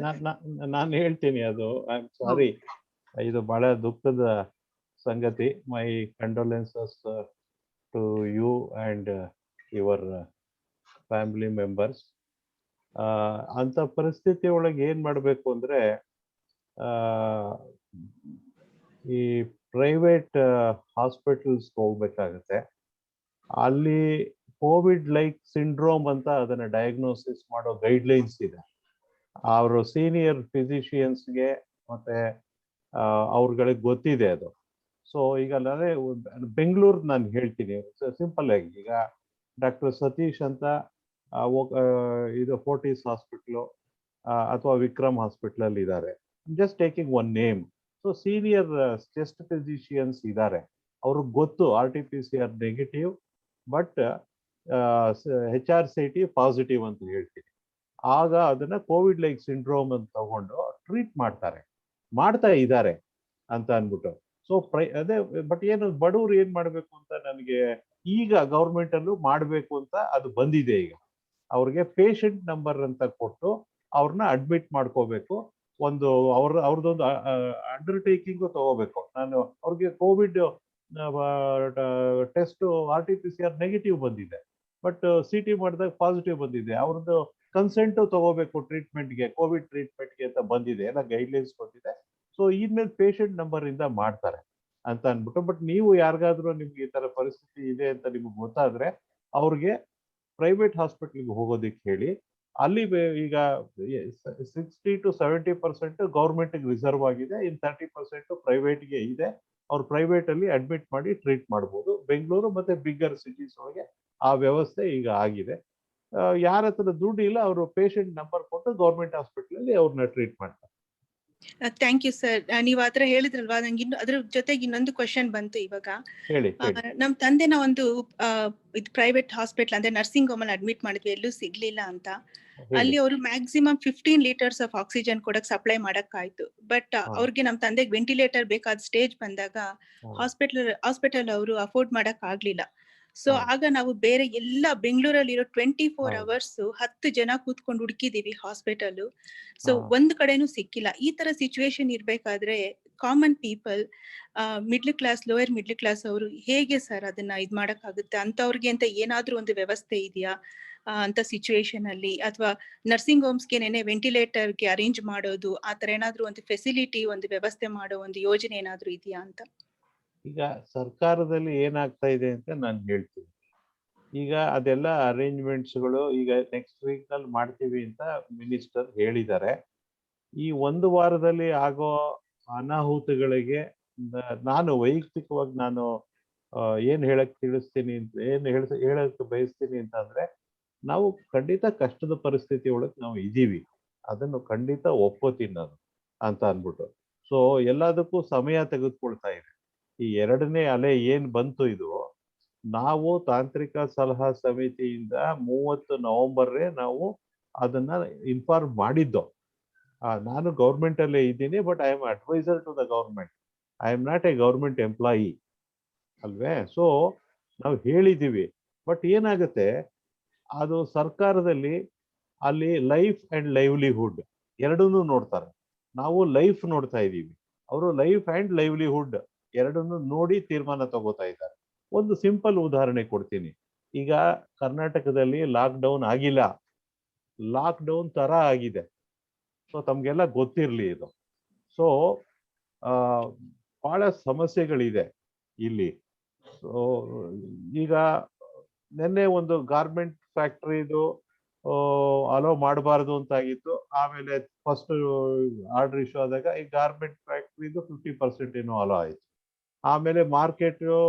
ನಾನು ಹೇಳ್ತೀನಿ ಅದು. ಐ ಆಮ್ ಸಾರಿ, ಇದು ಬಹಳ ದುಃಖದ ಸಂಗತಿ. My condolences to you and your family members. ಅಂತ ಪರಿಸ್ಥಿತಿ ಒಳಗೆ ಏನ್ ಮಾಡ್ಬೇಕು ಅಂದ್ರೆ, ಈ ಪ್ರೈವೇಟ್ ಹಾಸ್ಪಿಟಲ್ಸ್ ಹೋಗ್ಬೇಕಾಗತ್ತೆ. ಅಲ್ಲಿ ಕೋವಿಡ್ ಲೈಕ್ ಸಿಂಡ್ರೋಮ್ ಅಂತ ಅದನ್ನ ಡಯಾಗ್ನೋಸಿಸ್ ಮಾಡೋ ಗೈಡ್ಲೈನ್ಸ್ ಇದೆ. ಅವರು ಸೀನಿಯರ್ ಫಿಸಿಷಿಯನ್ಸ್ಗೆ ಮತ್ತೆ ಅವ್ರಗಳಿಗೆ ಗೊತ್ತಿದೆ ಅದು. ಸೊ ಈಗ ನಾನೇ ಬೆಂಗಳೂರು ನಾನು ಹೇಳ್ತೀನಿ ಸಿಂಪಲ್ ಆಗಿ. ಈಗ ಡಾಕ್ಟರ್ ಸತೀಶ್ ಅಂತ ಇದು ಫೋರ್ಟಿಸ್ ಹಾಸ್ಪಿಟ್ಲು ಅಥವಾ ವಿಕ್ರಮ್ ಹಾಸ್ಪಿಟಲ್ ಅಲ್ಲಿ ಇದ್ದಾರೆ. Just taking one name. So senior chest physicians ಇದ್ದಾರೆ, ಅವ್ರಿಗೆ ಗೊತ್ತು RT-PCR negative but HRCT positive ಅಂತ ಹೇಳ್ತೀನಿ. ಆಗ ಅದನ್ನ ಕೋವಿಡ್ ಲೈಕ್ ಸಿಂಡ್ರೋಮ್ ಅಂತ ತಗೊಂಡು ಟ್ರೀಟ್ ಮಾಡ್ತಾ ಇದ್ದಾರೆ ಅಂತ ಅನ್ಬಿಟ್ಟು. ಸೊ ಅದೇ ಬಟ್ ಏನು ಬಡವ್ರು ಏನ್ ಮಾಡ್ಬೇಕು ಅಂತ ನನಗೆ ಈಗ ಗೌರ್ಮೆಂಟ್ ಅಲ್ಲೂ ಮಾಡ್ಬೇಕು ಅಂತ ಅದು ಬಂದಿದೆ. ಈಗ ಅವ್ರಿಗೆ ಪೇಷಂಟ್ ನಂಬರ್ ಅಂತ ಕೊಟ್ಟು ಅವ್ರನ್ನ ಅಡ್ಮಿಟ್ ಮಾಡ್ಕೋಬೇಕು. ಒಂದು ಅವ್ರದ್ದೊಂದು ಅಂಡರ್ಟೇಕಿಂಗು ತಗೋಬೇಕು. ನಾನು ಅವ್ರಿಗೆ ಕೋವಿಡ್ ಟೆಸ್ಟ್ RT-PCR ನೆಗೆಟಿವ್ ಬಂದಿದೆ, ಬಟ್ CT ಮಾಡಿದಾಗ ಪಾಸಿಟಿವ್ ಬಂದಿದೆ. ಅವ್ರದ್ದು ಕನ್ಸೆಂಟು ತಗೋಬೇಕು ಟ್ರೀಟ್ಮೆಂಟ್ಗೆ, ಕೋವಿಡ್ ಟ್ರೀಟ್ಮೆಂಟ್ಗೆ ಅಂತ ಬಂದಿದೆ, ಎಲ್ಲ ಗೈಡ್ಲೈನ್ಸ್ ಬಂದಿದೆ. ಸೊ ಇದ್ಮೇಲೆ ಪೇಷಂಟ್ ನಂಬರ್ ಇಂದ ಮಾಡ್ತಾರೆ ಅಂತ ಅನ್ಬಿಟ್ಟು. ಬಟ್ ನೀವು ಯಾರಿಗಾದ್ರೂ ನಿಮ್ಗೆ ಈ ತರ ಪರಿಸ್ಥಿತಿ ಇದೆ ಅಂತ ನಿಮ್ಗೆ ಗೊತ್ತಾದ್ರೆ ಅವ್ರಿಗೆ ಪ್ರೈವೇಟ್ ಹಾಸ್ಪಿಟಲ್ಗೆ ಹೋಗೋದಿಕ್ಕೆ ಹೇಳಿ. ಅಲ್ಲಿ ಈಗ 60 to 70% ಗೌರ್ಮೆಂಟ್ಗೆ ರಿಸರ್ವ್ ಆಗಿದೆ, ಇನ್ 30% ಪ್ರೈವೇಟ್ಗೆ ಇದೆ. ಅವ್ರು ಪ್ರೈವೇಟ್ ಅಲ್ಲಿ ಅಡ್ಮಿಟ್ ಮಾಡಿ ಟ್ರೀಟ್ ಮಾಡ್ಬೋದು. ಬೆಂಗಳೂರು ಮತ್ತೆ ಬಿಗ್ಗರ್ ಸಿಟೀಸ್ ಒಳಗೆ ಆ ವ್ಯವಸ್ಥೆ ಈಗ ಆಗಿದೆ. ಯಾರ ಹತ್ರ ದುಡ್ಡು ಇಲ್ಲ ಅವರು ಪೇಷಂಟ್ ನಂಬರ್ ಕೊಟ್ಟು ಗೌರ್ಮೆಂಟ್ ಹಾಸ್ಪಿಟಲ್ ಅಲ್ಲಿ ಅವ್ರನ್ನ ಟ್ರೀಟ್ ಮಾಡ್ತಾರೆ. Thank you sir. ನೀವ್ ಆತರ ಹೇಳಿದ್ರಲ್ವಾ, ನಂಗೆ ಅದ್ರ ಜೊತೆಗೆ ಇನ್ನೊಂದು ಕ್ವಶನ್ ಬಂತು ಇವಾಗ. ನಮ್ ತಂದೆನ ಒಂದು ಇದು ಪ್ರೈವೇಟ್ ಹಾಸ್ಪಿಟಲ್ ಅಂದ್ರೆ ನರ್ಸಿಂಗ್ ಹೋಮ್ ಅಲ್ಲಿ ಅಡ್ಮಿಟ್ ಮಾಡಿದ್ವಿ, ಎಲ್ಲೂ ಸಿಗ್ಲಿಲ್ಲ ಅಂತ. ಅಲ್ಲಿ ಅವರು ಮ್ಯಾಕ್ಸಿಮಮ್ 15 ಲೀಟರ್ಸ್ ಆಫ್ ಆಕ್ಸಿಜನ್ ಕೊಡಕ್ ಸಪ್ಲೈ ಮಾಡಕ್ ಆಯ್ತು. ಬಟ್ ಅವ್ರಿಗೆ ನಮ್ ತಂದೆಗೆ ವೆಂಟಿಲೇಟರ್ ಬೇಕಾದ ಸ್ಟೇಜ್ ಬಂದಾಗ ಹಾಸ್ಪಿಟಲ್ ಅವರು ಅಫೋರ್ಡ್ ಮಾಡಕ್ ಆಗ್ಲಿಲ್ಲ. ಸೊ ಆಗ ನಾವು ಬೇರೆ ಎಲ್ಲ ಬೆಂಗಳೂರಲ್ಲಿ ಇರೋ 24 hours 10 ಜನ ಕೂತ್ಕೊಂಡು ಹುಡುಕಿದೀವಿ ಹಾಸ್ಪಿಟಲ್. ಸೊ ಒಂದ್ ಕಡೆನೂ ಸಿಕ್ಕಿಲ್ಲ. ಈ ತರ ಸಿಚುವೇಶನ್ ಇರ್ಬೇಕಾದ್ರೆ common people, middle class, lower middle class ಅವರು ಹೇಗೆ ಸರ್ ಅದನ್ನ ಇದ್ ಮಾಡಕ್ ಆಗುತ್ತೆ? ಅಂತವ್ರಿಗೆ ಅಂತ ಏನಾದ್ರೂ ಒಂದು ವ್ಯವಸ್ಥೆ ಇದೆಯಾ ಅಂತ ಸಿಚುವೇಶನ್ ಅಲ್ಲಿ? ಅಥವಾ ನರ್ಸಿಂಗ್ ಹೋಮ್ಸ್ಗೆ ವೆಂಟಿಲೇಟರ್ಗೆ ಅರೇಂಜ್ ಮಾಡೋದು, ಆತರ ಏನಾದ್ರೂ ಒಂದು ಫೆಸಿಲಿಟಿ, ಒಂದು ವ್ಯವಸ್ಥೆ ಮಾಡೋ ಒಂದು ಯೋಜನೆ ಏನಾದ್ರೂ ಇದೆಯಾ ಅಂತ? ಈಗ ಸರ್ಕಾರದಲ್ಲಿ ಏನಾಗ್ತಾ ಇದೆ ಅಂತ ನಾನು ಹೇಳ್ತೀನಿ. ಈಗ ಅದೆಲ್ಲ ಅರೇಂಜ್ಮೆಂಟ್ಸ್ಗಳು ಈಗ ನೆಕ್ಸ್ಟ್ ವೀಕ್ ನಲ್ಲಿ ಮಾಡ್ತೀವಿ ಅಂತ ಮಿನಿಸ್ಟರ್ ಹೇಳಿದ್ದಾರೆ. ಈ ಒಂದು ವಾರದಲ್ಲಿ ಆಗೋ ಅನಾಹುತಗಳಿಗೆ ನಾನು ವೈಯಕ್ತಿಕವಾಗಿ ನಾನು ಏನ್ ಹೇಳಕ್ ತಿಳಿಸ್ತೀನಿ ಅಂತ ಹೇಳಕ್ ಬಯಸ್ತೀನಿ ಅಂತ ಅಂದ್ರೆ, ನಾವು ಖಂಡಿತ ಕಷ್ಟದ ಪರಿಸ್ಥಿತಿ ಒಳಗೆ ನಾವು ಇದೀವಿ, ಅದನ್ನು ಖಂಡಿತ ಒಪ್ಕೋತೀನಿ ನಾನು ಅಂತ ಅನ್ಬಿಟ್ಟು. ಸೊ ಎಲ್ಲದಕ್ಕೂ ಸಮಯ ತೆಗೆದುಕೊಳ್ತಾ ಇದೆ. ಈ 2ನೇ ಅಲೆ ಏನ್ ಬಂತು ಇದು, ನಾವು ತಾಂತ್ರಿಕ ಸಲಹಾ ಸಮಿತಿಯಿಂದ 30 ನವೆಂಬರ್ಗೆ ನಾವು ಅದನ್ನ ಇನ್ಫಾರ್ಮ್ ಮಾಡಿದ್ದು. ನಾನು ಗೌರ್ಮೆಂಟ್ ಅಲ್ಲೇ ಇದ್ದೀನಿ, but I am adviser to the government, I am not a government employee ಅಲ್ವೇ. ಸೊ ನಾವು ಹೇಳಿದ್ದೀವಿ. ಬಟ್ ಏನಾಗುತ್ತೆ, ಅದು ಸರ್ಕಾರದಲ್ಲಿ ಅಲ್ಲಿ ಲೈಫ್ ಅಂಡ್ ಲೈವ್ಲಿಹುಡ್ ಎರಡನ್ನೂ ನೋಡ್ತಾರೆ. ನಾವು ಲೈಫ್ ನೋಡ್ತಾ ಇದ್ದೀವಿ, ಅವರು ಲೈಫ್ ಅಂಡ್ ಲೈವ್ಲಿಹುಡ್ ಎರಡನ್ನೂ ನೋಡಿ ತೀರ್ಮಾನ ತಗೋತಾ ಇದ್ದಾರೆ. ಒಂದು ಸಿಂಪಲ್ ಉದಾಹರಣೆ ಕೊಡ್ತೀನಿ. ಈಗ ಕರ್ನಾಟಕದಲ್ಲಿ ಲಾಕ್ಡೌನ್ ಆಗಿಲ್ಲ, ಲಾಕ್ಡೌನ್ ತರ ಆಗಿದೆ. ಸೊ ತಮ್ಗೆಲ್ಲ ಗೊತ್ತಿರ್ಲಿ ಇದು. ಸೊ ಬಹಳ ಸಮಸ್ಯೆಗಳಿದೆ ಇಲ್ಲಿ. ಸೊ ಈಗ ನಿನ್ನೆ ಒಂದು ಗಾರ್ಮೆಂಟ್ ಫ್ಯಾಕ್ಟ್ರಿದು ಅಲೋ ಮಾಡಬಾರ್ದು ಅಂತ ಆಗಿತ್ತು. ಆಮೇಲೆ ಫಸ್ಟ್ ಆರ್ಡರ್ ಇಶ್ಯೂ ಆದಾಗ ಈ ಗಾರ್ಮೆಂಟ್ ಫ್ಯಾಕ್ಟ್ರಿದು 50% ಏನೋ ಅಲೋ ಆಯ್ತು. ಆಮೇಲೆ ಮಾರ್ಕೆಟ್,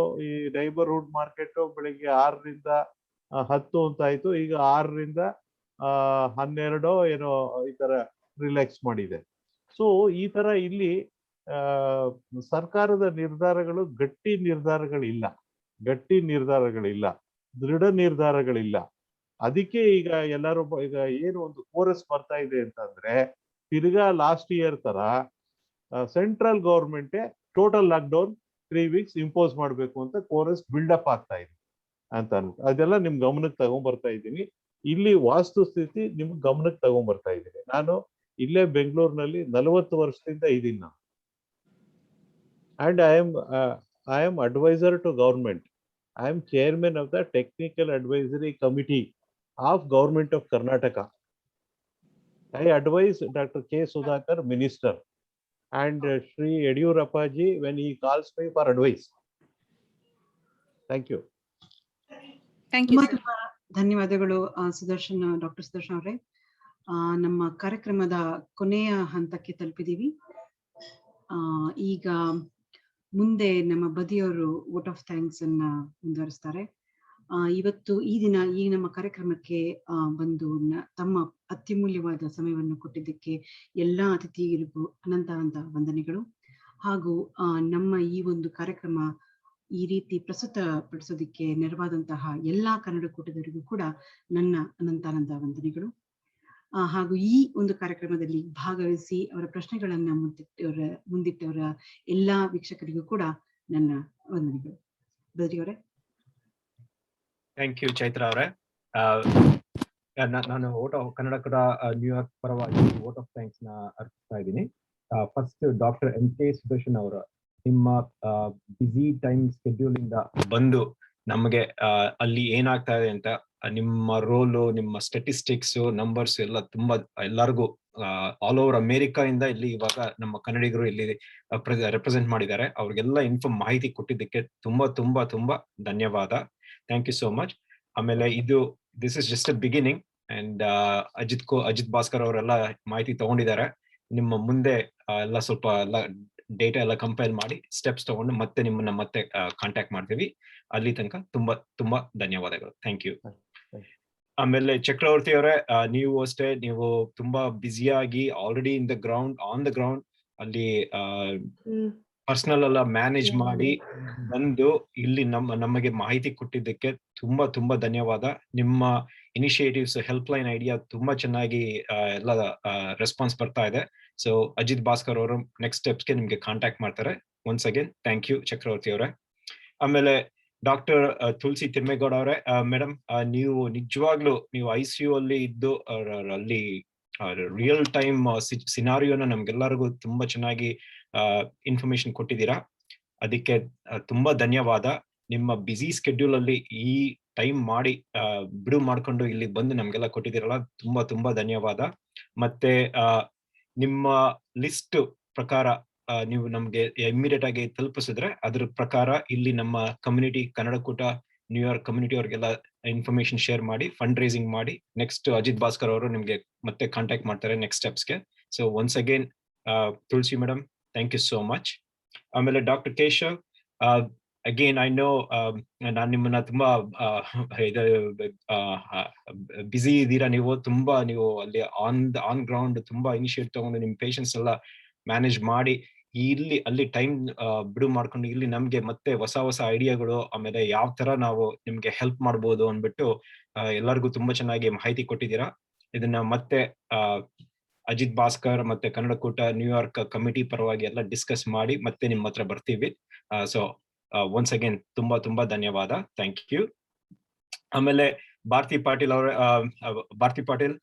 ಈ ನೈಬರ್ಹುಡ್ ಮಾರ್ಕೆಟ್ ಬೆಳಿಗ್ಗೆ 6ರಿಂದ 10 ಅಂತ ಆಯ್ತು. ಈಗ 6ರಿಂದ 12 ಏನೋ ಈ ತರ ರಿಲ್ಯಾಕ್ಸ್ ಮಾಡಿದೆ. ಸೊ ಈ ತರ ಇಲ್ಲಿ ಸರ್ಕಾರದ ನಿರ್ಧಾರಗಳು ಗಟ್ಟಿ ನಿರ್ಧಾರಗಳಿಲ್ಲ, ದೃಢ ನಿರ್ಧಾರಗಳಿಲ್ಲ. ಅದಕ್ಕೆ ಈಗ ಎಲ್ಲರೂ ಈಗ ಏನು ಒಂದು ಕೋರಸ್ ಬರ್ತಾ ಇದೆ ಅಂತಂದ್ರೆ, ತಿರ್ಗಾ ಲಾಸ್ಟ್ ಇಯರ್ ತರ central government total lockdown 3 weeks impose ಮಾಡ್ಬೇಕು ಅಂತ ಕೋರಸ್ ಬಿಲ್ಡಪ್ ಆಗ್ತಾ ಇದೆ ಅಂತ ಅನ್ಬಿಟ್ಟು ಅದೆಲ್ಲ ನಿಮ್ ಗಮನಕ್ಕೆ ತಗೊಂಡ್ಬರ್ತಾ ಇದ್ದೀನಿ. ಇಲ್ಲಿ ವಾಸ್ತುಸ್ಥಿತಿ ನಿಮ್ ಗಮನಕ್ಕೆ ತಗೊಂಡ್ಬರ್ತಾ ಇದ್ದೀನಿ. ನಾನು ಇಲ್ಲೇ ಬೆಂಗಳೂರಿನಲ್ಲಿ 40 ವರ್ಷದಿಂದ ಇದ್ದೀನಿ ನಾನು. And I am adviser to government. I am chairman of the technical advisory committee of government of Karnataka. I advise Dr. K. Sudhakar, Minister, and Shri Yediyurappa ji when he calls me for advice. Thank you. Thank you sir. ತುಂಬಾ ಧನ್ಯವಾದಗಳು doctor Sudarshan ಅವರೇ. ನಮ್ಮ ಕಾರ್ಯಕ್ರಮದ ಕೊನೆಯ ಹಂತಕ್ಕೆ ತಲುಪಿದೀವಿ. ಈಗ ಮುಂದೆ ನಮ್ಮ ಬದಿಯವರು ವೋಟ್ ಆಫ್ ಥ್ಯಾಂಕ್ಸ್ ಅನ್ನ ಮುಂದುವರಿಸ್ತಾರೆ. ಇವತ್ತು ಈ ದಿನ ಈ ನಮ್ಮ ಕಾರ್ಯಕ್ರಮಕ್ಕೆ ಬಂದು ತಮ್ಮ ಅತ್ಯಮೂಲ್ಯವಾದ ಸಮಯವನ್ನು ಕೊಟ್ಟಿದ್ದಕ್ಕೆ ಎಲ್ಲಾ ಅತಿಥಿಗಳಿಗೂ ಅನಂತ ವಂದನೆಗಳು. ಹಾಗೂ ನಮ್ಮ ಈ ಒಂದು ಕಾರ್ಯಕ್ರಮ ಈ ರೀತಿ ಪ್ರಸ್ತುತಪಡಿಸೋದಿಕ್ಕೆ ನೆರವಾದಂತಹ ಎಲ್ಲಾ ಕನ್ನಡಕೂಟದವರಿಗೂ ಕೂಡ ನನ್ನ ಅನಂತ ವಂದನೆಗಳು. ಹಾಗೂ ಈ ಒಂದು ಕಾರ್ಯಕ್ರಮದಲ್ಲಿ ಭಾಗವಹಿಸಿ ಅವರ ಪ್ರಶ್ನೆಗಳನ್ನ ಮುಂದಿಟ್ಟವರ ಎಲ್ಲಾ ವೀಕ್ಷಕರಿಗೂ ಕೂಡ ನನ್ನ ವಂದನೆಗಳು. ಬದ್ರಿಯವರೇ. ಥ್ಯಾಂಕ್ ಯು ಚೈತ್ರ ಅವರೇ. ನಾನು ಕನ್ನಡಕೂಟ ನ್ಯೂಯಾರ್ಕ್ ಪರವಾಗಿ ವೋಟ್ ಆಫ್ ಥ್ಯಾಂಕ್ಸ್ ನ ಅರ್ಪಿಸ್ತಾ ಇದ್ದೀನಿ. ಫಸ್ಟ್ ಡಾಕ್ಟರ್ MK ಸುದರ್ಶನ್ ಅವರು ನಿಮ್ಮ ಬ್ಯುಸಿ ಟೈಮ್ ಸ್ಕೆಡ್ಯೂಲ್ ಇಂದ ಬಂದು ನಮಗೆ ಅಲ್ಲಿ ಏನಾಗ್ತಾ ಇದೆ ಅಂತ ನಿಮ್ಮ ರೋಲು, ನಿಮ್ಮ ಸ್ಟಾಟಿಸ್ಟಿಕ್ಸ್, ನಂಬರ್ಸ್ ಎಲ್ಲ ತುಂಬಾ ಎಲ್ಲರಿಗೂ ಆಲ್ ಓವರ್ ಅಮೇರಿಕಾ ಇಂದ ಇಲ್ಲಿ ಇವಾಗ ನಮ್ಮ ಕನ್ನಡಿಗರು ಇಲ್ಲಿ ರೆಪ್ರೆಸೆಂಟ್ ಮಾಡಿದ್ದಾರೆ. ಅವ್ರಿಗೆಲ್ಲ ಮಾಹಿತಿ ಕೊಟ್ಟಿದ್ದಕ್ಕೆ ತುಂಬಾ ಧನ್ಯವಾದ. Thank you so much. ಆಮೇಲೆ this is just a beginning and Ajit Bhaskar ಅವರೆಲ್ಲ ಮಾಹಿತಿ ತಗೊಂಡಿದ್ದಾರೆ. ನಿಮ್ಮ ಮುಂದೆ ಎಲ್ಲ ಸ್ವಲ್ಪ ಎಲ್ಲ ಡೇಟಾ ಎಲ್ಲ ಕಂಪೈಲ್ ಮಾಡಿ ಸ್ಟೆಪ್ಸ್ ತಗೊಂಡು ಮತ್ತೆ ನಿಮ್ಮನ್ನ ಮತ್ತೆ ಕಾಂಟ್ಯಾಕ್ಟ್ ಮಾಡ್ತೀವಿ. ಅಲ್ಲಿ ತನಕ ತುಂಬಾ ಧನ್ಯವಾದಗಳು. Thank you. ಆಮೇಲೆ ಚಕ್ರವರ್ತಿ ಅವರೇ, ನೀವು ಅಷ್ಟೇ, ನೀವು ತುಂಬಾ ಬ್ಯುಸಿಯಾಗಿ ಆಲ್ರೆಡಿ ಆನ್ ದ ಗ್ರೌಂಡ್ ಅಲ್ಲಿ ಪರ್ಸನಲ್ ಎಲ್ಲ ಮ್ಯಾನೇಜ್ ಮಾಡಿ ಬಂದು ಇಲ್ಲಿ ನಮಗೆ ಮಾಹಿತಿ ಕೊಟ್ಟಿದ್ದಕ್ಕೆ ತುಂಬಾ ಧನ್ಯವಾದ. ನಿಮ್ಮ ಇನಿಷಿಯೇಟಿವ್ಸ್, ಹೆಲ್ಪ್ ಲೈನ್ ಐಡಿಯಾ ತುಂಬಾ ಚೆನ್ನಾಗಿ ಎಲ್ಲ ರೆಸ್ಪಾನ್ಸ್ ಬರ್ತಾ ಇದೆ. ಸೊ ಅಜಿತ್ ಭಾಸ್ಕರ್ ಅವರು ನೆಕ್ಸ್ಟ್ ಸ್ಟೆಪ್ಸ್ಗೆ ನಿಮ್ಗೆ ಕಾಂಟ್ಯಾಕ್ಟ್ ಮಾಡ್ತಾರೆ. ಒನ್ಸ್ ಅಗೇನ್ ಥ್ಯಾಂಕ್ ಯು ಚಕ್ರವರ್ತಿ ಅವರೇ. ಆಮೇಲೆ ಡಾಕ್ಟರ್ ತುಳಸಿ ತಿಮ್ಮೇಗೌಡ ಅವರೇ, ಮೇಡಮ್, ನೀವು ನಿಜವಾಗ್ಲೂ ನೀವು ICU ಅಲ್ಲಿ ಇದ್ದು ಅಲ್ಲಿ ರಿಯಲ್ ಟೈಮ್ ಸಿನಾರಿಯೋನ ನಮ್ಗೆಲ್ಲರಿಗೂ ತುಂಬಾ ಚೆನ್ನಾಗಿ ಇನ್ಫಾರ್ಮೇಶನ್ ಕೊಟ್ಟಿದ್ದೀರಾ. ಅದಕ್ಕೆ ತುಂಬಾ ಧನ್ಯವಾದ. ನಿಮ್ಮ ಬ್ಯುಸಿ ಸ್ಕೆಡ್ಯೂಲ್ ಅಲ್ಲಿ ಈ ಟೈಮ್ ಮಾಡಿ ಬಿಡು ಮಾಡ್ಕೊಂಡು ಇಲ್ಲಿ ಬಂದು ನಮ್ಗೆಲ್ಲ ಕೊಟ್ಟಿದ್ದೀರಲ್ಲ, ತುಂಬಾ ಧನ್ಯವಾದ. ಮತ್ತೆ ನಿಮ್ಮ ಲಿಸ್ಟ್ ಪ್ರಕಾರ ನೀವು ನಮ್ಗೆ ಇಮಿಡಿಯೇಟ್ ಆಗಿ ತಲುಪಿಸಿದ್ರೆ ಅದ್ರ ಪ್ರಕಾರ ಇಲ್ಲಿ ನಮ್ಮ ಕಮ್ಯುನಿಟಿ ಕನ್ನಡಕೂಟ ನ್ಯೂಯಾರ್ಕ್ ಕಮ್ಯುನಿಟಿ ಅವ್ರಿಗೆಲ್ಲ ಇನ್ಫಾರ್ಮೇಶನ್ ಶೇರ್ ಮಾಡಿ ಫಂಡ್ ರೈಸಿಂಗ್ ಮಾಡಿ ನೆಕ್ಸ್ಟ್ ಅಜಿತ್ ಭಾಸ್ಕರ್ ಅವರು ನಿಮ್ಗೆ ಮತ್ತೆ ಕಾಂಟ್ಯಾಕ್ಟ್ ಮಾಡ್ತಾರೆ ನೆಕ್ಸ್ಟ್ ಸ್ಟೆಪ್ಸ್ಗೆ. So once again Tulasi madam, thank you so much. ಆಮೇಲೆ doctor Keshav, again I know ನಾನು ನಿಮ್ಮನ್ನ ತುಂಬಾ ಬ್ಯುಸಿ ಇದ್ದೀರಾ. ನೀವು ಅಲ್ಲಿ ಆನ್ ಗ್ರೌಂಡ್ ತುಂಬಾ ಇನಿಷಿಯೇಟ್ ತಗೊಂಡು ನಿಮ್ ಪೇಷನ್ಸ್ ಎಲ್ಲ ಮ್ಯಾನೇಜ್ ಮಾಡಿ ಅಲ್ಲಿ ಟೈಮ್ ಬಿಡು ಮಾಡ್ಕೊಂಡು ಇಲ್ಲಿ ನಮ್ಗೆ ಮತ್ತೆ ಹೊಸ ಐಡಿಯಾಗಳು, ಆಮೇಲೆ ಯಾವ ತರ ನಾವು ನಿಮ್ಗೆ ಹೆಲ್ಪ್ ಮಾಡ್ಬೋದು ಅಂದ್ಬಿಟ್ಟು ಎಲ್ಲರಿಗೂ ತುಂಬಾ ಚೆನ್ನಾಗಿ ಮಾಹಿತಿ ಕೊಟ್ಟಿದ್ದೀರಾ. ಇದನ್ನ ಮತ್ತೆ ಅಜಿತ್ ಭಾಸ್ಕರ್ ಮತ್ತೆ ಕನ್ನಡಕೂಟ ನ್ಯೂಯಾರ್ಕ್ ಕಮಿಟಿ ಪರವಾಗಿ ಎಲ್ಲ ಡಿಸ್ಕಸ್ ಮಾಡಿ ಮತ್ತೆ ನಿಮ್ಮ ಹತ್ರ ಬರ್ತೀವಿ. ಸೊ ಒನ್ಸ್ ಅಗೇನ್ ತುಂಬಾ ಧನ್ಯವಾದ. Thank you. ಆಮೇಲೆ ಭಾರತಿ ಪಾಟೀಲ್,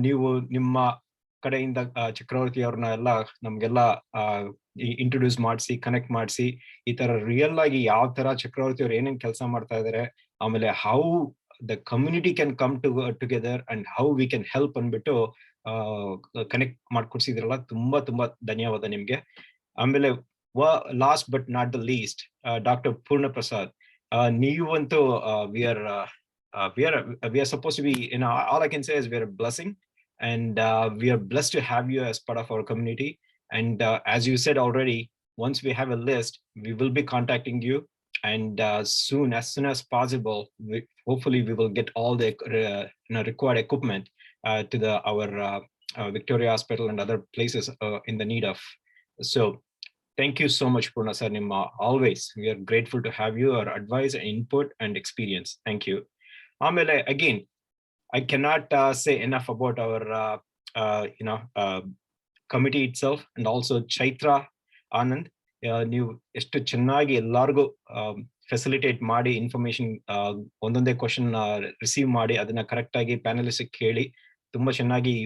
ನೀವು ನಿಮ್ಮ ಕಡೆಯಿಂದ ಚಕ್ರವರ್ತಿ ಅವ್ರನ್ನ ಎಲ್ಲ ನಮ್ಗೆಲ್ಲ ಇಂಟ್ರೊಡ್ಯೂಸ್ ಮಾಡಿಸಿ ಕನೆಕ್ಟ್ ಮಾಡಿಸಿ ಈ ತರ ರಿಯಲ್ ಆಗಿ ಯಾವ ತರ ಚಕ್ರವರ್ತಿ ಅವ್ರು ಏನೇನ್ ಕೆಲಸ ಮಾಡ್ತಾ ಇದಾರೆ, ಆಮೇಲೆ how the community can come together and how we can help ಅಂದ್ಬಿಟ್ಟು ಕನೆಕ್ಟ್ ಮಾಡ್ಕೊಡ್ಸಿದ್ರಲ್ಲ, ತುಂಬಾ ಧನ್ಯವಾದ ನಿಮ್ಗೆ. ಆಮೇಲೆ last but not the least, doctor ಪೂರ್ಣ ಪ್ರಸಾದ್, ನೀವಂತೂ we are supposed to be, all I can say is we are a blessing, and we are blessed to have you as part of our community. And as you said already, once we have a list, we will be contacting you, and as soon as possible, hopefully we will get all the required equipment to our Victoria Hospital and other places in the need of. So thank you so much, Purna sir. Always we are grateful to have your advice, input and experience. Thank you. Amele, again, I cannot say enough about our committee itself, and also Chaitra Anand. ನೀವು ಎಷ್ಟು ಚೆನ್ನಾಗಿ ಎಲ್ಲರಿಗೂ facilitate ಮಾಡಿ information ಒಂದೊಂದೇ question receive ಮಾಡಿ ಅದನ್ನ correct ಆಗಿ panellist ಹೇಳಿ ತುಂಬಾ ಚೆನ್ನಾಗಿ ಈ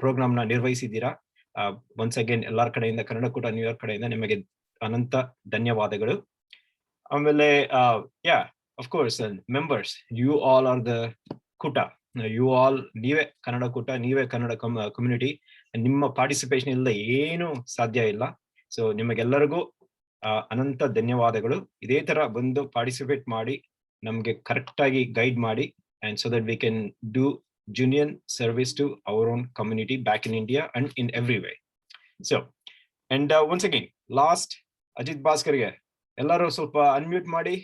ಪ್ರೋಗ್ರಾಮ್ ನ ನಿರ್ವಹಿಸಿದ್ದೀರಾ. ಒನ್ಸ್ ಅಗೇನ್ ಎಲ್ಲರ ಕಡೆಯಿಂದ ಕನ್ನಡಕೂಟ ನ್ಯೂಯಾರ್ಕ್ ಕಡೆಯಿಂದ ನಿಮಗೆ ಅನಂತ ಧನ್ಯವಾದಗಳು. ಆಮೇಲೆ of course, members, you all are the ಕೂಟ, you all ನೀವೇ ಕನ್ನಡಕೂಟ, ನೀವೇ ಕನ್ನಡ ಕಮ್ಯುನಿಟಿ. ನಿಮ್ಮ ಪಾರ್ಟಿಸಿಪೇಷನ್ ಇಲ್ಲದೆ ಏನು ಸಾಧ್ಯ ಇಲ್ಲ. ಸೊ ನಿಮಗೆಲ್ಲರಿಗೂ ಅನಂತ ಧನ್ಯವಾದಗಳು. ಇದೇ ತರ ಬಂದು ಪಾರ್ಟಿಸಿಪೇಟ್ ಮಾಡಿ ನಮಗೆ ಕರೆಕ್ಟ್ ಆಗಿ ಗೈಡ್ ಮಾಡಿ, and so that we can do genuine service to our own community back in India and in every way. So, and once again, last Ajit ಭಾಸ್ಕರ್ಗೆ ಎಲ್ಲರೂ ಸ್ವಲ್ಪ ಅನ್ಮ್ಯೂಟ್ ಮಾಡಿ,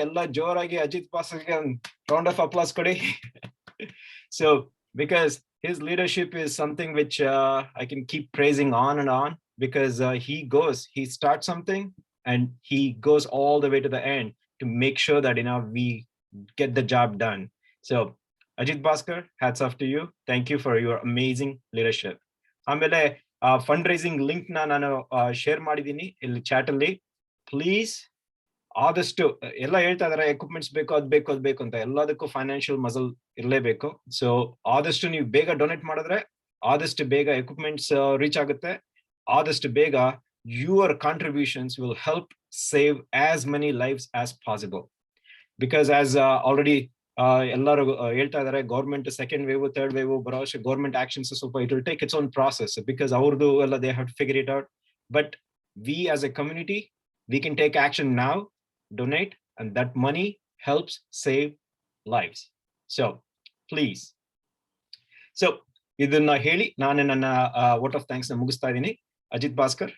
ಎಲ್ಲ ಜೋರಾಗಿ ಅಜಿತ್ ಭಾಸ್ಕರ್ಗೆ ರೌಂಡ್ ಆಫ್ ಅಪ್ಲಾಸ್ ಕೊಡಿ. So, because his leadership is something which I can keep praising on and on, because he starts something and he goes all the way to the end to make sure that we get the job done. So Ajit Bhaskar, hats off to you. Thank you for your amazing leadership. Amele fundraising link na nanu share madidini illi chat alli. Please ಆದಷ್ಟು ಎಲ್ಲ ಹೇಳ್ತಾ ಇದಾರೆ equipments ಬೇಕು ಅಂತ, ಎಲ್ಲದಕ್ಕೂ financial muscle ಇರಲೇಬೇಕು. So ಆದಷ್ಟು ನೀವು ಬೇಗ ಡೊನೇಟ್ ಮಾಡಿದ್ರೆ ಆದಷ್ಟು ಬೇಗ ಎಕ್ವಿಪ್ಮೆಂಟ್ಸ್ ರೀಚ್ ಆಗುತ್ತೆ, ಆದಷ್ಟು ಬೇಗ your contributions will help save as many lives as possible. Because as already ಎಲ್ಲರೂ ಹೇಳ್ತಾ ಇದಾರೆ, government second wave third wave ಬರೋ ಅಷ್ಟೇ ಗೌರ್ಮೆಂಟ್ ಆಕ್ಷನ್ಸ್ ಸ್ವಲ್ಪ it will take its own process, because ಅವ್ರದ್ದು ಎಲ್ಲ they have to figure it out. But we as a community, we can take action now, donate, and that money helps save lives. So please. So ಇದನ್ನ ಹೇಳಿ ನಾನು ನನ್ನ vote of thanks ನ ಮುಗಿಸ್ತಾ ಇದ್ದೀನಿ. Ajit Bhaskar.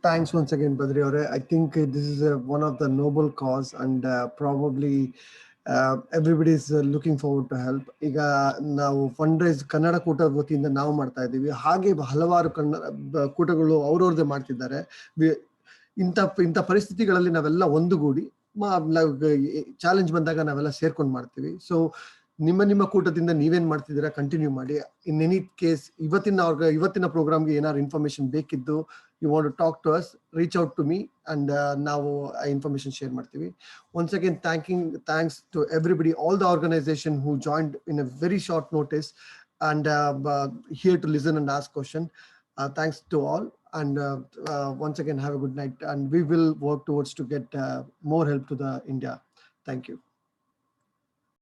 Thanks once again, Badri Aure. I think this is one of the noble cause, and probably everybody is looking forward to help. ಈಗ ನಾವು fund raise Kannada ಕೂಟ ವತಿಯಿಂದ ನಾವು ಮಾಡ್ತಾ ಇದ್ದೀವಿ, ಹಾಗೆ ಹಲವಾರು ಕೂಟಗಳು ಅವ್ರವ್ರದ್ದೇ ಮಾಡ್ತಿದ್ದಾರೆ. ಇಂಥ ಪರಿಸ್ಥಿತಿಗಳಲ್ಲಿ ನಾವೆಲ್ಲ ಒಂದುಗೂಡಿ ಚಾಲೆಂಜ್ ಬಂದಾಗ ನಾವೆಲ್ಲ ಸೇರ್ಕೊಂಡು ಮಾಡ್ತೀವಿ. ಸೊ ನಿಮ್ಮ ಕೂಟದಿಂದ ನೀವೇನ್ ಮಾಡ್ತಿದ್ದೀರಾ ಕಂಟಿನ್ಯೂ ಮಾಡಿ. ಇನ್ ಎನಿ ಕೇಸ್ ಇವತ್ತಿನ ಪ್ರೋಗ್ರಾಮ್ಗೆ ಏನಾದ್ರು information ಬೇಕಿದ್ದು, you want to talk to us, reach out to me, and ನಾವು information share ಮಾಡ್ತೀವಿ. Once again, thanks to everybody, all the organization who joined in a very short notice and here to listen and ask question. Thanks to all, and once again have a good night, and we will work towards to get more help to the India. Thank you.